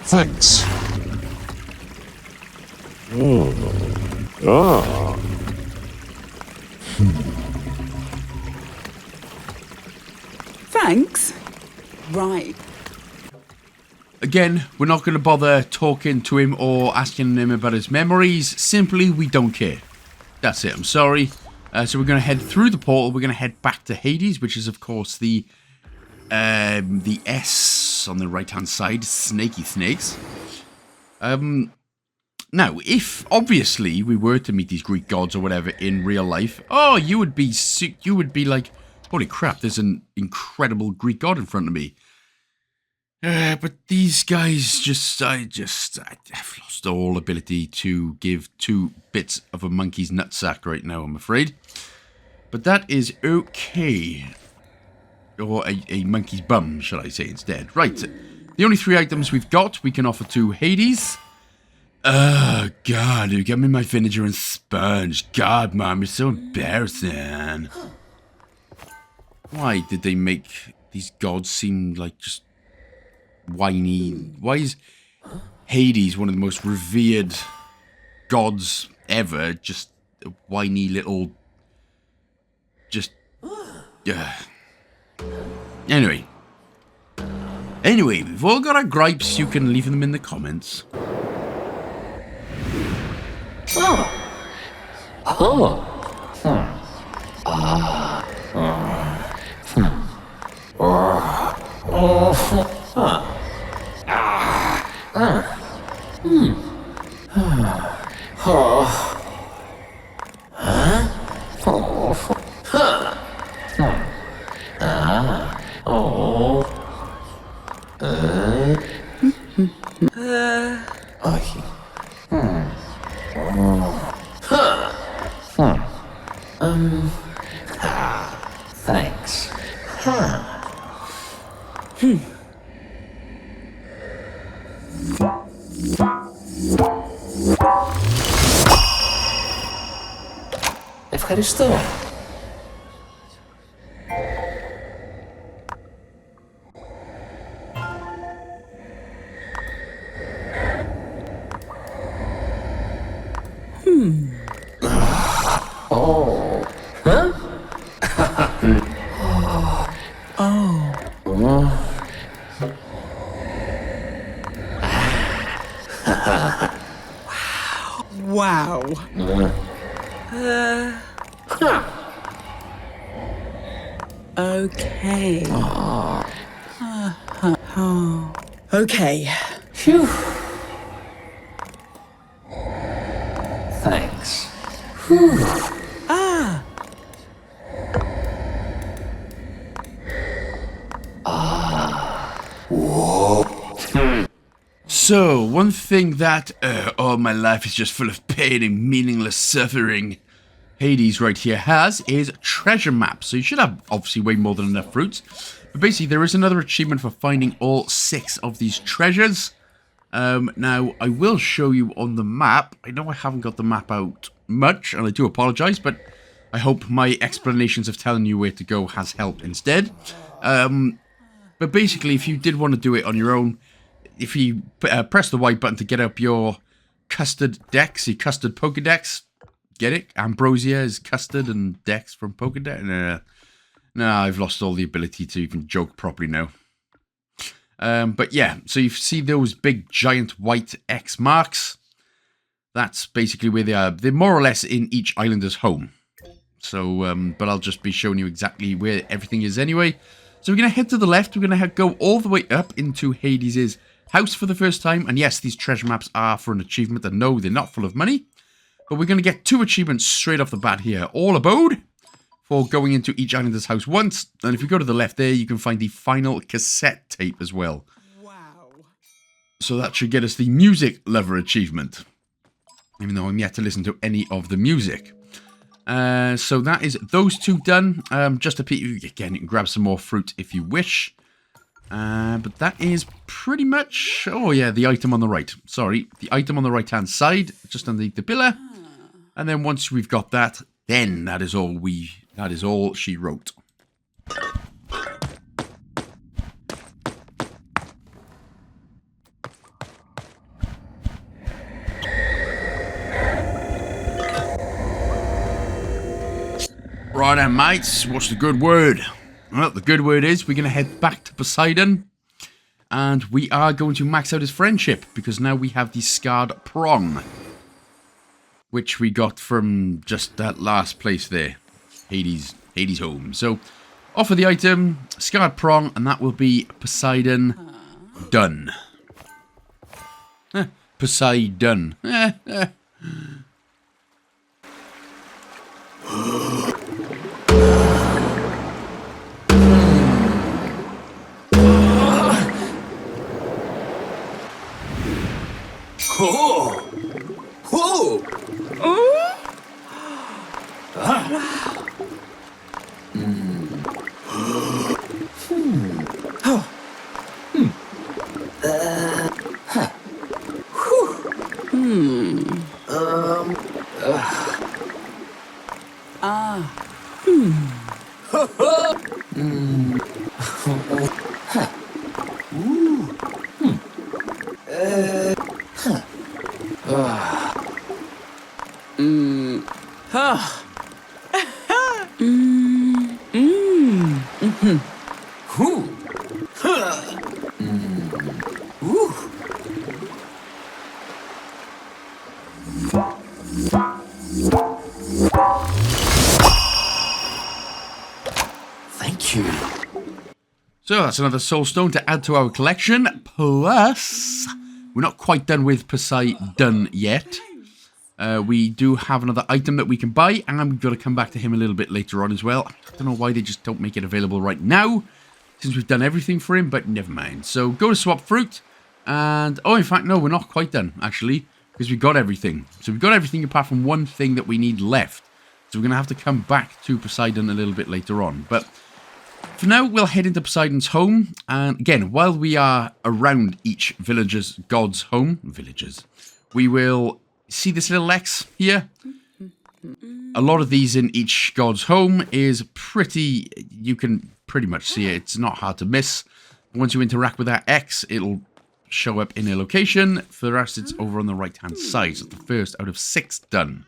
Thanks. Thanks. Right. Again, we're not going to bother talking to him or asking him about his memories. Simply, we don't care. That's it. I'm sorry. So we're going to head through the portal. We're going to head back to Hades, which is, of course, the S on the right-hand side. Snaky snakes. Now, if, obviously, we were to meet these Greek gods or whatever in real life, oh, you would be like, holy crap, there's an incredible Greek god in front of me. But these guys I've lost all ability to give 2 bits of a monkey's nutsack right now, I'm afraid. But that is okay. Or a monkey's bum, shall I say, instead. Right, the only 3 items we've got, we can offer to Hades. Oh, God, you get me my vinegar and sponge. God, Mom, you're so embarrassing. Why did they make these gods seem like just whiny? Why is Hades one of the most revered gods ever just a whiny little anyway, we've all got our gripes. You can leave them in the comments. Thanks. Ευχαριστώ. Wow. Okay. Okay. Phew. Thanks. So, one thing that, all my life is just full of pain and meaningless suffering, Hades right here has, is treasure maps. So you should have, obviously, way more than enough fruits. But basically, there is another achievement for finding all 6 of these treasures. Now, I will show you on the map. I know I haven't got the map out much, and I do apologise, but I hope my explanations of telling you where to go has helped instead. But basically, if you did want to do it on your own, if you press the white button to get up your custard decks, your custard Pokedex, get it? Ambrosia is custard and Dex from Pokedex. No, I've lost all the ability to even joke properly now. But yeah, so you see those big giant white X marks. That's basically where they are. They're more or less in each islander's home. So, but I'll just be showing you exactly where everything is anyway. So we're going to head to the left. We're going to go all the way up into Hades' house for the first time. And yes, these treasure maps are for an achievement. And no, they're not full of money. But we're going to get 2 achievements straight off the bat here. All Abode for going into each islander's house once. And if you go to the left there, you can find the final cassette tape as well. Wow. So that should get us the music lover achievement. Even though I'm yet to listen to any of the music. So that is those 2 done. Just a peek. Again, you can grab some more fruit if you wish. But that is pretty much... Oh yeah, the item on the right. Sorry, the item on the right-hand side, just underneath the pillar. And then once we've got that, then that is all she wrote. Right then, mates, what's the good word? Well, the good word is we're going to head back to Poseidon. And we are going to max out his friendship. Because now we have the Scarred Prong. Which we got from just that last place there. Hades home. So, offer the item, Scarred Prong, and that will be Poseidon done. Poseidon. Thank you. So that's another soul stone to add to our collection. Plus, we're not quite done with Poseidon yet. We do have another item that we can buy, and we've got to come back to him a little bit later on as well. I don't know why they just don't make it available right now, since we've done everything for him, but never mind. So go to swap fruit, and oh, in fact, no, we're not quite done, actually, because we got everything. So we've got everything apart from one thing that we need left. So we're going to have to come back to Poseidon a little bit later on. But for now, we'll head into Poseidon's home. And again, while we are around each villager's god's home, we will see this little X here. A lot of these in each god's home is pretty, you can pretty much see it. It's not hard to miss. Once you interact with that X, it'll show up in a location. For the rest, it's over on the right-hand side. So the first out of 6 done.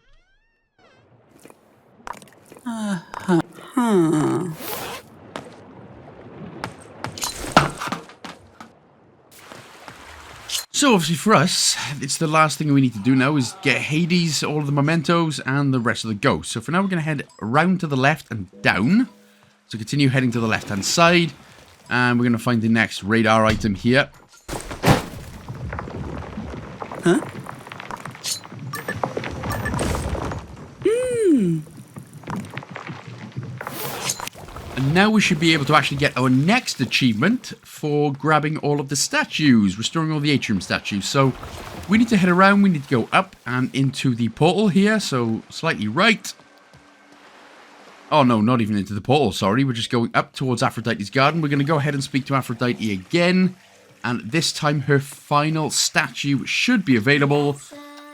So obviously for us, it's the last thing we need to do now is get Hades, all of the mementos, and the rest of the ghosts. So for now, we're going to head around to the left and down. So continue heading to the left-hand side. And we're going to find the next radar item here. Huh? And now we should be able to actually get our next achievement for grabbing all of the statues, restoring all the atrium statues. So we need to head around, we need to go up and into the portal here, so slightly right. Oh no, not even into the portal, sorry. We're just going up towards Aphrodite's garden. We're going to go ahead and speak to Aphrodite again. And this time her final statue should be available.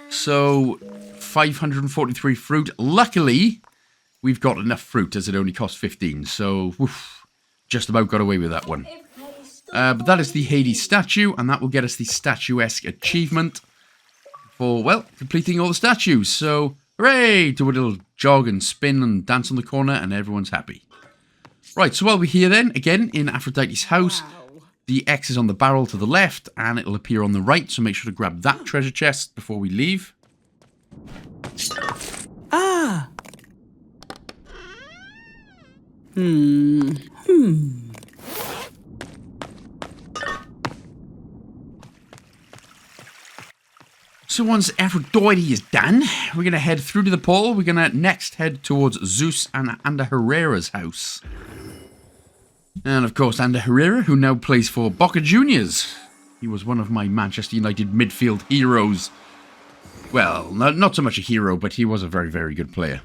So 543 fruit. Luckily, we've got enough fruit as it only costs 15. So, woof, just about got away with that one. But that is the Hades statue, and that will get us the Statuesque achievement for, well, completing all the statues. So, hooray! Do a little jog and spin and dance on the corner, and everyone's happy. Right, so while we're here then, again, in Aphrodite's house, the X is on the barrel to the left, and it'll appear on the right, so make sure to grab that treasure chest before we leave. Ah. So once Aphrodite is done, we're going to head through to the portal. We're going to next head towards Zeus and Ander Herrera's house. And of course, Ander Herrera, who now plays for Boca Juniors. He was one of my Manchester United midfield heroes. Well, not so much a hero, but he was a very, very good player.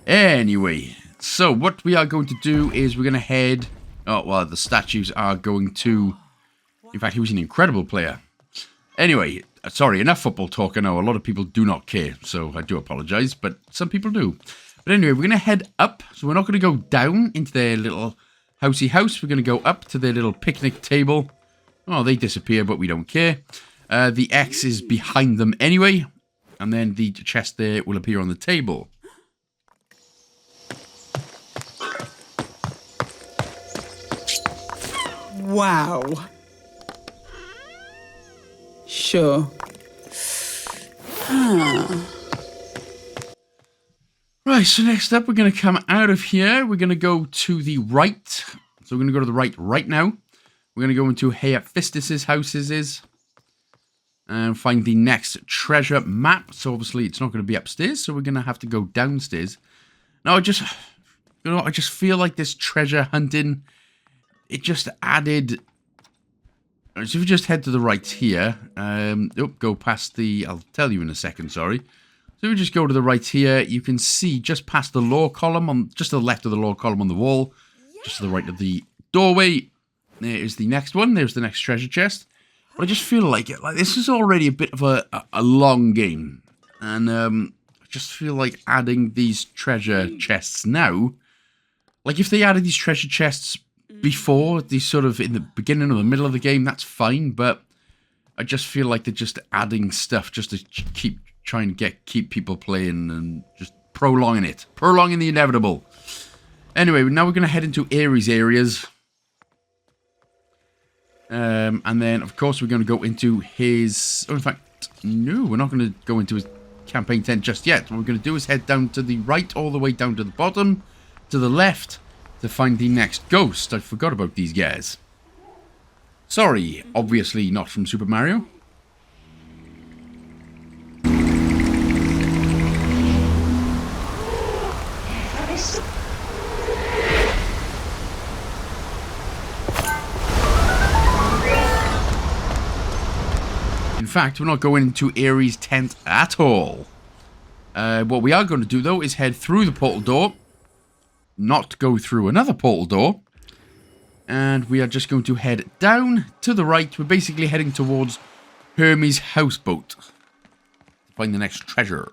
Anyway, so what we are going to do is we're going to head... Oh, well, the statues are going to... In fact, he was an incredible player. Anyway, sorry, enough football talk. I know a lot of people do not care, so I do apologise, but some people do. But anyway, we're going to head up, so we're not going to go down into their little housey house. We're going to go up to their little picnic table. Oh, they disappear, but we don't care. The X is behind them anyway, and then the chest there will appear on the table. Wow. Sure. Right, so next up, we're going to come out of here. We're going to go to the right. So we're going to go to the right now. We're going to go into Hephaestus' houses and find the next treasure map. So obviously, it's not going to be upstairs, so we're going to have to go downstairs. Now, I just feel like this treasure hunting, it just added... So if we just head to the right here, go past the, I'll tell you in a second, sorry. So if we just go to the right here, you can see just past the lore column, just to the left of the lore column on the wall, just to the right of the doorway, there is the next one, there's the next treasure chest. But I just feel like this is already a bit of a long game. And I just feel like adding these treasure chests now, like if they added these treasure chests before, these sort of in the beginning or the middle of the game, that's fine, but I just feel like they're just adding stuff just to keep people playing and just prolonging the inevitable. Anyway, now we're going to head into Ares areas, and then of course we're going to go into his... Oh, in fact, no, we're not going to go into his campaign tent just yet. What we're going to do is head down to the right, all the way down to the bottom, to the left, to find the next ghost. I forgot about these guys. Sorry, obviously not from Super Mario. In fact, we're not going into Ares' tent at all. What we are going to do, though, is head through the portal door, not go through another portal door, and we are just going to head down to the right. We're basically heading towards Hermes' houseboat to find the next treasure.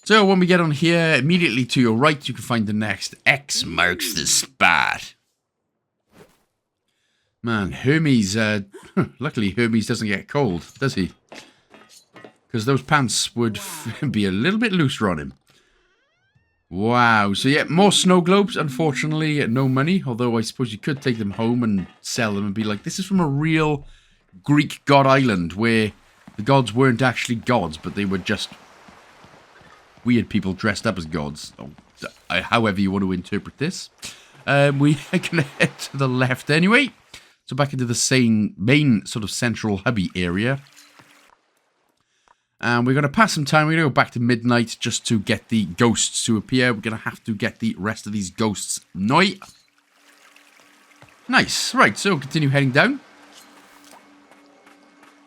So when we get on here, immediately to your right, you can find the next X marks the spot. Man, Hermes, luckily Hermes doesn't get cold, does he? Because those pants would be a little bit looser on him. Wow, so yeah, more snow globes, unfortunately, no money. Although I suppose you could take them home and sell them and be like, this is from a real Greek god island where the gods weren't actually gods, but they were just weird people dressed up as gods. However you want to interpret this. We are going to head to the left anyway. So back into the main sort of central hubby area. And we're going to pass some time. We're going to go back to midnight just to get the ghosts to appear. We're going to have to get the rest of these ghosts now. Nice. Right, so continue heading down.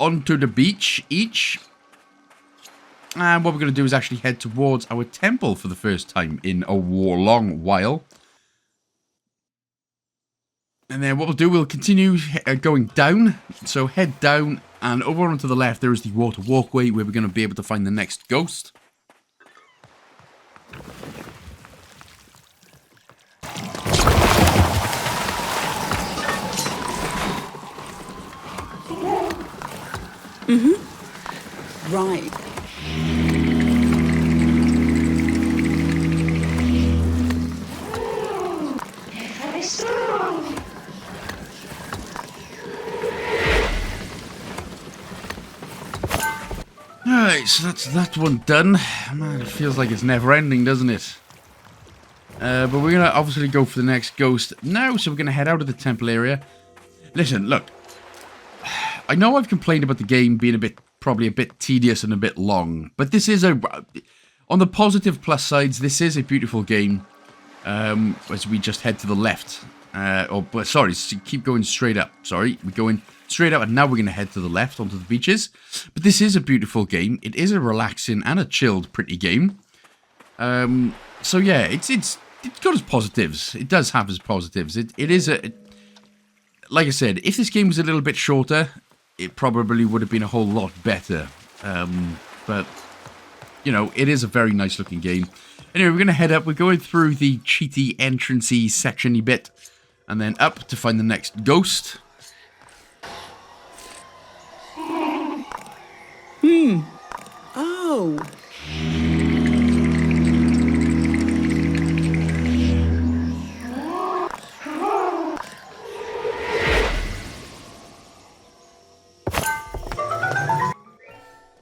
Onto the beach each. And what we're going to do is actually head towards our temple for the first time in a long while. And then what we'll do, we'll continue going down. So head down, and over onto the left, there is the water walkway where we're going to be able to find the next ghost. Right. Alright, so that's that one done. Man, it feels like it's never ending, doesn't it? But we're going to obviously go for the next ghost now, so we're going to head out of the temple area. Listen, look. I know I've complained about the game being probably a bit tedious and a bit long, but this is on the positive plus sides, this is a beautiful game. As we just head to the left. Sorry, keep going straight up. Sorry, we're going straight up, and now we're going to head to the left onto the beaches. But this is a beautiful game. It is a relaxing and a chilled, pretty game. So yeah, it's got its positives. It does have its positives. It is like I said, if this game was a little bit shorter, it probably would have been a whole lot better. But you know, it is a very nice looking game. Anyway, we're going to head up. We're going through the cheaty entrancey section-y bit, and then up to find the next ghost. Oh.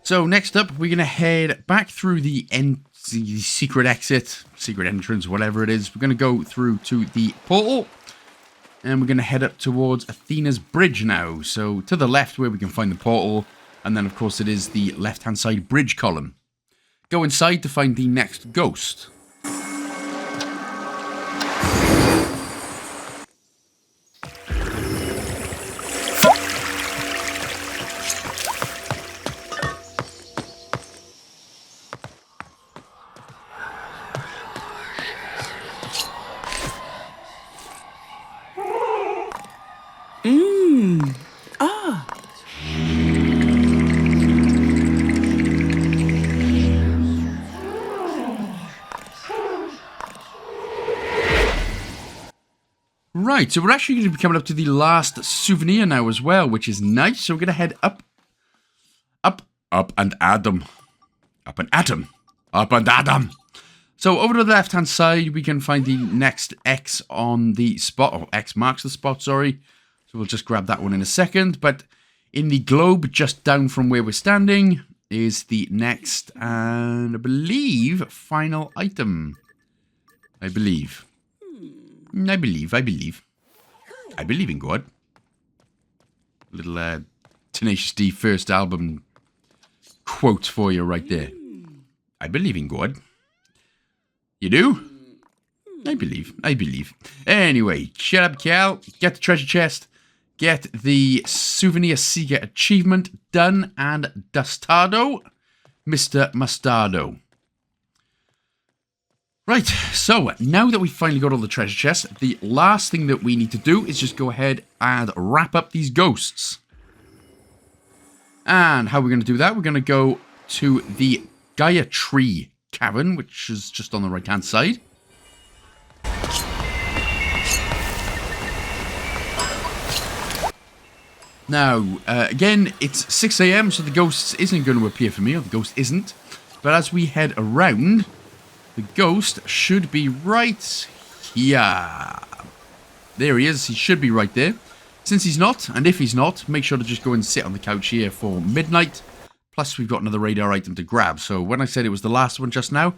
So next up, we're going to head back through the secret exit, secret entrance, whatever it is. We're going to go through to the portal, and we're going to head up towards Athena's bridge now. So to the left where we can find the portal, and then of course it is the left-hand side bridge column. Go inside to find the next ghost. Right, so we're actually going to be coming up to the last souvenir now as well, which is nice. So we're going to head up, and Adam. Up and Adam. Up and Adam. So over to the left-hand side, we can find the next X on the spot, or X marks the spot, sorry. So we'll just grab that one in a second. But in the globe, just down from where we're standing, is the next, and I believe, final item. I believe. I believe in God. Little Tenacious D first album quote for you right there. I believe in God. You do? I believe. Anyway, shut up, Cal. Get the treasure chest. Get the Souvenir Seeker achievement done and dustado. Mr. Mustardo. Right, so now that we've finally got all the treasure chests, the last thing that we need to do is just go ahead and wrap up these ghosts. And how we're going to do that, we're going to go to the Gaia Tree Cavern, which is just on the right-hand side. Now, again, it's 6 AM, so the ghost isn't going to appear for me, or the ghost isn't. But as we head around, the ghost should be right here. There he is. He should be right there. Since he's not, and if he's not, make sure to just go and sit on the couch here for midnight. Plus, we've got another radar item to grab. So when I said it was the last one just now,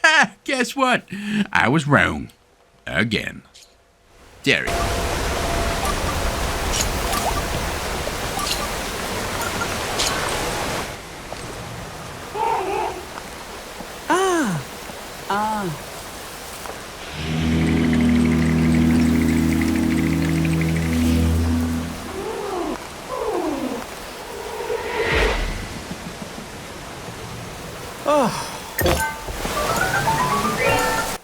ha! Guess what? I was wrong. Again. There he is.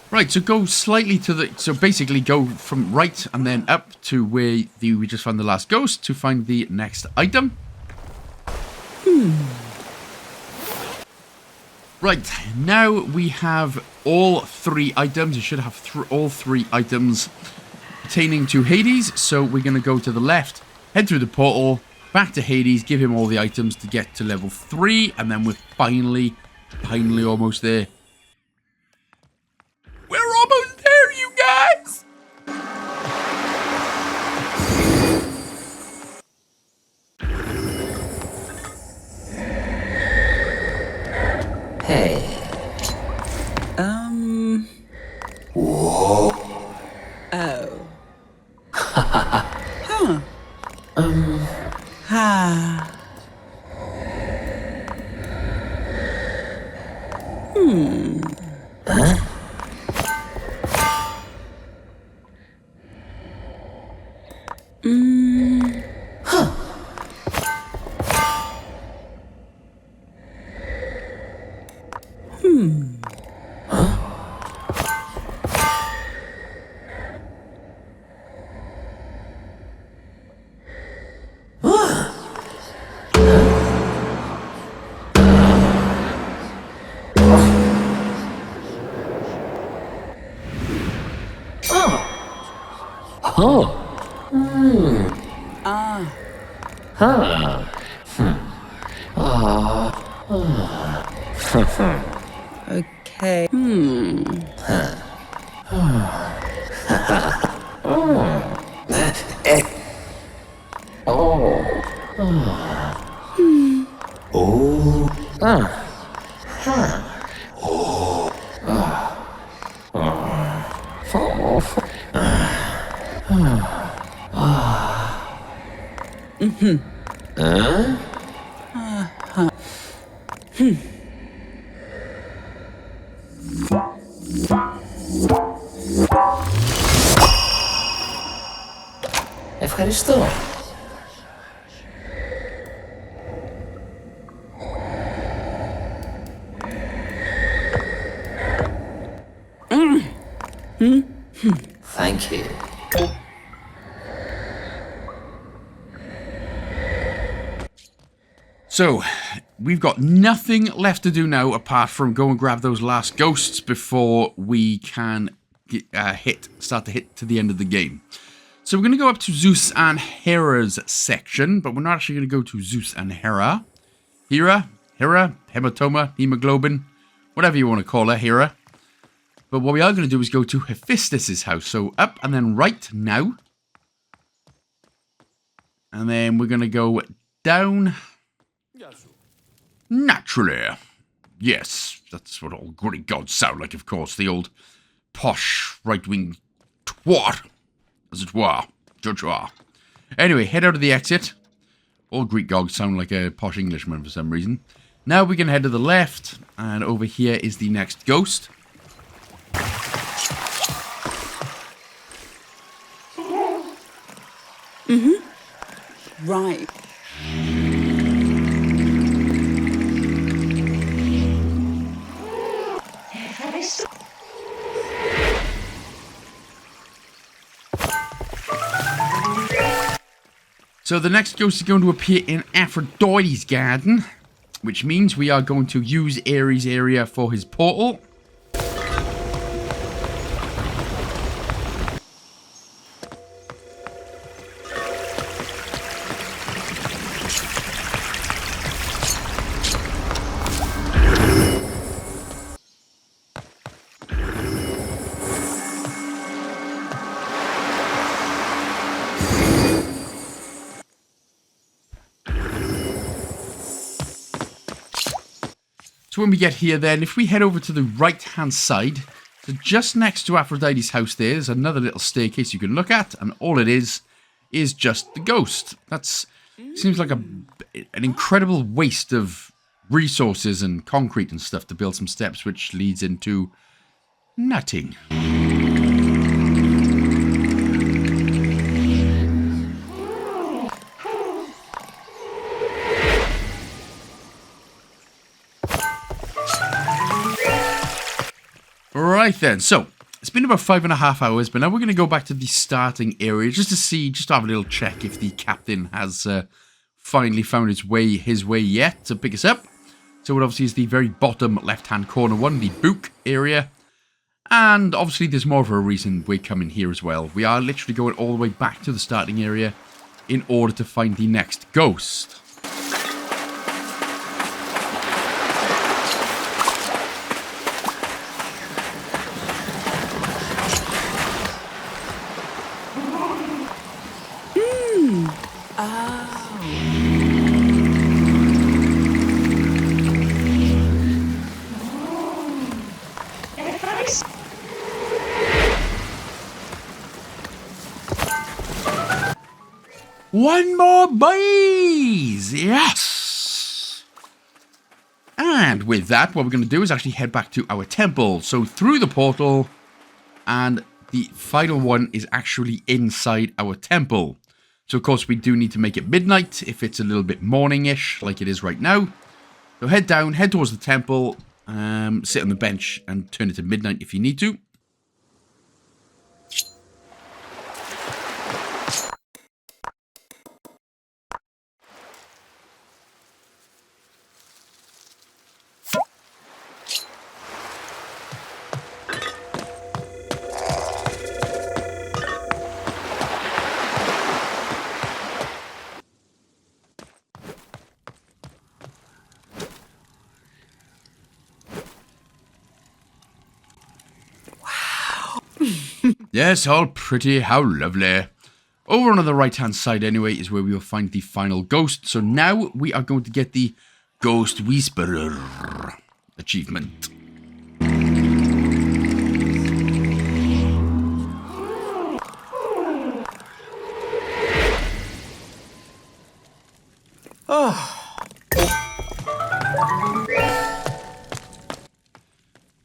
Right, so go slightly to the... So basically go from right and then up to where we just found the last ghost to find the next item. Right, now we have all 3 items. You should have all 3 items pertaining to Hades. So we're going to go to the left, head through the portal, back to Hades, give him all the items to get to level 3. And then we're finally almost there. We're almost there, you guys! Hey. Oh. Ha. Huh? Huh. Huh? Oh. Okay. Ευχαριστώ. Thank you. So, we've got nothing left to do now apart from go and grab those last ghosts before we can start to hit to the end of the game. So we're going to go up to Zeus and Hera's section, but we're not actually going to go to Zeus and Hera. Hera, hematoma, hemoglobin, whatever you want to call her, Hera. But what we are going to do is go to Hephaestus' house. So up and then right now. And then we're going to go down. Naturally. Yes, that's what all Greek gods sound like, of course. The old posh right-wing twat, as it were. Judge were. Anyway, head out of the exit. All Greek gods sound like a posh Englishman for some reason. Now we can head to the left, and over here is the next ghost. Right. So the next ghost is going to appear in Aphrodite's garden, which means we are going to use Ares' area for his portal. So when we get here then, if we head over to the right-hand side, so just next to Aphrodite's house there's another little staircase you can look at, and all it is just the ghost. That seems like an incredible waste of resources and concrete and stuff to build some steps, which leads into nothing. Right then, so It's been about 5.5 hours, but now we're going to go back to the starting area just to have a little check if the captain has finally found his way yet to pick us up. So it obviously is the very bottom left-hand corner one, the book area. And obviously there's more of a reason we're coming here as well. We are literally going all the way back to the starting area in order to find the next ghost. One more, boys! Yes! And with that, what we're going to do is actually head back to our temple. So through the portal, and the final one is actually inside our temple. So of course we do need to make it midnight if it's a little bit morning-ish, like it is right now. So head down, head towards the temple, sit on the bench and turn it to midnight if you need to. Yes, all pretty, how lovely. Over on the right-hand side, anyway, is where we will find the final ghost. So now we are going to get the Ghost Whisperer achievement.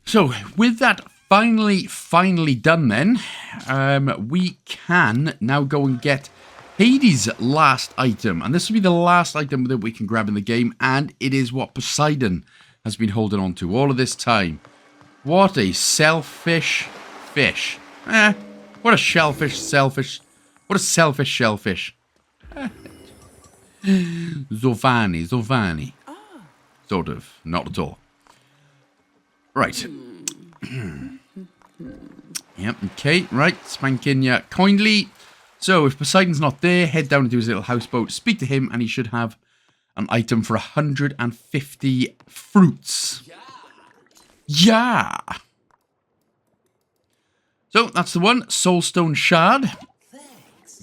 So, with that finally done then, we can now go and get Hades' last item. And this will be the last item that we can grab in the game, and it is what Poseidon has been holding on to all of this time. What a selfish fish. What a selfish shellfish. Zovani. Sort of, not at all. Right. Yep, okay, right. Spanking ya kindly. So, if Poseidon's not there, head down into his little houseboat, speak to him, and he should have an item for 150 fruits. Yeah! So, that's the one. Soulstone Shard.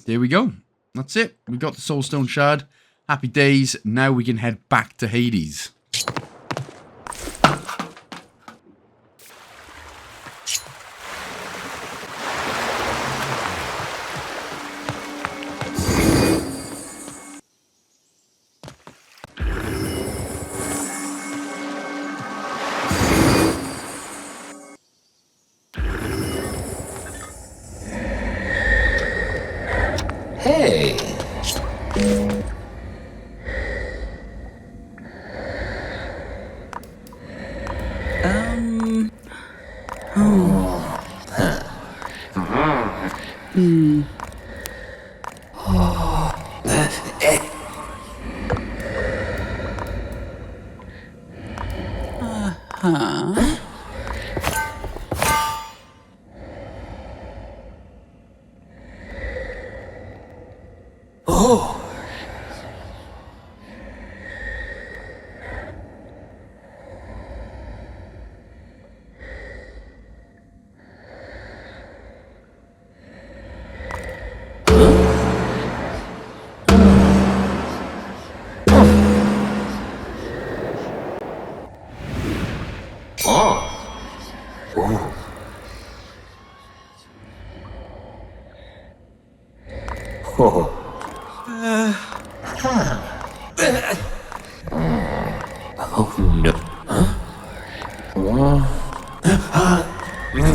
There we go. That's it. We got the Soulstone Shard. Happy days. Now we can head back to Hades. Hey!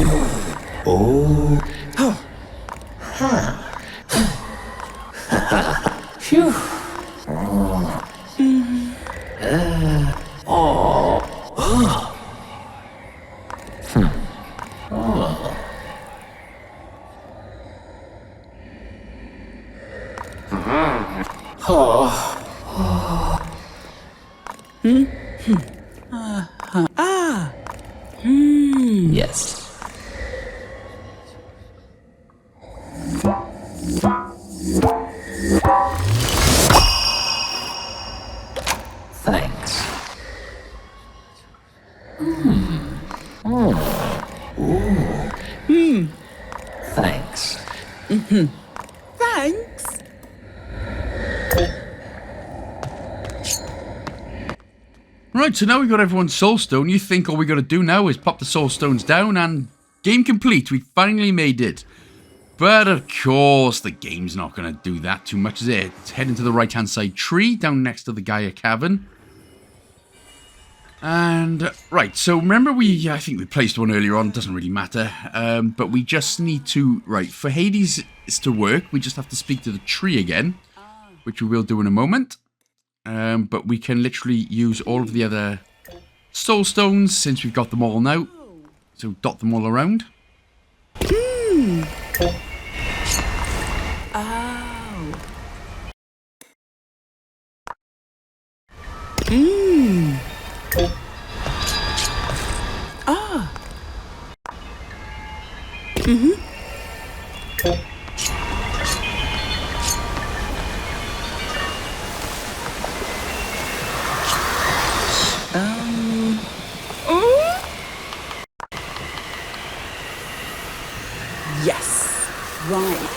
Oh no. Phew. Yes. Thanks. Thanks. Thanks. Right, so now we've got everyone's soul stone. You think all we got to do now is pop the soul stones down and game complete. We finally made it. But of course, the game's not going to do that too much, is it? Let's head into the right-hand side tree down next to the Gaia Cavern. And, right, so remember I think we placed one earlier on, doesn't really matter. But we just need to, right, for Hades to work, we just have to speak to the tree again, which we will do in a moment. But we can literally use all of the other soul stones since we've got them all now. So dot them all around. Yes. Right.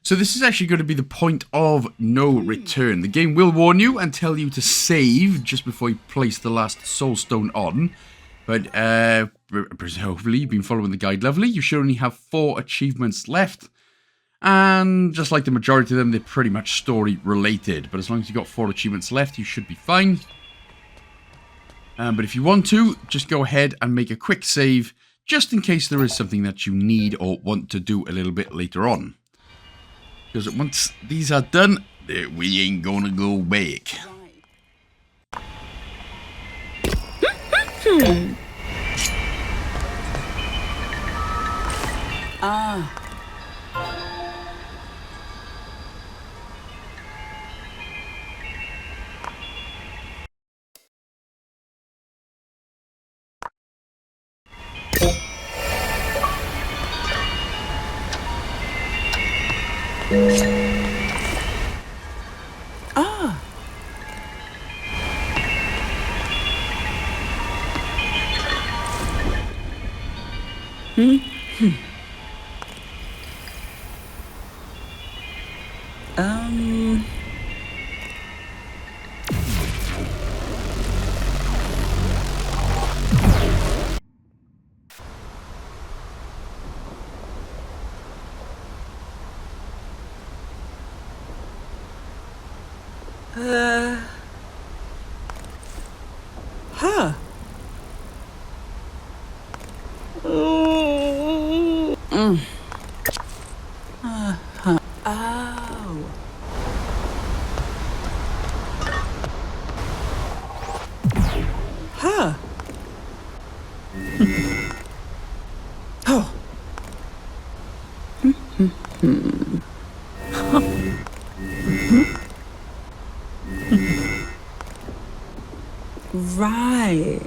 So this is actually going to be the point of no return. The game will warn you and tell you to save just before you place the last soul stone on. But hopefully you've been following the guide lovely. You should only have 4 achievements left. And just like the majority of them, they're pretty much story related. But as long as you've got 4 achievements left, you should be fine. But if you want to, just go ahead and make a quick save, just in case there is something that you need or want to do a little bit later on. Because once these are done, we ain't gonna go back. Right.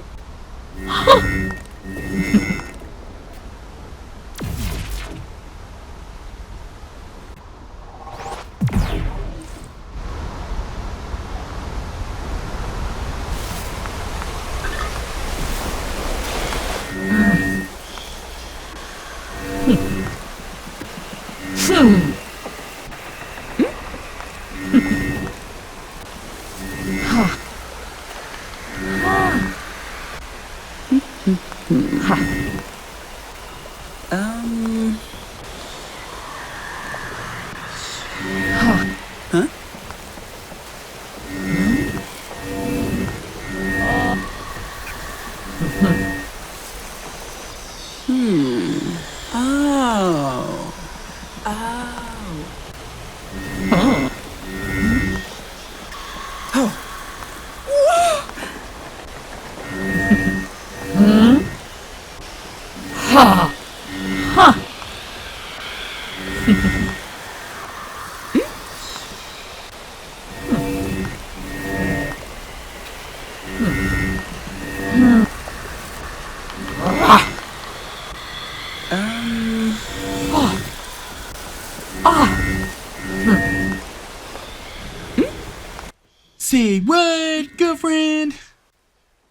Say what, girlfriend?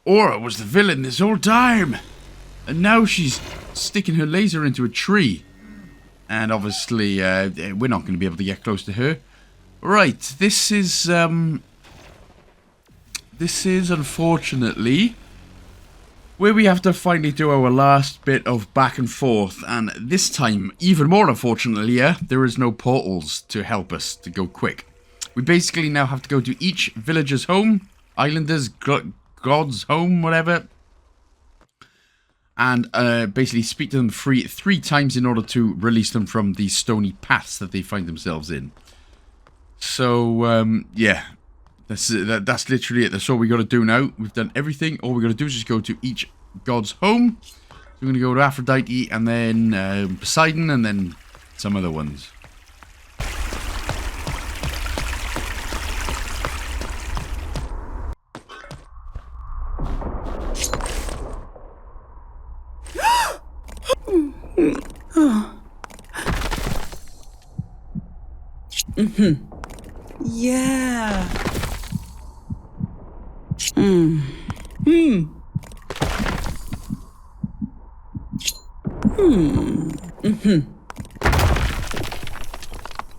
Aura was the villain this whole time. And now she's sticking her laser into a tree. And obviously, we're not going to be able to get close to her. Right, this is unfortunately where we have to finally do our last bit of back and forth. And this time, even more unfortunately, there is no portals to help us to go quick. We basically now have to go to each villager's home, islander's, god's home, whatever. And basically speak to them three times in order to release them from the stony paths that they find themselves in. So, yeah. That's literally it. That's all we got to do now. We've done everything. All we got to do is just go to each god's home. So we're going to go to Aphrodite and then Poseidon and then some other ones. Yeah.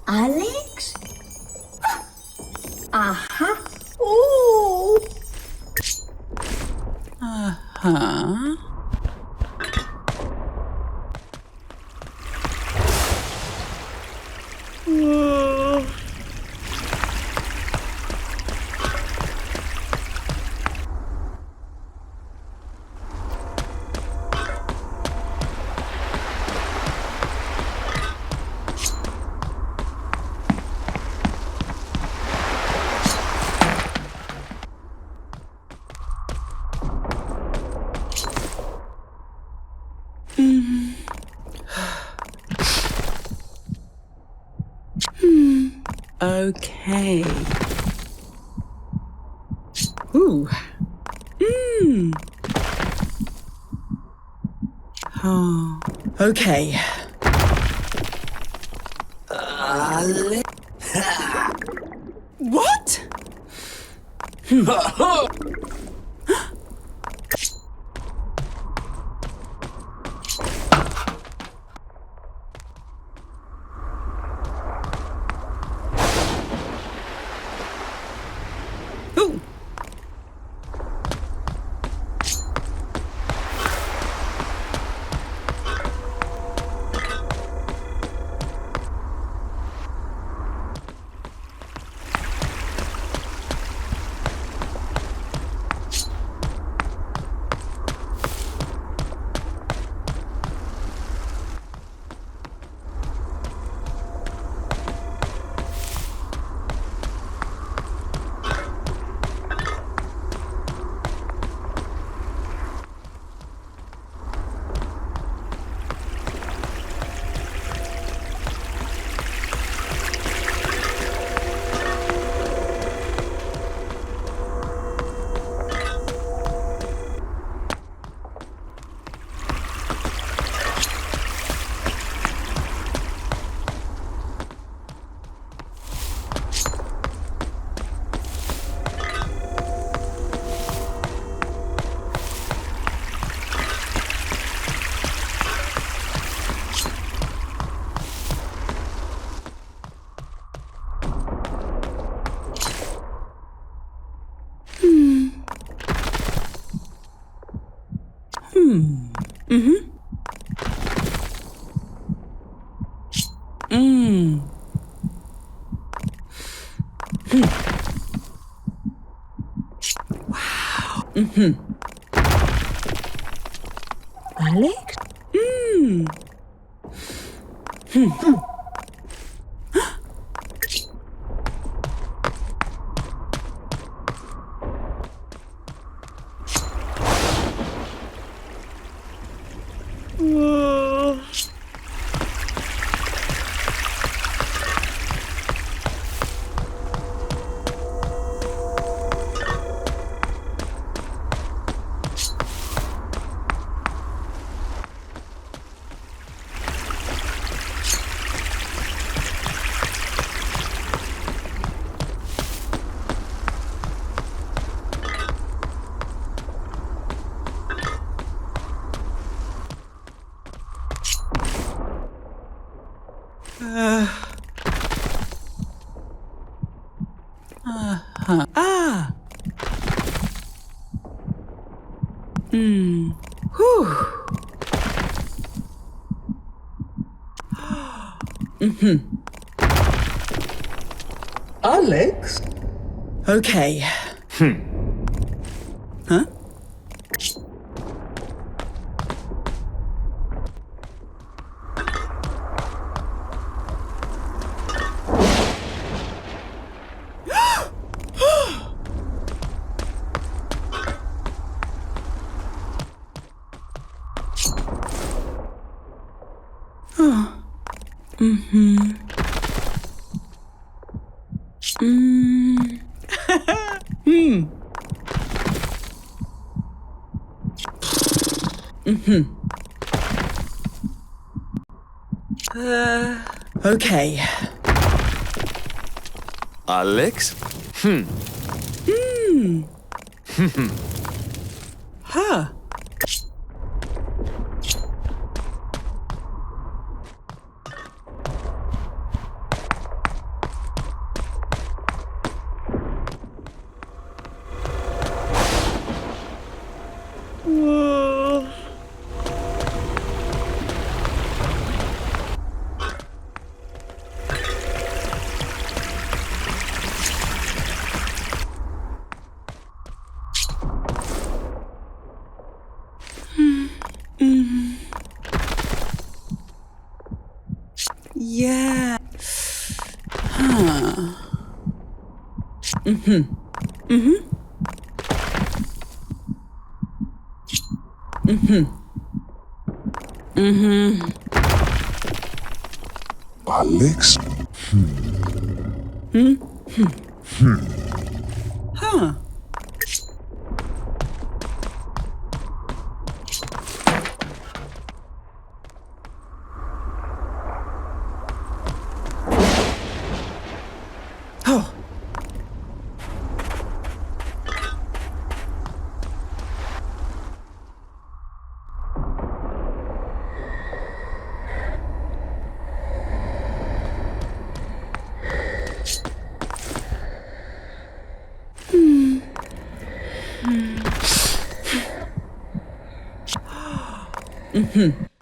Alex? Aha. Ooh. Huh? Okay. Ooh. Oh. Okay. What? Ooh. Alex? Ah. Whew. Alex? Okay. Huh? Okay. Alex? Huh. Yeah. Huh. Alex? Huh. Oh.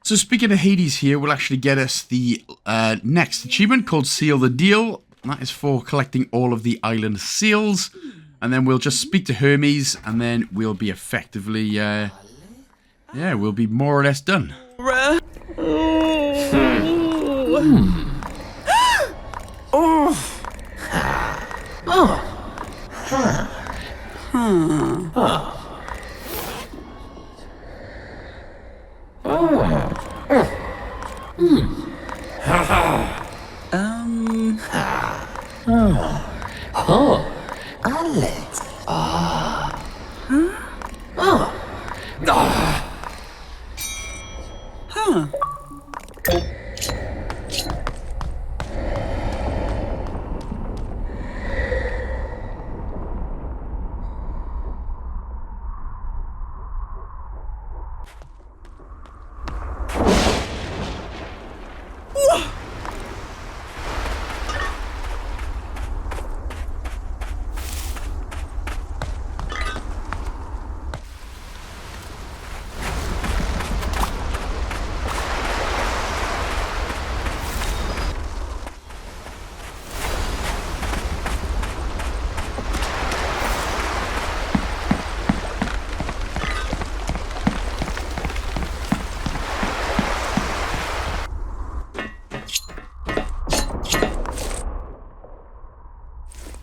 So speaking of Hades here, will actually get us the next achievement called Seal the Deal. That is for collecting all of the island seals. And then we'll just speak to Hermes, and then we'll be effectively, yeah, we'll be more or less done. Alex. Huh.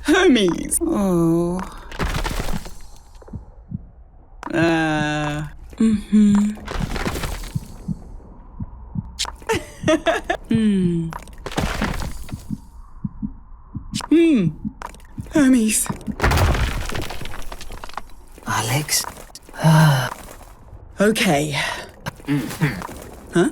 Hermes. Oh. Hermes. Alex? Okay. Huh?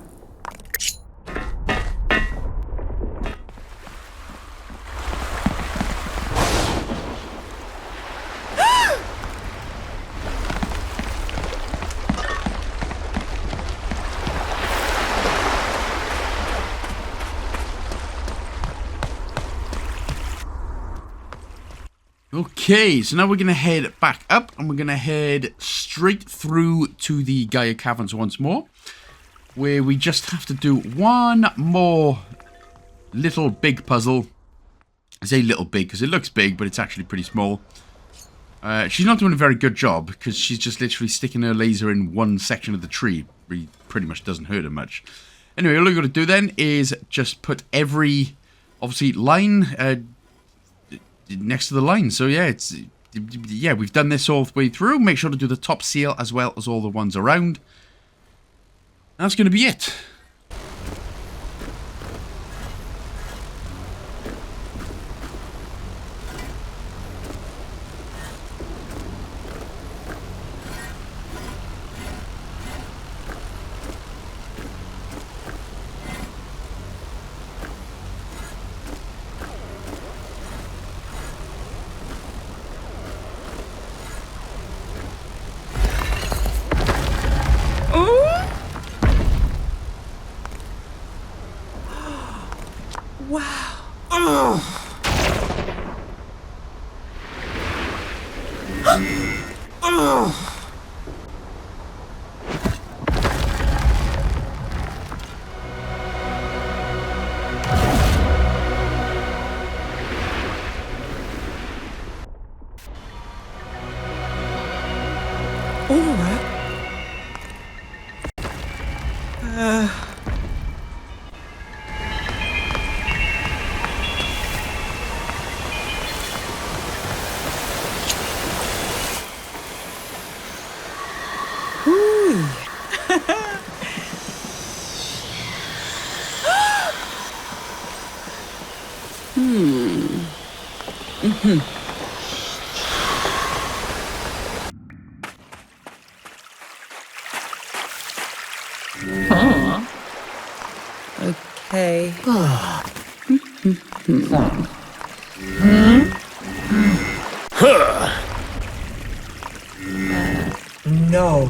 Okay, so now we're going to head back up, and we're going to head straight through to the Gaia Caverns once more, where we just have to do one more little big puzzle. I say little big because it looks big, but it's actually pretty small. She's not doing a very good job because she's just literally sticking her laser in one section of the tree. Really pretty much doesn't hurt her much. Anyway, all we've got to do then is just put every, obviously, line next to the line. So yeah, we've done this all the way through. Make sure to do the top seal as well as all the ones around. That's going to be it. Okay. No.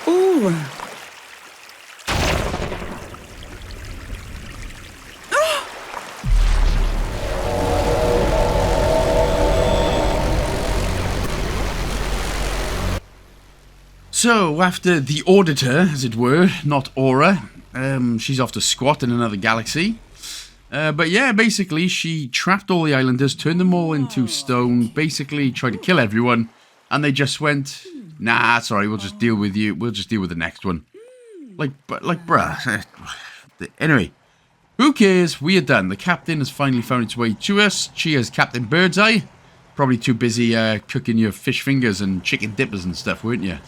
Ooh. So, after the Auditor, as it were, not Aura, she's off to squat in another galaxy. But yeah, basically, she trapped all the islanders, turned them all into stone, basically tried to kill everyone, and they just went, nah, sorry, we'll just deal with you, we'll just deal with the next one. Like, bruh. Anyway, who cares? We are done. The captain has finally found its way to us. Cheers, Captain Birdseye. Probably too busy cooking your fish fingers and chicken dippers and stuff, weren't you?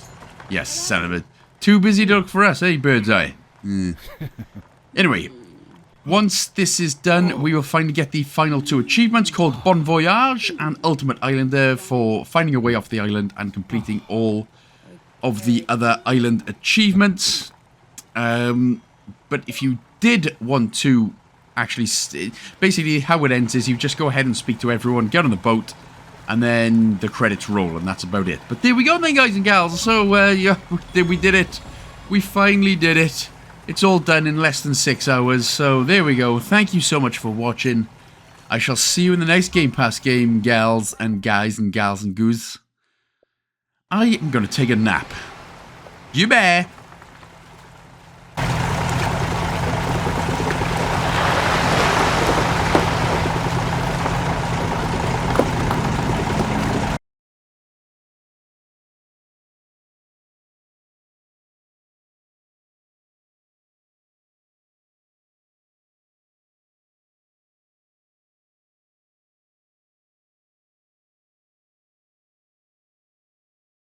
Yes, son of a... Too busy to look for us, eh, Birdseye? Anyway, once this is done, we will finally get the final 2 achievements called Bon Voyage and Ultimate Islander for finding a way off the island and completing all of the other island achievements. But if you did want to actually... basically, how it ends is you just go ahead and speak to everyone, get on the boat, and then the credits roll, and that's about it. But there we go then, guys and gals. So, yeah, we did it. We finally did it. It's all done in less than 6 hours. So, there we go. Thank you so much for watching. I shall see you in the next Game Pass game, gals and guys and gals and goose. I am going to take a nap. You bear.